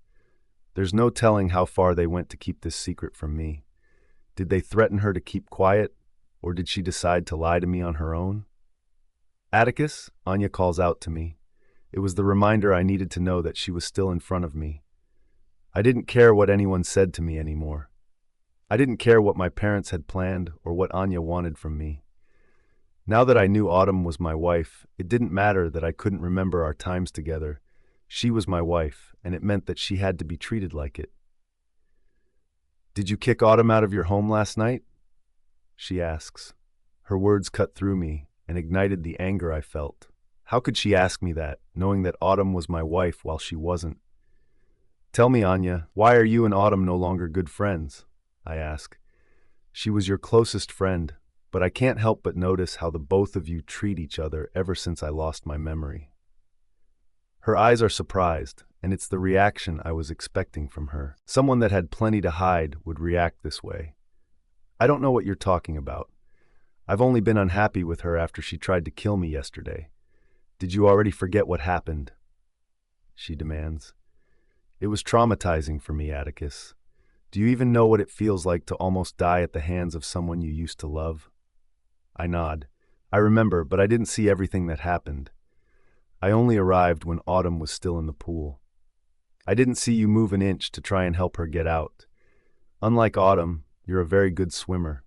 There's no telling how far they went to keep this secret from me. Did they threaten her to keep quiet, or did she decide to lie to me on her own? Atticus, Anya calls out to me. It was the reminder I needed to know that she was still in front of me. I didn't care what anyone said to me anymore. I didn't care what my parents had planned or what Anya wanted from me. Now that I knew Autumn was my wife, it didn't matter that I couldn't remember our times together. She was my wife, and it meant that she had to be treated like it. "Did you kick Autumn out of your home last night?" she asks. Her words cut through me and ignited the anger I felt. How could she ask me that, knowing that Autumn was my wife while she wasn't? "Tell me, Anya, why are you and Autumn no longer good friends?" I ask. "She was your closest friend, but I can't help but notice how the both of you treat each other ever since I lost my memory." Her eyes are surprised, and it's the reaction I was expecting from her. Someone that had plenty to hide would react this way. "I don't know what you're talking about. I've only been unhappy with her after she tried to kill me yesterday. Did you already forget what happened?" she demands. "It was traumatizing for me, Atticus. Do you even know what it feels like to almost die at the hands of someone you used to love?" I nod. I remember, but I didn't see everything that happened. I only arrived when Autumn was still in the pool. I didn't see you move an inch to try and help her get out. Unlike Autumn, you're a very good swimmer.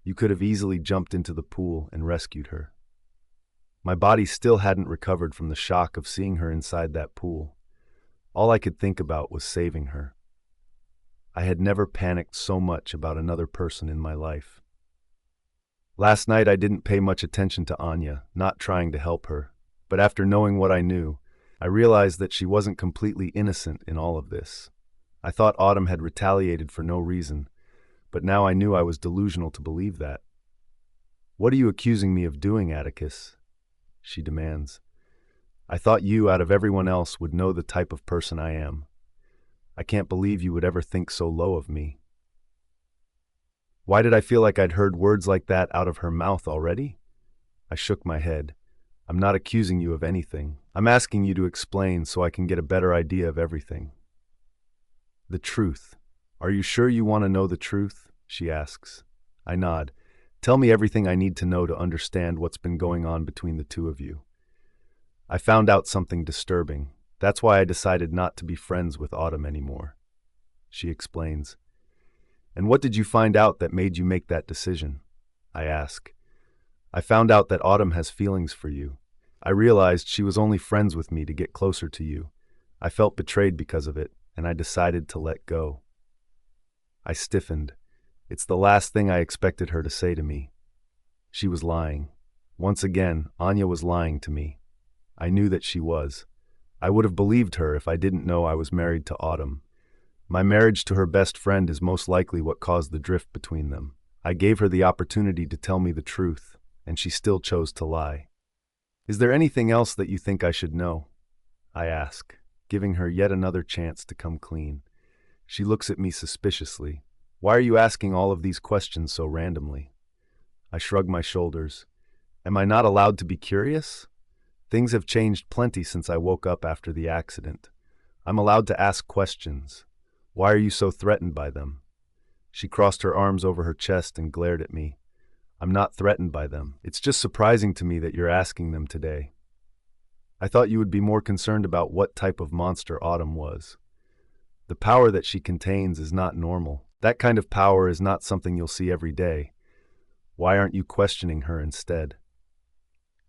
You could have easily jumped into the pool and rescued her. My body still hadn't recovered from the shock of seeing her inside that pool. All I could think about was saving her. I had never panicked so much about another person in my life. Last night I didn't pay much attention to Anya, not trying to help her, but after knowing what I knew, I realized that she wasn't completely innocent in all of this. I thought Autumn had retaliated for no reason, but now I knew I was delusional to believe that. "What are you accusing me of doing, Atticus?" she demands. "I thought you, out of everyone else, would know the type of person I am. I can't believe you would ever think so low of me." Why did I feel like I'd heard words like that out of her mouth already? I shook my head. "I'm not accusing you of anything. I'm asking you to explain so I can get a better idea of everything." "The truth. Are you sure you want to know the truth?" she asks. I nod. "Tell me everything I need to know to understand what's been going on between the two of you." "I found out something disturbing. That's why I decided not to be friends with Autumn anymore," she explains. "And what did you find out that made you make that decision?" I ask. "I found out that Autumn has feelings for you. I realized she was only friends with me to get closer to you. I felt betrayed because of it, and I decided to let go." I stiffened. It's the last thing I expected her to say to me. She was lying. Once again, Anya was lying to me. I knew that she was. I would have believed her if I didn't know I was married to Autumn. My marriage to her best friend is most likely what caused the drift between them. I gave her the opportunity to tell me the truth, and she still chose to lie. "Is there anything else that you think I should know?" I ask, giving her yet another chance to come clean. She looks at me suspiciously. "Why are you asking all of these questions so randomly?" I shrug my shoulders. Am I not allowed to be curious? Things have changed plenty since I woke up after the accident. I'm allowed to ask questions. Why are you so threatened by them? She crossed her arms over her chest and glared at me. I'm not threatened by them. It's just surprising to me that you're asking them today. I thought you would be more concerned about what type of monster Autumn was. The power that she contains is not normal. That kind of power is not something you'll see every day. Why aren't you questioning her instead?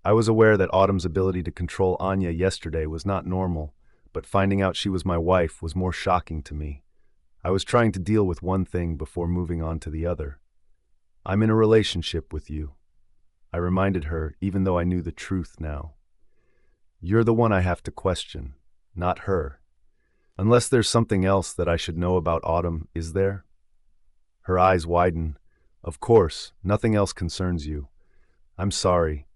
I was aware that Autumn's ability to control Anya yesterday was not normal, but finding out she was my wife was more shocking to me. I was trying to deal with one thing before moving on to the other. "I'm in a relationship with you," I reminded her, even though I knew the truth now. "You're the one I have to question, not her. Unless there's something else that I should know about Autumn, is there?" Her eyes widen. "Of course, nothing else concerns you. I'm sorry.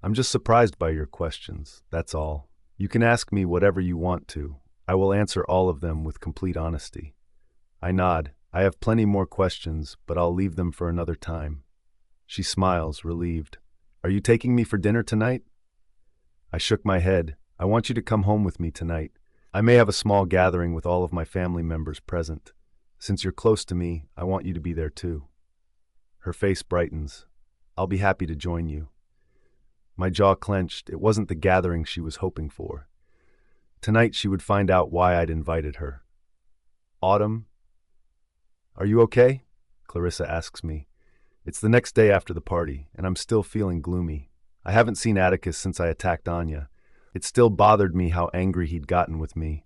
I'm just surprised by your questions, that's all. You can ask me whatever you want to. I will answer all of them with complete honesty." I nod. I have plenty more questions, but I'll leave them for another time. She smiles, relieved. "Are you taking me for dinner tonight?" I shook my head. "I want you to come home with me tonight. I may have a small gathering with all of my family members present. Since you're close to me, I want you to be there too." Her face brightens. "I'll be happy to join you." My jaw clenched. It wasn't the gathering she was hoping for. Tonight she would find out why I'd invited her. "Autumn? Are you okay?" Clarissa asks me. It's the next day after the party, and I'm still feeling gloomy. I haven't seen Atticus since I attacked Anya. It still bothered me how angry he'd gotten with me.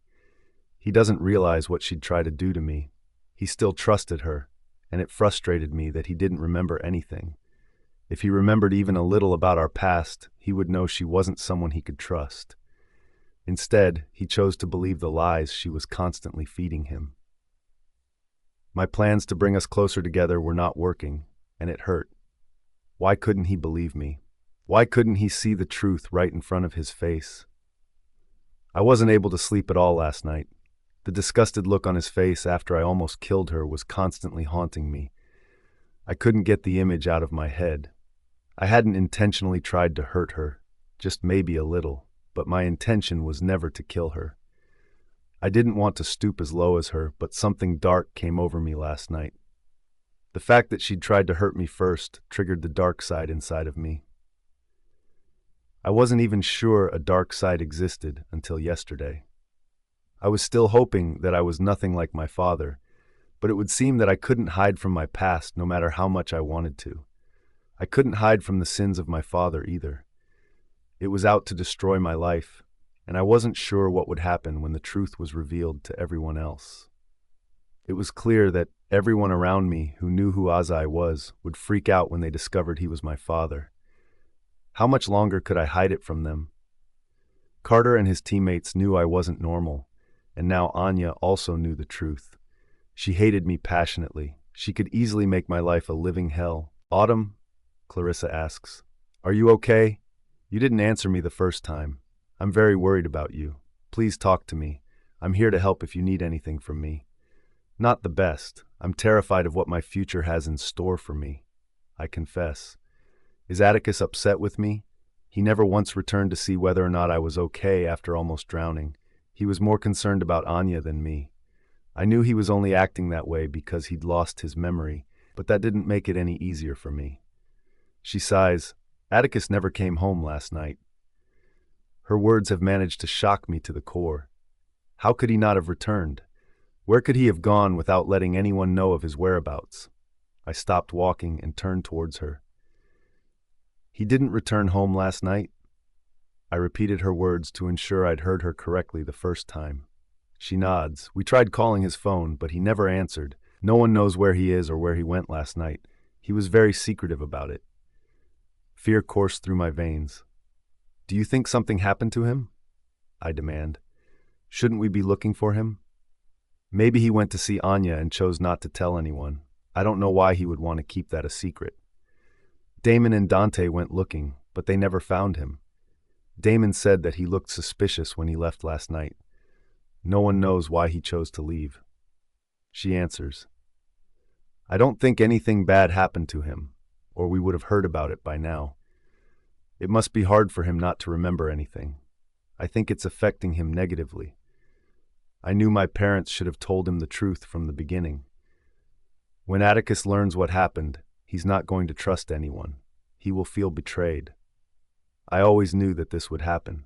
He doesn't realize what she'd try to do to me. He still trusted her, and it frustrated me that he didn't remember anything. If he remembered even a little about our past, he would know she wasn't someone he could trust. Instead, he chose to believe the lies she was constantly feeding him. My plans to bring us closer together were not working, and it hurt. Why couldn't he believe me? Why couldn't he see the truth right in front of his face? I wasn't able to sleep at all last night. The disgusted look on his face after I almost killed her was constantly haunting me. I couldn't get the image out of my head. I hadn't intentionally tried to hurt her, just maybe a little, but my intention was never to kill her. I didn't want to stoop as low as her, but something dark came over me last night. The fact that she'd tried to hurt me first triggered the dark side inside of me. I wasn't even sure a dark side existed until yesterday. I was still hoping that I was nothing like my father, but it would seem that I couldn't hide from my past no matter how much I wanted to. I couldn't hide from the sins of my father either. It was out to destroy my life, and I wasn't sure what would happen when the truth was revealed to everyone else. It was clear that everyone around me who knew who Azai was would freak out when they discovered he was my father. How much longer could I hide it from them? Carter and his teammates knew I wasn't normal, and now Anya also knew the truth. She hated me passionately. She could easily make my life a living hell. Autumn, Clarissa asks, "Are you okay? You didn't answer me the first time. I'm very worried about you. Please talk to me. I'm here to help if you need anything from me." Not the best. I'm terrified of what my future has in store for me, I confess. Is Atticus upset with me? He never once returned to see whether or not I was okay after almost drowning. He was more concerned about Anya than me. I knew he was only acting that way because he'd lost his memory, but that didn't make it any easier for me. She sighs. Atticus never came home last night. Her words have managed to shock me to the core. How could he not have returned? Where could he have gone without letting anyone know of his whereabouts? I stopped walking and turned towards her. He didn't return home last night? I repeated her words to ensure I'd heard her correctly the first time. She nods. We tried calling his phone, but he never answered. No one knows where he is or where he went last night. He was very secretive about it. Fear coursed through my veins. Do you think something happened to him? I demand. Shouldn't we be looking for him? Maybe he went to see Anya and chose not to tell anyone. I don't know why he would want to keep that a secret. Damon and Dante went looking, but they never found him. Damon said that he looked suspicious when he left last night. No one knows why he chose to leave. She answers, I don't think anything bad happened to him, or we would have heard about it by now. It must be hard for him not to remember anything. I think it's affecting him negatively. I knew my parents should have told him the truth from the beginning. When Atticus learns what happened, he's not going to trust anyone. He will feel betrayed. I always knew that this would happen.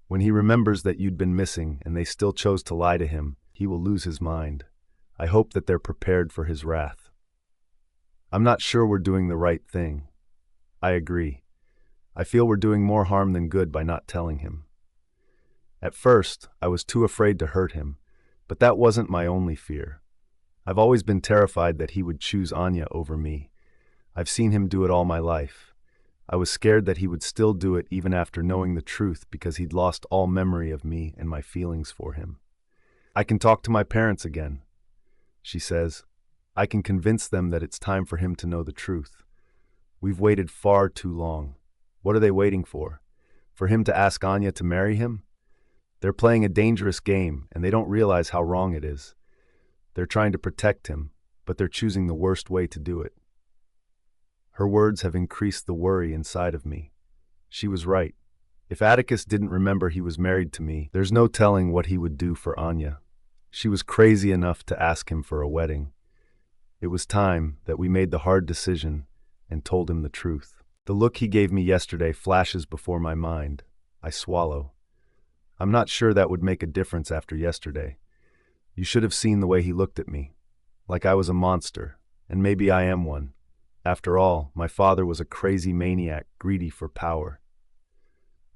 When he remembers that you'd been missing and they still chose to lie to him, he will lose his mind. I hope that they're prepared for his wrath. I'm not sure we're doing the right thing. I agree. I feel we're doing more harm than good by not telling him. At first, I was too afraid to hurt him, but that wasn't my only fear. I've always been terrified that he would choose Anya over me. I've seen him do it all my life. I was scared that he would still do it even after knowing the truth because he'd lost all memory of me and my feelings for him. I can talk to my parents again, she says. I can convince them that it's time for him to know the truth. We've waited far too long. What are they waiting for? For him to ask Anya to marry him? They're playing a dangerous game, and they don't realize how wrong it is. They're trying to protect him, but they're choosing the worst way to do it. Her words have increased the worry inside of me. She was right. If Atticus didn't remember he was married to me, there's no telling what he would do for Anya. She was crazy enough to ask him for a wedding. It was time that we made the hard decision and told him the truth. The look he gave me yesterday flashes before my mind. I swallow. I'm not sure that would make a difference after yesterday. You should have seen the way he looked at me, like I was a monster, and maybe I am one. After all, my father was a crazy maniac, greedy for power.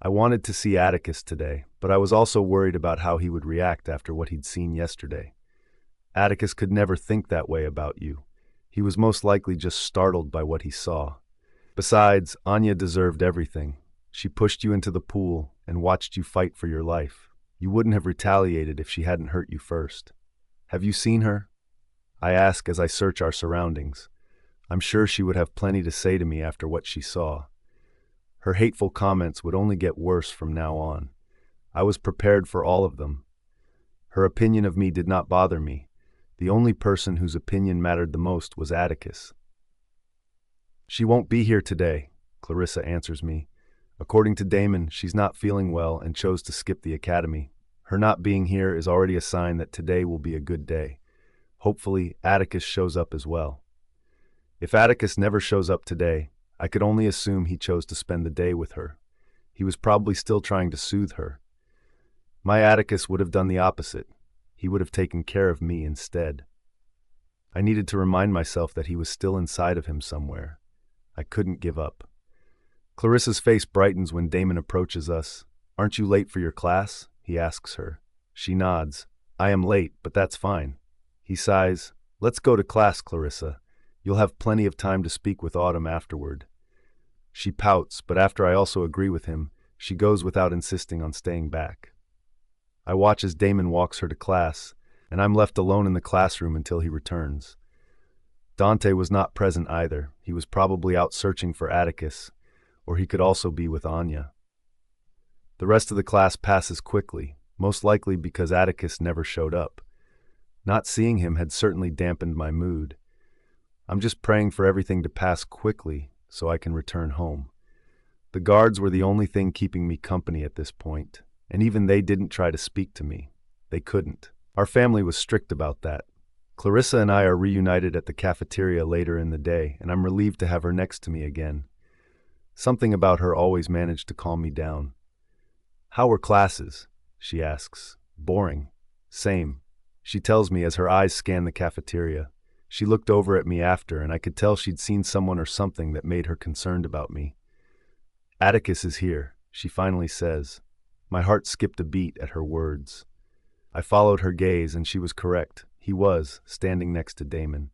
I wanted to see Atticus today, but I was also worried about how he would react after what he'd seen yesterday. Atticus could never think that way about you. He was most likely just startled by what he saw. Besides, Anya deserved everything. She pushed you into the pool and watched you fight for your life. You wouldn't have retaliated if she hadn't hurt you first. Have you seen her? I ask as I search our surroundings. I'm sure she would have plenty to say to me after what she saw. Her hateful comments would only get worse from now on. I was prepared for all of them. Her opinion of me did not bother me. The only person whose opinion mattered the most was Atticus. She won't be here today, Clarissa answers me. According to Damon, she's not feeling well and chose to skip the academy. Her not being here is already a sign that today will be a good day. Hopefully, Atticus shows up as well. If Atticus never shows up today, I could only assume he chose to spend the day with her. He was probably still trying to soothe her. My Atticus would have done the opposite. He would have taken care of me instead. I needed to remind myself that he was still inside of him somewhere. I couldn't give up. Clarissa's face brightens when Damon approaches us. Aren't you late for your class? He asks her. She nods. I am late, but that's fine. He sighs. Let's go to class, Clarissa. You'll have plenty of time to speak with Autumn afterward. She pouts, but after I also agree with him, she goes without insisting on staying back. I watch as Damon walks her to class, and I'm left alone in the classroom until he returns. Dante was not present either. He was probably out searching for Atticus, or he could also be with Anya. The rest of the class passes quickly, most likely because Atticus never showed up. Not seeing him had certainly dampened my mood. I'm just praying for everything to pass quickly so I can return home. The guards were the only thing keeping me company at this point, and even they didn't try to speak to me. They couldn't. Our family was strict about that. Clarissa and I are reunited at the cafeteria later in the day, and I'm relieved to have her next to me again. Something about her always managed to calm me down. "How were classes?" she asks. "Boring." "Same," she tells me as her eyes scan the cafeteria. She looked over at me after, and I could tell she'd seen someone or something that made her concerned about me. "Atticus is here," she finally says. My heart skipped a beat at her words. I followed her gaze, and she was correct. He was, standing next to Damon.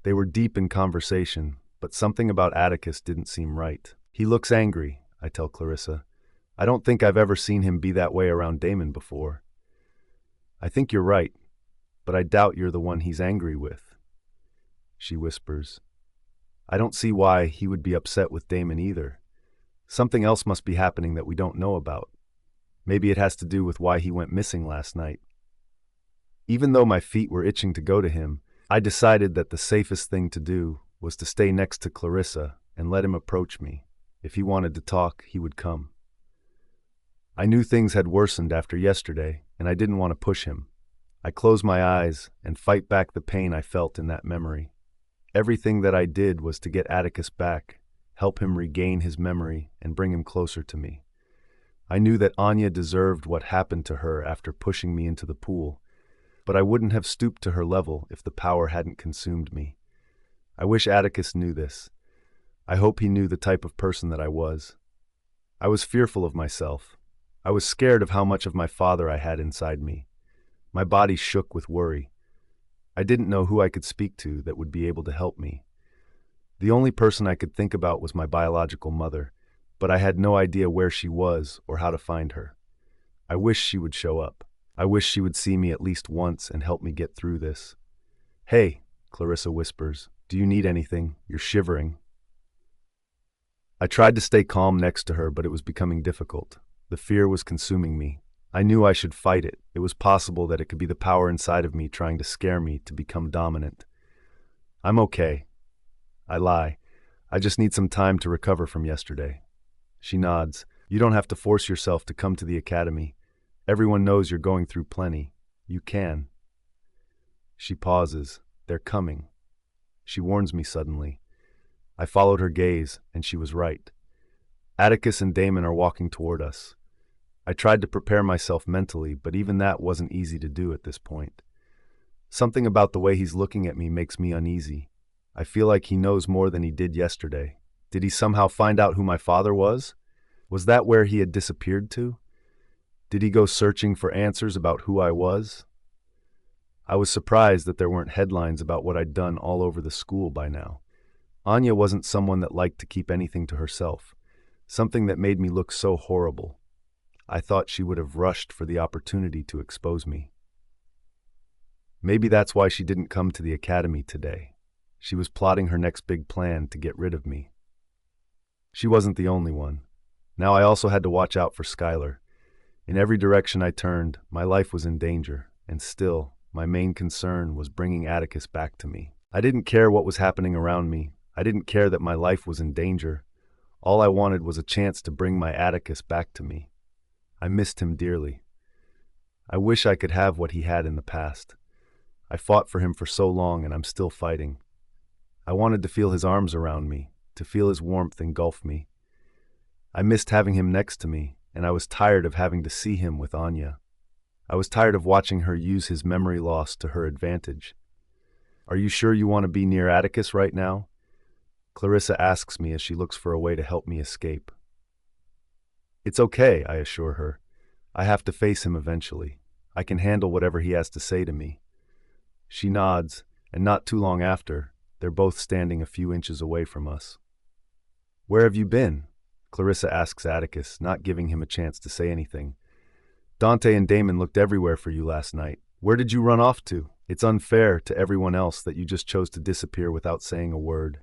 They were deep in conversation, but something about Atticus didn't seem right. "He looks angry," I tell Clarissa. "I don't think I've ever seen him be that way around Damon before." "I think you're right, but I doubt you're the one he's angry with," she whispers. "I don't see why he would be upset with Damon either. Something else must be happening that we don't know about. Maybe it has to do with why he went missing last night." Even though my feet were itching to go to him, I decided that the safest thing to do was to stay next to Clarissa and let him approach me. If he wanted to talk, he would come. I knew things had worsened after yesterday, and I didn't want to push him. I close my eyes and fight back the pain I felt in that memory. Everything that I did was to get Atticus back, help him regain his memory, and bring him closer to me. I knew that Anya deserved what happened to her after pushing me into the pool, but I wouldn't have stooped to her level if the power hadn't consumed me. I wish Atticus knew this. I hope he knew the type of person that I was. I was fearful of myself. I was scared of how much of my father I had inside me. My body shook with worry. I didn't know who I could speak to that would be able to help me. The only person I could think about was my biological mother, but I had no idea where she was or how to find her. I wish she would show up. I wish she would see me at least once and help me get through this. "Hey," Clarissa whispers, "do you need anything? You're shivering." I tried to stay calm next to her, but it was becoming difficult. The fear was consuming me. I knew I should fight it. It was possible that it could be the power inside of me trying to scare me to become dominant. "I'm okay." I lie. "I just need some time to recover from yesterday." She nods. "You don't have to force yourself to come to the academy. Everyone knows you're going through plenty. You can." She pauses. "They're coming." She warns me suddenly. I followed her gaze, and she was right. Atticus and Damon are walking toward us. I tried to prepare myself mentally, but even that wasn't easy to do at this point. Something about the way he's looking at me makes me uneasy. I feel like he knows more than he did yesterday. Did he somehow find out who my father was? Was that where he had disappeared to? Did he go searching for answers about who I was? I was surprised that there weren't headlines about what I'd done all over the school by now. Anya wasn't someone that liked to keep anything to herself, something that made me look so horrible. I thought she would have rushed for the opportunity to expose me. Maybe that's why she didn't come to the academy today. She was plotting her next big plan to get rid of me. She wasn't the only one. Now I also had to watch out for Skylar. In every direction I turned, my life was in danger, and still, my main concern was bringing Atticus back to me. I didn't care what was happening around me. I didn't care that my life was in danger. All I wanted was a chance to bring my Atticus back to me. I missed him dearly. I wish I could have what he had in the past. I fought for him for so long, and I'm still fighting. I wanted to feel his arms around me, to feel his warmth engulf me. I missed having him next to me, and I was tired of having to see him with Anya. I was tired of watching her use his memory loss to her advantage. "Are you sure you want to be near Atticus right now?" Clarissa asks me as she looks for a way to help me escape. "It's okay," I assure her. "I have to face him eventually. I can handle whatever he has to say to me." She nods, and not too long after, they're both standing a few inches away from us. "Where have you been?" Clarissa asks Atticus, not giving him a chance to say anything. "Dante and Damon looked everywhere for you last night. Where did you run off to? It's unfair to everyone else that you just chose to disappear without saying a word.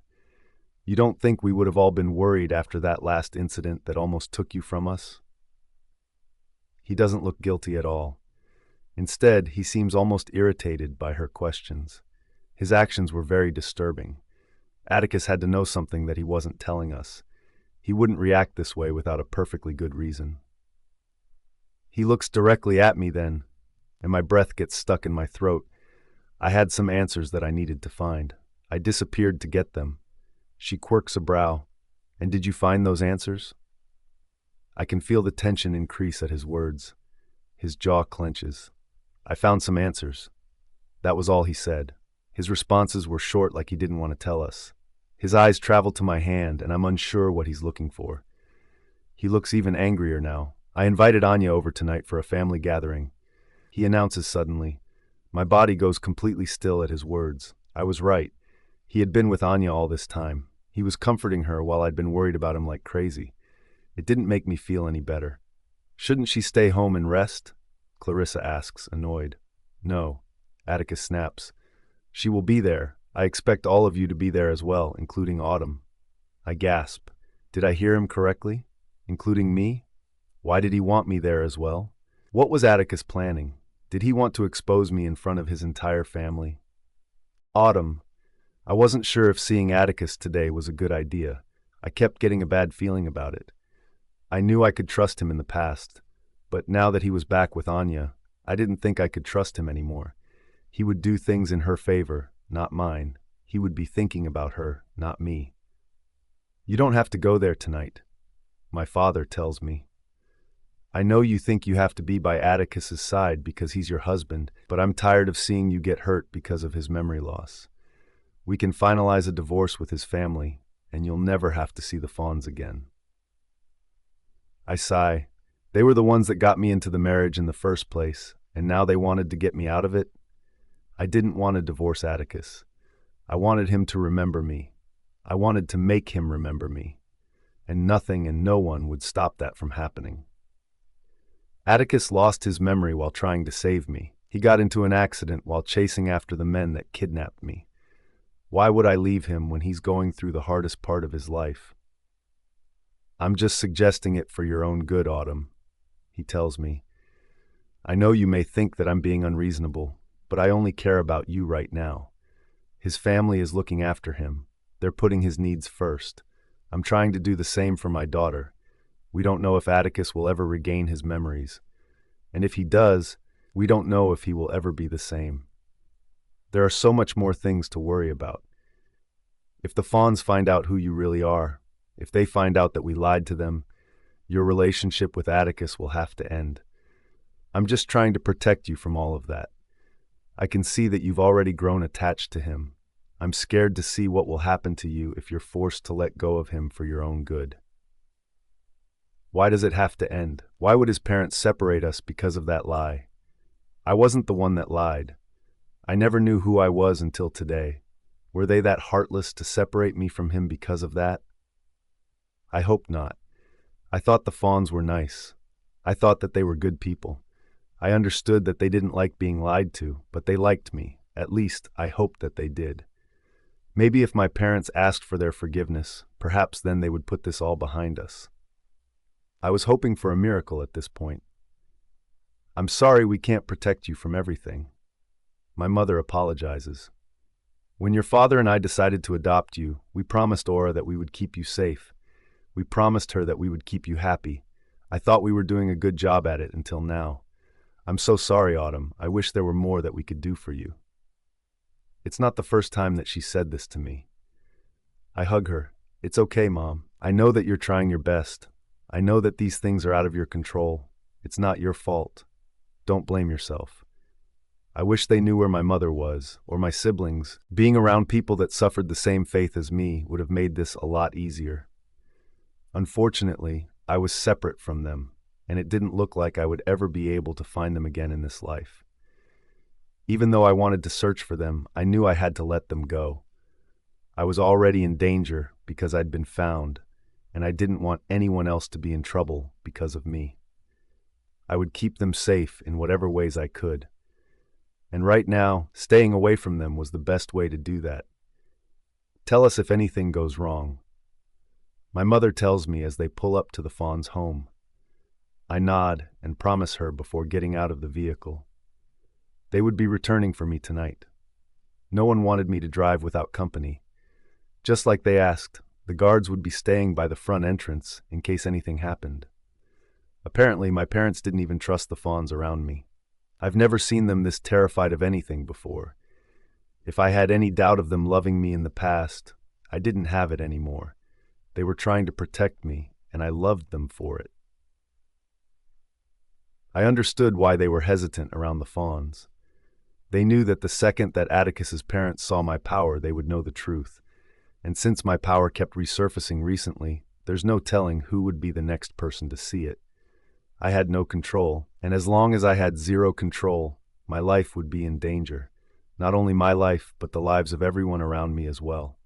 You don't think we would have all been worried after that last incident that almost took you from us?" He doesn't look guilty at all. Instead, he seems almost irritated by her questions. His actions were very disturbing. Atticus had to know something that he wasn't telling us. He wouldn't react this way without a perfectly good reason. He looks directly at me then, and my breath gets stuck in my throat. I had some answers that I needed to find. I disappeared to get them. She quirks a brow. "And did you find those answers?" I can feel the tension increase at his words. His jaw clenches. "I found some answers." That was all he said. His responses were short, like he didn't want to tell us. His eyes travel to my hand, and I'm unsure what he's looking for. He looks even angrier now. "I invited Anya over tonight for a family gathering," he announces suddenly. My body goes completely still at his words. I was right. He had been with Anya all this time. He was comforting her while I'd been worried about him like crazy. It didn't make me feel any better. "Shouldn't she stay home and rest?" Clarissa asks, annoyed. "No," Atticus snaps. "She will be there. I expect all of you to be there as well, including Autumn." I gasp. Did I hear him correctly? Including me? Why did he want me there as well? What was Atticus planning? Did he want to expose me in front of his entire family? Autumn. I wasn't sure if seeing Atticus today was a good idea. I kept getting a bad feeling about it. I knew I could trust him in the past, but now that he was back with Anya, I didn't think I could trust him anymore. He would do things in her favor, not mine. He would be thinking about her, not me. "You don't have to go there tonight," my father tells me. "I know you think you have to be by Atticus's side because he's your husband, but I'm tired of seeing you get hurt because of his memory loss. We can finalize a divorce with his family, and you'll never have to see the Fawns again." I sigh. They were the ones that got me into the marriage in the first place, and now they wanted to get me out of it? I didn't want to divorce Atticus. I wanted him to remember me. I wanted to make him remember me. And nothing and no one would stop that from happening. Atticus lost his memory while trying to save me. He got into an accident while chasing after the men that kidnapped me. Why would I leave him when he's going through the hardest part of his life? "I'm just suggesting it for your own good, Autumn," he tells me. "I know you may think that I'm being unreasonable, but I only care about you right now. His family is looking after him. They're putting his needs first. I'm trying to do the same for my daughter. We don't know if Atticus will ever regain his memories. And if he does, we don't know if he will ever be the same. There are so much more things to worry about. If the Fawns find out who you really are, if they find out that we lied to them, your relationship with Atticus will have to end. I'm just trying to protect you from all of that. I can see that you've already grown attached to him. I'm scared to see what will happen to you if you're forced to let go of him for your own good." Why does it have to end? Why would his parents separate us because of that lie? I wasn't the one that lied. I never knew who I was until today. Were they that heartless to separate me from him because of that? I hope not. I thought the Fawns were nice. I thought that they were good people. I understood that they didn't like being lied to, but they liked me. At least, I hoped that they did. Maybe if my parents asked for their forgiveness, perhaps then they would put this all behind us. I was hoping for a miracle at this point. "I'm sorry we can't protect you from everything." My mother apologizes. "When your father and I decided to adopt you, we promised Aura that we would keep you safe. We promised her that we would keep you happy. I thought we were doing a good job at it until now. I'm so sorry, Autumn. I wish there were more that we could do for you." It's not the first time that she said this to me. I hug her. "It's okay, Mom. I know that you're trying your best. I know that these things are out of your control. It's not your fault. Don't blame yourself. I wish they knew where my mother was, or my siblings. Being around people that suffered the same faith as me would have made this a lot easier. Unfortunately, I was separate from them, and it didn't look like I would ever be able to find them again in this life. Even though I wanted to search for them, I knew I had to let them go. I was already in danger because I'd been found, and I didn't want anyone else to be in trouble because of me. I would keep them safe in whatever ways I could. And right now, staying away from them was the best way to do that. Tell us if anything goes wrong. My mother tells me as they pull up to the fawn's home. I nod and promise her before getting out of the vehicle. They would be returning for me tonight. No one wanted me to drive without company. Just like they asked, the guards would be staying by the front entrance in case anything happened. Apparently, my parents didn't even trust the fawns around me. I've never seen them this terrified of anything before. If I had any doubt of them loving me in the past, I didn't have it anymore. They were trying to protect me, and I loved them for it. I understood why they were hesitant around the fawns. They knew that the second that Atticus's parents saw my power, they would know the truth. And since my power kept resurfacing recently, there's no telling who would be the next person to see it. I had no control, and as long as I had zero control, my life would be in danger. Not only my life, but the lives of everyone around me as well.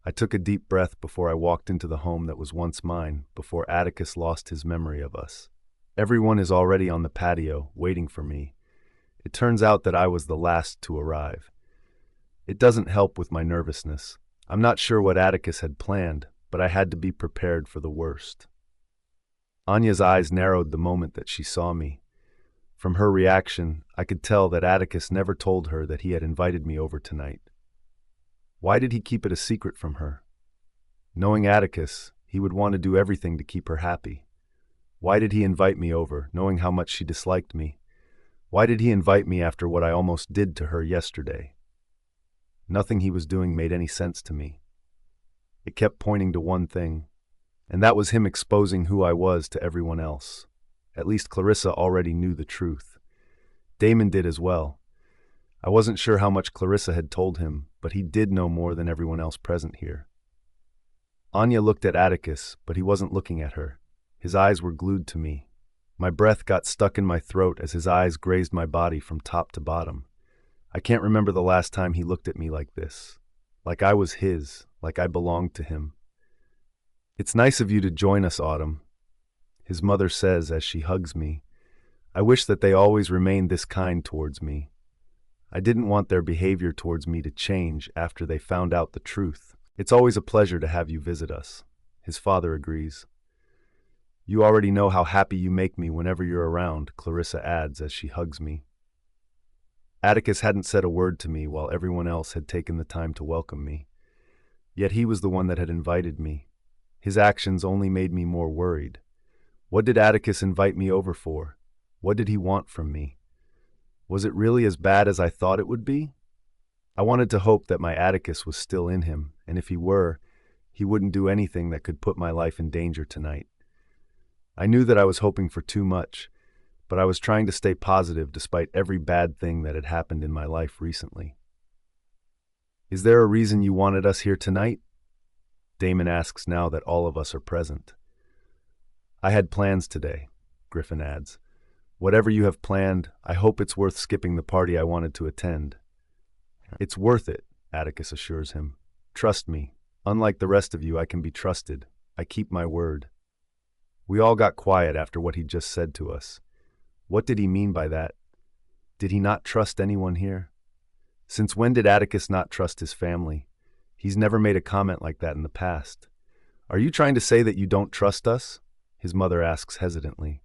I took a deep breath before I walked into the home that was once mine, before Atticus lost his memory of us. Everyone is already on the patio, waiting for me. It turns out that I was the last to arrive. It doesn't help with my nervousness. I'm not sure what Atticus had planned, but I had to be prepared for the worst. Anya's eyes narrowed the moment that she saw me. From her reaction, I could tell that Atticus never told her that he had invited me over tonight. Why did he keep it a secret from her? Knowing Atticus, he would want to do everything to keep her happy. Why did he invite me over, knowing how much she disliked me? Why did he invite me after what I almost did to her yesterday? Nothing he was doing made any sense to me. It kept pointing to one thing, and that was him exposing who I was to everyone else. At least Clarissa already knew the truth. Damon did as well. I wasn't sure how much Clarissa had told him, but he did know more than everyone else present here. Anya looked at Atticus, but he wasn't looking at her. His eyes were glued to me. My breath got stuck in my throat as his eyes grazed my body from top to bottom. I can't remember the last time he looked at me like this. Like I was his, like I belonged to him. "It's nice of you to join us, Autumn," his mother says as she hugs me. I wish that they always remained this kind towards me. I didn't want their behavior towards me to change after they found out the truth. "It's always a pleasure to have you visit us," his father agrees. "You already know how happy you make me whenever you're around," Clarissa adds as she hugs me. Atticus hadn't said a word to me while everyone else had taken the time to welcome me. Yet he was the one that had invited me. His actions only made me more worried. What did Atticus invite me over for? What did he want from me? Was it really as bad as I thought it would be? I wanted to hope that my Atticus was still in him, and if he were, he wouldn't do anything that could put my life in danger tonight. I knew that I was hoping for too much, but I was trying to stay positive despite every bad thing that had happened in my life recently. "Is there a reason you wanted us here tonight?" Damon asks now that all of us are present. "I had plans today," Griffin adds. "Whatever you have planned, I hope it's worth skipping the party I wanted to attend." "It's worth it," Atticus assures him. "Trust me. Unlike the rest of you, I can be trusted. I keep my word." We all got quiet after what he just said to us. What did he mean by that? Did he not trust anyone here? Since when did Atticus not trust his family? He's never made a comment like that in the past. "Are you trying to say that you don't trust us?" his mother asks hesitantly.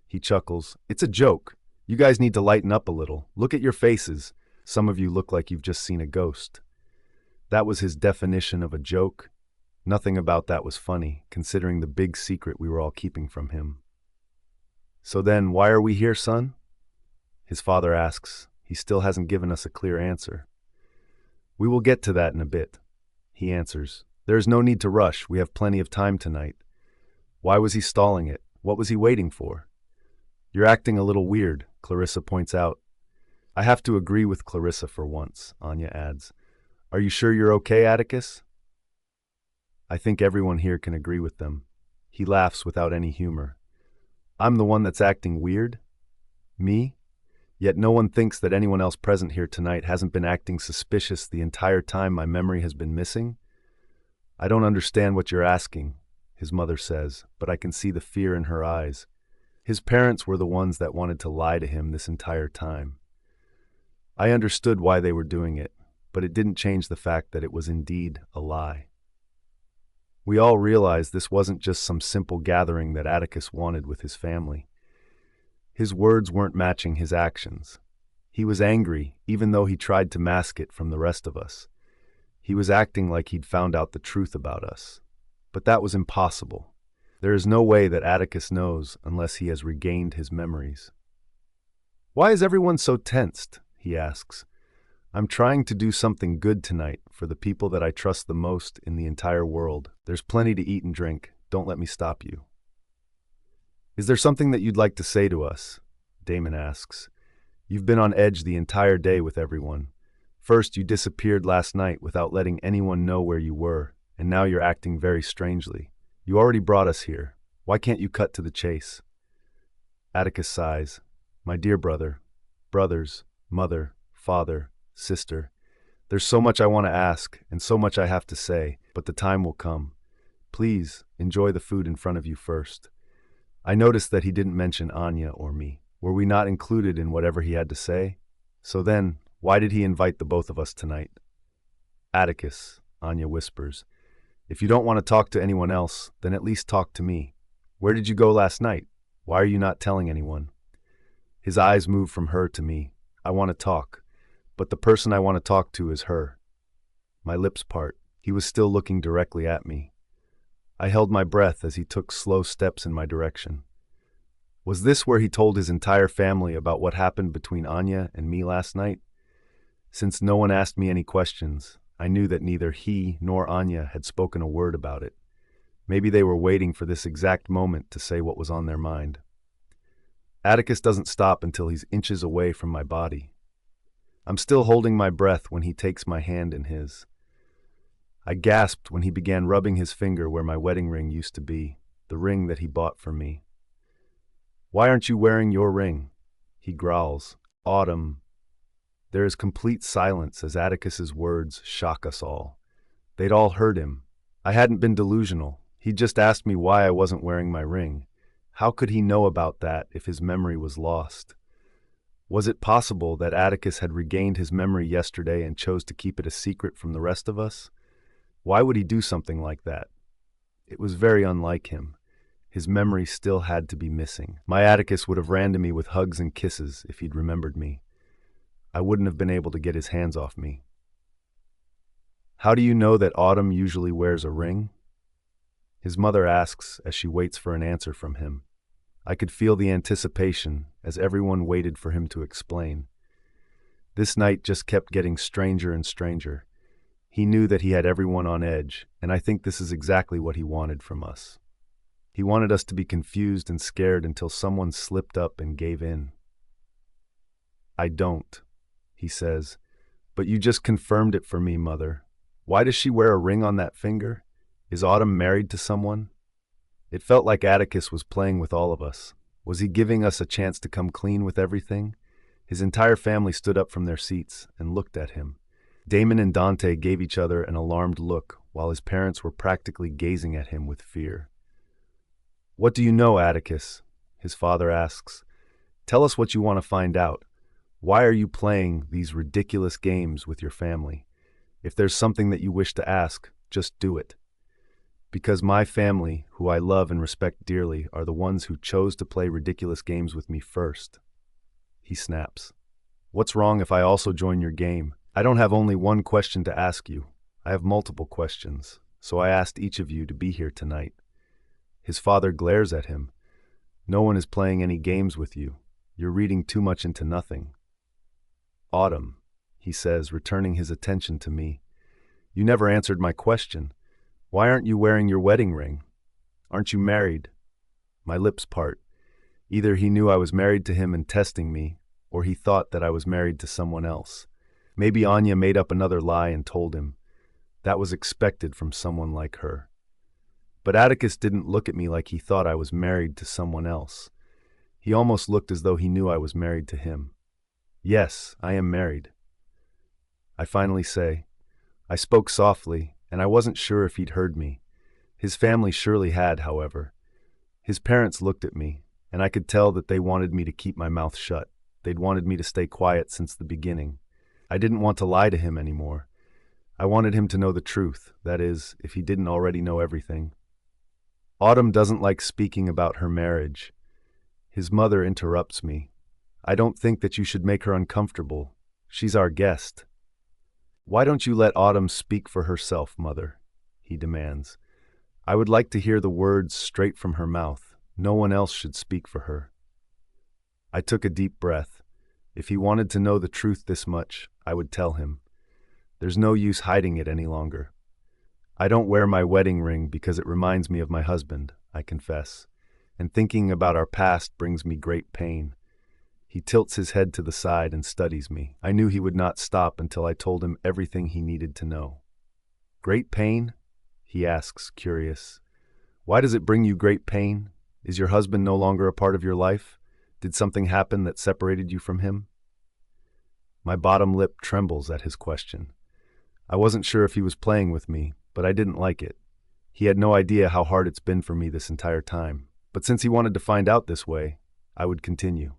He chuckles. "It's a joke. You guys need to lighten up a little. Look at your faces. Some of you look like you've just seen a ghost." That was his definition of a joke. Nothing about that was funny, considering the big secret we were all keeping from him. "So then, why are we here, son?" his father asks. He still hasn't given us a clear answer. "We will get to that in a bit," he answers. "There is no need to rush. We have plenty of time tonight." Why was he stalling it? What was he waiting for? "You're acting a little weird," Clarissa points out. I have to agree with Clarissa for once, Anya adds. "Are you sure you're okay, Atticus?" I think everyone here can agree with them. He laughs without any humor. "I'm the one that's acting weird? Me? Yet no one thinks that anyone else present here tonight hasn't been acting suspicious the entire time my memory has been missing? I don't understand what you're asking, his mother says, but I can see the fear in her eyes. His parents were the ones that wanted to lie to him this entire time. I understood why they were doing it, but it didn't change the fact that it was indeed a lie. We all realized this wasn't just some simple gathering that Atticus wanted with his family. His words weren't matching his actions. He was angry, even though he tried to mask it from the rest of us. He was acting like he'd found out the truth about us. But that was impossible. There is no way that Atticus knows unless he has regained his memories. "Why is everyone so tensed?" he asks. "I'm trying to do something good tonight for the people that I trust the most in the entire world. There's plenty to eat and drink. Don't let me stop you." "Is there something that you'd like to say to us?" Damon asks. "You've been on edge the entire day with everyone. First, you disappeared last night without letting anyone know where you were, and now you're acting very strangely. You already brought us here. Why can't you cut to the chase?" Atticus sighs. "My dear brother, brothers, mother, father, sister, there's so much I want to ask and so much I have to say, but the time will come. Please, enjoy the food in front of you first." I noticed that he didn't mention Anya or me. Were we not included in whatever he had to say? So then, why did he invite the both of us tonight? "Atticus," Anya whispers, "if you don't want to talk to anyone else, then at least talk to me. Where did you go last night? Why are you not telling anyone?" His eyes move from her to me. I want to talk, but the person I want to talk to is her. My lips part. He was still looking directly at me. I held my breath as he took slow steps in my direction. Was this where he told his entire family about what happened between Anya and me last night? Since no one asked me any questions, I knew that neither he nor Anya had spoken a word about it. Maybe they were waiting for this exact moment to say what was on their mind. Atticus doesn't stop until he's inches away from my body. I'm still holding my breath when he takes my hand in his. I gasped when he began rubbing his finger where my wedding ring used to be, the ring that he bought for me. "Why aren't you wearing your ring?" he growls. "Autumn." There is complete silence as Atticus's words shock us all. They'd all heard him. I hadn't been delusional. He just asked me why I wasn't wearing my ring. How could he know about that if his memory was lost? Was it possible that Atticus had regained his memory yesterday and chose to keep it a secret from the rest of us? Why would he do something like that? It was very unlike him. His memory still had to be missing. My Atticus would have ran to me with hugs and kisses if he'd remembered me. I wouldn't have been able to get his hands off me. "How do you know that Autumn usually wears a ring?" His mother asks as she waits for an answer from him. I could feel the anticipation as everyone waited for him to explain. This night just kept getting stranger and stranger. He knew that he had everyone on edge, and I think this is exactly what he wanted from us. He wanted us to be confused and scared until someone slipped up and gave in. "I don't," he says, "but you just confirmed it for me, Mother. Why does she wear a ring on that finger? Is Autumn married to someone?" It felt like Atticus was playing with all of us. Was he giving us a chance to come clean with everything? His entire family stood up from their seats and looked at him. Damon and Dante gave each other an alarmed look, while his parents were practically gazing at him with fear. "What do you know, Atticus?" his father asks. "Tell us what you want to find out. Why are you playing these ridiculous games with your family? If there's something that you wish to ask, just do it. Because my family, who I love and respect dearly, are the ones who chose to play ridiculous games with me first." He snaps. "What's wrong if I also join your game? I don't have only one question to ask you. I have multiple questions, so I asked each of you to be here tonight." His father glares at him. "No one is playing any games with you. You're reading too much into nothing." "Autumn," he says, returning his attention to me. "You never answered my question. Why aren't you wearing your wedding ring? Aren't you married?" My lips part. Either he knew I was married to him and testing me, or he thought that I was married to someone else. Maybe Anya made up another lie and told him. That was expected from someone like her. But Atticus didn't look at me like he thought I was married to someone else. He almost looked as though he knew I was married to him. Yes, I am married. I finally say. I spoke softly, and I wasn't sure if he'd heard me. His family surely had, however. His parents looked at me, and I could tell that they wanted me to keep my mouth shut. They'd wanted me to stay quiet since the beginning. I didn't want to lie to him anymore. I wanted him to know the truth, that is, if he didn't already know everything. Autumn doesn't like speaking about her marriage. His mother interrupts me. I don't think that you should make her uncomfortable. She's our guest. Why don't you let Autumn speak for herself, Mother? He demands. I would like to hear the words straight from her mouth. No one else should speak for her. I took a deep breath. If he wanted to know the truth this much, I would tell him. There's no use hiding it any longer. I don't wear my wedding ring because it reminds me of my husband, I confess, and thinking about our past brings me great pain. He tilts his head to the side and studies me. I knew he would not stop until I told him everything he needed to know. Great pain? He asks, curious. Why does it bring you great pain? Is your husband no longer a part of your life? Did something happen that separated you from him? My bottom lip trembles at his question. I wasn't sure if he was playing with me, but I didn't like it. He had no idea how hard it's been for me this entire time. But since he wanted to find out this way, I would continue.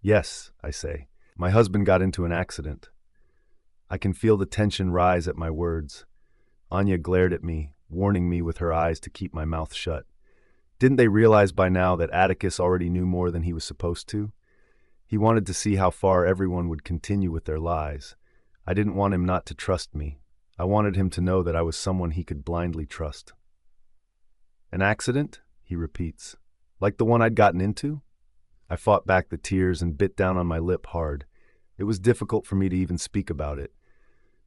Yes, I say. My husband got into an accident. I can feel the tension rise at my words. Anya glared at me, warning me with her eyes to keep my mouth shut. Didn't they realize by now that Atticus already knew more than he was supposed to? He wanted to see how far everyone would continue with their lies. I didn't want him not to trust me. I wanted him to know that I was someone he could blindly trust. An accident? He repeats. Like the one I'd gotten into? I fought back the tears and bit down on my lip hard. It was difficult for me to even speak about it.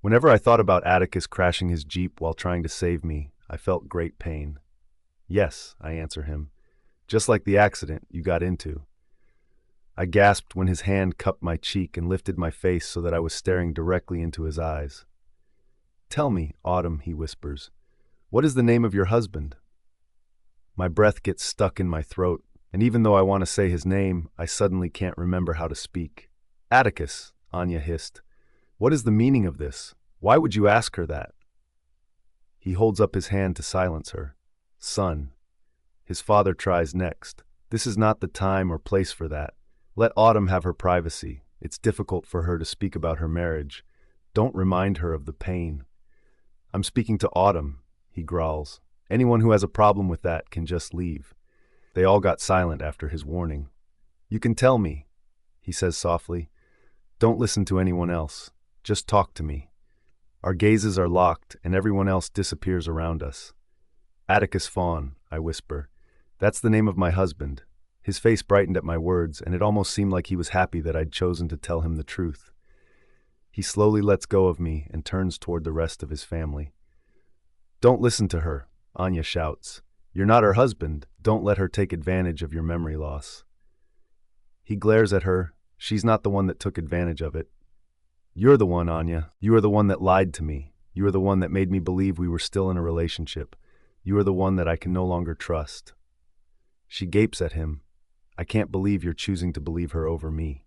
Whenever I thought about Atticus crashing his Jeep while trying to save me, I felt great pain. Yes, I answer him. Just like the accident you got into. I gasped when his hand cupped my cheek and lifted my face so that I was staring directly into his eyes. Tell me, Autumn, he whispers. What is the name of your husband? My breath gets stuck in my throat, and even though I want to say his name, I suddenly can't remember how to speak. Atticus, Anya hissed. What is the meaning of this? Why would you ask her that? He holds up his hand to silence her. Son. His father tries next. This is not the time or place for that. Let Autumn have her privacy. It's difficult for her to speak about her marriage. Don't remind her of the pain. I'm speaking to Autumn, he growls. Anyone who has a problem with that can just leave. They all got silent after his warning. You can tell me, he says softly. Don't listen to anyone else. Just talk to me. Our gazes are locked, and everyone else disappears around us. Atticus Fawn, I whisper. That's the name of my husband. His face brightened at my words, and it almost seemed like he was happy that I'd chosen to tell him the truth. He slowly lets go of me and turns toward the rest of his family. Don't listen to her, Anya shouts. You're not her husband. Don't let her take advantage of your memory loss. He glares at her. She's not the one that took advantage of it. You're the one, Anya. You are the one that lied to me. You are the one that made me believe we were still in a relationship. You are the one that I can no longer trust. She gapes at him. I can't believe you're choosing to believe her over me.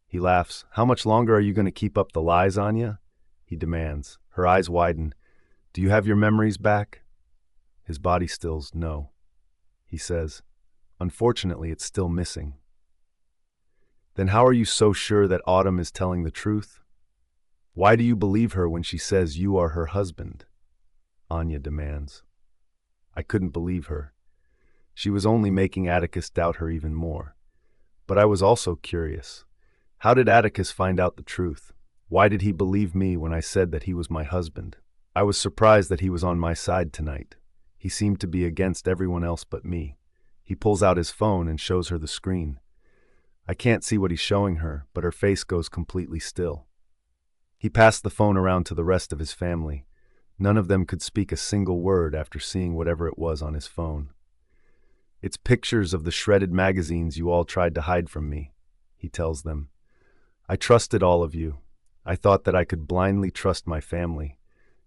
He laughs. How much longer are you going to keep up the lies, Anya? He demands. Her eyes widen. Do you have your memories back? His body stills. No. He says, unfortunately, it's still missing. Then how are you so sure that Autumn is telling the truth? Why do you believe her when she says you are her husband? Anya demands. I couldn't believe her. She was only making Atticus doubt her even more. But I was also curious. How did Atticus find out the truth? Why did he believe me when I said that he was my husband? I was surprised that he was on my side tonight. He seemed to be against everyone else but me. He pulls out his phone and shows her the screen. I can't see what he's showing her, but her face goes completely still. He passed the phone around to the rest of his family. None of them could speak a single word after seeing whatever it was on his phone. It's pictures of the shredded magazines you all tried to hide from me, he tells them. I trusted all of you. I thought that I could blindly trust my family.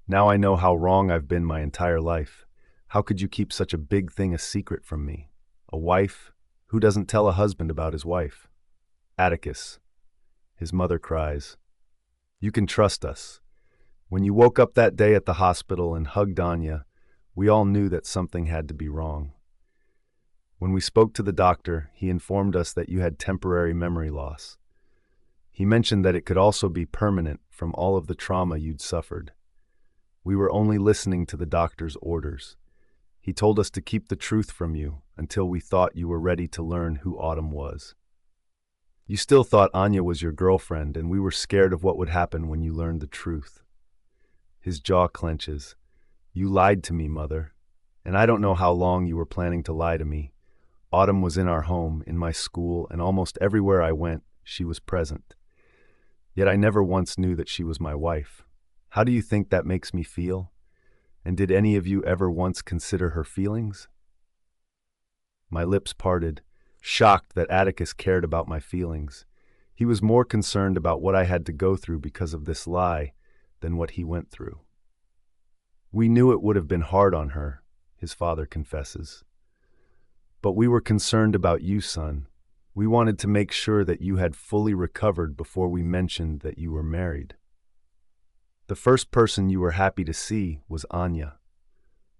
Now I know how wrong I've been my entire life. How could you keep such a big thing a secret from me? A wife? Who doesn't tell a husband about his wife? Atticus. His mother cries. You can trust us. When you woke up that day at the hospital and hugged Anya, we all knew that something had to be wrong. When we spoke to the doctor, he informed us that you had temporary memory loss. He mentioned that it could also be permanent from all of the trauma you'd suffered. We were only listening to the doctor's orders. He told us to keep the truth from you until we thought you were ready to learn who Autumn was. You still thought Anya was your girlfriend, and we were scared of what would happen when you learned the truth. His jaw clenches. You lied to me, Mother. And I don't know how long you were planning to lie to me. Autumn was in our home, in my school, and almost everywhere I went, she was present. Yet I never once knew that she was my wife. How do you think that makes me feel? And did any of you ever once consider her feelings? My lips parted, shocked that Atticus cared about my feelings. He was more concerned about what I had to go through because of this lie than what he went through. We knew it would have been hard on her, his father confesses. But we were concerned about you, son. We wanted to make sure that you had fully recovered before we mentioned that you were married. The first person you were happy to see was Anya.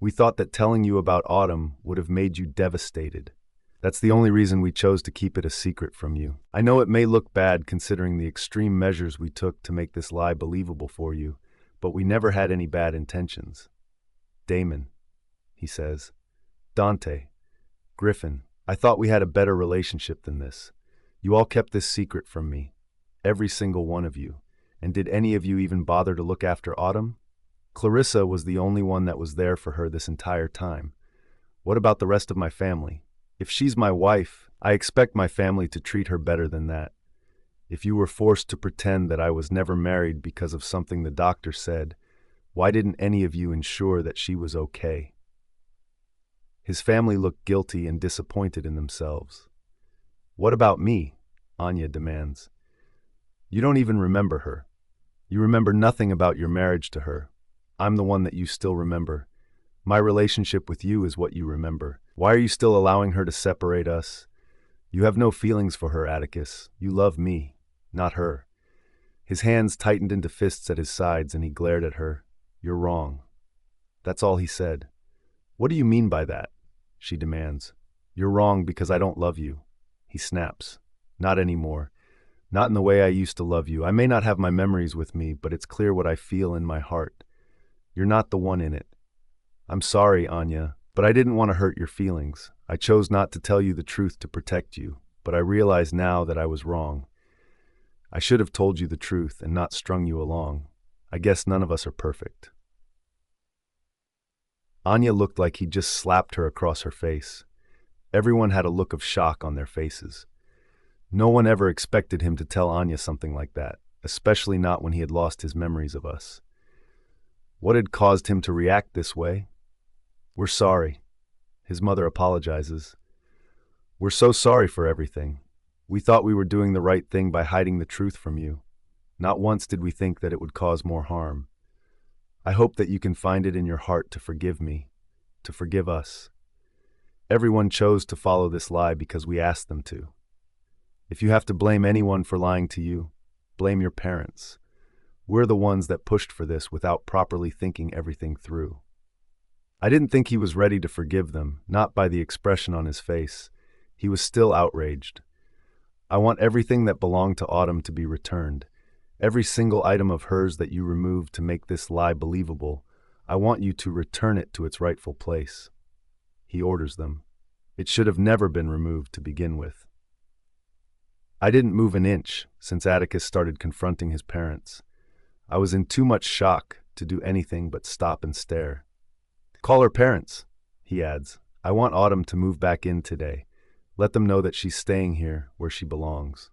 We thought that telling you about Autumn would have made you devastated. That's the only reason we chose to keep it a secret from you. I know it may look bad considering the extreme measures we took to make this lie believable for you, but we never had any bad intentions. Damon, he says. Dante. Griffin. I thought we had a better relationship than this. You all kept this secret from me. Every single one of you. And did any of you even bother to look after Autumn? Clarissa was the only one that was there for her this entire time. What about the rest of my family? If she's my wife, I expect my family to treat her better than that. If you were forced to pretend that I was never married because of something the doctor said, why didn't any of you ensure that she was okay? His family looked guilty and disappointed in themselves. What about me? Anya demands. You don't even remember her. You remember nothing about your marriage to her. I'm the one that you still remember. My relationship with you is what you remember. Why are you still allowing her to separate us? You have no feelings for her, Atticus. You love me, not her. His hands tightened into fists at his sides and he glared at her. You're wrong. That's all he said. What do you mean by that? She demands. You're wrong because I don't love you. He snaps. Not anymore. Not in the way I used to love you. I may not have my memories with me, but it's clear what I feel in my heart. You're not the one in it. I'm sorry, Anya, but I didn't want to hurt your feelings. I chose not to tell you the truth to protect you, but I realize now that I was wrong. I should have told you the truth and not strung you along. I guess none of us are perfect. Anya looked like he'd just slapped her across her face. Everyone had a look of shock on their faces. No one ever expected him to tell Anya something like that, especially not when he had lost his memories of us. What had caused him to react this way? We're sorry. His mother apologizes. We're so sorry for everything. We thought we were doing the right thing by hiding the truth from you. Not once did we think that it would cause more harm. I hope that you can find it in your heart to forgive me, to forgive us. Everyone chose to follow this lie because we asked them to. If you have to blame anyone for lying to you, blame your parents. We're the ones that pushed for this without properly thinking everything through. I didn't think he was ready to forgive them, not by the expression on his face. He was still outraged. I want everything that belonged to Autumn to be returned. Every single item of hers that you removed to make this lie believable, I want you to return it to its rightful place. He orders them. It should have never been removed to begin with. I didn't move an inch since Atticus started confronting his parents. I was in too much shock to do anything but stop and stare. Call her parents, he adds. I want Autumn to move back in today. Let them know that she's staying here where she belongs.